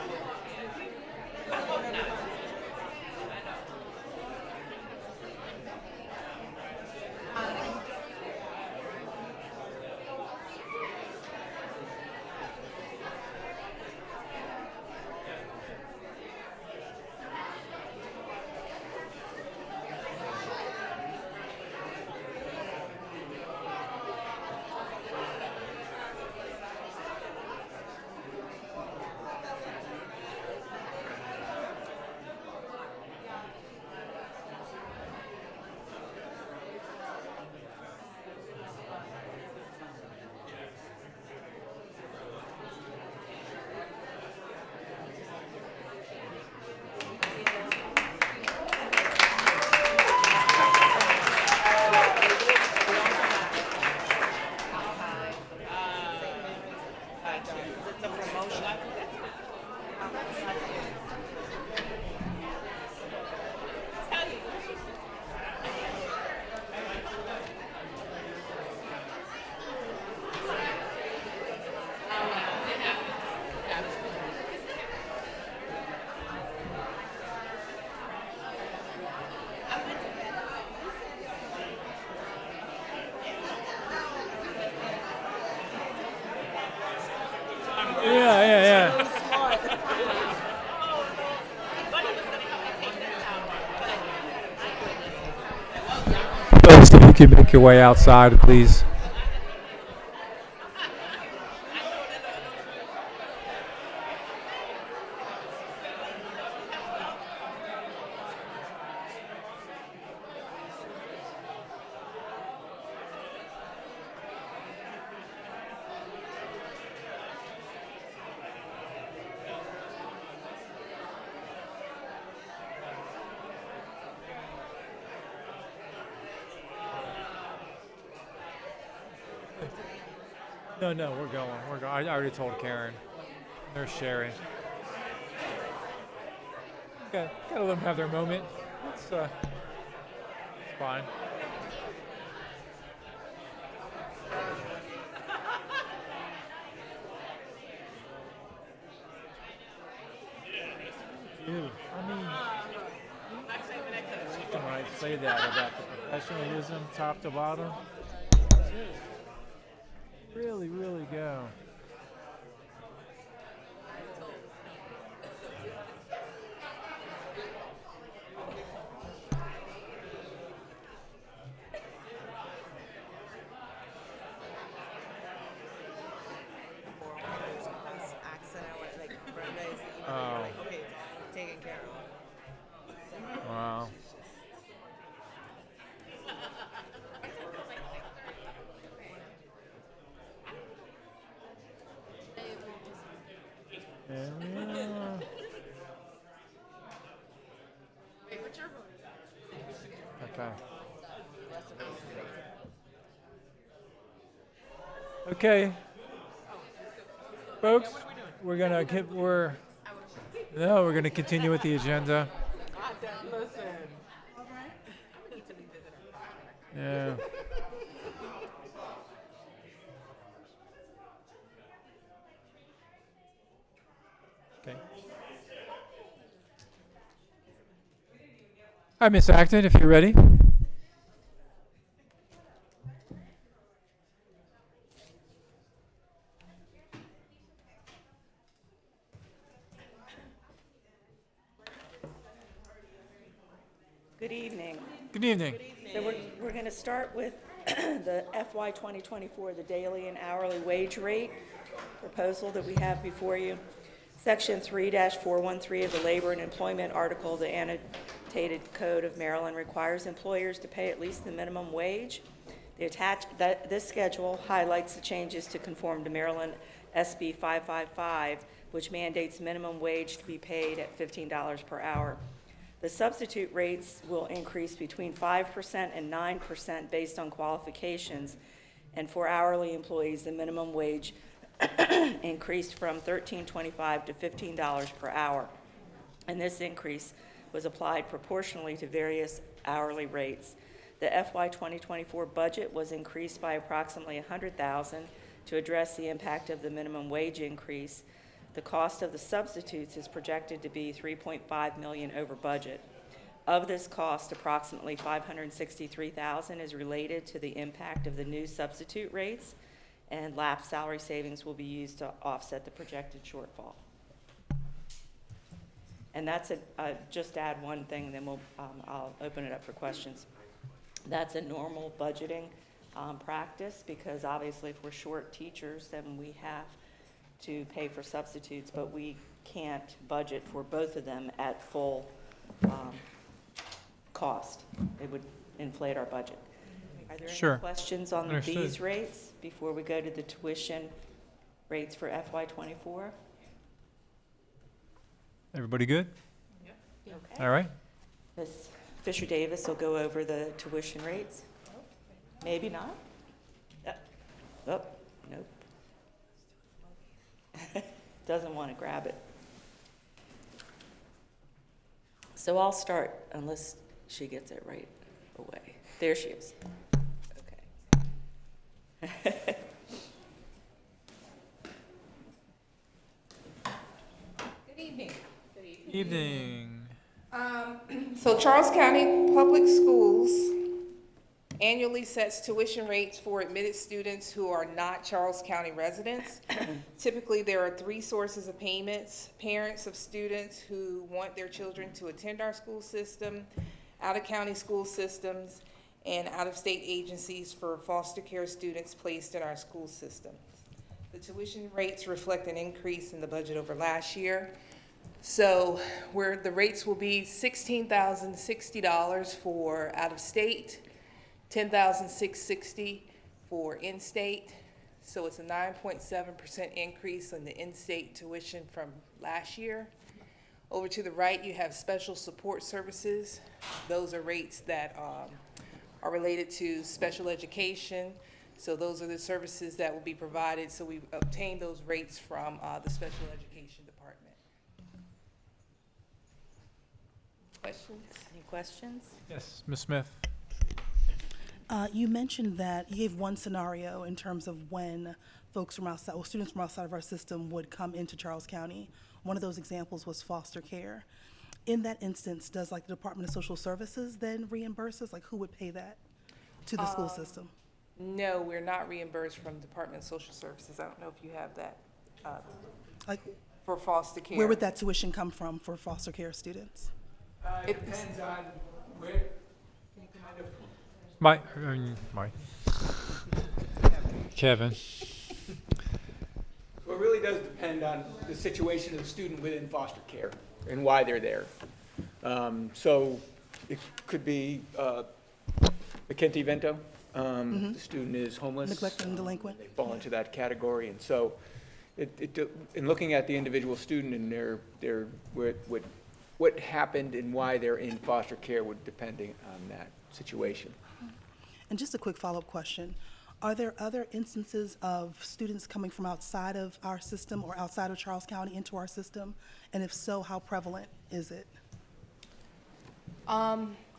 Folks, if you could make your way outside, please. No, we're going. I already told Karen. They're sharing. Okay, gotta let them have their moment. It's fine. Dude, I mean, you might say that about the professionalism, top to bottom. Really, really go. Oh. Taken care of. Wow. Yeah. Okay. Okay. Folks, we're gonna continue with the agenda. Yeah. Okay. Hi, Miss Acton, if you're ready. Good evening. Good evening. So we're going to start with the FY 2024, the daily and hourly wage rate proposal that we have before you. Section 3-413 of the Labor and Employment Article, the Annotated Code of Maryland, requires employers to pay at least the minimum wage. This schedule highlights the changes to conform to Maryland SB 555, which mandates minimum wage to be paid at $15 per hour. The substitute rates will increase between 5% and 9% based on qualifications, and for hourly employees, the minimum wage increased from $13.25 to $15 per hour. And this increase was applied proportionally to various hourly rates. The FY 2024 budget was increased by approximately $100,000 to address the impact of the minimum wage increase. The cost of the substitutes is projected to be $3.5 million over budget. Of this cost, approximately $563,000 is related to the impact of the new substitute rates, and lapsed salary savings will be used to offset the projected shortfall. And that's just add one thing, then I'll open it up for questions. That's a normal budgeting practice, because obviously if we're short teachers, then we have to pay for substitutes, but we can't budget for both of them at full cost. It would inflate our budget. Are there any questions on these rates before we go to the tuition rates for FY 24? Everybody good? Yep. Okay. All right. Ms. Fisher-Davis will go over the tuition rates. Maybe not. Oh, nope. Doesn't want to grab it. So I'll start unless she gets it right away. There she is. Okay. Good evening. Evening. So Charles County Public Schools annually sets tuition rates for admitted students who are not Charles County residents. Typically, there are three sources of payments: parents of students who want their children to attend our school system, out-of-county school systems, and out-of-state agencies for foster care students placed in our school system. The tuition rates reflect an increase in the budget over last year. So where the rates will be $16,060 for out-of-state, $10,660 for in-state. So it's a 9.7% increase in the in-state tuition from last year. Over to the right, you have special support services. Those are rates that are related to special education. So those are the services that will be provided. So we obtained those rates from the special education department. Questions? Any questions? Yes, Ms. Smith. You mentioned that you gave one scenario in terms of when folks from outside, or students from outside of our system would come into Charles County. One of those examples was foster care. In that instance, does like the Department of Social Services then reimburse us? Like who would pay that to the school system? No, we're not reimbursed from Department of Social Services. I don't know if you have that Like for foster care. where would that tuition come from for foster care students? It depends on where. Kevin. Well, it really does depend on the situation of the student within foster care and why they're there. So it could be McKenty-Vento. The student is homeless. Neglected and delinquent. They fall into that category. And so in looking at the individual student and what happened and why they're in foster care would depend on that situation. And just a quick follow-up question. Are there other instances of students coming from outside of our system or outside of Charles County into our system? And if so, how prevalent is it?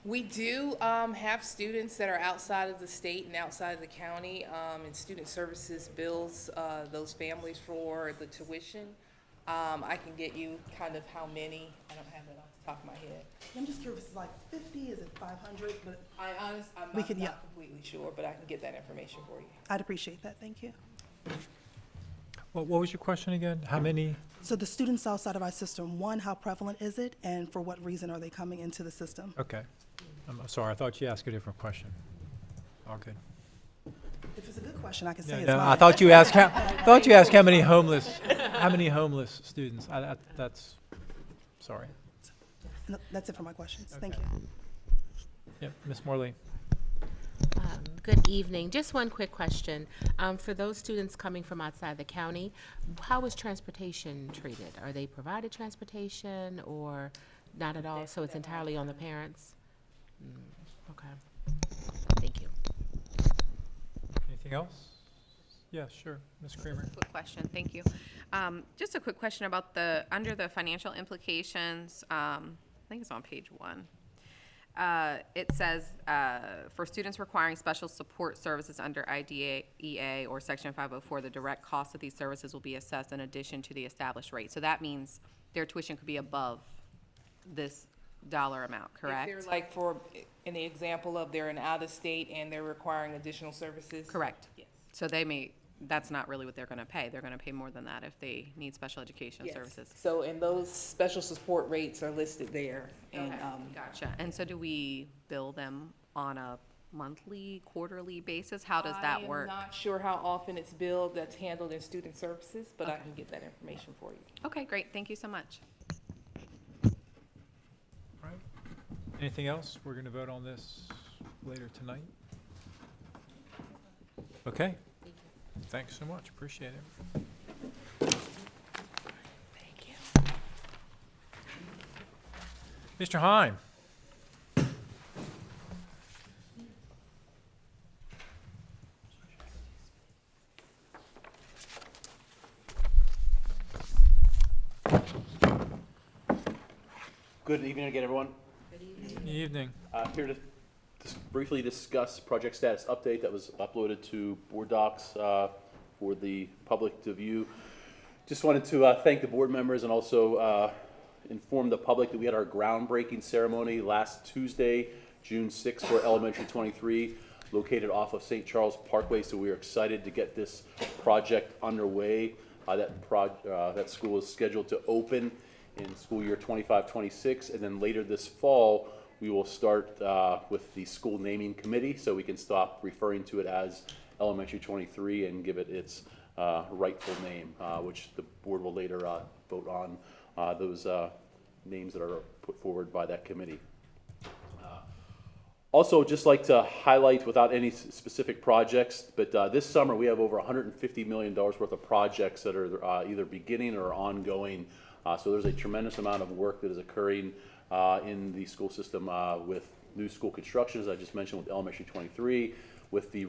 We do have students that are outside of the state and outside of the county, and Student Services bills those families for the tuition. I can get you kind of how many. I don't have that off the top of my head. I'm just curious, is it like 50, is it 500? But I'm not completely sure, but I can get that information for you. I'd appreciate that, thank you. What was your question again? How many? So the students outside of our system, one, how prevalent is it, and for what reason are they coming into the system? Okay. I'm sorry, I thought you asked a different question. All good. If it's a good question, I can say No, it's no, mine. I thought you asked how many homeless students. That's, sorry. No, that's it for my questions. Thank Okay. you. Yep, Ms. Morley. Good evening. Just one quick question. For those students coming from outside the county, how is transportation treated? Are they provided transportation or not at all? So it's entirely on the parents? Okay. Thank you. Anything else? Yeah, sure. Ms. Kramer. Just a quick question, thank you. Just a quick question about under the financial implications, I think it's on page 1. It says, for students requiring special support services under IDEA or Section 504, the direct cost of these services will be assessed in addition to the established rate. So that means their tuition could be above this dollar amount, correct? If they're like in the example of they're in out of state and they're requiring additional services? Correct. Yes. So that's not really what they're gonna pay. They're gonna pay more than that if they need special education Yes. services. So, and those special support rates are listed there. And, Okay, gotcha. And so do we bill them on a monthly, quarterly basis? How does that work? I'm not sure how often it's billed. That's handled in student services, but I can get that information for you. Okay, great. Thank you so much. All right. Anything else? We're going to vote on this later tonight. Okay. Thanks so much. Appreciate it. Thank you. Mr. Heim. Good evening again, everyone. Good evening. Here to briefly discuss project status update that was uploaded to board docs for the public to view. Just wanted to thank the board members and also inform the public that we had our groundbreaking ceremony last Tuesday, June 6th, for Elementary 23, located off of St. Charles Parkway. So we are excited to get this project underway. That school is scheduled to open in school year 25-26, and then later this fall we will start with the school naming committee, so we can stop referring to it as Elementary 23 and give it its rightful name, which the board will later vote on those names that are put forward by that committee. Also, just like to highlight, without any specific projects, but this summer we have over $150 million worth of projects that are either beginning or ongoing. So there's a tremendous amount of work that is occurring in the school system with new school construction, as I just mentioned, with Elementary 23, with the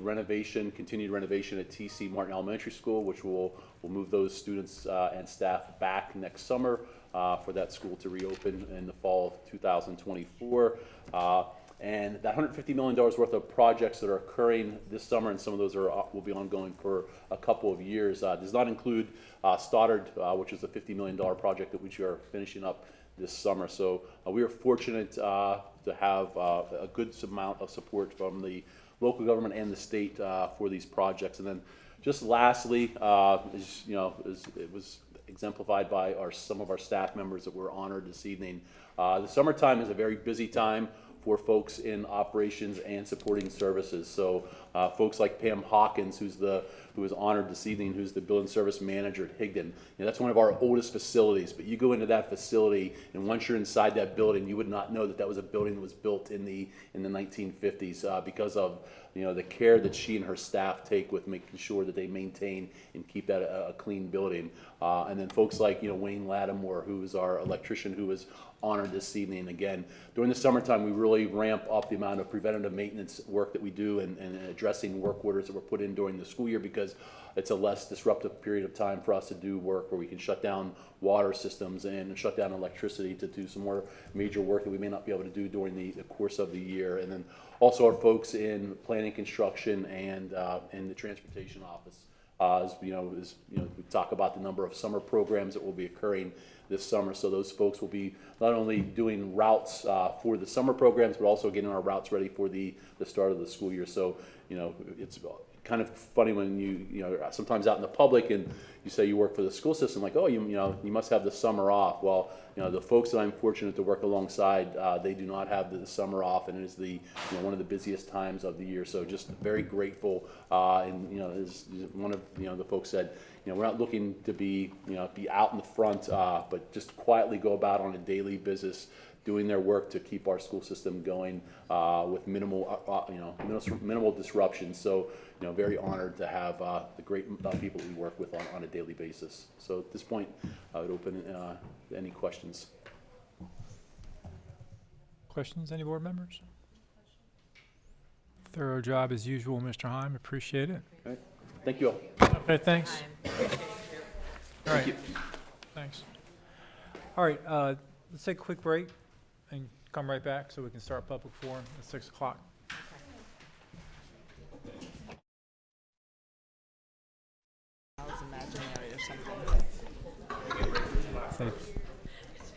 continued renovation at TC Martin Elementary School, which will move those students and staff back next summer for that school to reopen in the fall of 2024. And that $150 million worth of projects that are occurring this summer, and some of those will be ongoing for a couple of years, does not include Stoddard, which is a $50 million project that we are finishing up this summer. So we are fortunate to have a good amount of support from the local government and the state for these projects. And then just lastly, it was exemplified by some of our staff members that were honored this evening. The summertime is a very busy time for folks in operations and supporting services. So folks like Pam Hawkins, who was honored this evening, who's the building service manager at Higdon. That's one of our oldest facilities, but you go into that facility, and once you're inside that building, you would not know that that was a building that was built in the 1950s because of the care that she and her staff take with making sure that they maintain and keep that a clean building. And then folks like Wayne Lattimore, who is our electrician, who was honored this evening. Again, during the summertime, we really ramp up the amount of preventative maintenance work that we do and addressing work orders that were put in during the school year, because it's a less disruptive period of time for us to do work where we can shut down water systems and shut down electricity to do some more major work that we may not be able to do during the course of the year. And then also our folks in planning, construction, and in the transportation office. We talk about the number of summer programs that will be occurring this summer. So those folks will be not only doing routes for the summer programs, but also getting our routes ready for the start of the school year. So it's kind of funny when you sometimes out in the public and you say you work for the school system, like, oh, you know, you must have the summer off. Well, you know, the folks that I'm fortunate to work alongside, they do not have the summer off, and it is the, you know, one of the busiest times of the year. So just very grateful, and you know, as one of, you know, the folks said, you know, we're not looking to be, you know, be out in the front, but just quietly go about on a daily business, doing their work to keep our school system going with minimal, you know, minimal disruption. So, you know, very honored to have the great people we work with on a daily basis. So at this point, I would open any questions. Questions, any board members? Thorough job as usual, Mr. Heim. Appreciate it. Okay. Thank you all. Okay, thanks. All right. Thanks. All right, let's take a quick break and come right back so we can start public forum at 6 o'clock. Say,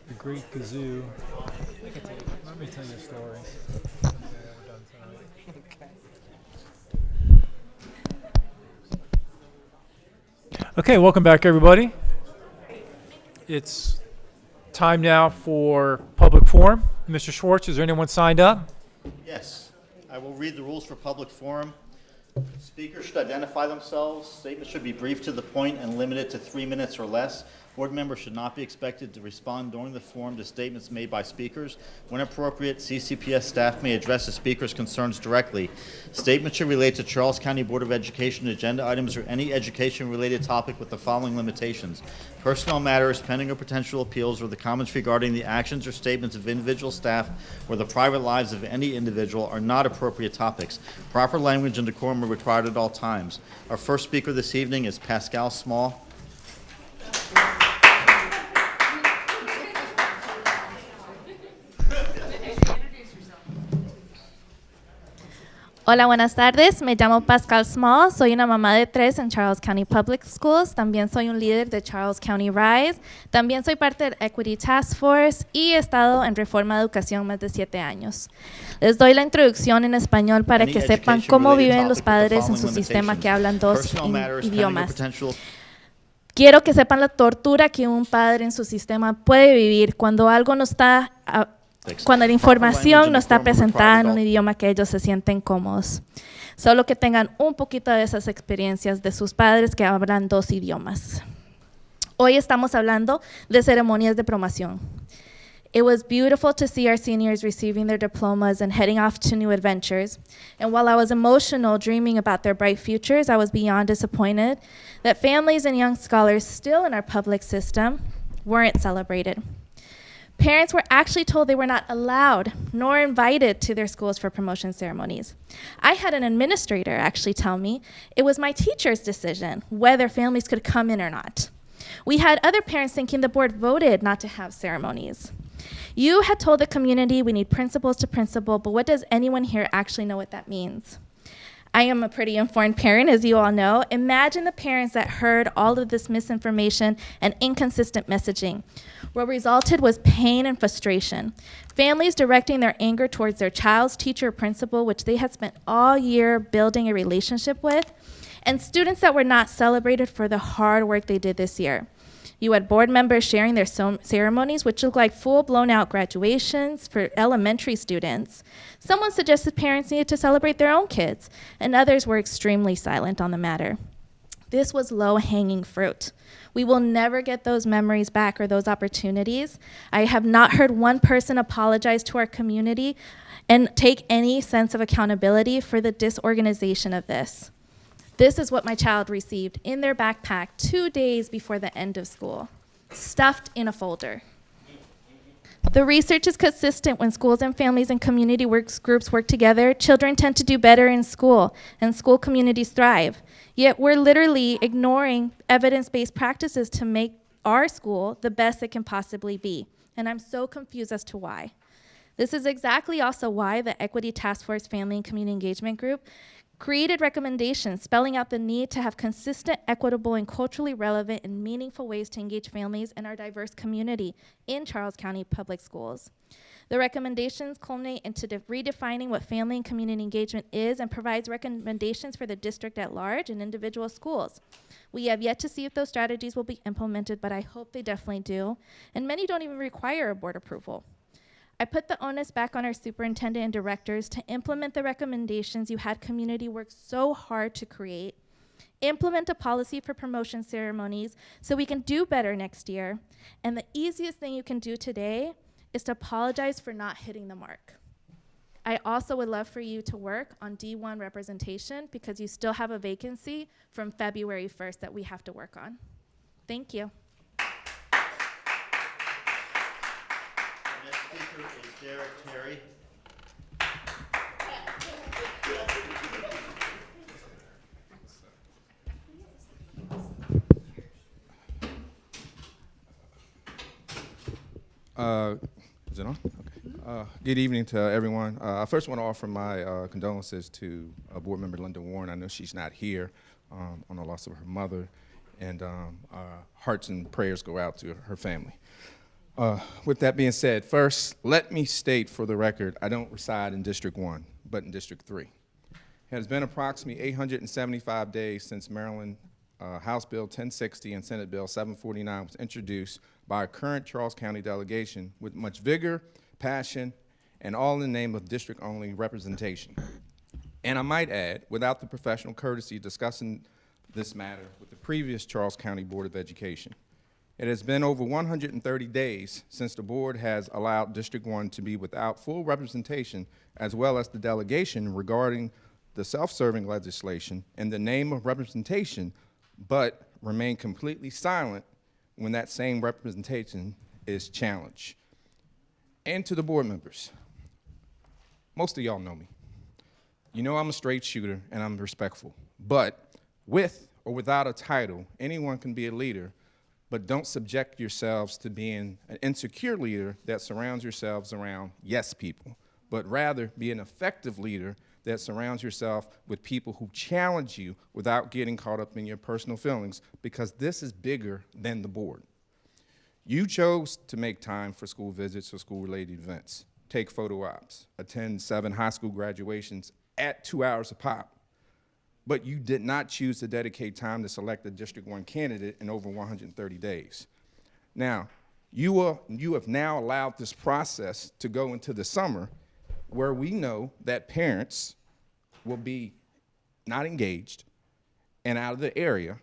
the Greek kazoo. Let me tell you a story. Okay, welcome back, everybody. It's time now for public forum. Mr. Schwartz, is there anyone signed up? Yes, I will read the rules for public forum. Speakers should identify themselves. Statements should be brief to the point and limited to 3 minutes or less. Board members should not be expected to respond during the forum to statements made by speakers. When appropriate, CCPS staff may address the speaker's concerns directly. Statements should relate to Charles County Board of Education agenda items or any education-related topic with the following limitations. Personnel matters, pending or potential appeals, or the comments regarding the actions or statements of individual staff or the private lives of any individual are not appropriate topics. Proper language and decorum are required at all times. Our first speaker this evening is Pascal Small. Hola, buenas tardes. Me llamo Pascal Small. Soy una mamá de 3 en Charles County Public Schools. También soy un líder de Charles County Rise. También soy parte del Equity Task Force y he estado en Reforma de Educación más de 7 años. Les doy la introducción en español para que sepan cómo viven los padres en su sistema que hablan 2 idiomas. Quiero que sepan la tortura que un padre en su sistema puede vivir cuando algo no está cuando la información no está presentada en un idioma que ellos se sienten cómodos. Solo que tengan un poquito de esas experiencias de sus padres que hablan 2 idiomas. Hoy estamos hablando de ceremonias de promoción. It was beautiful to see our seniors receiving their diplomas and heading off to new adventures. And while I was emotional dreaming about their bright futures, I was beyond disappointed that families and young scholars still in our public system weren't celebrated. Parents were actually told they were not allowed nor invited to their schools for promotion ceremonies. I had an administrator actually tell me it was my teacher's decision whether families could come in or not. We had other parents thinking the board voted not to have ceremonies. You had told the community we need principals to principal, but what does anyone here actually know what that means? I am a pretty informed parent, as you all know. Imagine the parents that heard all of this misinformation and inconsistent messaging. What resulted was pain and frustration. Families directing their anger towards their child's teacher or principal, which they had spent all year building a relationship with, and students that were not celebrated for the hard work they did this year. You had board members sharing their ceremonies, which looked like full-blown out graduations for elementary students. Someone suggested parents needed to celebrate their own kids, and others were extremely silent on the matter. This was low-hanging fruit. We will never get those memories back or those opportunities. I have not heard one person apologize to our community and take any sense of accountability for the disorganization of this. This is what my child received in their backpack 2 days before the end of school, stuffed in a folder. The research is consistent when schools and families and community groups work together. Children tend to do better in school, and school communities thrive. Yet we're literally ignoring evidence-based practices to make our school the best it can possibly be. And I'm so confused as to why. This is exactly also why the Equity Task Force Family and Community Engagement Group created recommendations spelling out the need to have consistent, equitable, and culturally relevant and meaningful ways to engage families in our diverse community in Charles County Public Schools. The recommendations culminate into redefining what family and community engagement is and provides recommendations for the district at large and individual schools. We have yet to see if those strategies will be implemented, but I hope they definitely do. And many don't even require a board approval. I put the onus back on our superintendent and directors to implement the recommendations you had community work so hard to create, implement a policy for promotion ceremonies so we can do better next year. And the easiest thing you can do today is to apologize for not hitting the mark. I also would love for you to work on D1 representation because you still have a vacancy from February 1st that we have to work on. Thank you. Next speaker is Derek Terry. Is it on? Okay. Good evening to everyone. I first want to offer my condolences to Board Member Linda Warren. I know she's not here on the loss of her mother, and our hearts and prayers go out to her family. With that being said, first, let me state for the record, I don't reside in District 1, but in District 3. It has been approximately 875 days since Maryland House Bill 1060 and Senate Bill 749 was introduced by our current Charles County delegation with much vigor, passion, and all in the name of district-only representation. And I might add, without the professional courtesy discussing this matter with the previous Charles County Board of Education. It has been over 130 days since the board has allowed District 1 to be without full representation, as well as the delegation regarding the self-serving legislation in the name of representation, but remain completely silent when that same representation is challenged. And to the board members, most of y'all know me. You know I'm a straight shooter and I'm respectful, but with or without a title, anyone can be a leader, but don't subject yourselves to being an insecure leader that surrounds yourselves around yes people, but rather be an effective leader that surrounds yourself with people who challenge you without getting caught up in your personal feelings, because this is bigger than the board. You chose to make time for school visits or school-related events, take photo ops, attend 7 high school graduations at 2 hours a pop, but you did not choose to dedicate time to select a District 1 candidate in over 130 days. Now, you have now allowed this process to go into the summer where we know that parents will be not engaged and out of the area,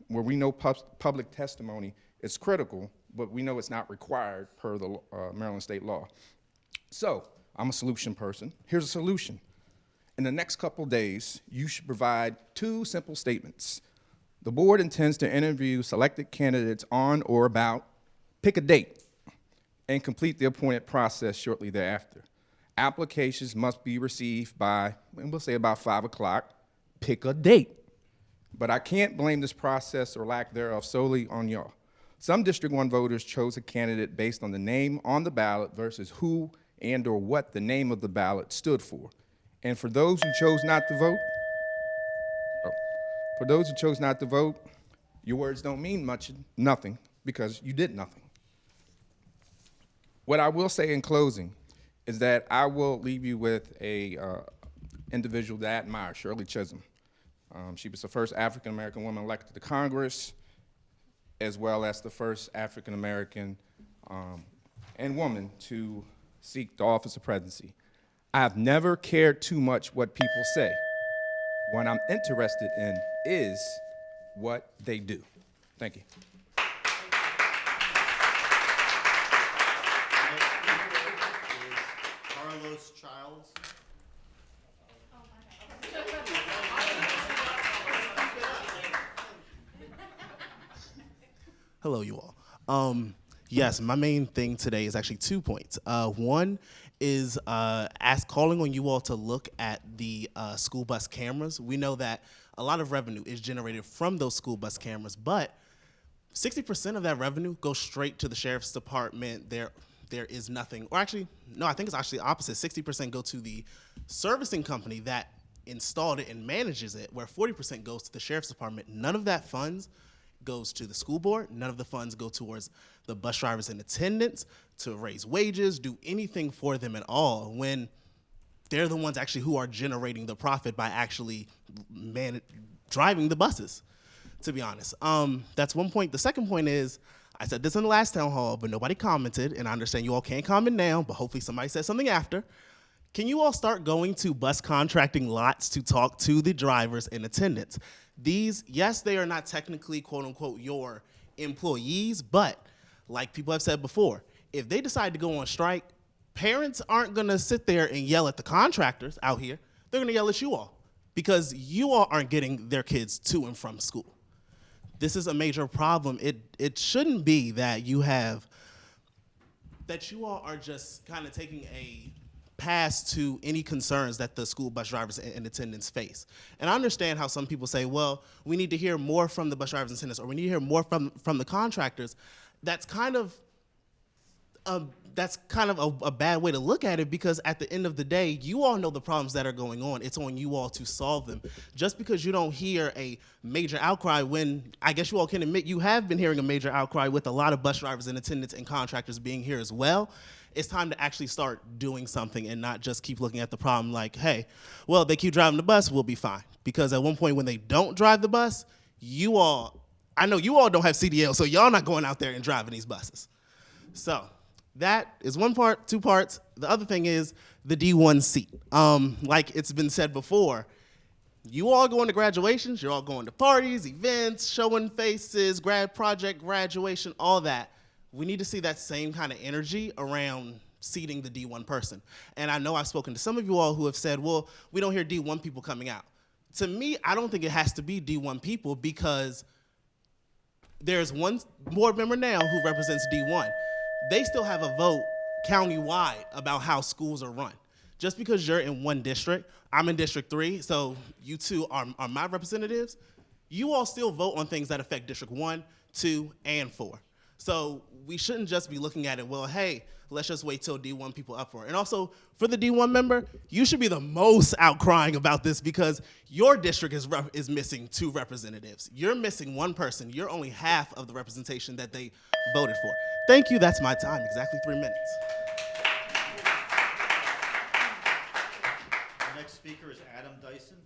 where we know public testimony is critical, but we know it's not required per the Maryland state law. So, I'm a solution person. Here's a solution. In the next couple days, you should provide 2 simple statements. The board intends to interview selected candidates on or about, pick a date, and complete the appointed process shortly thereafter. Applications must be received by, and we'll say about 5 o'clock, pick a date. But I can't blame this process or lack thereof solely on y'all. Some District 1 voters chose a candidate based on the name on the ballot versus who and or what the name of the ballot stood for. And for those who chose not to vote, your words don't mean nothing, because you did nothing. What I will say in closing is that I will leave you with a individual that I admire, Shirley Chisholm. She was the first African-American woman elected to Congress, as well as the first African-American and woman to seek the office of presidency. I've never cared too much what people say. What I'm interested in is what they do. Thank you. Carlos Childs. Hello, you all. Yes, my main thing today is actually 2 points. One is calling on you all to look at the school bus cameras. We know that a lot of revenue is generated from those school bus cameras, but 60% of that revenue goes straight to the sheriff's department. There is nothing, or actually, no, I think it's actually the opposite. 60% go to the servicing company that installed it and manages it, where 40% goes to the sheriff's department. None of that funds goes to the school board. None of the funds go towards the bus drivers and attendants to raise wages, do anything for them at all, when they're the ones actually who are generating the profit by actually driving the buses, to be honest. That's one point. The second point is, I said this in the last town hall, but nobody commented, and I understand you all can't comment now, but hopefully somebody says something after. Can you all start going to bus contracting lots to talk to the drivers and attendants? These, yes, they are not technically, quote unquote, your employees, but like people have said before, if they decide to go on strike, parents aren't gonna sit there and yell at the contractors out here. They're gonna yell at you all because you all aren't getting their kids to and from school. This is a major problem. It shouldn't be that you all are just kind of taking a pass to any concerns that the school bus drivers and attendants face. And I understand how some people say, well, we need to hear more from the bus drivers and attendants, or we need to hear more from the contractors. That's kind of a bad way to look at it, because at the end of the day, you all know the problems that are going on. It's on you all to solve them. Just because you don't hear a major outcry, when I guess you all can admit you have been hearing a major outcry with a lot of bus drivers and attendants and contractors being here as well, it's time to actually start doing something and not just keep looking at the problem like, hey, well, they keep driving the bus, we'll be fine. Because at one point when they don't drive the bus, I know you all don't have CDL, so y'all not going out there and driving these buses. So that is one part. Two parts. The other thing is the D1 seat. Like it's been said before, you all going to graduations, you're all going to parties, events, showing faces, grad project, graduation, all that. We need to see that same kind of energy around seating the D1 person. And I know I've spoken to some of you all who have said, well, we don't hear D1 people coming out. To me, I don't think it has to be D1 people, because there's one board member now who represents D1. They still have a vote countywide about how schools are run. Just because you're in one district, I'm in District 3, so you two are my representatives, you all still vote on things that affect District 1, 2, and 4. So we shouldn't just be looking at it, well, hey, let's just wait till D1 people up for it. And also, for the D1 member, you should be the most outcrying about this, because your district is missing 2 representatives. You're missing 1 person. You're only half of the representation that they voted for. Thank you, that's my time, exactly 3 minutes. The next speaker is Adam Dyson.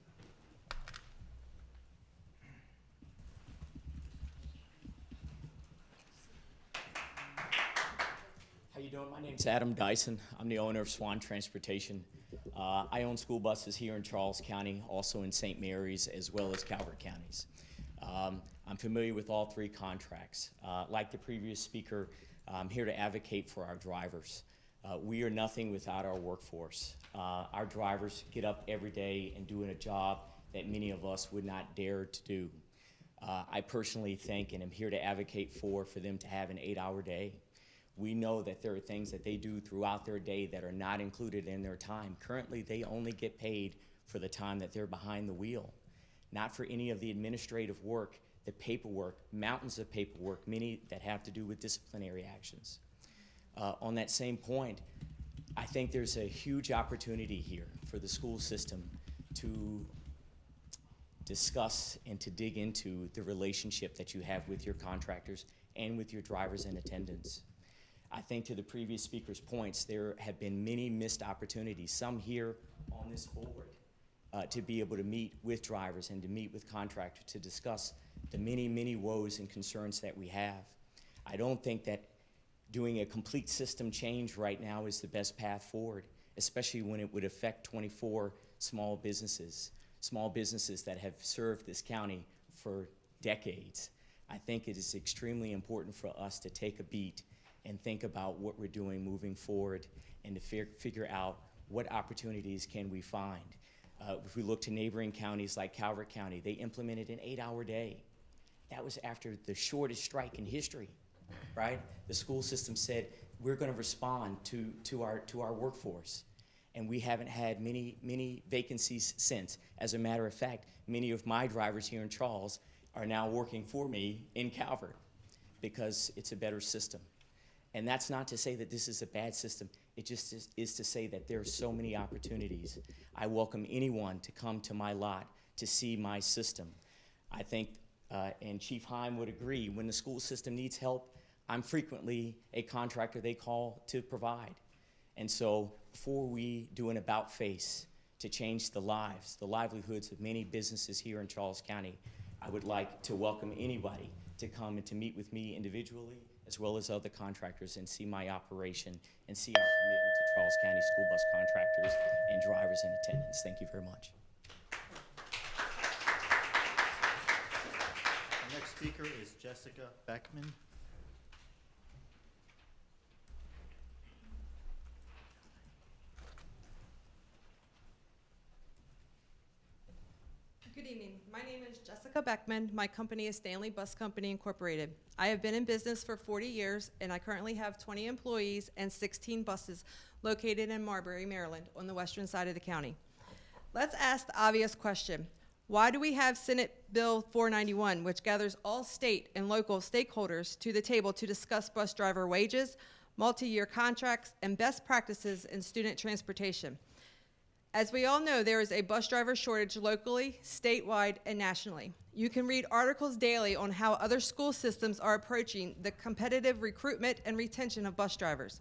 How you doing? My name's Adam Dyson. I'm the owner of Swan Transportation. I own school buses here in Charles County, also in St. Mary's, as well as Calvert counties. I'm familiar with all 3 contracts. Like the previous speaker, I'm here to advocate for our drivers. We are nothing without our workforce. Our drivers get up every day and doing a job that many of us would not dare to do. I personally think, and am here to advocate for them to have an 8-hour day. We know that there are things that they do throughout their day that are not included in their time. Currently, they only get paid for the time that they're behind the wheel, not for any of the administrative work, the paperwork, mountains of paperwork, many that have to do with disciplinary actions. On that same point, I think there's a huge opportunity here for the school system to discuss and to dig into the relationship that you have with your contractors and with your drivers and attendants. I think to the previous speaker's points, there have been many missed opportunities, some here on this board, to be able to meet with drivers and to meet with contractors to discuss the many, many woes and concerns that we have. I don't think that doing a complete system change right now is the best path forward, especially when it would affect 24 small businesses that have served this county for decades. I think it is extremely important for us to take a beat and think about what we're doing moving forward, and to figure out what opportunities can we find. If we look to neighboring counties like Calvert County, they implemented an 8-hour day. That was after the shortest strike in history, right? The school system said, we're gonna respond to our workforce. And we haven't had many vacancies since. As a matter of fact, many of my drivers here in Charles are now working for me in Calvert because it's a better system. And that's not to say that this is a bad system. It just is to say that there are so many opportunities. I welcome anyone to come to my lot to see my system. I think, and Chief Heim would agree, when the school system needs help, I'm frequently a contractor they call to provide. And so before we do an about face to change the livelihoods of many businesses here in Charles County, I would like to welcome anybody to come and to meet with me individually as well as other contractors and see my operation and see our commitment to Charles County school bus contractors and drivers in attendance. Thank you very much. Our next speaker is Jessica Beckman. Good evening. My name is Jessica Beckman. My company is Stanley Bus Company Incorporated. I have been in business for 40 years, and I currently have 20 employees and 16 buses located in Marbury, Maryland, on the western side of the county. Let's ask the obvious question. Why do we have Senate Bill 491, which gathers all state and local stakeholders to the table to discuss bus driver wages, multi-year contracts, and best practices in student transportation? As we all know, there is a bus driver shortage locally, statewide, and nationally. You can read articles daily on how other school systems are approaching the competitive recruitment and retention of bus drivers.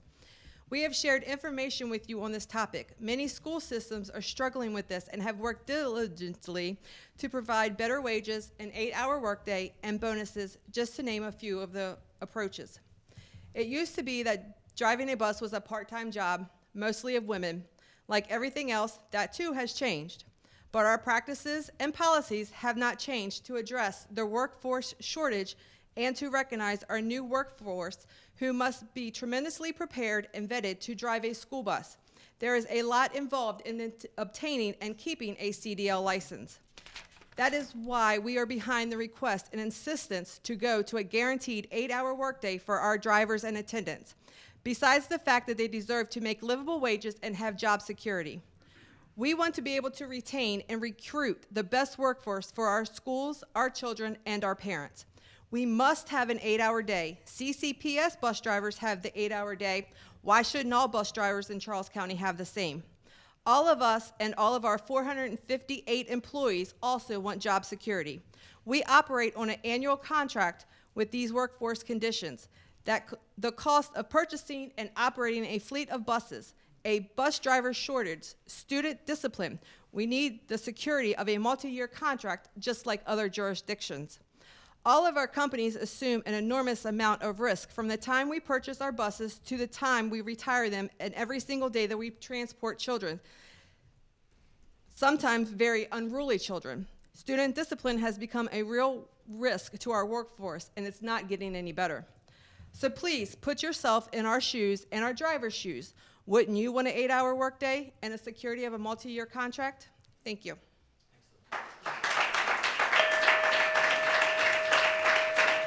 We have shared information with you on this topic. Many school systems are struggling with this and have worked diligently to provide better wages, an 8-hour workday, and bonuses, just to name a few of the approaches. It used to be that driving a bus was a part-time job, mostly of women. Like everything else, that too has changed. But our practices and policies have not changed to address the workforce shortage and to recognize our new workforce who must be tremendously prepared and vetted to drive a school bus. There is a lot involved in obtaining and keeping a CDL license. That is why we are behind the request and insistence to go to a guaranteed 8-hour workday for our drivers and attendants, besides the fact that they deserve to make livable wages and have job security. We want to be able to retain and recruit the best workforce for our schools, our children, and our parents. We must have an 8-hour day. CCPS bus drivers have the 8-hour day. Why shouldn't all bus drivers in Charles County have the same? All of us and all of our 458 employees also want job security. We operate on an annual contract with these workforce conditions. That the cost of purchasing and operating a fleet of buses, a bus driver shortage, student discipline. We need the security of a multi-year contract just like other jurisdictions. All of our companies assume an enormous amount of risk from the time we purchase our buses to the time we retire them and every single day that we transport children, sometimes very unruly children. Student discipline has become a real risk to our workforce, and it's not getting any better. So please put yourself in our shoes and our driver's shoes. Wouldn't you want an 8-hour workday and a security of a multi-year contract? Thank you. The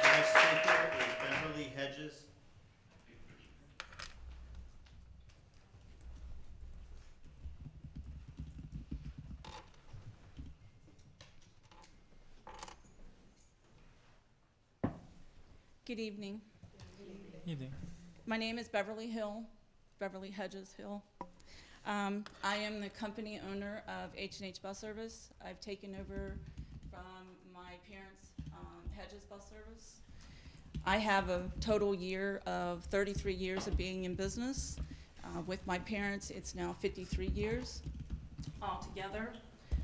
next speaker is Beverly Hedges. Good evening. Evening. My name is Beverly Hedges Hill. I am the company owner of H&H Bus Service. I've taken over from my parents' Hedges Bus Service. I have a total year of 33 years of being in business. With my parents, it's now 53 years altogether.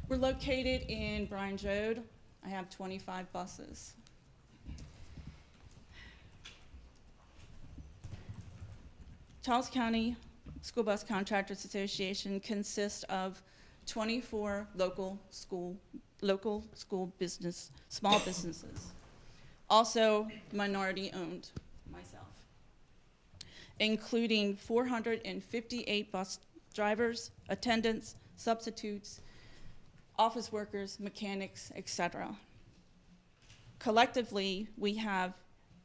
We're located in Bryan Road. I have 25 buses. Charles County School Bus Contractors Association consists of 24 local school business, small businesses, also minority owned myself, including 458 bus drivers, attendants, substitutes, office workers, mechanics, etc. Collectively, we have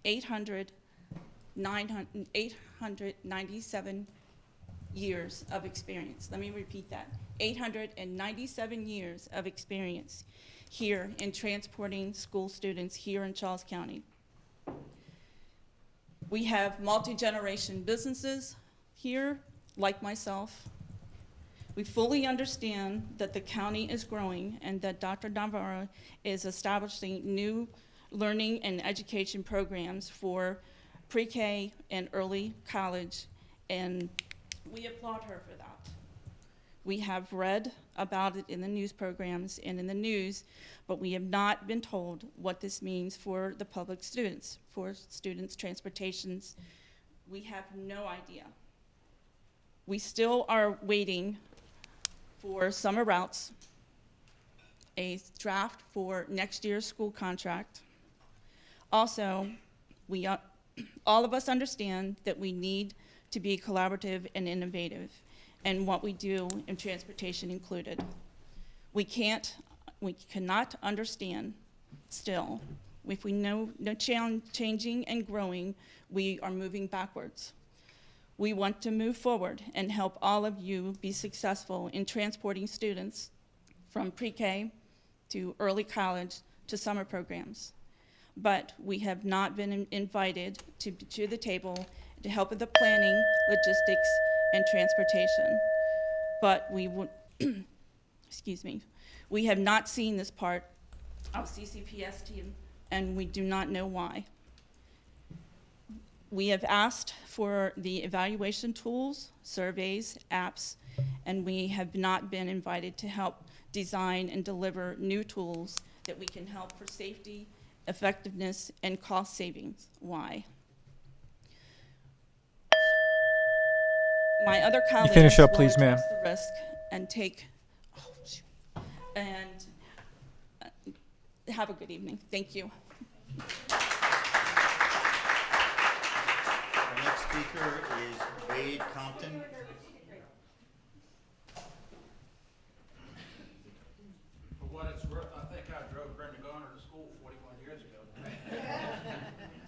897 years of experience. Let me repeat that. 897 years of experience here in transporting school students here in Charles County. We have multi-generation businesses here like myself, we fully understand that the county is growing and that Dr. Navarro is establishing new learning and education programs for pre-K and early college, and we applaud her for that. We have read about it in the news programs and in the news, but we have not been told what this means for the public students, for students' transportations. We have no idea. We still are waiting for summer routes, a draft for next year's school contract. Also, all of us understand that we need to be collaborative and innovative, and what we do in transportation included. We cannot understand still, if we know no changing and growing, we are moving backwards. We want to move forward and help all of you be successful in transporting students from pre-K to early college to summer programs. But we have not been invited to the table to help with the planning, logistics, and transportation. But we would, excuse me, we have not seen this part of CCPS team, and we do not know why. We have asked for the evaluation tools, surveys, apps, and we have not been invited to help design and deliver new tools that we can help for safety, effectiveness, and cost savings. Why? My other colleagues finish up, will please, ma'am. address the risk and take, and have a good evening. Thank you. Our next speaker is Wade Compton. For what it's worth, I think I drove Brenda Garner to school 41 years ago.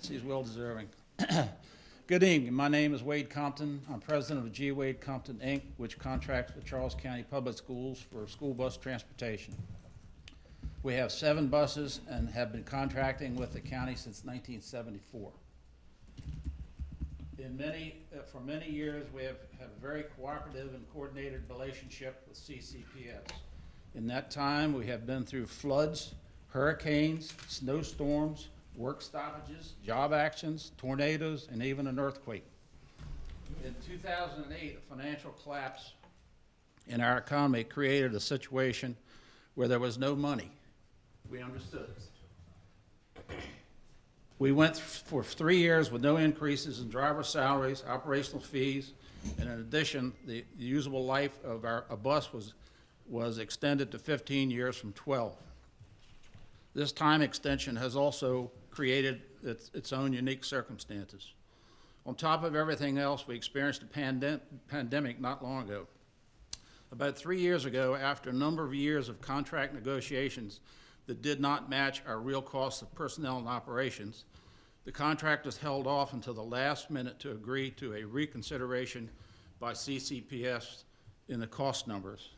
She's well deserving. Good evening. My name is Wade Compton. I'm president of G. Wade Compton, Inc., which contracts with Charles County Public Schools for school bus transportation. We have 7 buses and have been contracting with the county since 1974. For many years, we have a very cooperative and coordinated relationship with CCPS. In that time, we have been through floods, hurricanes, snowstorms, work stoppages, job actions, tornadoes, and even an earthquake. In 2008, a financial collapse in our economy created a situation where there was no money. We understood. We went for 3 years with no increases in driver salaries, operational fees, and in addition, the usable life of a bus was extended to 15 years from 12. This time extension has also created its own unique circumstances. On top of everything else, we experienced a pandemic not long ago. About 3 years ago, after a number of years of contract negotiations that did not match our real costs of personnel and operations, the contractors held off until the last minute to agree to a reconsideration by CCPS in the cost numbers.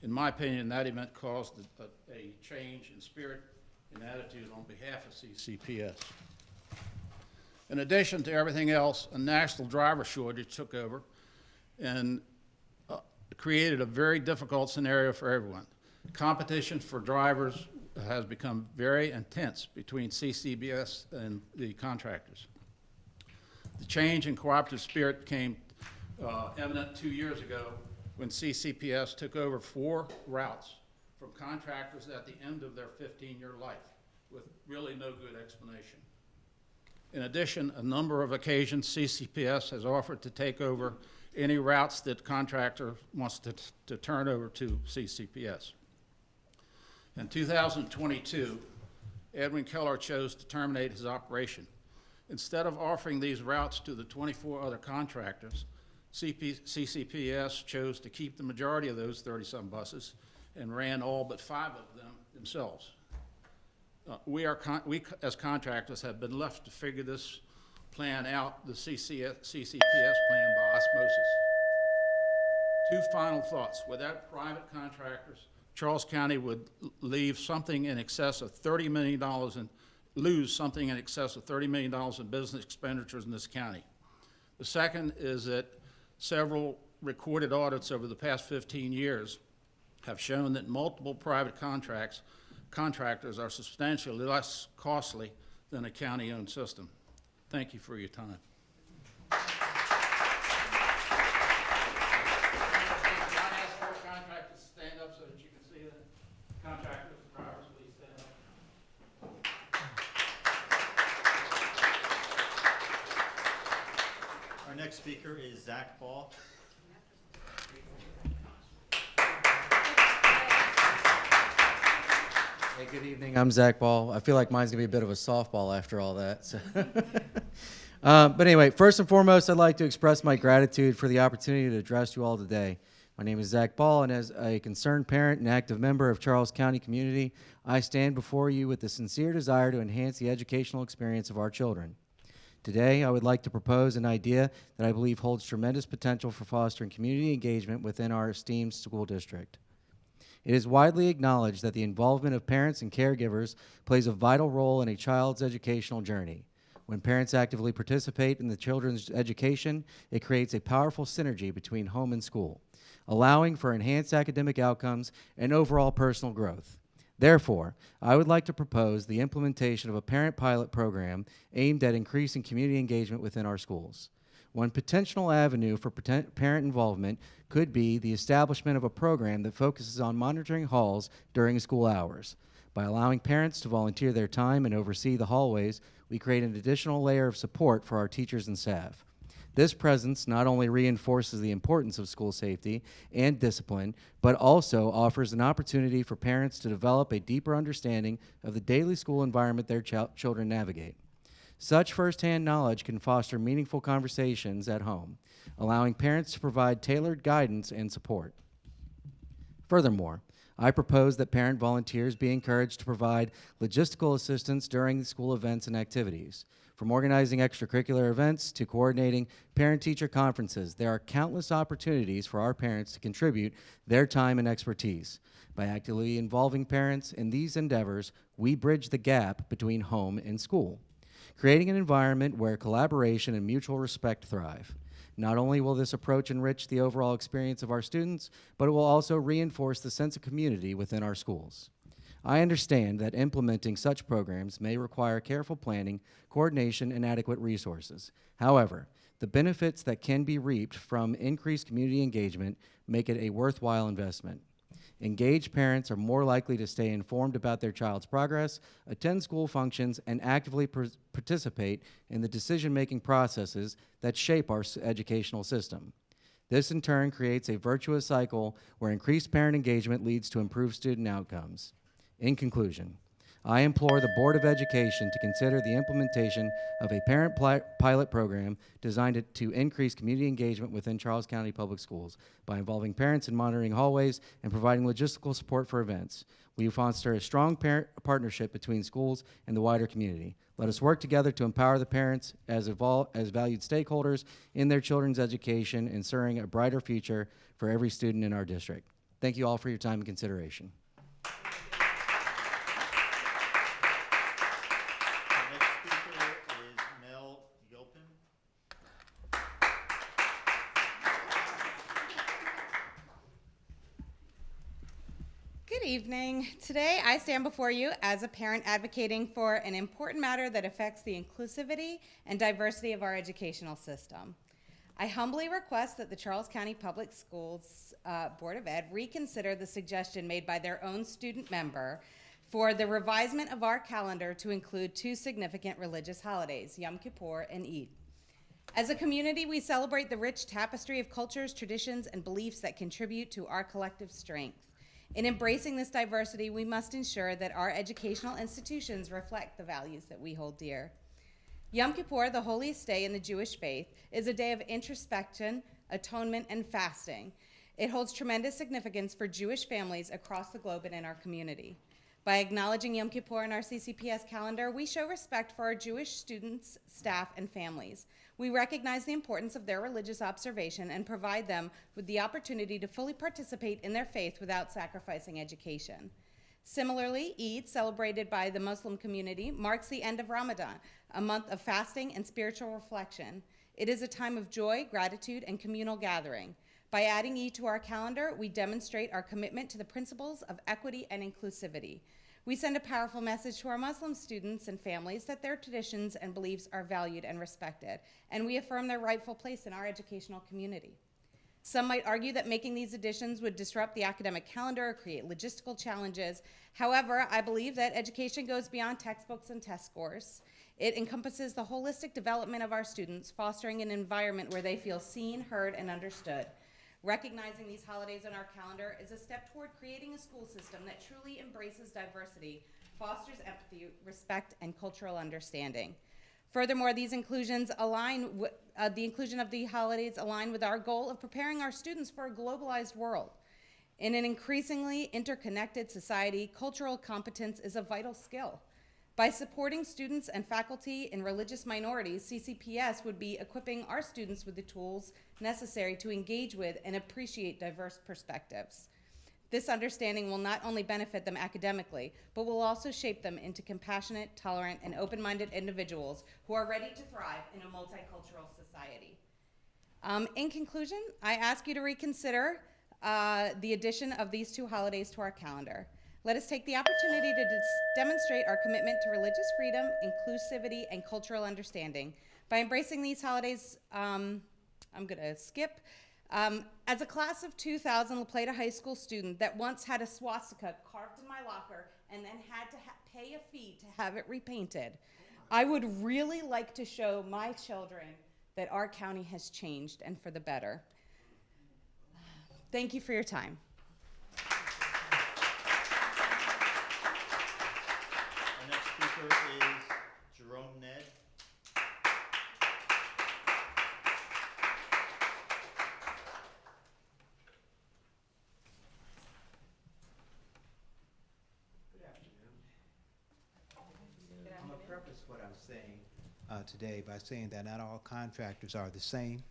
In my opinion, that event caused a change in spirit and attitude on behalf of CCPS. In addition to everything else, a national driver shortage took over and created a very difficult scenario for everyone. Competition for drivers has become very intense between CCPS and the contractors. The change in cooperative spirit became evident 2 years ago when CCPS took over 4 routes from contractors at the end of their 15-year life with really no good explanation. In addition, a number of occasions CCPS has offered to take over any routes that contractor wants to turn over to CCPS. In 2022, Edwin Keller chose to terminate his operation. Instead of offering these routes to the 24 other contractors, CCPS chose to keep the majority of those 30-some buses and ran all but 5 of them themselves. We as contractors have been left to figure this plan out, the CCPS plan, by osmosis. 2 final thoughts. Without private contractors, Charles County would leave something in excess of $30 million and lose something in excess of $30 million in business expenditures in this county. The second is that Several recorded audits over the past 15 years have shown that multiple private contractors are substantially less costly than a county-owned system. Thank you for your time. Contractors, stand up so that you can see the contractors, drivers, please stand up. Our next speaker is Zach Ball. Hey, good evening. I'm Zach Ball. I feel like mine's going to be a bit of a softball after all that. So. But anyway, first and foremost, I'd like to express my gratitude for the opportunity to address you all today. My name is Zach Ball, and as a concerned parent and active member of Charles County community, I stand before you with the sincere desire to enhance the educational experience of our children. Today, I would like to propose an idea that I believe holds tremendous potential for fostering community engagement within our esteemed school district. It is widely acknowledged that the involvement of parents and caregivers plays a vital role in a child's educational journey. When parents actively participate in the children's education, it creates a powerful synergy between home and school, allowing for enhanced academic outcomes and overall personal growth. Therefore, I would like to propose the implementation of a parent pilot program aimed at increasing community engagement within our schools. One potential avenue for parent involvement could be the establishment of a program that focuses on monitoring halls during school hours. By allowing parents to volunteer their time and oversee the hallways, we create an additional layer of support for our teachers and staff. This presence not only reinforces the importance of school safety and discipline, but also offers an opportunity for parents to develop a deeper understanding of the daily school environment their children navigate. Such firsthand knowledge can foster meaningful conversations at home, allowing parents to provide tailored guidance and support. Furthermore, I propose that parent volunteers be encouraged to provide logistical assistance during the school events and activities. From organizing extracurricular events to coordinating parent-teacher conferences, there are countless opportunities for our parents to contribute their time and expertise. By actively involving parents in these endeavors, we bridge the gap between home and school, creating an environment where collaboration and mutual respect thrive. Not only will this approach enrich the overall experience of our students, but it will also reinforce the sense of community within our schools. I understand that implementing such programs may require careful planning, coordination, and adequate resources. However, the benefits that can be reaped from increased community engagement make it a worthwhile investment. Engaged parents are more likely to stay informed about their child's progress, attend school functions, and actively participate in the decision-making processes that shape our educational system. This in turn creates a virtuous cycle where increased parent engagement leads to improved student outcomes. In conclusion, I implore the Board of Education to consider the implementation of a parent pilot program designed to increase community engagement within Charles County Public Schools by involving parents in monitoring hallways and providing logistical support for events. We foster a strong parent partnership between schools and the wider community. Let us work together to empower the parents as valued stakeholders in their children's education, ensuring a brighter future for every student in our district. Thank you all for your time and consideration. Good evening. Today I stand before you as a parent advocating for an important matter that affects the inclusivity and diversity of our educational system. I humbly request that the Charles County Public Schools Board of Ed reconsider the suggestion made by their own student member for the revisement of our calendar to include two significant religious holidays, Yom Kippur and Eid. As a community, we celebrate the rich tapestry of cultures, traditions, and beliefs that contribute to our collective strength. In embracing this diversity, we must ensure that our educational institutions reflect the values that we hold dear. Yom Kippur, the holiest day in the Jewish faith, is a day of introspection, atonement, and fasting. It holds tremendous significance for Jewish families across the globe and in our community. By acknowledging Yom Kippur in our CCPS calendar, we show respect for our Jewish students, staff, and families. We recognize the importance of their religious observation and provide them with the opportunity to fully participate in their faith without sacrificing education. Similarly, Eid, celebrated by the Muslim community, marks the end of Ramadan, a month of fasting and spiritual reflection. It is a time of joy, gratitude, and communal gathering. By adding Eid to our calendar, we demonstrate our commitment to the principles of equity and inclusivity. We send a powerful message to our Muslim students and families that their traditions and beliefs are valued and respected, and we affirm their rightful place in our educational community. Some might argue that making these additions would disrupt the academic calendar or create logistical challenges. However, I believe that education goes beyond textbooks and test scores. It encompasses the holistic development of our students, fostering an environment where they feel seen, heard, and understood. Recognizing these holidays on our calendar is a step toward creating a school system that truly embraces diversity, fosters empathy, respect, and cultural understanding. Furthermore, these inclusions the inclusion of the holidays align with our goal of preparing our students for a globalized world. In an increasingly interconnected society, cultural competence is a vital skill. By supporting students and faculty in religious minorities, CCPS would be equipping our students with the tools necessary to engage with and appreciate diverse perspectives. This understanding will not only benefit them academically, but will also shape them into compassionate, tolerant, and open-minded individuals who are ready to thrive in a multicultural society. In conclusion, I ask you to reconsider the addition of these two holidays to our calendar. Let us take the opportunity to demonstrate our commitment to religious freedom, inclusivity, and cultural understanding. By embracing these holidays, I'm going to skip. As a class of 2000 La Plata High School student that once had a swastika carved in my locker and then had to pay a fee to have it repainted, I would really like to show my children that our county has changed and for the better. Thank you for your time. Our next speaker is Jerome Ned. I'm going to preface what I'm saying today by saying that not all contractors are the same.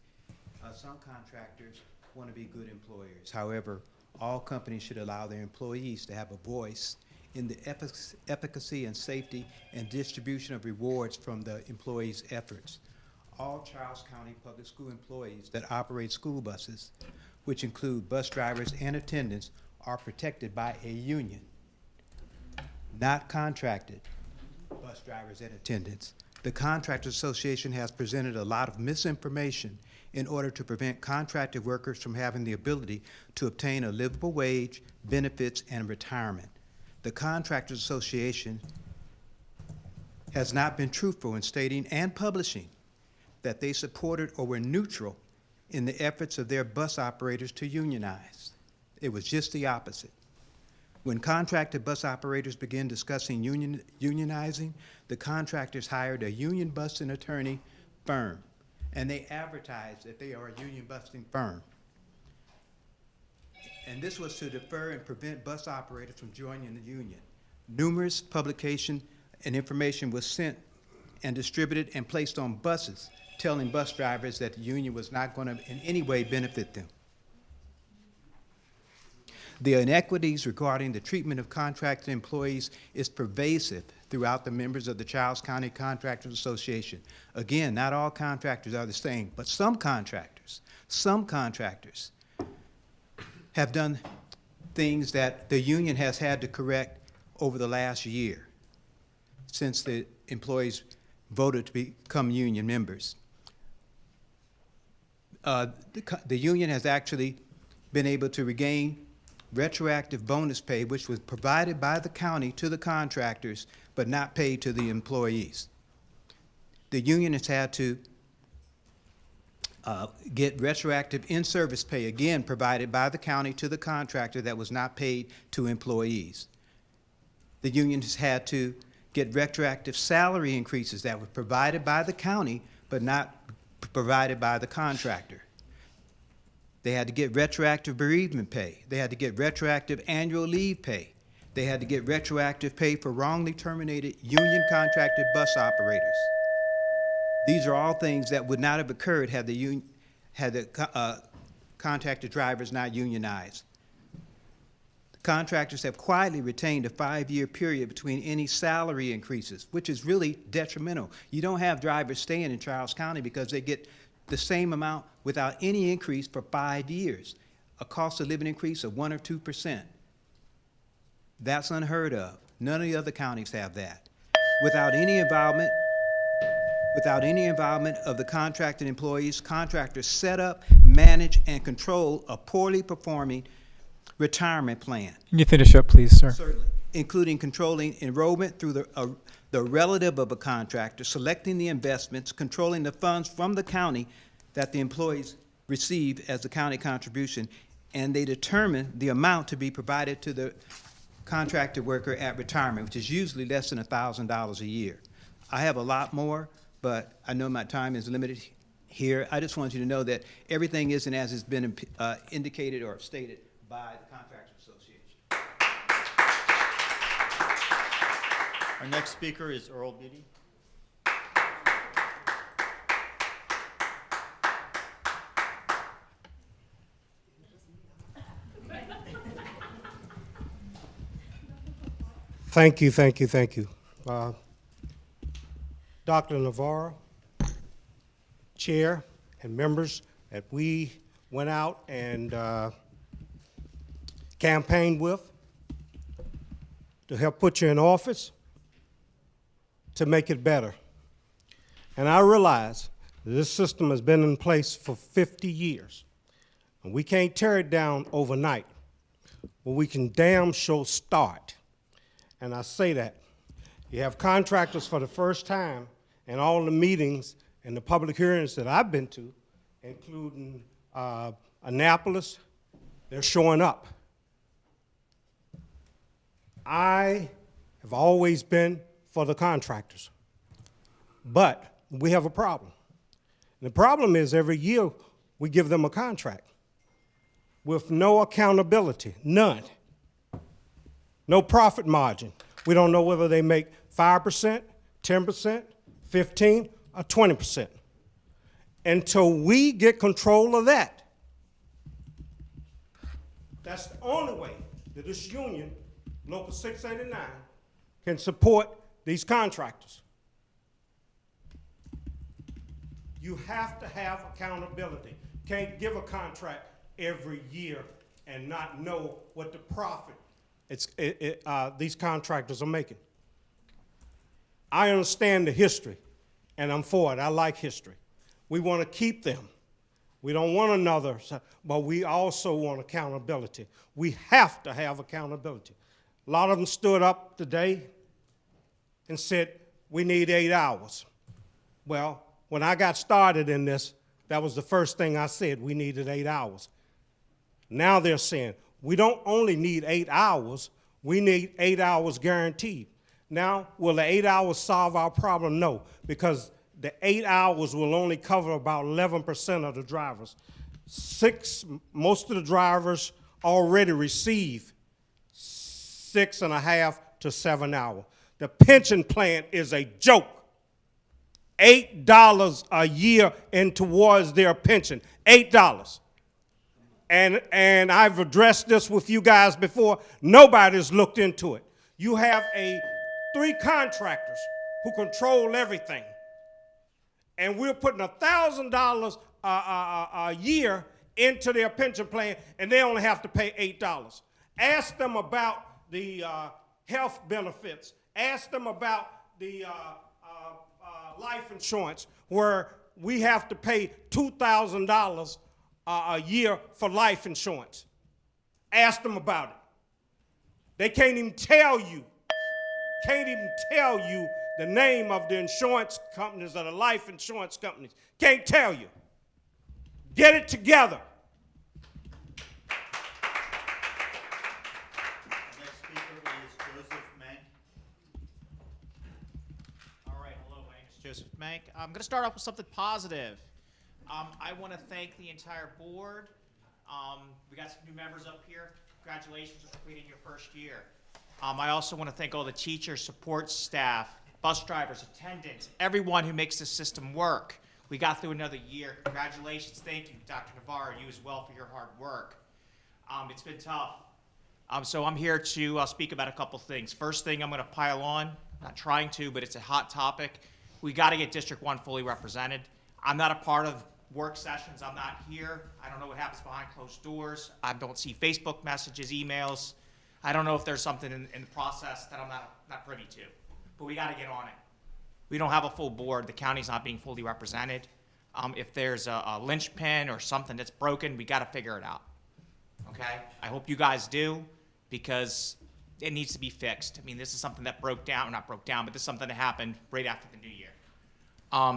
Some contractors want to be good employers. However, all companies should allow their employees to have a voice in the efficacy and safety and distribution of rewards from the employees' efforts. All Charles County Public School employees that operate school buses, which include bus drivers and attendants, are protected by a union, not contracted bus drivers and attendants. The Contractors Association has presented a lot of misinformation in order to prevent contracted workers from having the ability to obtain a livable wage, benefits, and retirement. The Contractors Association has not been truthful in stating and publishing that they supported or were neutral in the efforts of their bus operators to unionize. It was just the opposite. When contracted bus operators began discussing unionizing, the contractors hired a union busting attorney firm, and they advertised that they are a union busting firm. And this was to defer and prevent bus operators from joining the union. Numerous publication and information was sent and distributed and placed on buses, telling bus drivers that the union was not going to in any way benefit them. The inequities regarding the treatment of contracted employees is pervasive throughout the members of the Charles County Contractors Association. Again, not all contractors are the same, but some contractors have done things that the union has had to correct over the last year since the employees voted to become union members. The union has actually been able to regain retroactive bonus pay, which was provided by the county to the contractors, but not paid to the employees. The union has had to get retroactive in-service pay, again provided by the county to the contractor, that was not paid to employees. The union has had to get retroactive salary increases that were provided by the county, but not provided by the contractor. They had to get retroactive bereavement pay. They had to get retroactive annual leave pay. They had to get retroactive pay for wrongly terminated union contracted bus operators. These are all things that would not have occurred had the contracted drivers not unionized. The contractors have quietly retained a 5-year period between any salary increases, which is really detrimental. You don't have drivers staying in Charles County because they get the same amount without any increase for 5 years, a cost of living increase of 1 or 2%. That's unheard of. None of the other counties have that. Without any involvement of the contracted employees, contractors set up, manage, and control a poorly performing retirement plan. Can you finish up, please, sir? Certainly, including controlling enrollment through the relative of a contractor, selecting the investments, controlling the funds from the county that the employees receive as the county contribution, and they determine the amount to be provided to the contracted worker at retirement, which is usually less than $1,000 a year. I have a lot more, but I know my time is limited here. I just want you to know that everything isn't as it's been indicated or stated by the Contractors Association. Our next speaker is Earl Beatty. Thank you, thank you, thank you. Dr. Navarro, Chair, and members that we went out and campaigned with to help put you in office to make it better. And I realize that this system has been in place for 50 years. And we can't tear it down overnight, but we can damn sure start. And I say that. You have contractors for the first time in all the meetings and the public hearings that I've been to, including Annapolis, they're showing up. I have always been for the contractors, but we have a problem. And the problem is every year we give them a contract with no accountability, none. No profit margin. We don't know whether they make 5%, 10%, 15%, or 20%. Until we get control of that, that's the only way that this union, Local 689, can support these contractors. You have to have accountability. Can't give a contract every year and not know what the profit these contractors are making. I understand the history, and I'm for it. I like history. We want to keep them. We don't want another, but we also want accountability. We have to have accountability. A lot of them stood up today and said, we need 8 hours. Well, when I got started in this, that was the first thing I said, we needed 8 hours. Now they're saying, we don't only need 8 hours, we need 8 hours guaranteed. Now, will the 8 hours solve our problem? No, because the 8 hours will only cover about 11% of the drivers. Most of the drivers already receive 6.5 to 7 hours. The pension plan is a joke. $8 a year in towards their pension, $8. And I've addressed this with you guys before. Nobody's looked into it. You have 3 contractors who control everything. And we're putting $1,000 a year into their pension plan, and they only have to pay $8. Ask them about the health benefits. Ask them about the life insurance, where we have to pay $2,000 a year for life insurance. Ask them about it. They can't even tell you the name of the insurance companies or the life insurance companies. Can't tell you. Get it together. Next speaker is Joseph Mank. All right, hello, my name is Joseph Mank. I'm going to start off with something positive. I want to thank the entire board. We got some new members up here. Congratulations on completing your first year. I also want to thank all the teachers, support staff, bus drivers, attendants, everyone who makes this system work. We got through another year. Congratulations. Thank you, Dr. Navarro, you as well for your hard work. It's been tough. So I'm here to speak about a couple things. First thing, I'm going to pile on. I'm not trying to, but it's a hot topic. We got to get District 1 fully represented. I'm not a part of work sessions, I'm not here. I don't know what happens behind closed doors. I don't see Facebook messages, emails. I don't know if there's something in the process that I'm not privy to. But we got to get on it. We don't have a full board. The county's not being fully represented. If there's a linchpin or something that's broken, we got to figure it out. Okay? I hope you guys do, because it needs to be fixed. I mean, this is something that not broke down, but this is something that happened right after the new year.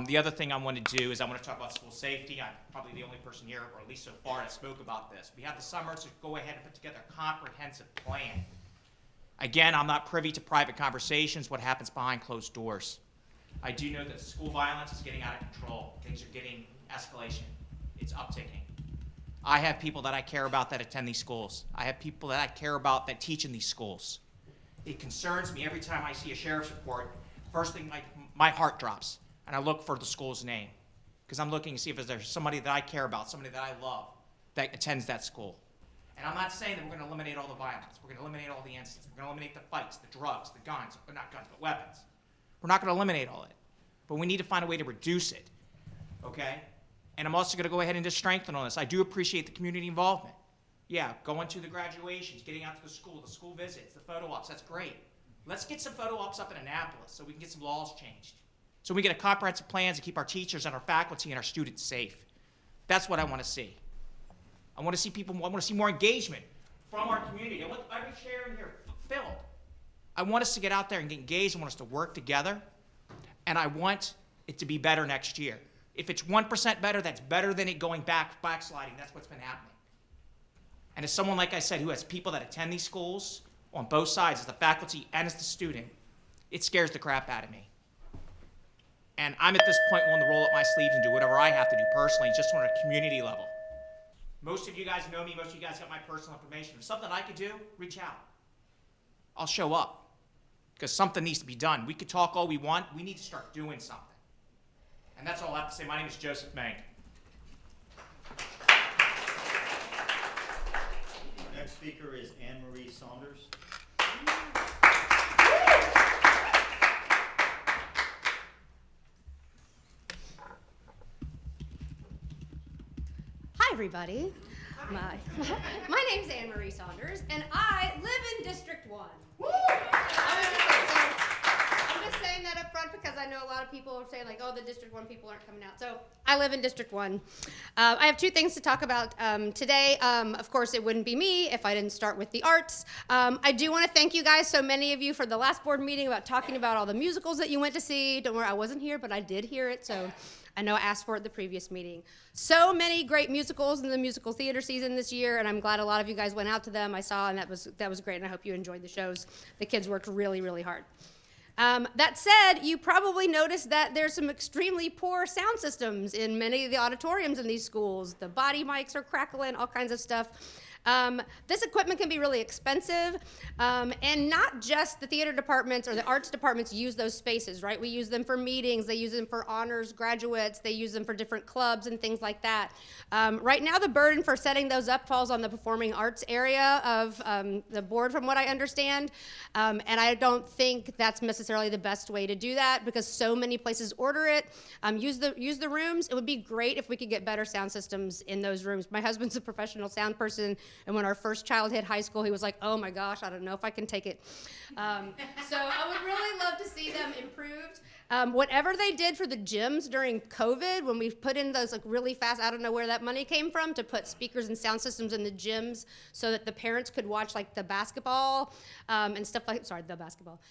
The other thing I want to do is I want to talk about school safety. I'm probably the only person here, or at least so far, that spoke about this. We have the summer to go ahead and put together a comprehensive plan. Again, I'm not privy to private conversations, what happens behind closed doors. I do know that school violence is getting out of control. Things are getting escalation. It's upticking. I have people that I care about that attend these schools. I have people that I care about that teach in these schools. It concerns me every time I see a sheriff's report. First thing, my heart drops, and I look for the school's name, because I'm looking to see if there's somebody that I care about, somebody that I love, that attends that school. And I'm not saying that we're going to eliminate all the violence. We're going to eliminate all the incidents. We're going to eliminate the fights, the drugs, the guns, or not guns, but weapons. We're not going to eliminate all of it, but we need to find a way to reduce it, okay? And I'm also going to go ahead and just strengthen on this. I do appreciate the community involvement. Yeah, going to the graduations, getting out to the school visits, the photo ops, that's great. Let's get some photo ops up in Annapolis so we can get some laws changed. So we get a comprehensive plan to keep our teachers and our faculty and our students safe. That's what I want to see. I want to see people, I want to see more engagement from our community. I want every chair in here filled. I want us to get out there and get engaged. I want us to work together. And I want it to be better next year. If it's 1% better, that's better than it going backsliding. That's what's been happening. And as someone, like I said, who has people that attend these schools on both sides, as the faculty and as the student, it scares the crap out of me. And I'm at this point willing to roll up my sleeves and do whatever I have to do personally, just on a community level. Most of you guys know me. Most of you guys got my personal information. If something I could do, reach out. I'll show up, because something needs to be done. We could talk all we want. We need to start doing something. And that's all I have to say. My name is Joseph Mank. Next speaker is Anne Marie Saunders. Hi, everybody. My name's Anne Marie Saunders, and I live in District 1. I'm just saying that up front because I know a lot of people are saying, like, oh, the District 1 people aren't coming out. So I live in District 1. I have two things to talk about today. Of course, it wouldn't be me if I didn't start with the arts. I do want to thank you guys, so many of you, for the last board meeting about talking about all the musicals that you went to see. Don't worry, I wasn't here, but I did hear it, so I know I asked for it at the previous meeting. So many great musicals in the musical theater season this year, and I'm glad a lot of you guys went out to them. I saw, and that was great, and I hope you enjoyed the shows. The kids worked really, really hard. That said, you probably noticed that there's some extremely poor sound systems in many of the auditoriums in these schools. The body mics are crackling, all kinds of stuff. This equipment can be really expensive, and not just the theater departments or the arts departments use those spaces, right? We use them for meetings, they use them for honors graduates, they use them for different clubs and things like that. Right now, the burden for setting those up falls on the performing arts area of the board, from what I understand, and I don't think that's necessarily the best way to do that, because so many places order it. Use the rooms. It would be great if we could get better sound systems in those rooms. My husband's a professional sound person, and when our first child hit high school, he was like, oh my gosh, I don't know if I can take it. So I would really love to see them improved. Whatever they did for the gyms during COVID, when we put in those like really fast, I don't know where that money came from, to put speakers and sound systems in the gyms so that the parents could watch like the basketball and stuff like, the basketball.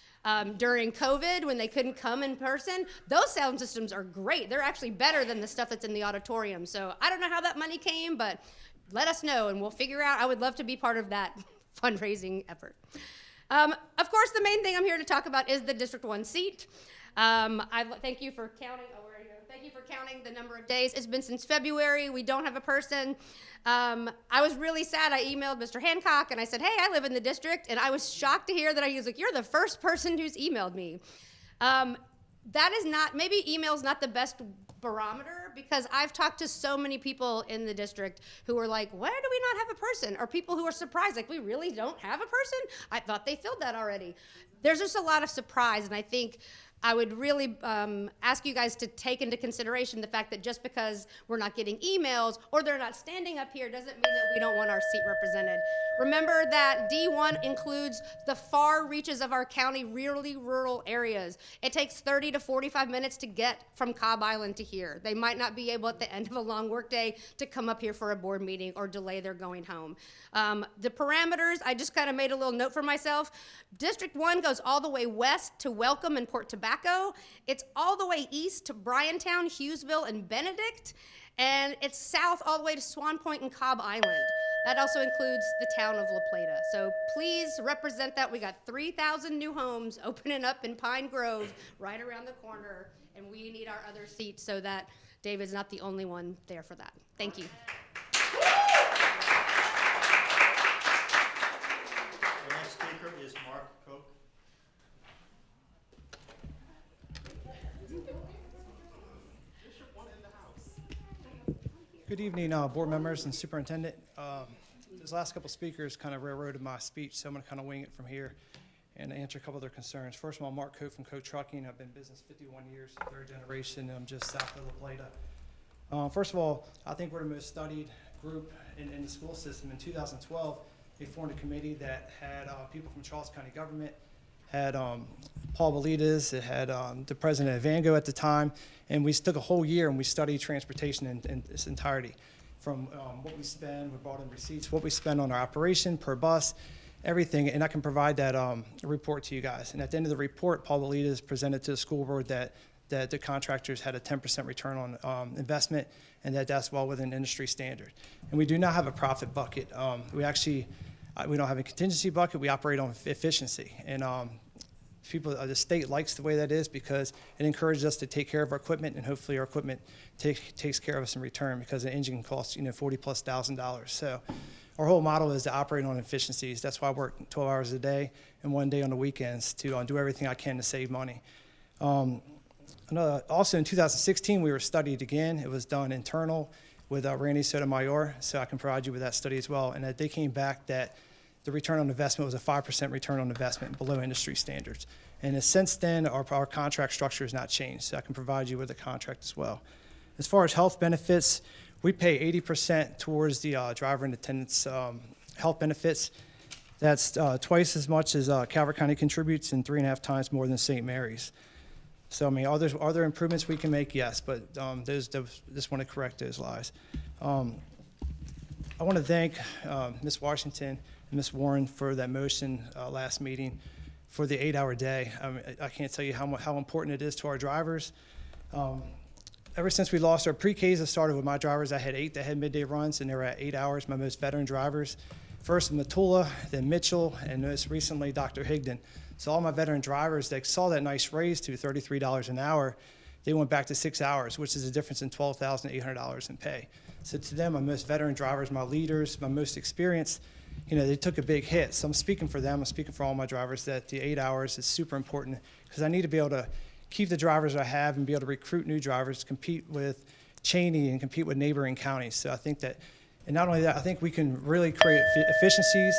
During COVID, when they couldn't come in person, those sound systems are great. They're actually better than the stuff that's in the auditorium. So I don't know how that money came, but let us know and we'll figure out. I would love to be part of that fundraising effort. Of course, the main thing I'm here to talk about is the District 1 seat. I thank you for counting. Oh, where are you? Thank you for counting the number of days. It's been since February. We don't have a person. I was really sad. I emailed Mr. Hancock and I said, hey, I live in the district. And I was shocked to hear that he was like, you're the first person who's emailed me. That is not, maybe email's not the best barometer, because I've talked to so many people in the district who are like, why do we not have a person? Or people who are surprised, like, we really don't have a person? I thought they filled that already. There's just a lot of surprise, and I think I would really ask you guys to take into consideration the fact that just because we're not getting emails or they're not standing up here doesn't mean that we don't want our seat represented. Remember that D1 includes the far reaches of our county, really rural areas. It takes 30 to 45 minutes to get from Cobb Island to here. They might not be able at the end of a long workday to come up here for a board meeting or delay their going home. The parameters, I just kind of made a little note for myself. District 1 goes all the way west to Welcome and Port Tobacco. It's all the way east to Bryantown, Hughesville, and Benedict. And it's south all the way to Swan Point and Cobb Island. That also includes the town of La Plata. So please represent that. We got 3,000 new homes opening up in Pine Grove right around the corner, and we need our other seats so that David's not the only one there for that. Thank you. The next speaker is Mark Koch. Good evening, board members and superintendent. These last couple speakers kind of railroaded my speech, so I'm going to kind of wing it from here and answer a couple of their concerns. First of all, Mark Koch from Koch Trucking. I've been in business 51 years, third generation. I'm just south of La Plata. First of all, I think we're the most studied group in the school system. In 2012, they formed a committee that had people from Charles County government, had Paul Belitas, it had the president of Vango at the time, and we took a whole year and we studied transportation in its entirety. From what we spend, we brought in receipts, what we spend on our operation per bus, everything, and I can provide that report to you guys. And at the end of the report, Paul Belitas presented to the school board that the contractors had a 10% return on investment, and that's well within industry standard. And we do not have a profit bucket. We don't have a contingency bucket. We operate on efficiency, and the state likes the way that is because it encourages us to take care of our equipment, and hopefully our equipment takes care of us in return, because an engine costs $40,000+. So our whole model is to operate on efficiencies. That's why I work 12 hours a day and 1 day on the weekends to do everything I can to save money. Also in 2016, we were studied again. It was done internal with Randy Sotomayor, so I can provide you with that study as well. And they came back that the return on investment was a 5% return on investment below industry standards. And since then, our contract structure has not changed, so I can provide you with a contract as well. As far as health benefits, we pay 80% towards the driver and attendant's health benefits. That's twice as much as Calvert County contributes and 3.5 times more than St. Mary's. So, I mean, are there improvements we can make? Yes, but just want to correct those lies. I want to thank Ms. Washington and Ms. Warren for that motion last meeting for the 8-hour day. I can't tell you how important it is to our drivers. Ever since we lost our pre-Ks, I started with my drivers. I had 8 that had midday runs, and they were at 8 hours, my most veteran drivers. First Matula, then Mitchell, and most recently Dr. Higdon. So all my veteran drivers that saw that nice raise to $33 an hour, they went back to 6 hours, which is a difference in $12,800 in pay. So to them, my most veteran drivers, my leaders, my most experienced, they took a big hit. So I'm speaking for them. I'm speaking for all my drivers that the 8 hours is super important, because I need to be able to keep the drivers I have and be able to recruit new drivers, compete with Cheney and compete with neighboring counties. So I think that, and not only that, I think we can really create efficiencies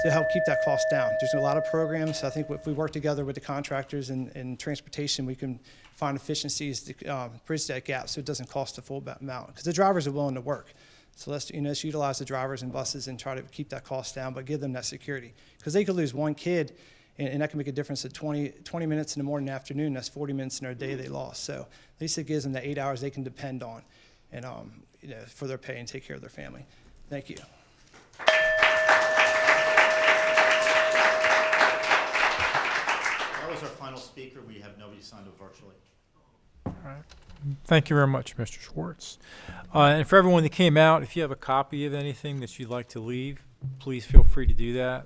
to help keep that cost down. There's a lot of programs. I think if we work together with the contractors and transportation, we can find efficiencies to bridge that gap so it doesn't cost the full amount, because the drivers are willing to work. So let's utilize the drivers and buses and try to keep that cost down, but give them that security, because they could lose one kid, and that can make a difference at 20 minutes in the morning and afternoon. That's 40 minutes in their day they lost. So at least it gives them the 8 hours they can depend on, and for their pay and take care of their family. Thank you. That was our final speaker. We have nobody signed up virtually. All right. Thank you very much, Mr. Schwartz. And for everyone that came out, if you have a copy of anything that you'd like to leave, please feel free to do that.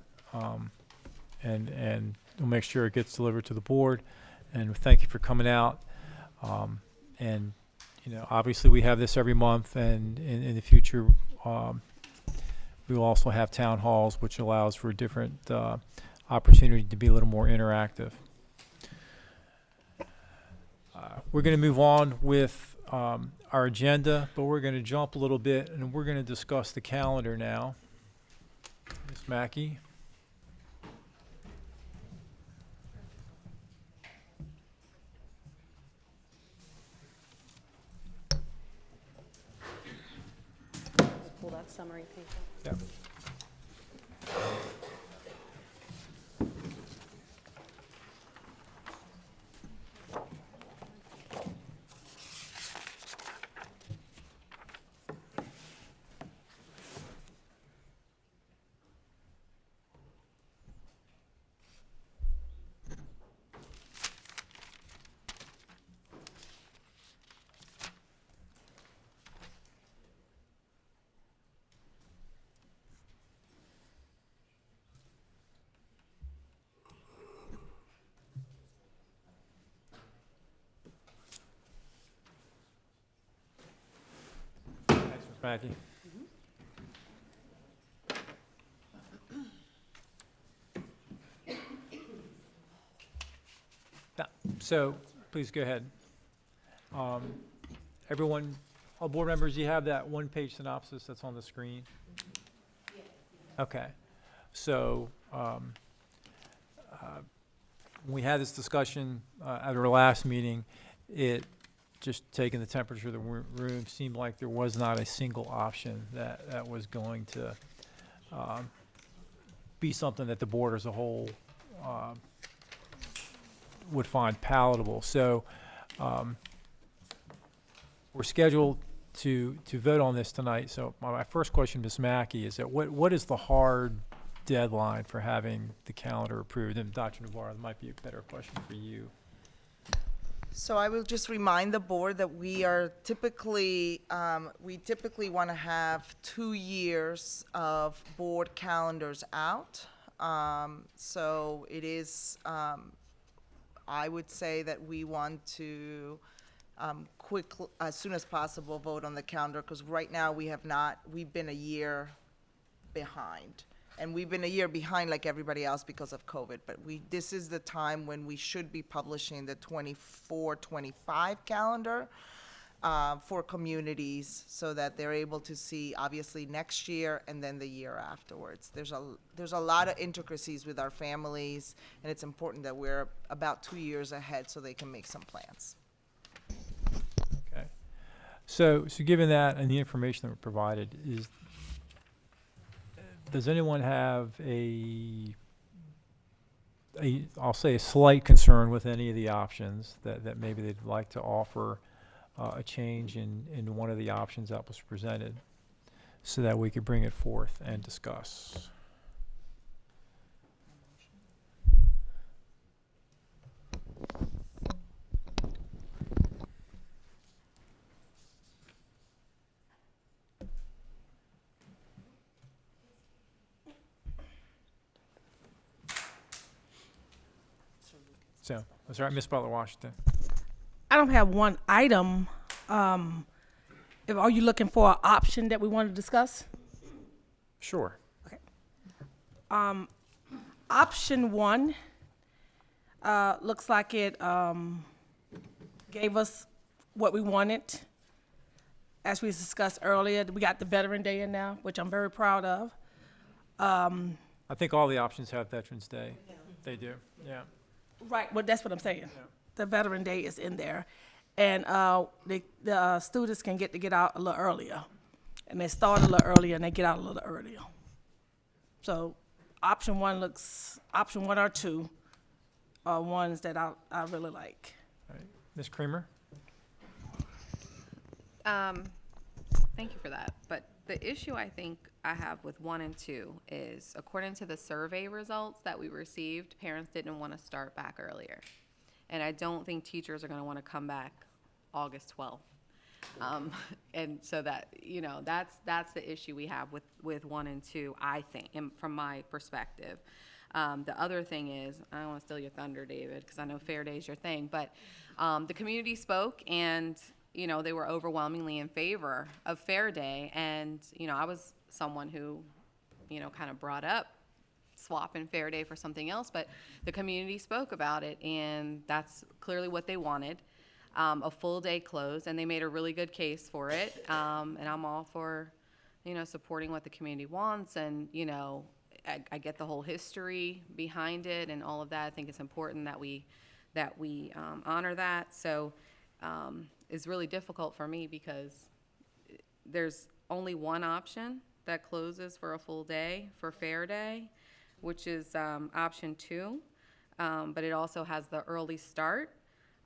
And we'll make sure it gets delivered to the board. And thank you for coming out. And obviously we have this every month, and in the future we will also have town halls, which allows for a different opportunity to be a little more interactive. We're going to move on with our agenda, but we're going to jump a little bit, and we're going to discuss the calendar now. Ms. Mackey. Mackey. So, please go ahead. Everyone, all board members, you have that one-page synopsis that's on the screen? Okay. So, when we had this discussion at our last meeting, it, just taking the temperature of the room, seemed like there was not a single option that was going to be something that the board as a whole would find palatable. So we're scheduled to vote on this tonight. So my first question, Ms. Mackey, is that what is the hard deadline for having the calendar approved? And Dr. Navarro, that might be a better question for you. So I will just remind the board that we are typically, we typically want to have 2 years of board calendars out. So it is, I would say that we want to as soon as possible vote on the calendar, because right now we've been a year behind. And we've been a year behind like everybody else because of COVID, but this is the time when we should be publishing the 24-25 calendar for communities so that they're able to see obviously next year and then the year afterwards. There's a lot of intricacies with our families, and it's important that we're about 2 years ahead so they can make some plans. Okay. So given that and the information that we're provided, does anyone have I'll say a slight concern with any of the options that maybe they'd like to offer a change in one of the options that was presented so that we could bring it forth and discuss? So, that's all right, Ms. Butler-Washington. I don't have one item. Are you looking for an option that we want to discuss? Sure. Okay. Option 1 looks like it gave us what we wanted. As we discussed earlier, we got the Veteran Day in now, which I'm very proud of. I think all the options have Veterans Day. Yeah. They do, yeah. Right, well, that's what I'm saying. Yeah. The Veteran Day is in there. And the students can get out a little earlier. And they start a little earlier and they get out a little earlier. So option 1 or 2 are ones that I really like. All right. Ms. Creamer? Thank you for that. But the issue I think I have with 1 and 2 is, according to the survey results that we received, parents didn't want to start back earlier. And I don't think teachers are going to want to come back August 12th. And so that, that's the issue we have with 1 and 2, I think, and from my perspective. The other thing is, I don't want to steal your thunder, David, because I know Fair Day is your thing, but the community spoke, and they were overwhelmingly in favor of Fair Day. And, I was someone who, kind of brought up swapping Fair Day for something else, but the community spoke about it, and that's clearly what they wanted, a full day close, and they made a really good case for it. And I'm all for, supporting what the community wants, and, I get the whole history behind it and all of that. I think it's important that we honor that. So, it's really difficult for me because there's only one option that closes for a full day for Fair Day, which is option 2, but it also has the early start,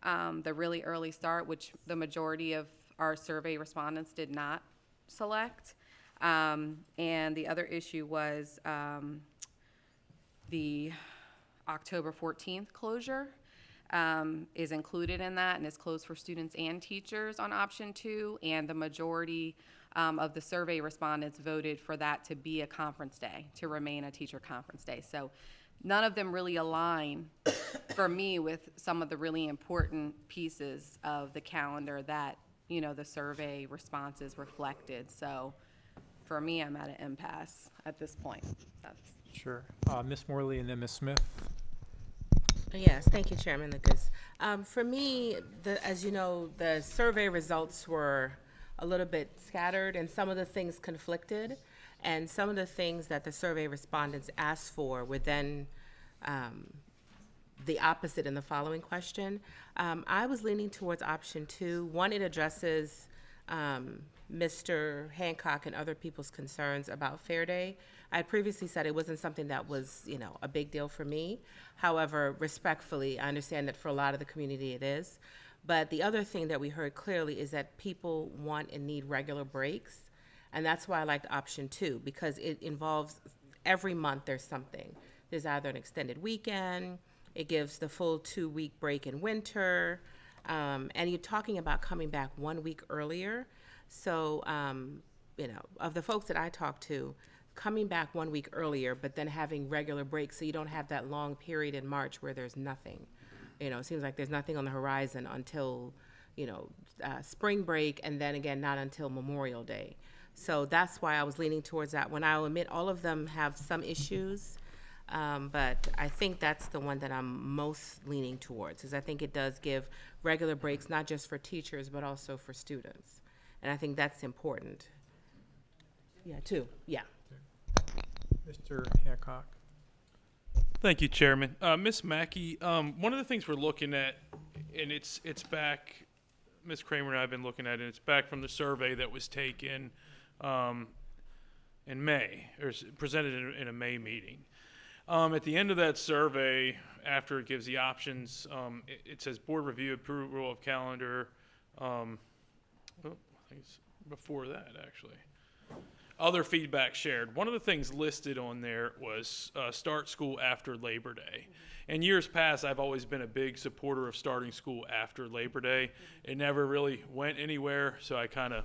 the really early start, which the majority of our survey respondents did not select. And the other issue was the October 14th closure. Is included in that and is closed for students and teachers on option 2, and the majority of the survey respondents voted for that to be a conference day, to remain a teacher conference day. So none of them really align for me with some of the really important pieces of the calendar that you know, the survey responses reflected. So for me, I'm at an impasse at this point. That's Sure. Ms. Morley and then Ms. Smith. Yes, thank you, Chairman Lucas. For me, as you know, the survey results were a little bit scattered and some of the things conflicted. And some of the things that the survey respondents asked for were then the opposite in the following question. I was leaning towards option 2. One, it addresses Mr. Hancock and other people's concerns about Fair Day. I had previously said it wasn't something that was, you know, a big deal for me. However, respectfully, I understand that for a lot of the community it is. But the other thing that we heard clearly is that people want and need regular breaks. And that's why I liked option 2, because it involves every month there's something. There's either an extended weekend, it gives the full 2-week break in winter, and you're talking about coming back 1 week earlier. So, you know, of the folks that I talked to, coming back 1 week earlier, but then having regular breaks so you don't have that long period in March where there's nothing. You know, it seems like there's nothing on the horizon until, you know, spring break, and then again, not until Memorial Day. So that's why I was leaning towards that one. I'll admit all of them have some issues, but I think that's the one that I'm most leaning towards, because I think it does give regular breaks, not just for teachers, but also for students. And I think that's important. Yeah, too. Yeah. Mr. Hancock. Thank you, Chairman. Ms. Mackey, one of the things we're looking at, and it's back, Ms. Kramer and I have been looking at it, it's back from the survey that was taken in May, or presented in a May meeting. At the end of that survey, after it gives the options, it says board review approval of calendar. I think it's before that, actually. Other feedback shared. One of the things listed on there was start school after Labor Day. In years past, I've always been a big supporter of starting school after Labor Day. It never really went anywhere, so I kind of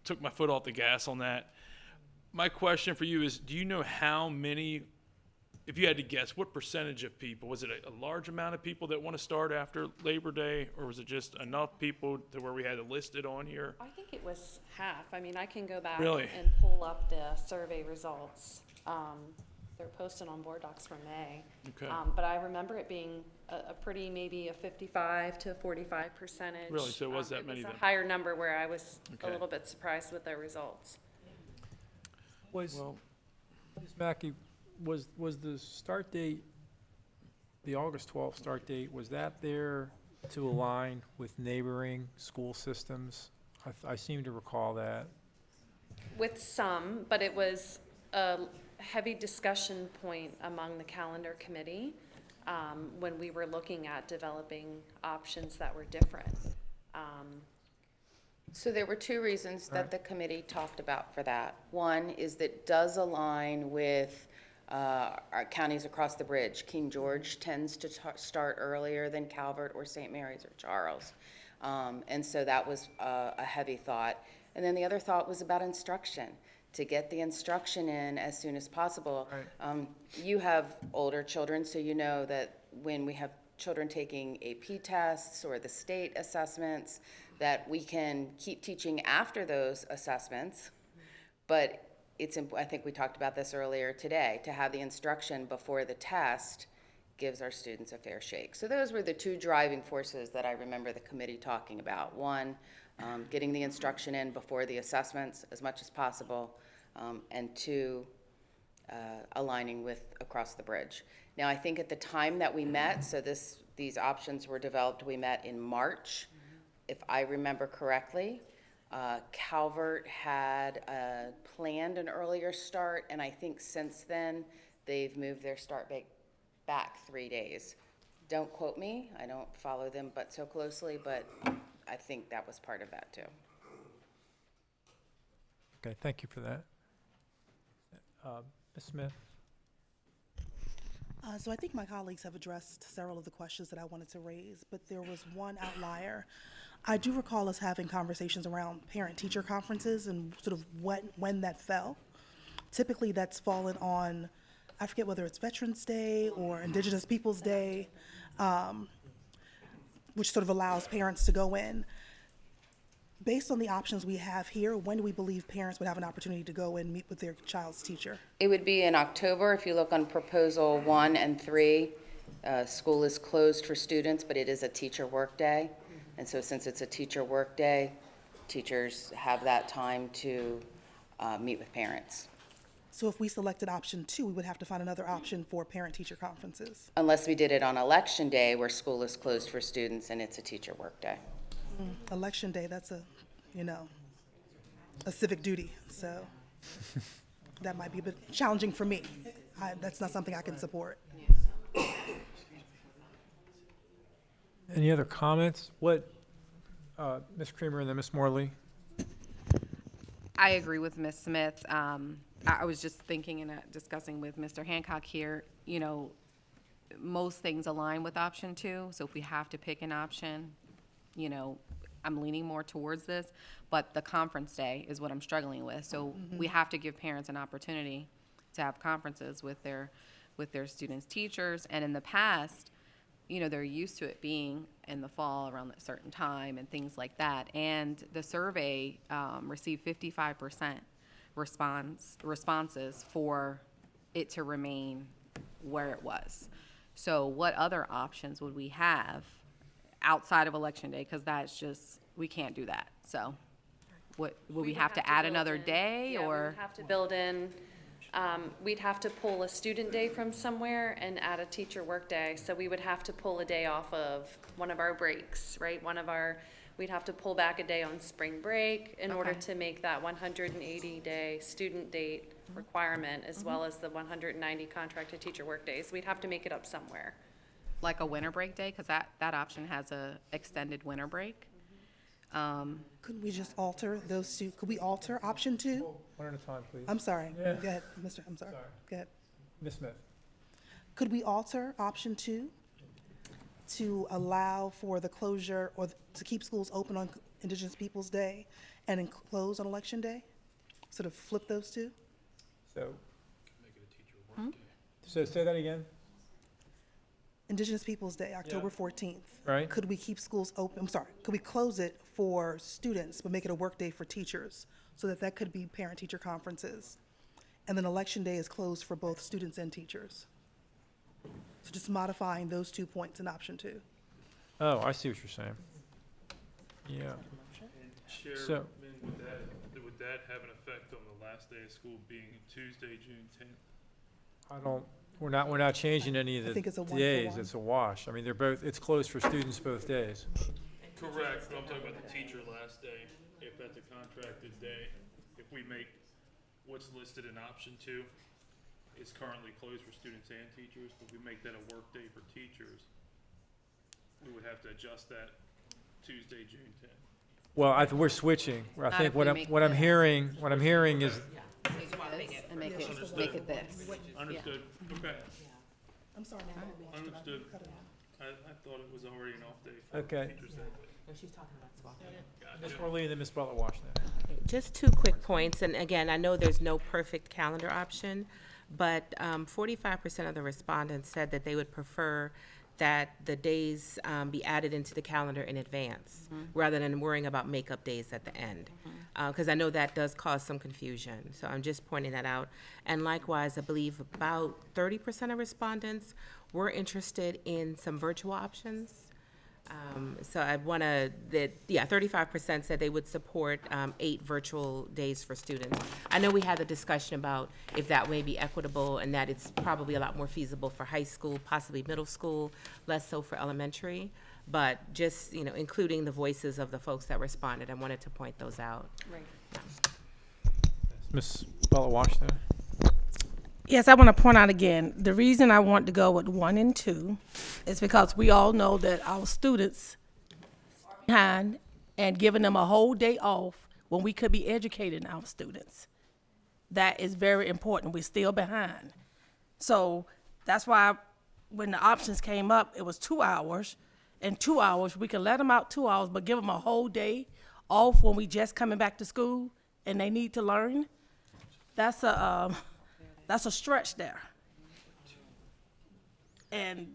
took my foot off the gas on that. My question for you is, do you know how many, if you had to guess, what percentage of people, was it a large amount of people that want to start after Labor Day, or was it just enough people to where we had it listed on here? I think it was half. I mean, I can go back Really? and pull up the survey results. They're posted on board docs from May. Okay. But I remember it being a pretty, maybe a 55 to 45%. Really? So it was that many It was then? a higher number where I was Okay. a little bit surprised with their results. Was Ms. Mackey, was the start date, the August 12th start date, was that there to align with neighboring school systems? I seem to recall that. With some, but it was a heavy discussion point among the calendar committee when we were looking at developing options that were different. So there were 2 reasons that the committee talked about for that. One is that it does align with our counties across the bridge. King George tends to start earlier than Calvert or St. Mary's or Charles. And so that was a heavy thought. And then the other thought was about instruction, to get the instruction in as soon as possible. Right. You have older children, so you know that when we have children taking AP tests or the state assessments, that we can keep teaching after those assessments. But I think we talked about this earlier today, to have the instruction before the test gives our students a fair shake. So those were the 2 driving forces that I remember the committee talking about. One, getting the instruction in before the assessments as much as possible, and 2, aligning with across the bridge. Now, I think at the time that we met, so these options were developed, we met in March, if I remember correctly. Calvert had planned an earlier start, and I think since then, they've moved their start back 3 days. Don't quote me, I don't follow them but so closely, but I think that was part of that too. Okay, thank you for that. Ms. Smith? So I think my colleagues have addressed several of the questions that I wanted to raise, but there was one outlier. I do recall us having conversations around parent-teacher conferences and sort of when that fell. Typically, that's fallen on, I forget whether it's Veterans Day or Indigenous Peoples Day, which sort of allows parents to go in. Based on the options we have here, when do we believe parents would have an opportunity to go and meet with their child's teacher? It would be in October. If you look on proposal 1 and 3, school is closed for students, but it is a teacher workday. And so since it's a teacher workday, teachers have that time to meet with parents. So if we selected option 2, we would have to find another option for parent-teacher conferences. Unless we did it on election day where school is closed for students and it's a teacher workday. Election day, that's a civic duty, so that might be a bit challenging for me. That's not something I can support. Any other comments? What, Ms. Creamer and then Ms. Morley? I agree with Ms. Smith. I was just thinking and discussing with Mr. Hancock here, you know, most things align with option 2. So if we have to pick an option, you know, I'm leaning more towards this, but the conference day is what I'm struggling with. So we have to give parents an opportunity to have conferences with their students' teachers. And in the past, you know, they're used to it being in the fall around a certain time and things like that. And the survey received 55% responses for it to remain where it was. So what other options would we have outside of election day? Because that's just, we can't do that. So what, would we have to add another day or? We'd have to build in, we'd have to pull a student day from somewhere and add a teacher work day. So we would have to pull a day off of one of our breaks, right? We'd have to pull back a day on spring break in order to make that 180-day student date requirement, as well as the 190 contracted teacher work days. We'd have to make it up somewhere. Like a winter break day, because that option has a extended winter break. Could we just alter those two? Could we alter option 2? One at a time, please. I'm sorry. Yeah. Go ahead, Mr. I'm sorry. Go ahead. Ms. Smith. Could we alter option 2 to allow for the closure or to keep schools open on Indigenous Peoples Day and then close on Election Day? Sort of flip those two? So. So say that again. Indigenous Peoples Day, October 14th. Right. Could we keep schools open, I'm sorry, could we close it for students but make it a work day for teachers so that could be parent-teacher conferences? And then Election Day is closed for both students and teachers. So just modifying those 2 points in option 2. Oh, I see what you're saying. Yeah. Chairman, would that have an effect on the last day of school being Tuesday, June 10th? We're not changing any of I the think it's a one for days. one. It's a wash. I mean, it's closed for students both days. Correct, but I'm talking about the teacher last day, if that's a contracted day. If we make what's listed in option 2 is currently closed for students and teachers, but we make that a work day for teachers, we would have to adjust that Tuesday, June 10th. Well, we're switching. I think what I'm hearing is And make it this. Understood, okay, I'm sorry. understood. I thought it was already an off day for Okay. teachers that day. Ms. Morley and then Ms. Butler wash that. Just 2 quick points, and again, I know there's no perfect calendar option, but 45% of the respondents said that they would prefer that the days be added into the calendar in advance, rather than worrying about makeup days at the end. Because I know that does cause some confusion, so I'm just pointing that out. And likewise, I believe about 30% of respondents were interested in some virtual options. So I want to, 35% said they would support 8 virtual days for students. I know we had the discussion about if that may be equitable and that it's probably a lot more feasible for high school, possibly middle school, less so for elementary. But just, including the voices of the folks that responded, I wanted to point those out. Right. Ms. Butler wash that. Yes, I want to point out again, the reason I want to go with 1 and 2 is because we all know that our students are behind and giving them a whole day off when we could be educating our students. That is very important. We're still behind. So that's why when the options came up, it was 2 hours. In 2 hours, we can let them out 2 hours, but give them a whole day off when we just coming back to school and they need to learn. That's a stretch there. And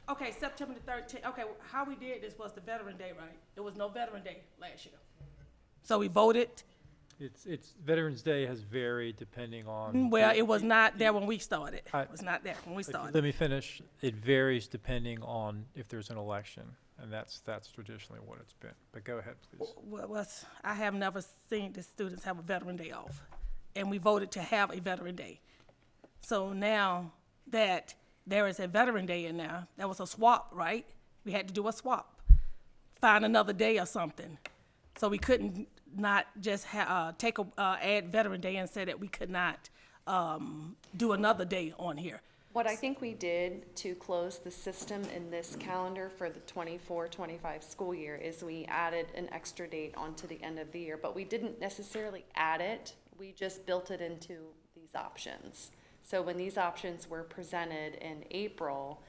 Okay, September the 13th. Okay, how we did this was the Veteran Day, right? There was no Veteran Day last year. So we voted. It's Veterans Day has varied depending on. Well, it was not there when we started. I- It was not there when we started. Let me finish. It varies depending on if there's an election, and that's traditionally what it's been. But go ahead, please. I have never seen the students have a Veteran Day off, and we voted to have a Veteran Day. So now that there is a Veteran Day in there, that was a swap, right? We had to do a swap, find another day or something. So we couldn't not just add Veteran Day and say that we could not do another day on here. What I think we did to close the system in this calendar for the 24-25 school year is we added an extra date onto the end of the year, but we didn't necessarily add it, we just built it into these options. So when these options were presented in April,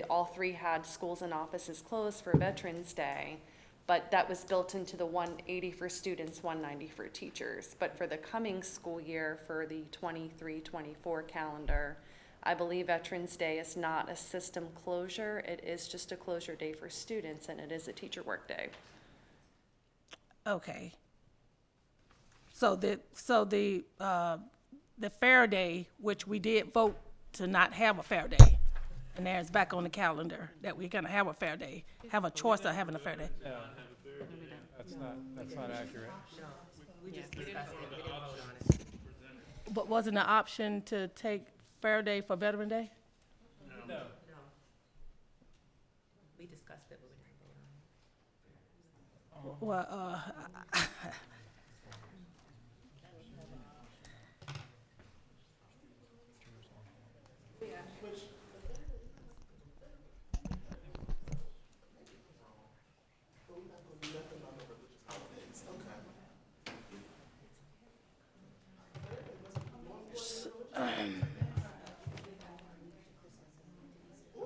all three had schools and offices closed for Veterans Day, but that was built into the 180 for students, 190 for teachers. But for the coming school year, for the 23-24 calendar, I believe Veterans Day is not a system closure, it is just a closure day for students, and it is a teacher work day. Okay. So the fair day, which we did vote to not have a fair day, and there's back on the calendar that we're gonna have a fair day, have a choice of having a fair day. No, that's not accurate. But wasn't an option to take fair day for Veteran Day? No. We discussed it, but we didn't vote on it. Well,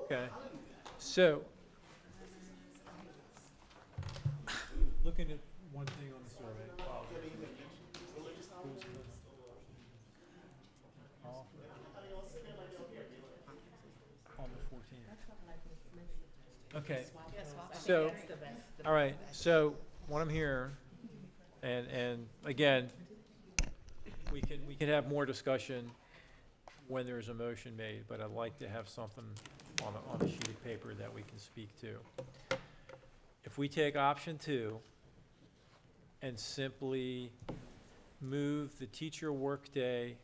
Okay, so, looking at one thing on the survey. On the 14th. Okay, so, all right, so what I'm hearing, and again, we can have more discussion when there's a motion made, but I'd like to have something on a sheet of paper that we can speak to. If we take option 2 and simply move the teacher workday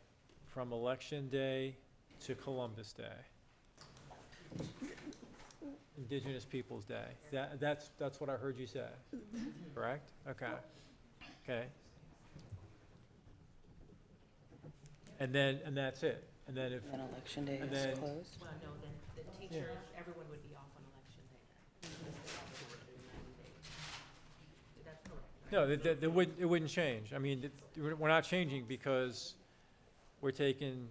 from Election Day to Columbus Day, Indigenous Peoples' Day, that's what I heard you say, correct? Okay, okay. And that's it. And then if. Then Election Day and is then- closed? Well, no, then the teachers, everyone would be off on election day then. That's correct. No, it wouldn't change. I mean, we're not changing because we're taking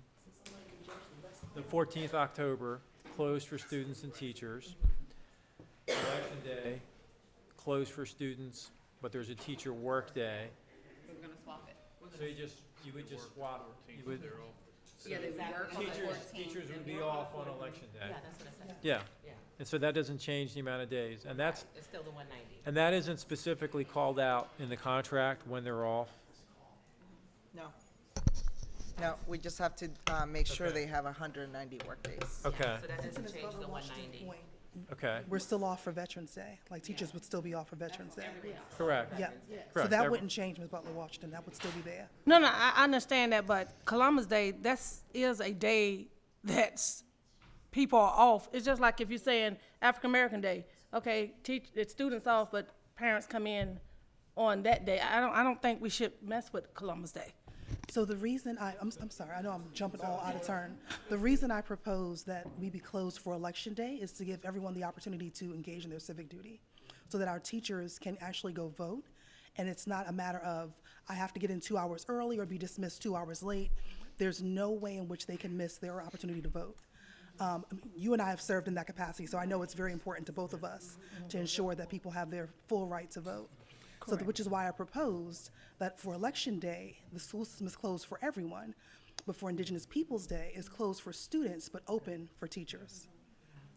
the 14th October, closed for students and teachers. Election Day, closed for students, but there's a teacher work day. We're gonna swap it. So you would just swap, you would. Yeah, they work on the 14th. Teachers would be off on election day. Yeah, that's what I said. Yeah. Yeah. And so that doesn't change the amount of days. And that's, It's still the 190. and that isn't specifically called out in the contract when they're off. No. No, we just have to make sure Okay. they have 190 workdays. Okay, So that doesn't change the 190. okay, We're still off for Veterans Day. Like, teachers would still be off for Veterans Day. correct. Yeah. So Correct. that Every- wouldn't change, Ms. Butler Washington. That would still be there. No, I understand that, but Columbus Day, is a day that's, people are off. It's just like if you're saying African American Day, okay, it's students off, but parents come in on that day. I don't think we should mess with Columbus Day. So the reason I'm sorry, I know I'm jumping all out of turn. The reason I propose that we be closed for Election Day is to give everyone the opportunity to engage in their civic duty, so that our teachers can actually go vote, and it's not a matter of, I have to get in 2 hours early or be dismissed 2 hours late. There's no way in which they can miss their opportunity to vote. You and I have served in that capacity, so I know it's very important to both of us to ensure that people have their full right to vote. So, which is why I proposed that for Election Day, the school system is closed for everyone, but for Indigenous Peoples' Day, it's closed for students but open for teachers.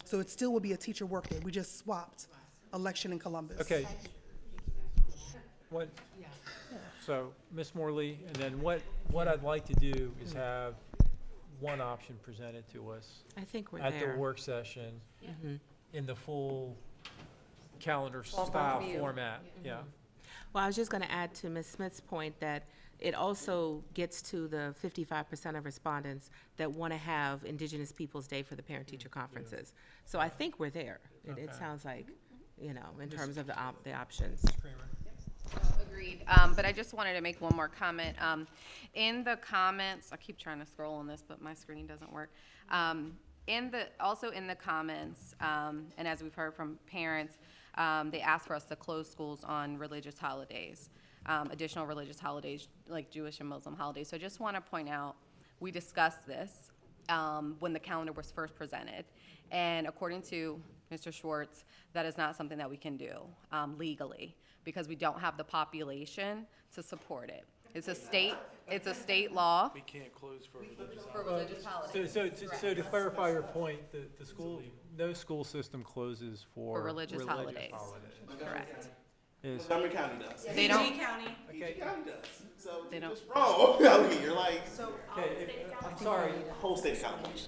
So it still will be a teacher workday. We just swapped election in Columbus. Okay. What? So, Ms. Morley, and then what I'd like to do is have one option presented to us I think we're at there. the work session Mhm. in the full calendar Full style overview. format. Yeah. Well, I was just going to add to Ms. Smith's point that it also gets to the 55% of respondents that want to have Indigenous Peoples Day for the parent-teacher conferences. So I think we're there. It Okay. sounds like, you know, in terms of the options. Agreed. But I just wanted to make one more comment. In the comments, I keep trying to scroll on this, but my screen doesn't work. Also in the comments, and as we've heard from parents, they asked for us to close schools on religious holidays, additional religious holidays like Jewish and Muslim holidays. So I just want to point out, we discussed this when the calendar was first presented. And according to Mr. Schwartz, that is not something that we can do legally, because we don't have the population to support it. It's a state law. We can't close for religious holidays. So to clarify your point, the school, no school system closes for religious holidays. Correct. Montgomery County does. They don't. PG County does. So They don't. it's wrong out here. Like, I'm sorry. whole state of California.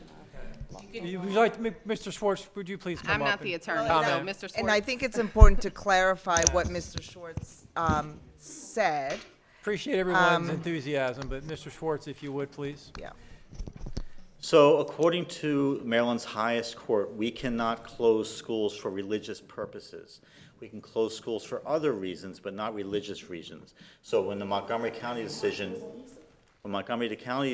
Would you like to, Mr. Schwartz, would you please come I'm up not the and attorney, comment? so Mr. And I think it's important to clarify what Mr. Schwartz said. Appreciate everyone's enthusiasm, but Mr. Schwartz, if you would, please. Yeah. So according to Maryland's highest court, we cannot close schools for religious purposes. We can close schools for other reasons, but not religious reasons. So when the Montgomery County's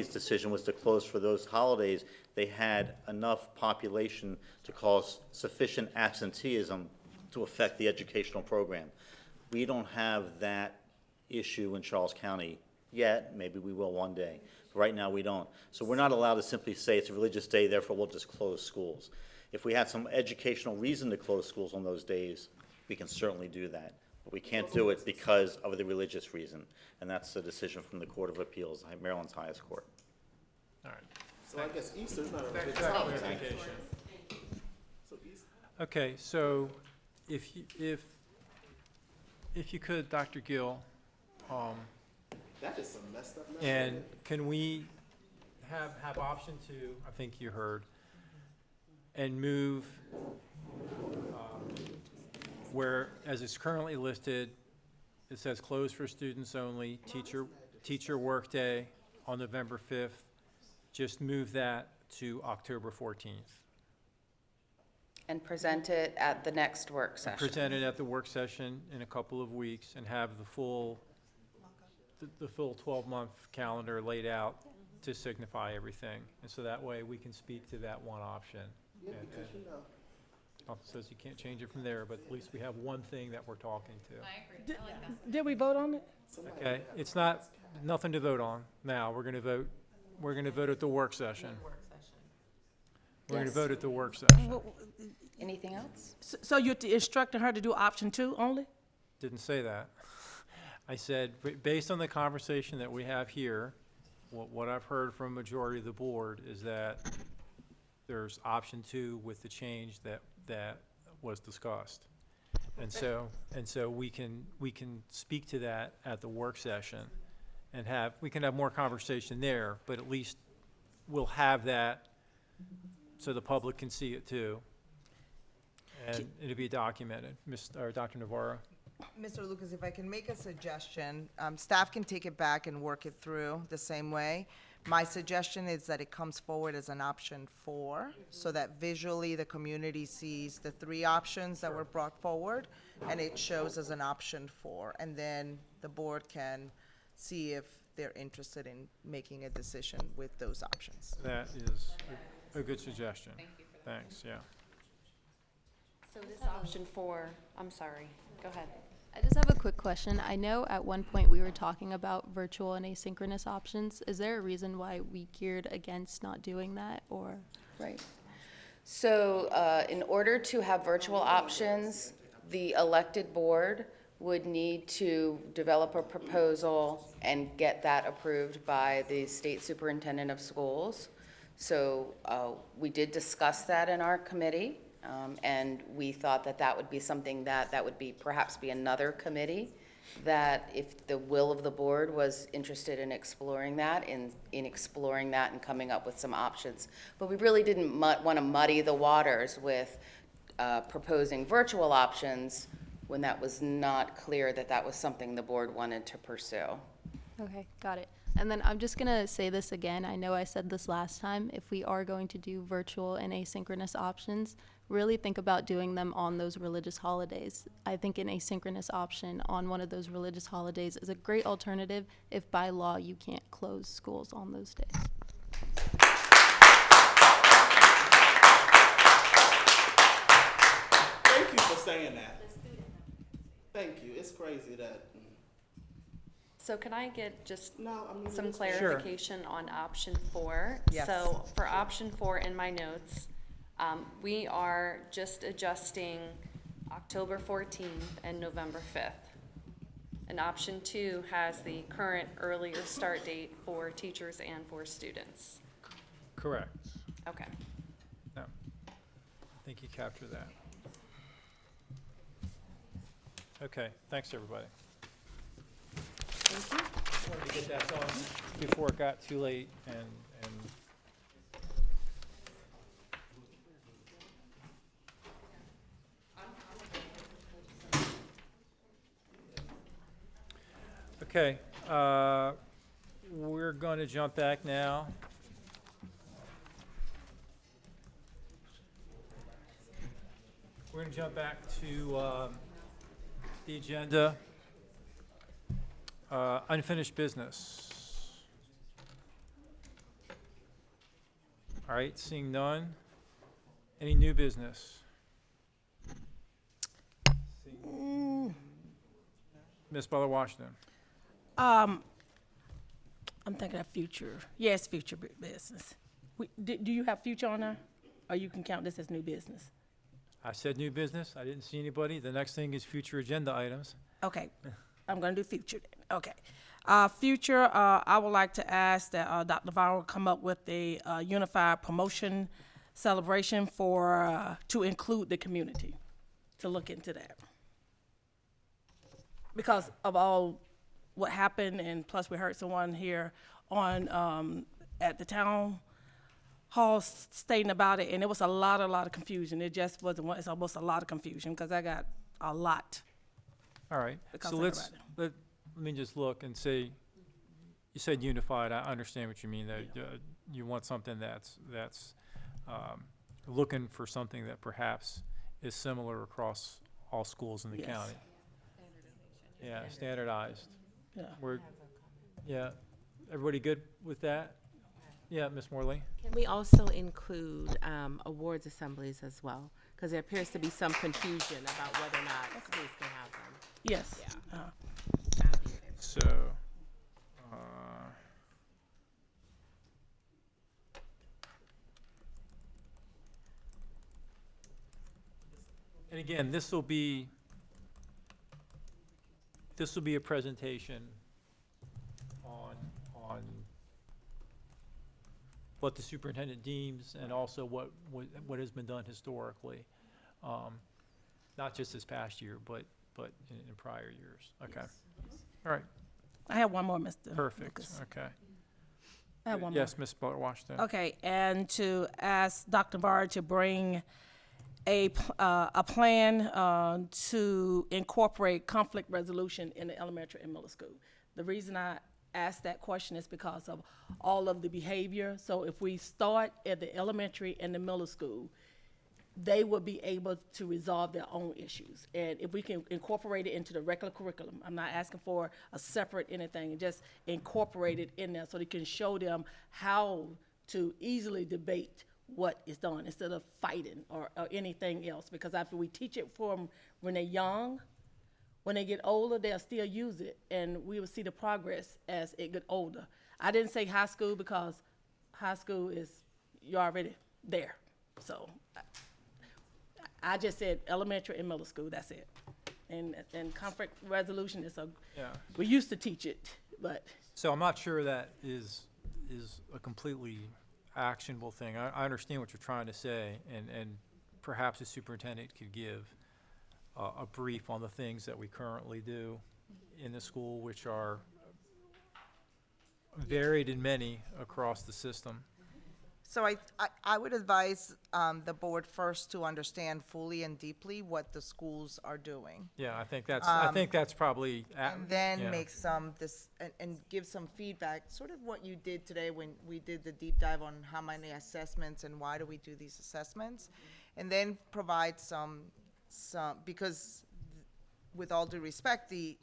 decision was to close for those holidays, they had enough population to cause sufficient absenteeism to affect the educational program. We don't have that issue in Charles County yet. Maybe we will one day. But right now, we don't. So we're not allowed to simply say it's a religious day, therefore we'll just close schools. If we had some educational reason to close schools on those days, we can certainly do that. But we can't do it because of the religious reason. And that's the decision from the Court of Appeals, Maryland's highest court. All right. So I guess Easter's not a Thanks religious for that holiday. clarification. So Easter. Okay, so if you could, Dr. Gill, That is some messed up. and can we have option two, I think you heard, and move where, as it's currently listed, it says closed for students only, teacher workday on November 5th. Just move that to October 14th. And present it at the next work session. Present it at the work session in a couple of weeks and have the full 12-month calendar laid out to signify everything. And so that way we can speak to that one option. Yeah, And- because and says you can't change it from there, but at least we have one thing that we're talking to. Did we vote on it? Okay, it's nothing to vote on now. We're gonna vote at the work session. We're gonna vote at the work session. Anything else? So you're instructing her to do option 2 only? Didn't say that. I said, based on the conversation that we have here, what I've heard from majority of the board is that there's option 2 with the change that was discussed. And so we can speak to that at the work session and we can have more conversation there, but at least we'll have that so the public can see it too. And it'll be documented. Dr. Navarro? Mr. Lucas, if I can make a suggestion, staff can take it back and work it through the same way. My suggestion is that it comes forward as an option 4, so that visually the community sees the 3 options that were brought forward, and it shows as an option 4. And then the board can see if they're interested in making a decision with those options. That is a good suggestion. Thank you for that. Thanks, yeah. So this option 4, I'm sorry, go ahead. I just have a quick question. I know at one point we were talking about virtual and asynchronous options. Is there a reason why we geared against not doing that, or? Right. So in order to have virtual options, the elected board would need to develop a proposal and get that approved by the state superintendent of schools. So we did discuss that in our committee, And we thought that that would be something that would be, perhaps be another committee, that if the will of the board was interested in exploring that, in exploring that and coming up with some options. But we really didn't want to muddy the waters with proposing virtual options when that was not clear that that was something the board wanted to pursue. Okay, got it. And then I'm just gonna say this again. I know I said this last time. If we are going to do virtual and asynchronous options, really think about doing them on those religious holidays. I think an asynchronous option on one of those religious holidays is a great alternative if by law you can't close schools on those days. Thank you for saying that. Thank you. It's crazy that. So can I get just some it's- clarification on option 4? Yes. So for option 4 in my notes, we are just adjusting October 14th and November 5th. And option 2 has the current earlier start date for teachers and for students. Correct. Okay. No. I think you captured that. Okay, thanks, everybody. Thank you. Just wanted to get that done before it got too late and okay, we're going to jump back now. We're going to jump back to the agenda. Unfinished business. All right, seeing none. Any new business? Ms. Butler Washington. I'm thinking of future. Yes, future business. Do you have future on there? Or you can count this as new business? I said new business. I didn't see anybody. The next thing is future agenda items. Okay, I'm gonna do future then. Okay. Future, I would like to ask that Dr. Navarro come up with a unified promotion celebration for, to include the community, to look into that. Because of all what happened, and plus we heard someone here on, at the town hall stating about it, and it was a lot of confusion. It just wasn't, it's almost a lot of confusion, because I got a lot. All right. Because So of let everybody. me just look and say, you said unified. I understand what you mean. That you want something that's looking for something that perhaps is similar across all schools in the Yes. county. Yeah, standardized. Yeah. Yeah. Everybody good with that? Yeah, Ms. Morley? Can we also include awards assemblies as well? Because there appears to be some confusion about whether or not schools can have them. Yes. So, and again, this will be a presentation on what the superintendent deems and also what has been done historically, not just this past year, but in prior years. Okay. All right. I have one more, Mr. Perfect. Lucas. Okay. I have one more. Yes, Ms. Butler Washington. Okay, and to ask Dr. Navarro to bring a plan to incorporate conflict resolution in the elementary and middle school. The reason I asked that question is because of all of the behavior. So if we start at the elementary and the middle school, they will be able to resolve their own issues. And if we can incorporate it into the regular curriculum, I'm not asking for a separate anything, just incorporate it in there so they can show them how to easily debate what is done instead of fighting or anything else. Because after we teach it from when they're young, when they get older, they'll still use it, and we will see the progress as it get older. I didn't say high school because high school is, you're already there. So I just said elementary and middle school, that's it. And conflict resolution is we used to teach it, but. So I'm not sure that is a completely actionable thing. I understand what you're trying to say, and perhaps the superintendent could give a brief on the things that we currently do in the school, which are varied in many across the system. So I would advise the board first to understand fully and deeply what the schools are doing. Yeah, I think that's probably And then yeah. make and give some feedback, sort of what you did today when we did the deep dive on how many assessments and why do we do these assessments. And then provide some, because with all due respect, the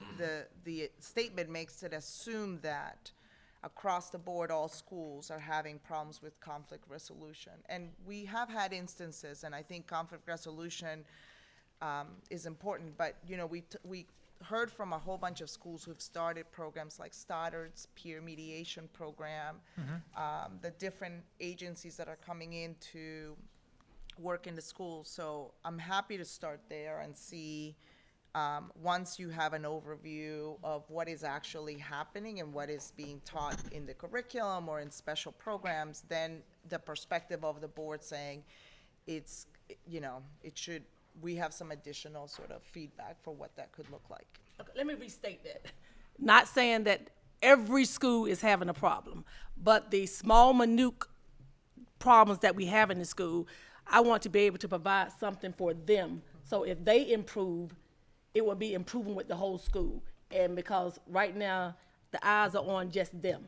statement makes it assume that across the board, all schools are having problems with conflict resolution. And we have had instances, and I think conflict resolution is important, but, you know, we heard from a whole bunch of schools who've started programs like Stoddard's peer mediation program, the different agencies that are coming in to work in the schools. So I'm happy to start there and see, once you have an overview of what is actually happening and what is being taught in the curriculum or in special programs, then the perspective of the board saying it's, you know, we have some additional sort of feedback for what that could look like. Okay, let me restate that. Not saying that every school is having a problem, but the small, minute problems that we have in the school, I want to be able to provide something for them. So if they improve, it will be improving with the whole school. And because right now, the eyes are on just them.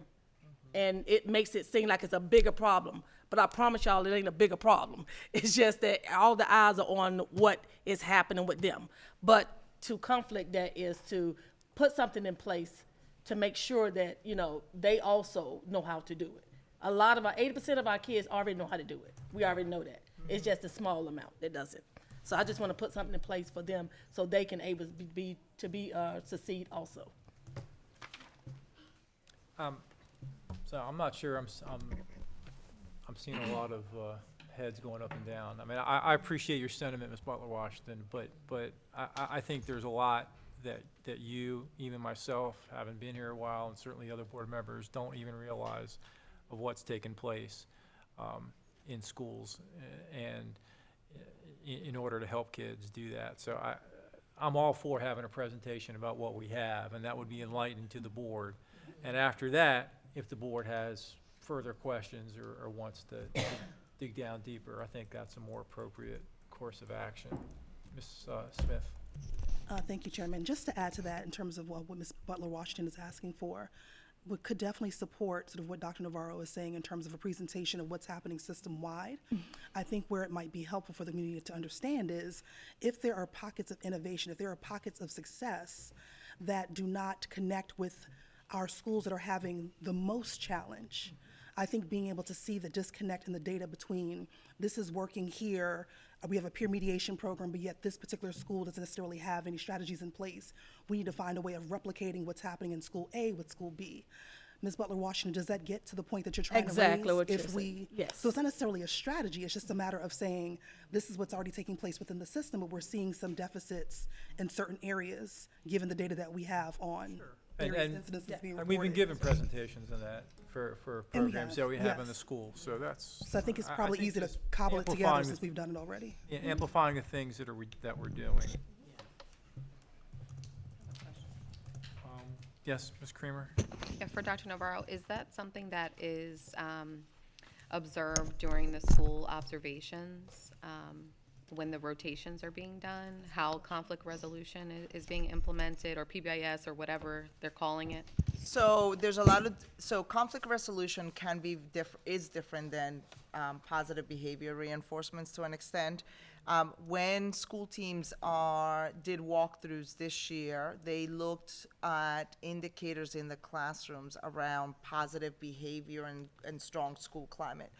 And it makes it seem like it's a bigger problem. But I promise y'all, it ain't a bigger problem. It's just that all the eyes are on what is happening with them. But to conflict that is to put something in place to make sure that, you know, they also know how to do it. A lot of 80% of our kids already know how to do it. We already know that. It's just a small amount that doesn't. So I just want to put something in place for them so they can able to succeed also. So I'm not sure. I'm seeing a lot of heads going up and down. I mean, I appreciate your sentiment, Ms. Butler-Washington, but I think there's a lot that you, even myself, having been here a while, and certainly other board members, don't even realize of what's taken place in schools, and in order to help kids do that. So I'm all for having a presentation about what we have, and that would be enlightening to the board. And after that, if the board has further questions or wants to dig down deeper, I think that's a more appropriate course of action. Ms. Smith. Thank you, Chairman. Just to add to that, in terms of what Ms. Butler-Washington is asking for, we could definitely support sort of what Dr. Navarro is saying in terms of a presentation of what's happening system-wide. I think where it might be helpful for the community to understand is if there are pockets of innovation, if there are pockets of success that do not connect with our schools that are having the most challenge, I think being able to see the disconnect in the data between this is working here, we have a peer mediation program, but yet this particular school doesn't necessarily have any strategies in place. We need to find a way of replicating what's happening in school A with school B. Ms. Butler-Washington, does that get to the point that you're trying exactly to raise? What you're saying. Yes. So it's not necessarily a strategy, it's just a matter of saying this is what's already taking place within the system, but we're seeing some deficits in certain areas given the data that we have on various incidences being reported. And we've been given presentations on that for programs that we have in the school. So that's. So I think it's probably easy to cobble it together since we've done it already. Yeah, amplifying the things that we're doing. Yes, Ms. Creamer. Yeah, for Dr. Navarro, is that something that is observed during the school observations when the rotations are being done? How conflict resolution is being implemented, or PBIS, or whatever they're calling it? So there's a lot of, so conflict resolution can be is different than positive behavior reinforcements to an extent. When school teams did walkthroughs this year, they looked at indicators in the classrooms around positive behavior and strong school climate.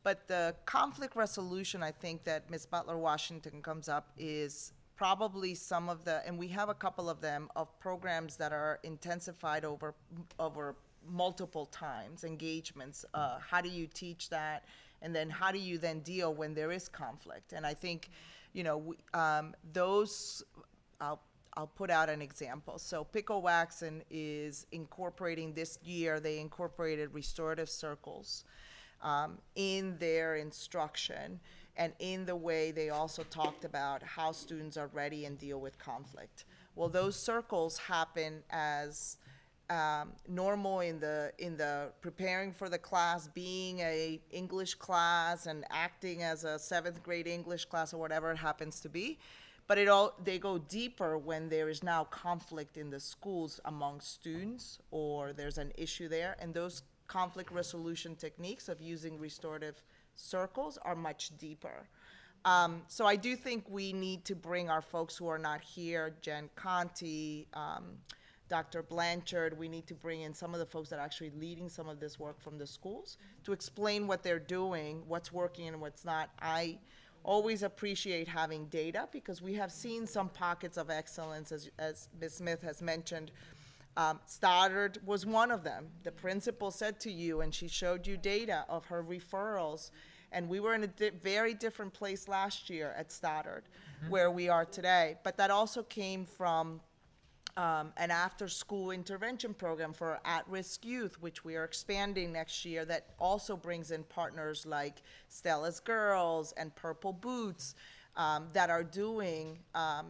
But the conflict resolution, I think, that Ms. Butler-Washington comes up is probably some of the, and we have a couple of them, of programs that are intensified over multiple times, engagements. How do you teach that? And then how do you then deal when there is conflict? And I think, you know, those, I'll put out an example. So Pico-Waxon is incorporating this year, they incorporated restorative circles in their instruction. And in the way, they also talked about how students are ready and deal with conflict. Well, those circles happen as normal in the preparing for the class, being a English class and acting as a 7th grade English class or whatever it happens to be. But they go deeper when there is now conflict in the schools among students, or there's an issue there, and those conflict resolution techniques of using restorative circles are much deeper. So I do think we need to bring our folks who are not here, Jen Conti, Dr. Blanchard, we need to bring in some of the folks that are actually leading some of this work from the schools to explain what they're doing, what's working and what's not. I always appreciate having data because we have seen some pockets of excellence, as Ms. Smith has mentioned. Stoddard was one of them. The principal said to you, and she showed you data of her referrals, and we were in a very different place last year at Stoddard, where we are today. But that also came from an after-school intervention program for at-risk youth, which we are expanding next year, that also brings in partners like Stella's Girls and Purple Boots that are doing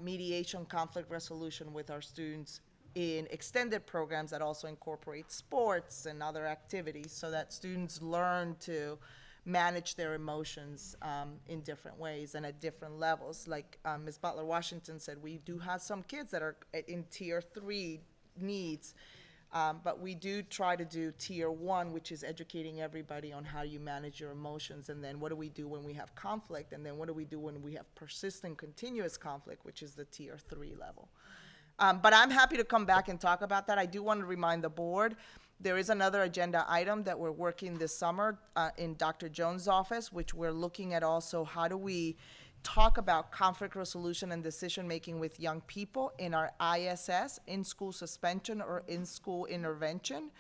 mediation conflict resolution with our students in extended programs that also incorporate sports and other activities so that students learn to manage their emotions in different ways and at different levels. Like Ms. Butler-Washington said, we do have some kids that are in tier 3 needs, but we do try to do tier 1, which is educating everybody on how you manage your emotions, and then what do we do when we have conflict, and then what do we do when we have persistent continuous conflict, which is the tier 3 level. But I'm happy to come back and talk about that. I do want to remind the board, there is another agenda item that we're working this summer in Dr. Jones' office, which we're looking at also how do we talk about conflict resolution and decision-making with young people in our ISS, in-school suspension or in-school intervention.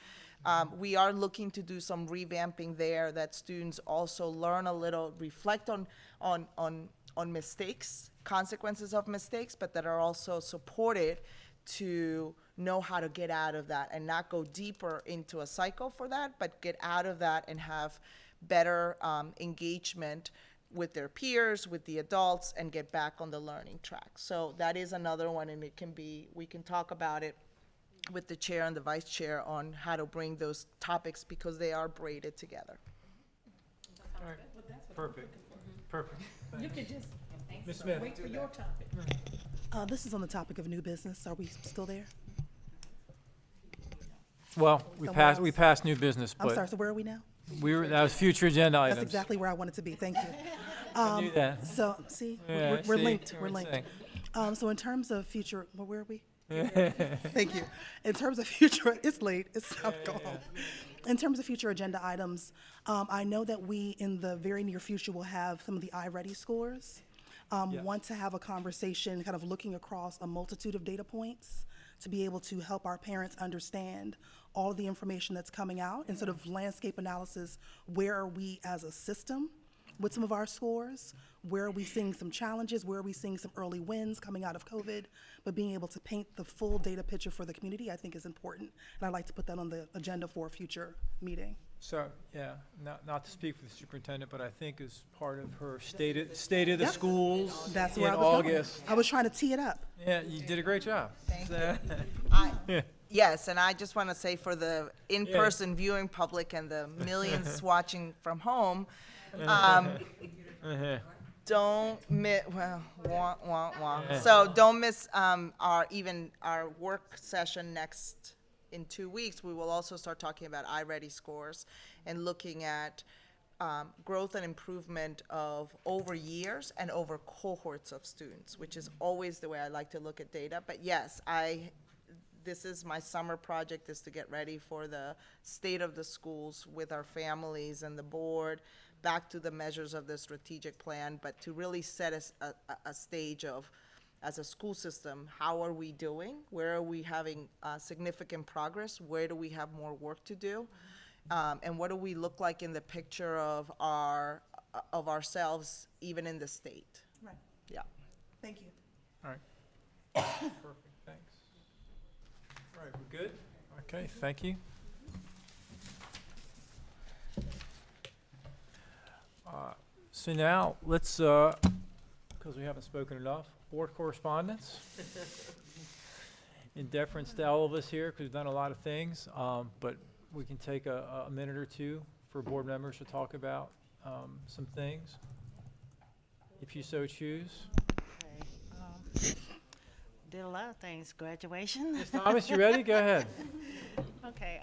We are looking to do some revamping there that students also learn a little, reflect on mistakes, consequences of mistakes, but that are also supported to know how to get out of that and not go deeper into a cycle for that, but get out of that and have better engagement with their peers, with the adults, and get back on the learning track. So that is another one, and it can be, we can talk about it with the chair and the vice chair on how to bring those topics because they are braided together. All right. Perfect. Perfect. You could just Ms. Smith. wait for your topic. This is on the topic of new business. Are we still there? Well, we passed new business, but I'm sorry, so where are we now? that was future agenda items. That's exactly where I wanted to be. Thank you. I knew that. So, see, Yeah, we're see, linked. we're We're linked. in So in terms of future, well, where are we? Thank you. In terms of future, it's late. It's time to go home. In terms of future agenda items, I know that we, in the very near future, will have some of the iReady scores. Want to have a conversation kind of looking across a multitude of data points to be able to help our parents understand all of the information that's coming out and sort of landscape analysis. Where are we as a system with some of our scores? Where are we seeing some challenges? Where are we seeing some early wins coming out of COVID? But being able to paint the full data picture for the community, I think, is important. And I'd like to put that on the agenda for a future meeting. So, yeah, not to speak for the superintendent, but I think as part of her state of the schools That's in where I was August. going. I was trying to tee it up. Yeah, you did a great job. Thank you. Yes, and I just want to say for the in-person viewing public and the millions watching from home, don't miss, So don't miss our work session in 2 weeks. We will also start talking about iReady scores and looking at growth and improvement of over years and over cohorts of students, which is always the way I like to look at data. But yes, this is my summer project, is to get ready for the state of the schools with our families and the board, back to the measures of the strategic plan, but to really set a stage of, as a school system, how are we doing? Where are we having significant progress? Where do we have more work to do? And what do we look like in the picture of ourselves, even in the state? Right. Yeah. Thank you. All right. Perfect, thanks. All right, we're good? Okay, thank you. So now, let's, because we haven't spoken enough, board correspondence. In deference to all of us here, because we've done a lot of things, but we can take a minute or two for board members to talk about some things, if you so choose. Did a lot of things. Graduation. Ms. Thomas, you ready? Go ahead. Okay.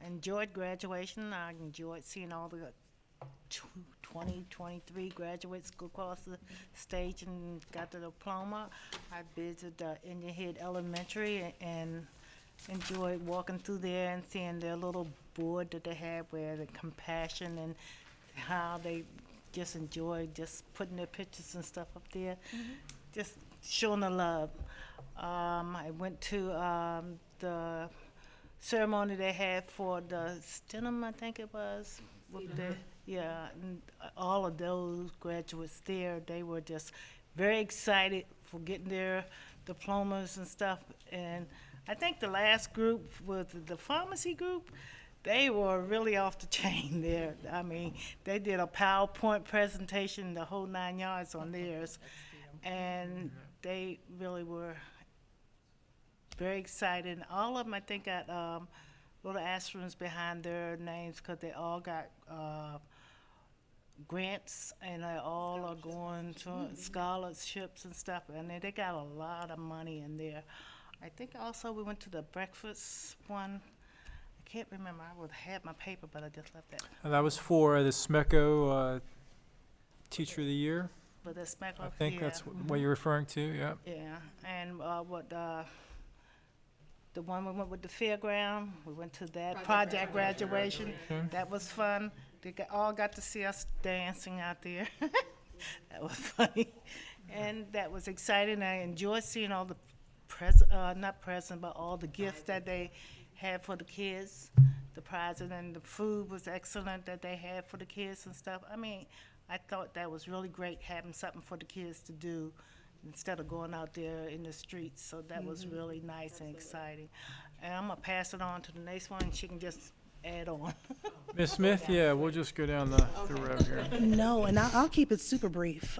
Enjoyed graduation. I enjoyed seeing all the 2023 graduates go across the stage and got the diploma. I visited Indian Head Elementary and enjoyed walking through there and seeing their little board that they had where the compassion and how they just enjoyed just putting their pictures and stuff up there, just showing the love. I went to the ceremony they had for the Stenham, I think it was, with the, and all of those graduates there, they were just very excited for getting their diplomas and stuff. And I think the last group was the pharmacy group. They were really off the chain there. I mean, they did a PowerPoint presentation, the whole 9 yards on theirs, and they really were very excited. And all of them, I think, got little asterisks behind their names because they all got grants, and they all are going to scholarships and stuff, and they got a lot of money in there. I think also we went to the breakfast one. I can't remember. I would have my paper, but I just left that. And that was for the SMECO Teacher of the Year. But the SMECO, I think that's what you're referring to, yeah. Yeah, and the one we went with the fairground, we went to that project graduation. That was fun. They all got to see us dancing out there. That was funny. And that was exciting. I enjoyed seeing all the all the gifts that they had for the kids. The prizes and the food was excellent that they had for the kids and stuff. I mean, I thought that was really great having something for the kids to do instead of going out there in the streets. So that was really nice and exciting. And I'm gonna pass it on to the next one, and she can just add on. Ms. Smith, yeah, we'll just go down the road here. No, and I'll keep it super brief.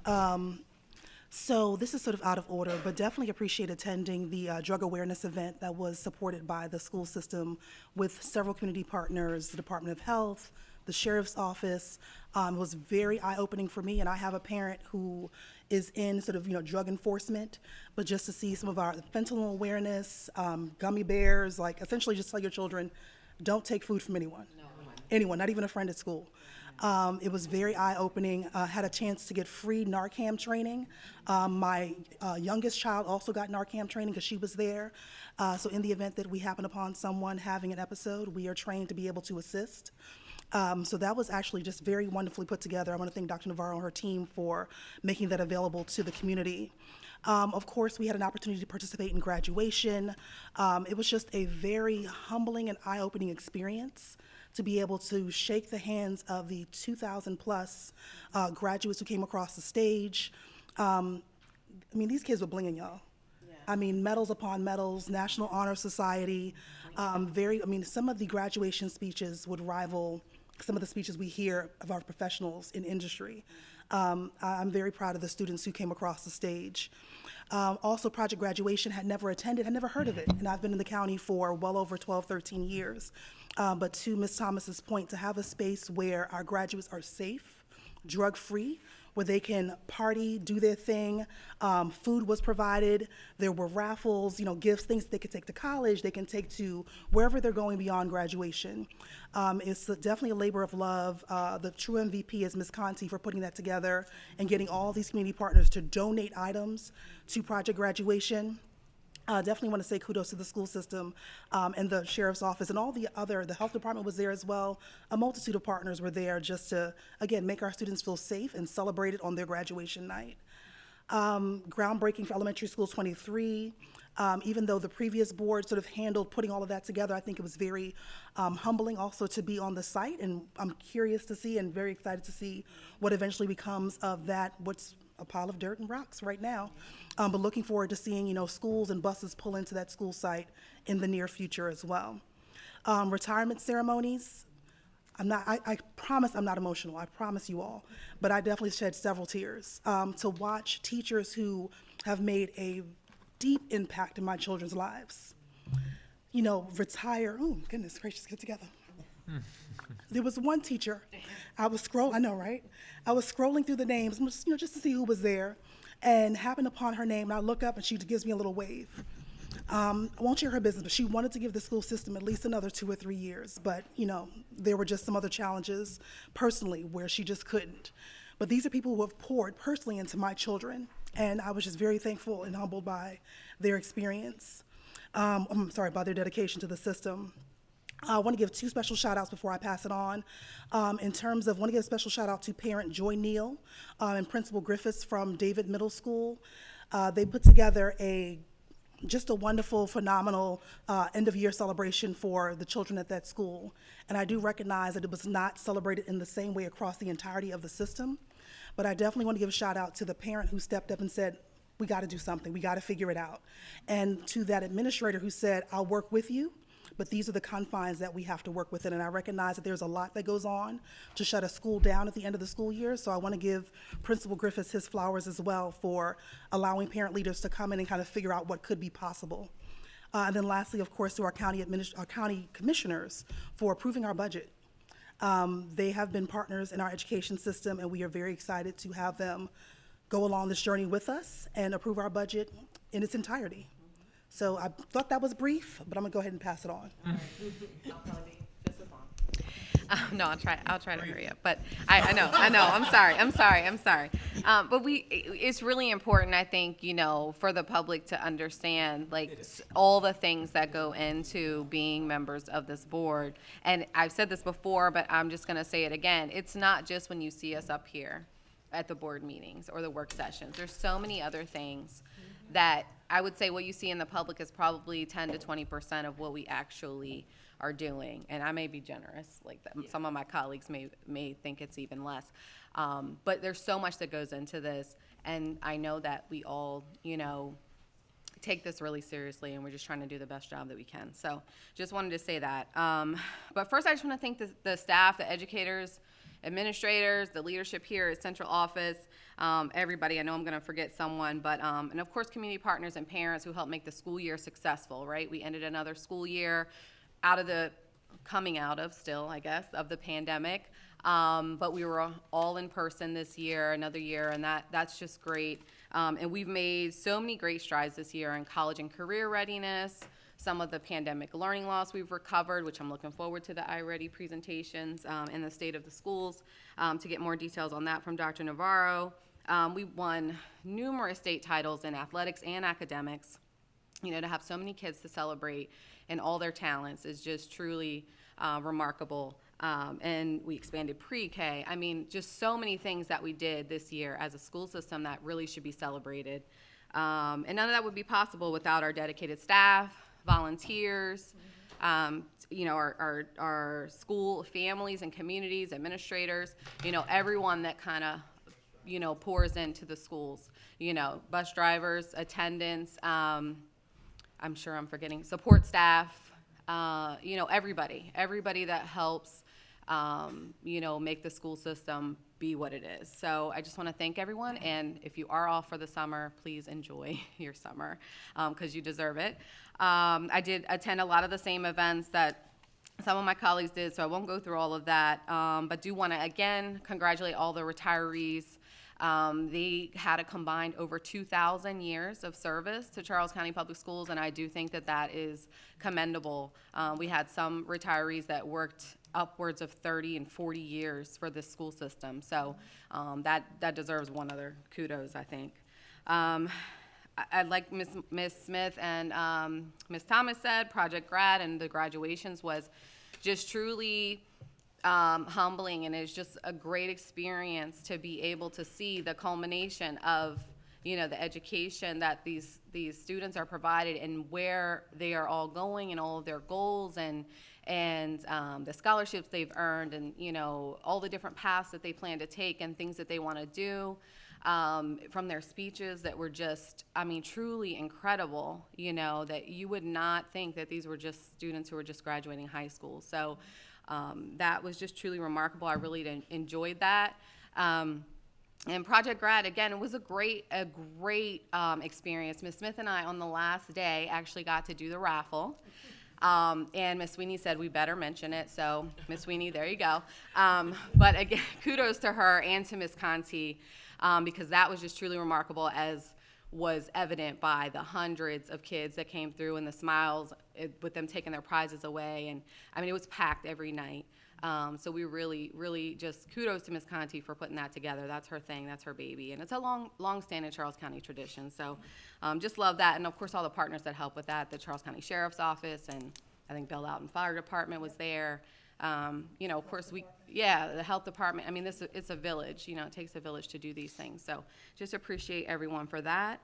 So this is sort of out of order, but definitely appreciate attending the drug awareness event that was supported by the school system with several community partners, the Department of Health, the Sheriff's Office. It was very eye-opening for me, and I have a parent who is in sort of, drug enforcement, but just to see some of our fentanyl awareness, gummy bears, like essentially just tell your children, don't take food from anyone. Anyone, not even a friend at school. It was very eye-opening. Had a chance to get free Narcan training. My youngest child also got Narcan training because she was there. So in the event that we happen upon someone having an episode, we are trained to be able to assist. So that was actually just very wonderfully put together. I want to thank Dr. Navarro and her team for making that available to the community. Of course, we had an opportunity to participate in graduation. It was just a very humbling and eye-opening experience to be able to shake the hands of the 2,000 plus graduates who came across the stage. I mean, these kids were blinging, y'all. I mean, medals upon medals, National Honor Society. Some of the graduation speeches would rival some of the speeches we hear of our professionals in industry. I'm very proud of the students who came across the stage. Also, Project Graduation had never attended, had never heard of it, and I've been in the county for well over 12, 13 years. But to Ms. Thomas's point, to have a space where our graduates are safe, drug-free, where they can party, do their thing. Food was provided. There were raffles, gifts, things they could take to college, they can take to wherever they're going beyond graduation. It's definitely a labor of love. The true MVP is Ms. Conti for putting that together and getting all these community partners to donate items to Project Graduation. Definitely want to say kudos to the school system and the Sheriff's Office and all the health department was there as well. A multitude of partners were there just to, again, make our students feel safe and celebrate it on their graduation night. Groundbreaking for Elementary School 23. Even though the previous board sort of handled putting all of that together, I think it was very humbling also to be on the site, and I'm curious to see and very excited to see what eventually becomes of that, what's a pile of dirt and rocks right now. But looking forward to seeing, schools and buses pull into that school site in the near future as well. Retirement ceremonies. I promise I'm not emotional, I promise you all, but I definitely shed several tears to watch teachers who have made a deep impact in my children's lives, retire. Oh, goodness gracious, get together. There was one teacher, I was scrolling through the names, just to see who was there, and happened upon her name, and I look up and she gives me a little wave. I won't share her business, but she wanted to give the school system at least another 2 or 3 years, but there were just some other challenges personally where she just couldn't. But these are people who have poured personally into my children, and I was just very thankful and humbled by their experience. By their dedication to the system. I want to give 2 special shout outs before I pass it on. In terms of, I want to give a special shout out to parent Joy Neal and Principal Griffiths from David Middle School. They put together just a wonderful, phenomenal end of year celebration for the children at that school. And I do recognize that it was not celebrated in the same way across the entirety of the system, but I definitely want to give a shout out to the parent who stepped up and said, we got to do something, we got to figure it out. And to that administrator who said, I'll work with you, but these are the confines that we have to work within. And I recognize that there's a lot that goes on to shut a school down at the end of the school year. So I want to give Principal Griffiths his flowers as well for allowing parent leaders to come in and kind of figure out what could be possible. And then lastly, of course, to our county commissioners for approving our budget. They have been partners in our education system, and we are very excited to have them go along this journey with us and approve our budget in its entirety. So I thought that was brief, but I'm gonna go ahead and pass it on. I'll probably be just as long. No, I'll try to hurry up. But I know. I'm sorry. But it's really important, I think, for the public to understand, all the things that go into being members of this board. And I've said this before, but I'm just gonna say it again. It's not just when you see us up here at the board meetings or the work sessions. There's so many other things that I would say what you see in the public is probably 10 to 20% of what we actually are doing. And I may be generous, some of my colleagues may think it's even less. But there's so much that goes into this, and I know that we all, take this really seriously, and we're just trying to do the best job that we can. So just wanted to say that. But first I just want to thank the staff, the educators, administrators, the leadership here at central office, everybody. I know I'm going to forget someone, but and of course community partners and parents who helped make the school year successful, right? We ended another school year coming out of the pandemic, but we were all in person this year, another year, and that's just great. And we've made so many great strides this year in college and career readiness. Some of the pandemic learning loss we've recovered, which I'm looking forward to the iReady presentations in the state of the schools to get more details on that from Dr. Navarro. We won numerous state titles in athletics and academics. To have so many kids to celebrate and all their talents is just truly remarkable. And we expanded pre-K. I mean, just so many things that we did this year as a school system that really should be celebrated. And none of that would be possible without our dedicated staff, volunteers, our school families and communities, administrators, everyone that kind of, pours into the schools, bus drivers, attendants, I'm sure I'm forgetting, support staff, everybody that helps, make the school system be what it is. So I just want to thank everyone, and if you are off for the summer, please enjoy your summer because you deserve it. I did attend a lot of the same events that some of my colleagues did, so I won't go through all of that, but do want to again congratulate all the retirees. They had a combined over 2,000 years of service to Charles County Public Schools, and I do think that is commendable. We had some retirees that worked upwards of 30 and 40 years for this school system, so that deserves one other kudos, I think. Like Ms. Smith and Ms. Thomas said, Project Grad and the graduations was just truly humbling, and it's just a great experience to be able to see the culmination of the education that these students are provided and where they are all going and all of their goals and the scholarships they've earned and all the different paths that they plan to take and things that they want to do. From their speeches that were just, truly incredible, that you would not think that these were just students who were just graduating high school. So That was just truly remarkable. I really enjoyed that. And Project Grad, again, it was a great experience. Ms. Smith and I, on the last day, actually got to do the raffle. And Ms. Sweeney said we better mention it, so Ms. Sweeney, there you go. But again, kudos to her and to Ms. Conti, because that was just truly remarkable, as was evident by the hundreds of kids that came through and the smiles with them taking their prizes away. And I mean, it was packed every night. So we really just kudos to Ms. Conti for putting that together. That's her thing, that's her baby. And it's a long-standing Charles County tradition. So just love that. And of course, all the partners that help with that, the Charles County Sheriff's Office, and I think Bell Loudon Fire Department was there. Of course, the health department. I mean, it's a village, it takes a village to do these things. So just appreciate everyone for that.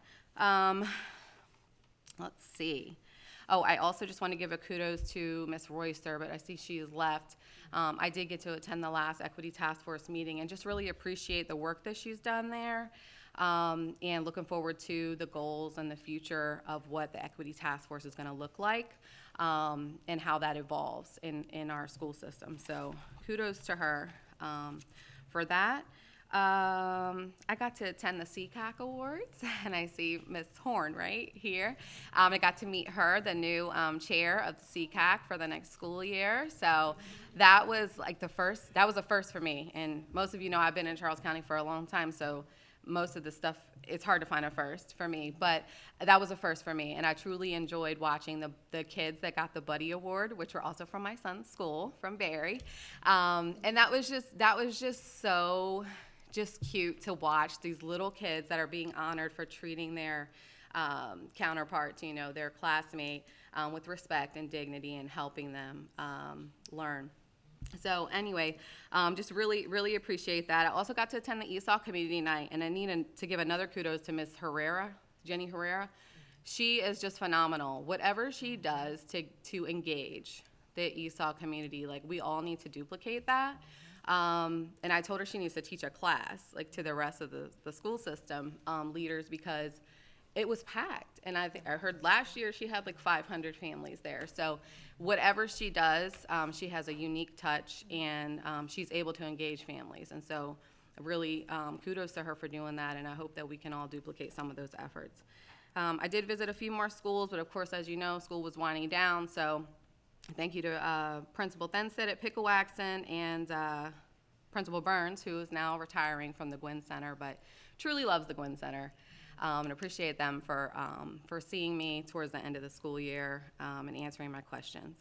Let's see. Oh, I also just want to give a kudos to Ms. Royster, but I see she has left. I did get to attend the last Equity Task Force meeting and just really appreciate the work that she's done there, and looking forward to the goals and the future of what the Equity Task Force is going to look like, and how that evolves in our school system. So kudos to her for that. I got to attend the CCAC Awards, and I see Ms. Horn right here. I got to meet her, the new chair of the CCAC for the next school year. So that was like a first for me. And most of you know I've been in Charles County for a long time, so most of the stuff, it's hard to find a first for me, but that was a first for me. And I truly enjoyed watching the kids that got the Buddy Award, which were also from my son's school, from Barry. And that was just so cute to watch these little kids that are being honored for treating their counterparts, their classmate, with respect and dignity, and helping them learn. So anyway, just really appreciate that. I also got to attend the ESOL community night, and I need to give another kudos to Ms. Herrera, Jenny Herrera. She is just phenomenal. Whatever she does to engage the ESOL community, like, we all need to duplicate that. And I told her she needs to teach a class, like, to the rest of the school system leaders, because it was packed. And I heard last year she had like 500 families there. So whatever she does, she has a unique touch, and she's able to engage families. And so really kudos to her for doing that, and I hope that we can all duplicate some of those efforts. I did visit a few more schools, but of course, as you know, school was winding down. So thank you to Principal Thenstead at Pickawaxon, and Principal Burns, who is now retiring from the Gwynn Center, but truly loves the Gwynn Center. And appreciate them for seeing me towards the end of the school year, and answering my questions.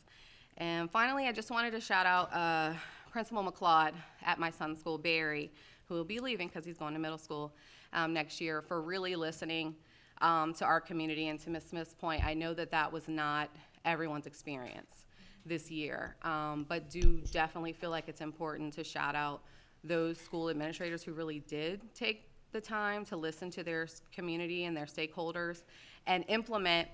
And finally, I just wanted to shout out Principal McLeod at my son's school, Barry, who will be leaving because he's going to middle school next year, for really listening to our community. And to Ms. Smith's point, I know that was not everyone's experience this year, but do definitely feel like it's important to shout out those school administrators who really did take the time to listen to their community and their stakeholders and implement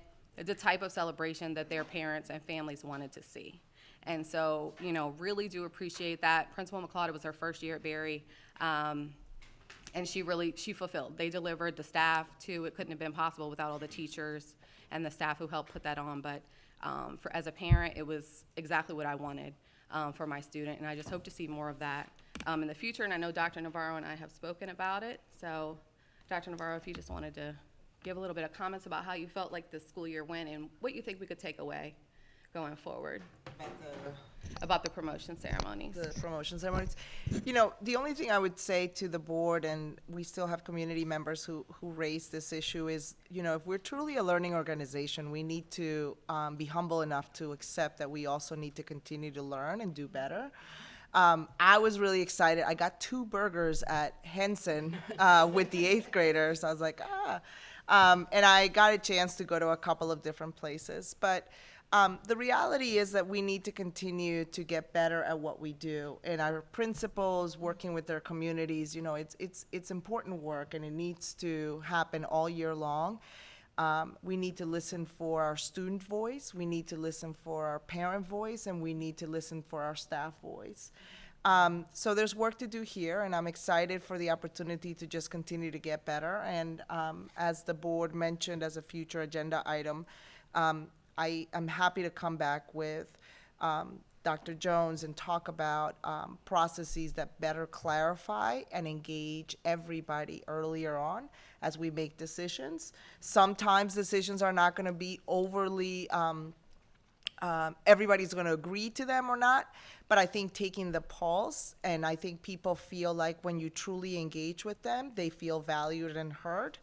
the type of celebration that their parents and families wanted to see. And so, really do appreciate that. Principal McLeod, it was her first year at Barry, and she fulfilled. They delivered. The staff too. It couldn't have been possible without all the teachers and the staff who helped put that on. But as a parent, it was exactly what I wanted for my student, and I just hope to see more of that in the future. And I know Dr. Navarro and I have spoken about it. So, Dr. Navarro, if you just wanted to give a little bit of comments about how you felt like the school year went and what you think we could take away going forward about the promotion ceremonies. The promotion ceremonies. The only thing I would say to the board, and we still have community members who raise this issue, is, if we're truly a learning organization, we need to be humble enough to accept that we also need to continue to learn and do better. I was really excited. I got 2 burgers at Henson with the 8th graders. I was like, and I got a chance to go to a couple of different places. But the reality is that we need to continue to get better at what we do. And our principals working with their communities, it's important work, and it needs to happen all year long. We need to listen for our student voice, we need to listen for our parent voice, and we need to listen for our staff voice. So there's work to do here, and I'm excited for the opportunity to just continue to get better. And as the board mentioned as a future agenda item, I am happy to come back with Dr. Jones and talk about processes that better clarify and engage everybody earlier on as we make decisions. Sometimes decisions are not going to be overly, everybody's going to agree to them or not, but I think taking the pulse, and I think people feel like when you truly engage with them, they feel valued and heard.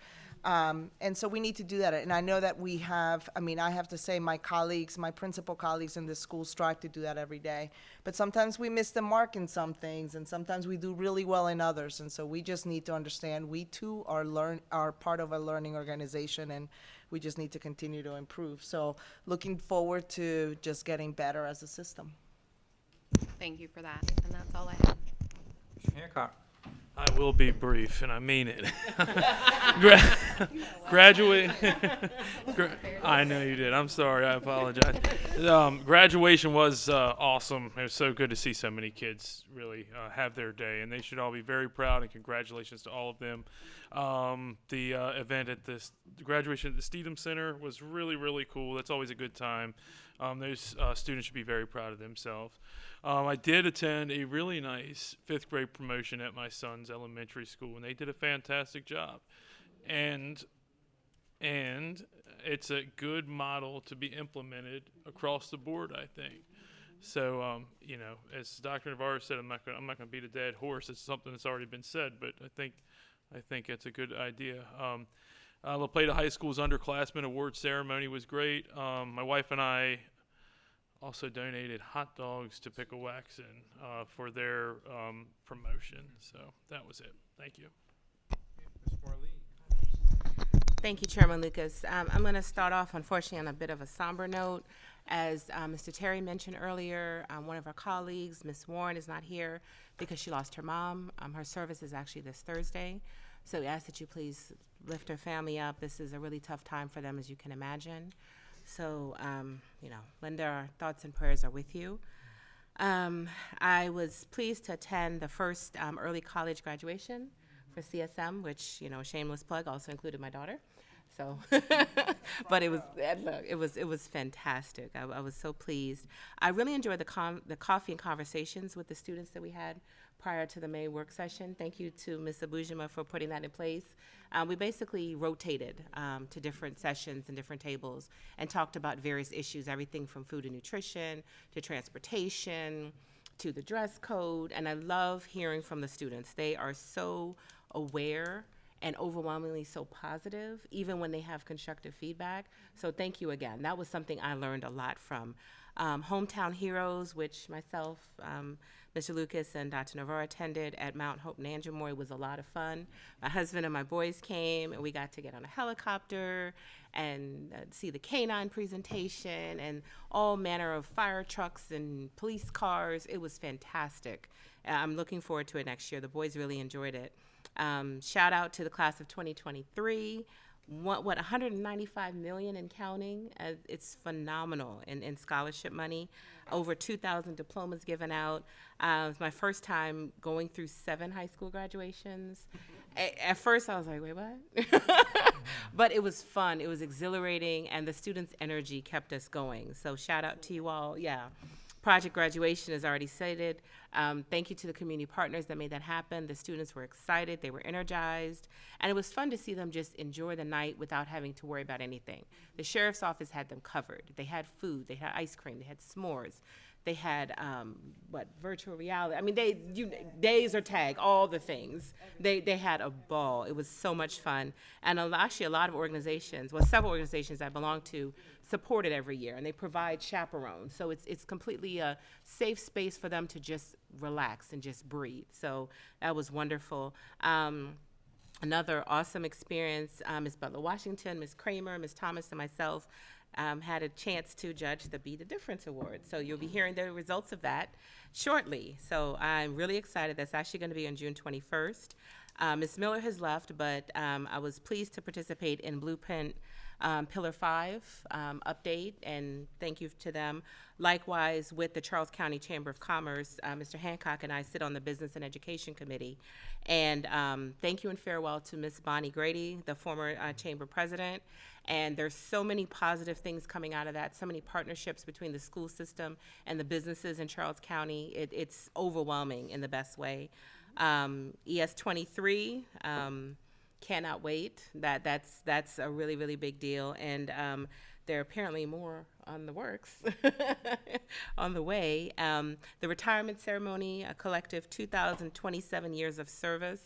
And so we need to do that. And I know that we have, I have to say my colleagues, my principal colleagues in the school strive to do that every day. But sometimes we miss the mark in some things, and sometimes we do really well in others. And so we just need to understand we too are part of a learning organization, and we just need to continue to improve. So looking forward to just getting better as a system. Thank you for that, and that's all I have. Hancock. I will be brief, and I mean it. Graduate. I know you did. I'm sorry. I apologize. Graduation was awesome. It was so good to see so many kids really have their day, and they should all be very proud, and congratulations to all of them. The event at the graduation at the Steedham Center was really, really cool. That's always a good time. Those students should be very proud of themselves. I did attend a really nice 5th grade promotion at my son's elementary school, and they did a fantastic job. And it's a good model to be implemented across the board, I think. So, as Dr. Navarro said, I'm not going to beat a dead horse. It's something that's already been said, but I think it's a good idea. La Plata High School's underclassmen award ceremony was great. My wife and I also donated hot dogs to Pickle Waxon for their promotion. So that was it. Thank you. Thank you, Chairman Lucas. I'm going to start off, unfortunately, on a bit of a somber note. As Mr. Terry mentioned earlier, one of our colleagues, Ms. Warren, is not here because she lost her mom. Her service is actually this Thursday. So we ask that you please lift her family up. This is a really tough time for them, as you can imagine. So, Linda, our thoughts and prayers are with you. I was pleased to attend the first early college graduation for CSM, which, shameless plug, also included my daughter. So, but it was fantastic. I was so pleased. I really enjoyed the coffee and conversations with the students that we had prior to the May work session. Thank you to Ms. Abujima for putting that in place. We basically rotated to different sessions and different tables and talked about various issues, everything from food and nutrition to transportation to the dress code. And I love hearing from the students. They are so aware and overwhelmingly so positive, even when they have constructive feedback. So thank you again. That was something I learned a lot from. Hometown Heroes, which myself, Mr. Lucas, and Dr. Navarro attended at Mount Hope Nanjamoy, was a lot of fun. My husband and my boys came, and we got to get on a helicopter and see the canine presentation and all manner of fire trucks and police cars. It was fantastic. I'm looking forward to it next year. The boys really enjoyed it. Shout out to the class of 2023. What 195 million and counting. It's phenomenal in scholarship money. Over 2,000 diplomas given out. It was my first time going through 7 high school graduations. At first I was like, wait, what? But it was fun. It was exhilarating, and the students' energy kept us going. So shout out to you all. Yeah. Project graduation is already cited. Thank you to the community partners that made that happen. The students were excited, they were energized, and it was fun to see them just enjoy the night without having to worry about anything. The sheriff's office had them covered. They had food, they had ice cream, they had s'mores, they had virtual reality. I mean, laser tag, all the things. They had a ball. It was so much fun, and actually a lot of organizations, several organizations I belong to, support it every year, and they provide chaperones. So it's completely a safe space for them to just relax and just breathe. So that was wonderful. Another awesome experience, Ms. Butler-Washington, Ms. Kramer, Ms. Thomas, and myself had a chance to judge the Be the Difference Award. So you'll be hearing the results of that shortly. So I'm really excited. That's actually going to be on June 21st. Ms. Miller has left, but I was pleased to participate in Blueprint Pillar 5 update, and thank you to them. Likewise, with the Charles County Chamber of Commerce, Mr. Hancock and I sit on the Business and Education Committee. And thank you and farewell to Ms. Bonnie Grady, the former Chamber President. And there's so many positive things coming out of that, so many partnerships between the school system and the businesses in Charles County. It's overwhelming in the best way. ES23, cannot wait. That's a really, really big deal. And there are apparently more on the works, on the way. The retirement ceremony, a collective 2,027 years of service.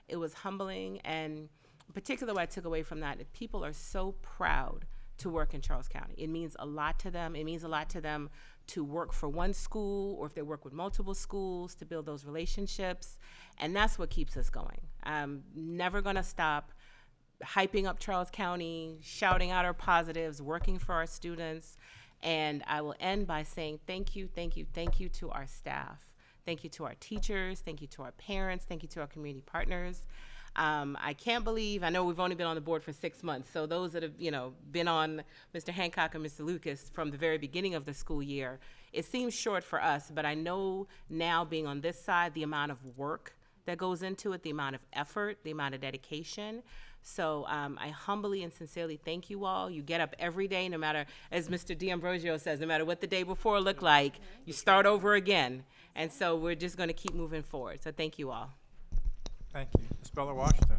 It was humbling, and particularly what I took away from that, people are so proud to work in Charles County. It means a lot to them. It means a lot to them to work for one school, or if they work with multiple schools, to build those relationships. And that's what keeps us going. I'm never gonna stop hyping up Charles County, shouting out our positives, working for our students. And I will end by saying thank you, thank you, thank you to our staff. Thank you to our teachers, thank you to our parents, thank you to our community partners. I can't believe, I know we've only been on the board for 6 months, so those that have, been on Mr. Hancock and Mr. Lucas from the very beginning of the school year, it seems short for us, but I know now, being on this side, the amount of work that goes into it, the amount of effort, the amount of dedication. So I humbly and sincerely thank you all. You get up every day, no matter, as Mr. D'Ambrosio says, no matter what the day before looked like, you start over again. And so we're just going to keep moving forward. So thank you all. Thank you. Ms. Butler Washington.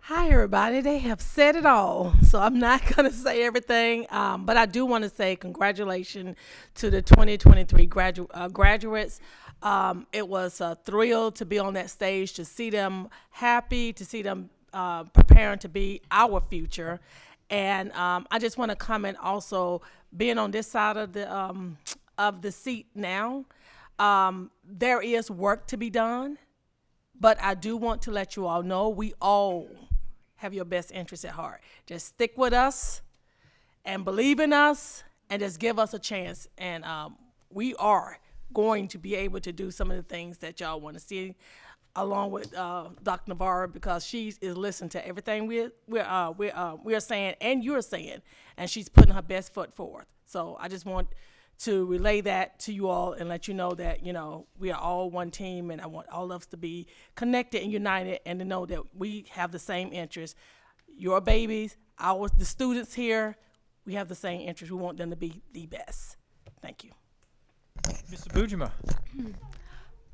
Hi, everybody. They have said it all, so I'm not going to say everything, but I do want to say congratulations to the 2023 graduates. It was a thrill to be on that stage, to see them happy, to see them preparing to be our future. And I just want to comment also, being on this side of the seat now, there is work to be done, but I do want to let you all know we all have your best interests at heart. Just stick with us and believe in us and just give us a chance. And we are going to be able to do some of the things that y'all want to see, along with Dr. Navarro, because she is listening to everything we're saying and you're saying, and she's putting her best foot forth. So I just want to relay that to you all and let you know that, we are all one team, and I want all of us to be connected and united and to know that we have the same interests. Your babies, the students here, we have the same interests. We want them to be the best. Thank you. Mr. Bujima.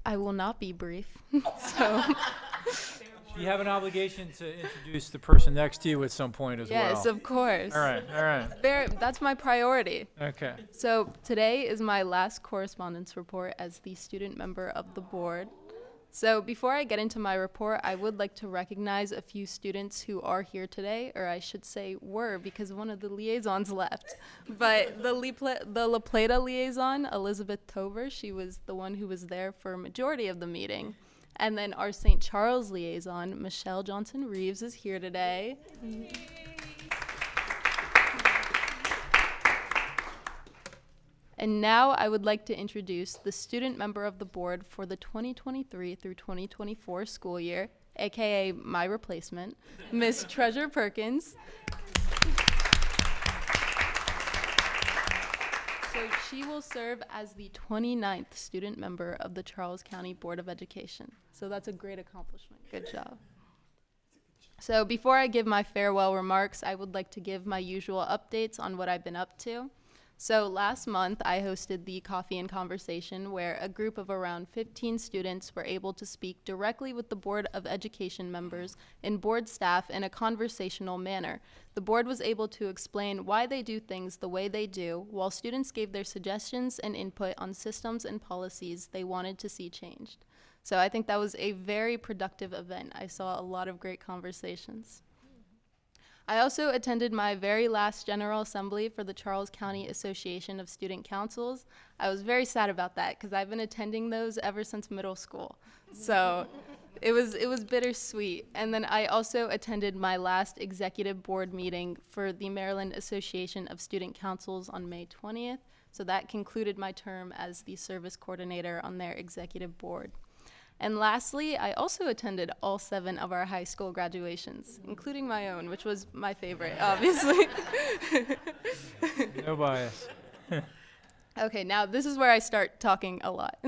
I will not be brief. So You have an obligation to introduce the person next to you at some point as well. yes, of course. All right. That's my priority. Okay. So today is my last correspondence report as the student member of the board. So before I get into my report, I would like to recognize a few students who are here today, or I should say were, because one of the liaisons left. But the La Plata liaison, Elizabeth Tover, she was the one who was there for a majority of the meeting. And then our St. Charles liaison, Michelle Johnson-Reeves, is here today. And now I would like to introduce the student member of the board for the 2023 through 2024 school year, aka my replacement, Miss Treasure Perkins. So she will serve as the 29th student member of the Charles County Board of Education. So that's a great accomplishment. Good job. So before I give my farewell remarks, I would like to give my usual updates on what I've been up to. So last month, I hosted the Coffee and Conversation, where a group of around 15 students were able to speak directly with the Board of Education members and board staff in a conversational manner. The board was able to explain why they do things the way they do, while students gave their suggestions and input on systems and policies they wanted to see changed. So I think that was a very productive event. I saw a lot of great conversations. I also attended my very last General Assembly for the Charles County Association of Student Councils. I was very sad about that because I've been attending those ever since middle school. So it was bittersweet. And then I also attended my last executive board meeting for the Maryland Association of Student Councils on May 20th. So that concluded my term as the service coordinator on their executive board. And lastly, I also attended all 7 of our high school graduations, including my own, which was my favorite, obviously. No bias. Okay, now this is where I start talking a lot.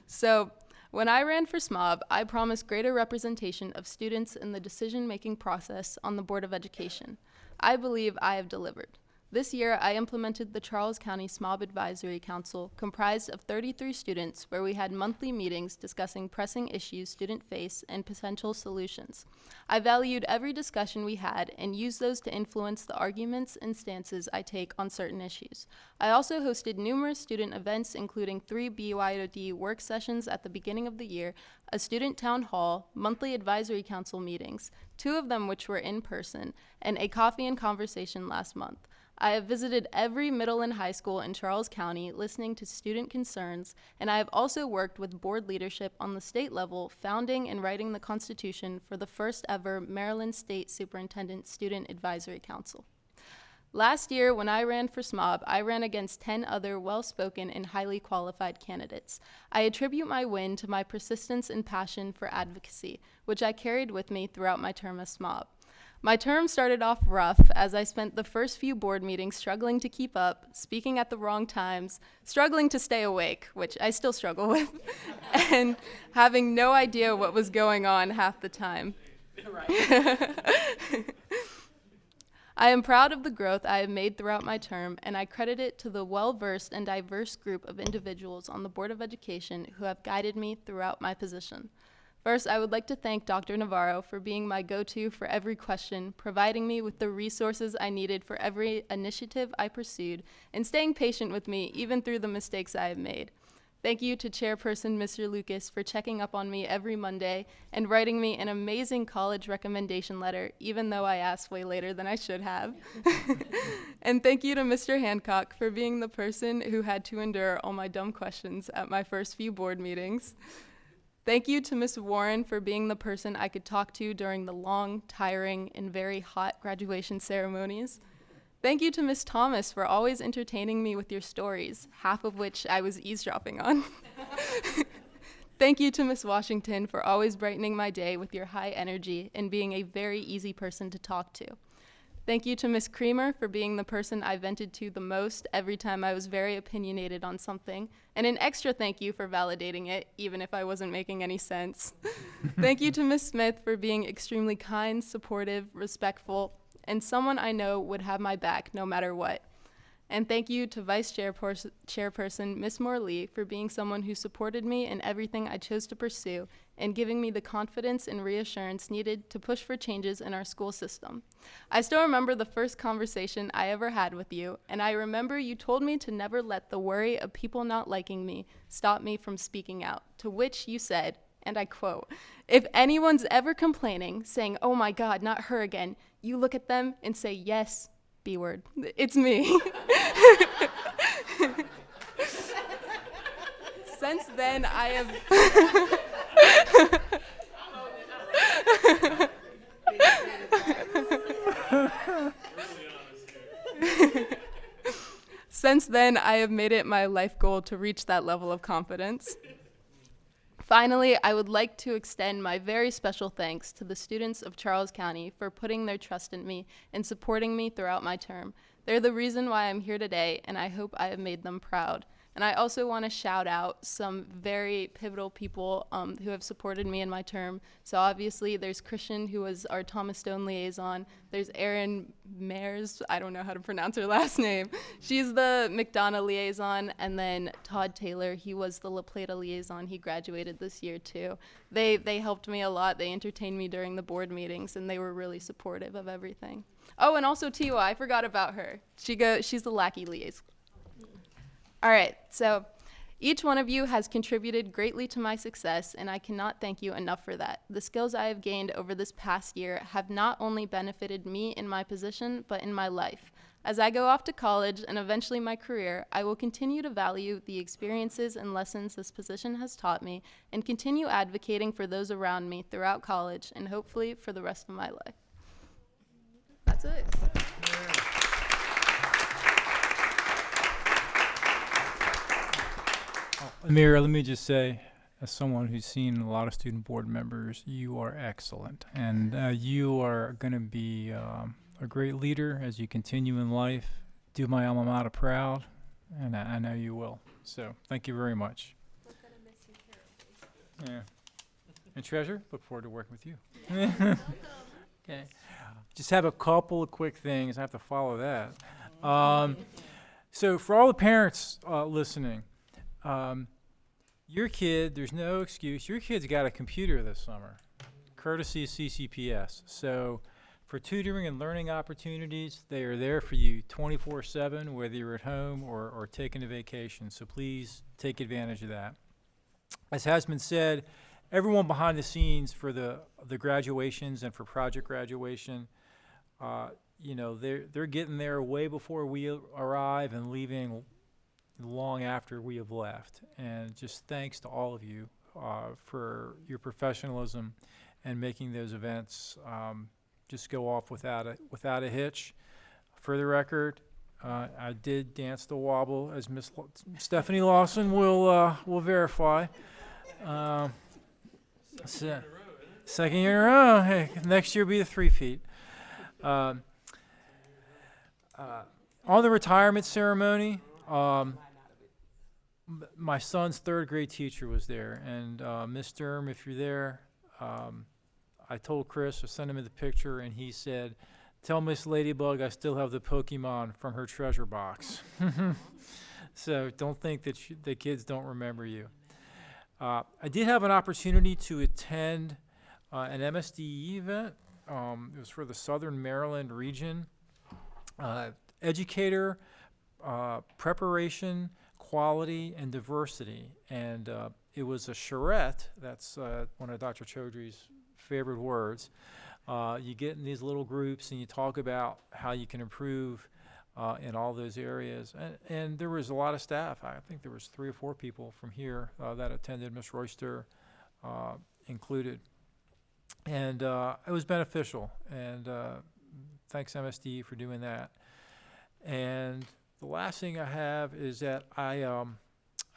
So, when I ran for SMOB, I promised greater representation of students in the decision-making process on the Board of Education. I believe I have delivered. This year, I implemented the Charles County SMOB Advisory Council, comprised of 33 students, where we had monthly meetings discussing pressing issues students face and potential solutions. I valued every discussion we had and used those to influence the arguments and stances I take on certain issues. I also hosted numerous student events, including 3 BYOD work sessions at the beginning of the year, a student town hall, monthly advisory council meetings, 2 of them which were in person, and a coffee and conversation last month. I have visited every middle and high school in Charles County, listening to student concerns, and I have also worked with board leadership on the state level, founding and writing the Constitution for the first ever Maryland State Superintendent Student Advisory Council. Last year, when I ran for SMOB, I ran against 10 other well-spoken and highly qualified candidates. I attribute my win to my persistence and passion for advocacy, which I carried with me throughout my term as SMOB. My term started off rough, as I spent the first few board meetings struggling to keep up, speaking at the wrong times, struggling to stay awake, which I still struggle with, and having no idea what was going on half the time. I am proud of the growth I have made throughout my term, and I credit it to the well-versed and diverse group of individuals on the Board of Education who have guided me throughout my position. First, I would like to thank Dr. Navarro for being my go-to for every question, providing me with the resources I needed for every initiative I pursued, and staying patient with me even through the mistakes I have made. Thank you to Chairperson Mr. Lucas for checking up on me every Monday and writing me an amazing college recommendation letter, even though I asked way later than I should have. And thank you to Mr. Hancock for being the person who had to endure all my dumb questions at my first few board meetings. Thank you to Ms. Warren for being the person I could talk to during the long, tiring, and very hot graduation ceremonies. Thank you to Ms. Thomas for always entertaining me with your stories, half of which I was eavesdropping on. Thank you to Ms. Washington for always brightening my day with your high energy and being a very easy person to talk to. Thank you to Ms. Creamer for being the person I vented to the most every time I was very opinionated on something, and an extra thank you for validating it, even if I wasn't making any sense. Thank you to Ms. Smith for being extremely kind, supportive, respectful, and someone I know would have my back no matter what. And thank you to Vice Chairperson Ms. Morley for being someone who supported me in everything I chose to pursue and giving me the confidence and reassurance needed to push for changes in our school system. I still remember the first conversation I ever had with you, and I remember you told me to never let the worry of people not liking me stop me from speaking out, to which you said, and I quote, "If anyone's ever complaining, saying, 'Oh my God, not her again,' you look at them and say, 'Yes, B word, it's me.'" Since then, I have... Since then, I have made it my life goal to reach that level of confidence. Finally, I would like to extend my very special thanks to the students of Charles County for putting their trust in me and supporting me throughout my term. They're the reason why I'm here today, and I hope I have made them proud. And I also want to shout out some very pivotal people who have supported me in my term. So obviously there's Christian, who was our Thomas Stone liaison. There's Erin Mayers, I don't know how to pronounce her last name. She's the McDonough liaison. And then Todd Taylor, he was the La Plata liaison. He graduated this year too. They helped me a lot. They entertained me during the board meetings, and they were really supportive of everything. Oh, and also Tiwa, I forgot about her. She's the Lackey liaison. All right, so each one of you has contributed greatly to my success, and I cannot thank you enough for that. The skills I have gained over this past year have not only benefited me in my position, but in my life. As I go off to college and eventually my career, I will continue to value the experiences and lessons this position has taught me and continue advocating for those around me throughout college and hopefully for the rest of my life. That's it. Amir, let me just say, as someone who's seen a lot of student board members, you are excellent. And you are going to be a great leader as you continue in life. Do my alma mater proud, and I know you will. So thank you very much. We're going to miss you terribly. Yeah. And Treasurer, look forward to working with you. Okay. Just have a couple of quick things. I have to follow that. So for all the parents listening, your kid, there's no excuse. Your kid's got a computer this summer, courtesy of CCPS. So for tutoring and learning opportunities, they are there for you 24/7, whether you're at home or taking a vacation. So please take advantage of that. As has been said, everyone behind the scenes for the graduations and for project graduation, you know, they're getting there way before we arrive and leaving long after we have left. And just thanks to all of you for your professionalism and making those events just go off without a hitch. For the record, I did dance the wobble, as Miss Stephanie Lawson will verify. Second year in a row. Hey, next year will be the 3 feet. On the retirement ceremony, my son's third grade teacher was there, and Miss Durham, if you're there, I told Chris, I sent him the picture, and he said, "Tell Miss Ladybug I still have the Pokemon from her treasure box." So don't think that the kids don't remember you. I did have an opportunity to attend an MSDE event. It was for the Southern Maryland region. Educator, preparation, quality, and diversity. And it was a charrette. That's one of Dr. Chaudhry's favorite words. You get in these little groups and you talk about how you can improve in all those areas. And there was a lot of staff. I think there was 3 or 4 people from here that attended, Ms. Royster included. And it was beneficial. And thanks MSD for doing that. And the last thing I have is that I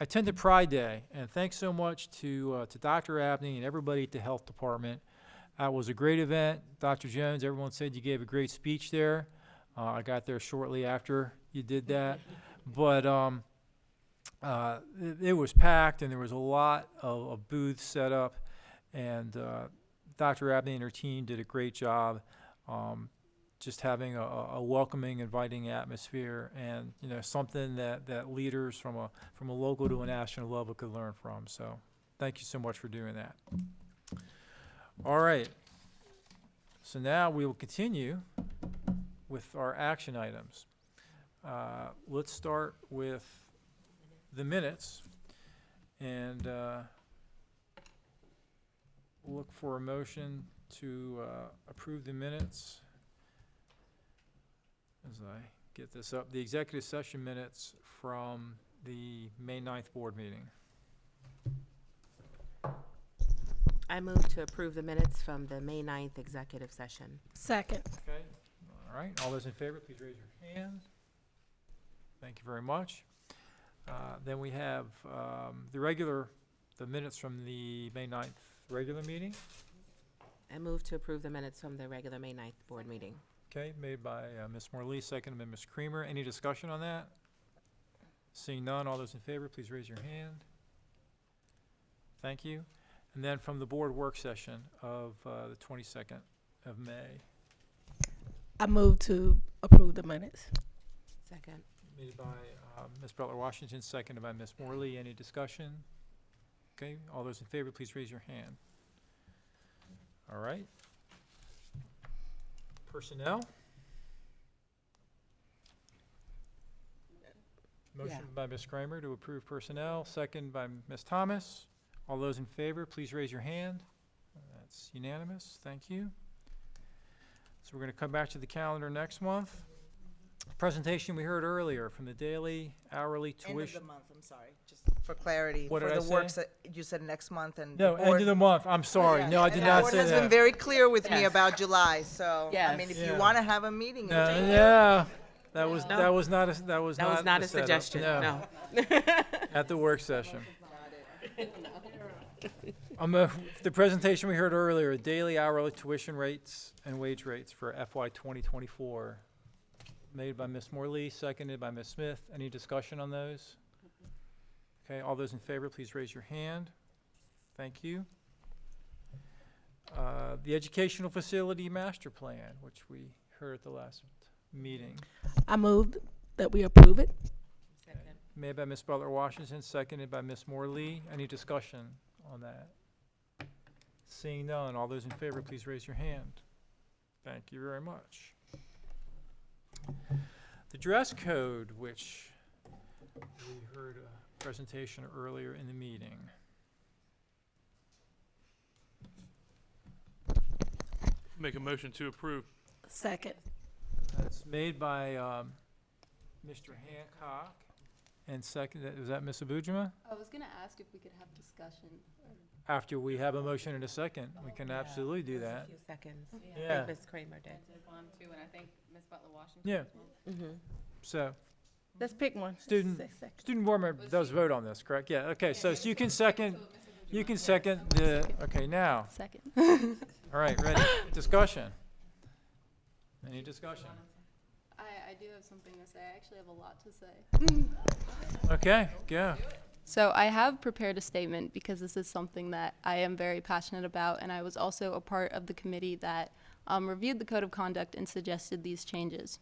attended Pride Day, and thanks so much to Dr. Abney and everybody at the health department. It was a great event. Dr. Jones, everyone said you gave a great speech there. I got there shortly after you did that, but it was packed, and there was a lot of booths set up, and Dr. Abney and her team did a great job. Just having a welcoming, inviting atmosphere, and you know, something that leaders from a local to a national level could learn from. So thank you so much for doing that. All right. So now we will continue with our action items. Let's start with the minutes, and look for a motion to approve the minutes. As I get this up, the executive session minutes from the May 9th board meeting. I move to approve the minutes from the May 9th executive session. Second. Okay, all right, all those in favor, please raise your hand. Thank you very much. Then we have the minutes from the May 9th regular meeting. I move to approve the minutes from the regular May 9th board meeting. Okay, made by Ms. Morley, seconded by Ms. Creamer. Any discussion on that? Seeing none, all those in favor, please raise your hand. Thank you. And then from the board work session of the 22nd of May. I move to approve the minutes. Second. Made by Ms. Butler-Washington, seconded by Ms. Morley. Any discussion? Okay, all those in favor, please raise your hand. All right. Personnel? Motion by Ms. Kramer to approve personnel, second by Ms. Thomas. All those in favor, please raise your hand. That's unanimous. Thank you. So we're going to come back to the calendar next month. Presentation we heard earlier from the daily, hourly tuition. End of the month, I'm sorry, just for clarity. What did for I the say? works that you said next month and No, the board, end of the month. I'm sorry. No, I did not say The board has that. been very clear with me Yes. about July, so, I mean, if Yes. you want to have a meeting. No, in July- yeah, that was No. not a That was not a setup. suggestion, no. At the work session. The presentation we heard earlier, daily hourly tuition rates and wage rates for FY 2024, made by Ms. Morley, seconded by Ms. Smith. Any discussion on those? Okay, all those in favor, please raise your hand. Thank you. The Educational Facility Master Plan, which we heard at the last meeting. I moved that we approve it. Made by Ms. Butler Washington, seconded by Ms. Morley. Any discussion on that? Seeing none, all those in favor, please raise your hand. Thank you very much. The dress code, which we heard a presentation earlier in the meeting. Make a motion to approve. Second. That's made by Mr. Hancock, and second, was that Ms. Abujamah? I was going to ask if we could have discussion. After we have a motion and a second, we can absolutely do that. A few seconds. Yeah. I think Ms. Kramer did. One, too, and I think Ms. Butler Washington. Yeah. So, Let's pick one. student board member does vote on this, correct? Yeah, okay, so you can second the, okay, now. Second. All right, ready? Discussion. Any discussion? I do have something to say. I actually have a lot to say. Okay, go. So I have prepared a statement because this is something that I am very passionate about, and I was also a part of the committee that reviewed the code of conduct and suggested these changes.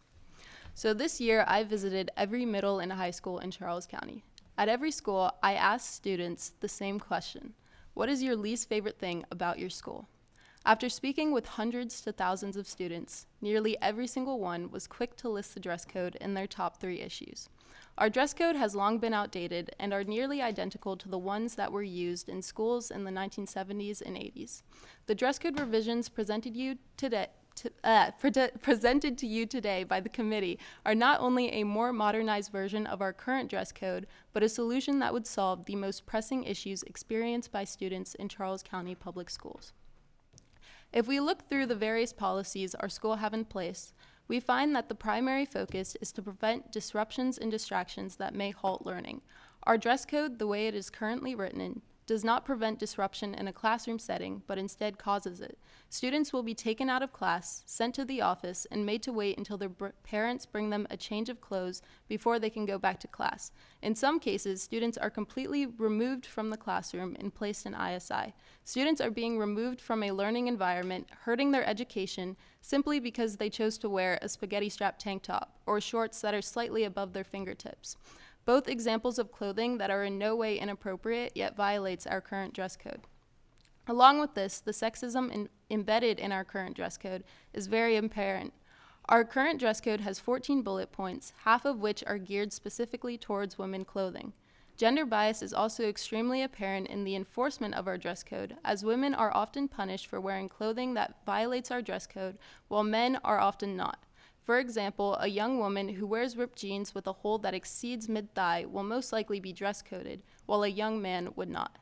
So this year, I visited every middle and high school in Charles County. At every school, I asked students the same question: what is your least favorite thing about your school? After speaking with hundreds to thousands of students, nearly every single one was quick to list the dress code in their top 3 issues. Our dress code has long been outdated and are nearly identical to the ones that were used in schools in the 1970s and 80s. The dress code revisions presented to you today by the committee are not only a more modernized version of our current dress code, but a solution that would solve the most pressing issues experienced by students in Charles County Public Schools. If we look through the various policies our school have in place, we find that the primary focus is to prevent disruptions and distractions that may halt learning. Our dress code, the way it is currently written, does not prevent disruption in a classroom setting, but instead causes it. Students will be taken out of class, sent to the office, and made to wait until their parents bring them a change of clothes before they can go back to class. In some cases, students are completely removed from the classroom and placed in ISI. Students are being removed from a learning environment, hurting their education simply because they chose to wear a spaghetti-strap tank top or shorts that are slightly above their fingertips. Both examples of clothing that are in no way inappropriate yet violates our current dress code. Along with this, the sexism embedded in our current dress code is very apparent. Our current dress code has 14 bullet points, half of which are geared specifically towards women clothing. Gender bias is also extremely apparent in the enforcement of our dress code, as women are often punished for wearing clothing that violates our dress code, while men are often not. For example, a young woman who wears ripped jeans with a hole that exceeds mid-thigh will most likely be dress coded, while a young man would not.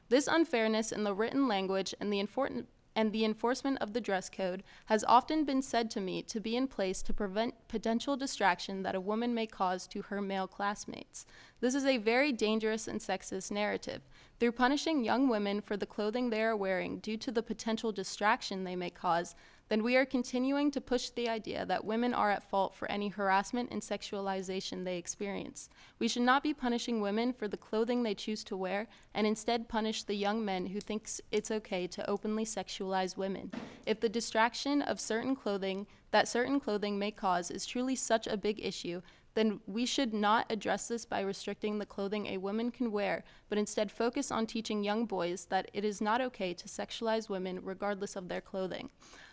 This unfairness in the written language and the enforcement of the dress code has often been said to me to be in place to prevent potential distraction that a woman may cause to her male classmates. This is a very dangerous and sexist narrative. Through punishing young women for the clothing they are wearing due to the potential distraction they may cause, then we are continuing to push the idea that women are at fault for any harassment and sexualization they experience. We should not be punishing women for the clothing they choose to wear, and instead punish the young men who thinks it's okay to openly sexualize women. If the distraction of certain clothing may cause is truly such a big issue, then we should not address this by restricting the clothing a woman can wear, but instead focus on teaching young boys that it is not okay to sexualize women regardless of their clothing.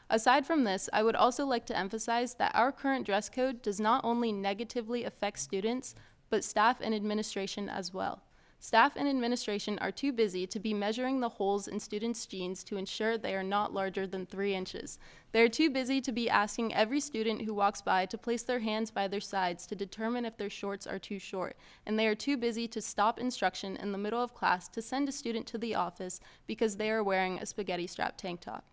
Aside from this, I would also like to emphasize that our current dress code does not only negatively affect students, but staff and administration as well. Staff and administration are too busy to be measuring the holes in students' jeans to ensure they are not larger than 3 inches. They are too busy to be asking every student who walks by to place their hands by their sides to determine if their shorts are too short. And they are too busy to stop instruction in the middle of class to send a student to the office because they are wearing a spaghetti strap tank top.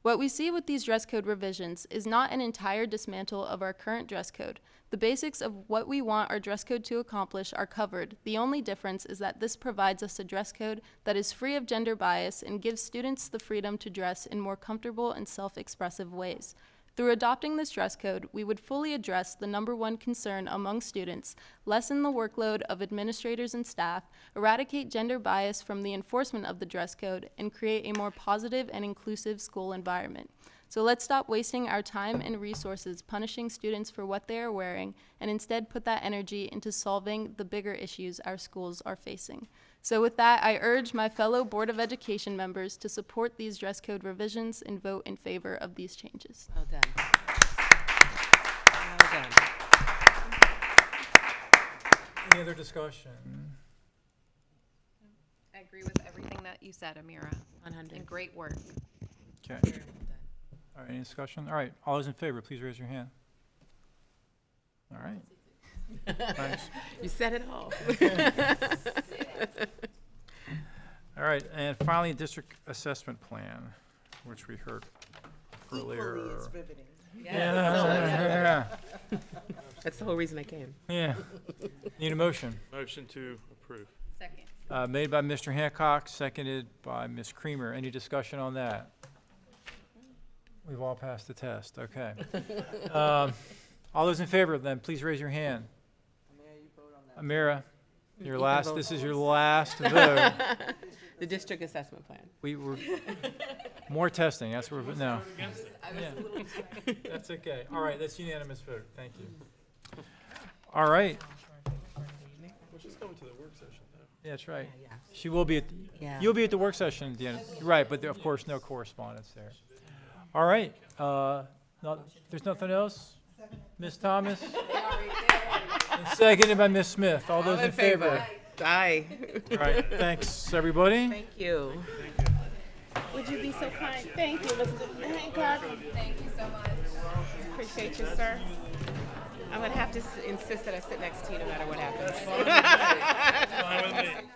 What we see with these dress code revisions is not an entire dismantle of our current dress code. The basics of what we want our dress code to accomplish are covered. The only difference is that this provides us a dress code that is free of gender bias and gives students the freedom to dress in more comfortable and self-expressive ways. Through adopting this dress code, we would fully address the #1 concern among students, lessen the workload of administrators and staff, eradicate gender bias from the enforcement of the dress code, and create a more positive and inclusive school environment. So let's stop wasting our time and resources punishing students for what they are wearing, and instead put that energy into solving the bigger issues our schools are facing. So with that, I urge my fellow Board of Education members to support these dress code revisions and vote in favor of these changes. Well done. Well done. Any other discussion? I agree with everything that you said, Amira. 100. And great work. Okay. All right, any discussion? All right, all those in favor, please raise your hand. All right. Thanks. You said it all. All right, and finally, district assessment plan, which we heard earlier. Equally as riveting. Yeah. That's the whole reason I came. Yeah. Need a motion. Motion to approve. Second. Made by Mr. Hancock, seconded by Ms. Creamer. Any discussion on that? We've all passed the test, okay. All those in favor, then, please raise your hand. Amira, your You can last, vote. this is your last vote. The district assessment plan. We were, more testing, that's where, no. I was Yeah. a little- That's okay. All right, that's unanimous vote. Thank you. All right. Well, she's coming to the work session, though. Yeah, that's right. Yeah. She will be Yeah. you'll be at the work session at the end. Right, but there, of course, no correspondence there. All right, there's nothing else? Ms. Thomas? And seconded by Ms. Smith. All those in favor? Aye. All right, thanks, everybody. Thank you. Would you be so kind? Thank you, Mr. Hancock. Thank you so much. Appreciate you, sir. I'm gonna have to insist that I sit next to you no matter what happens. Fine with me.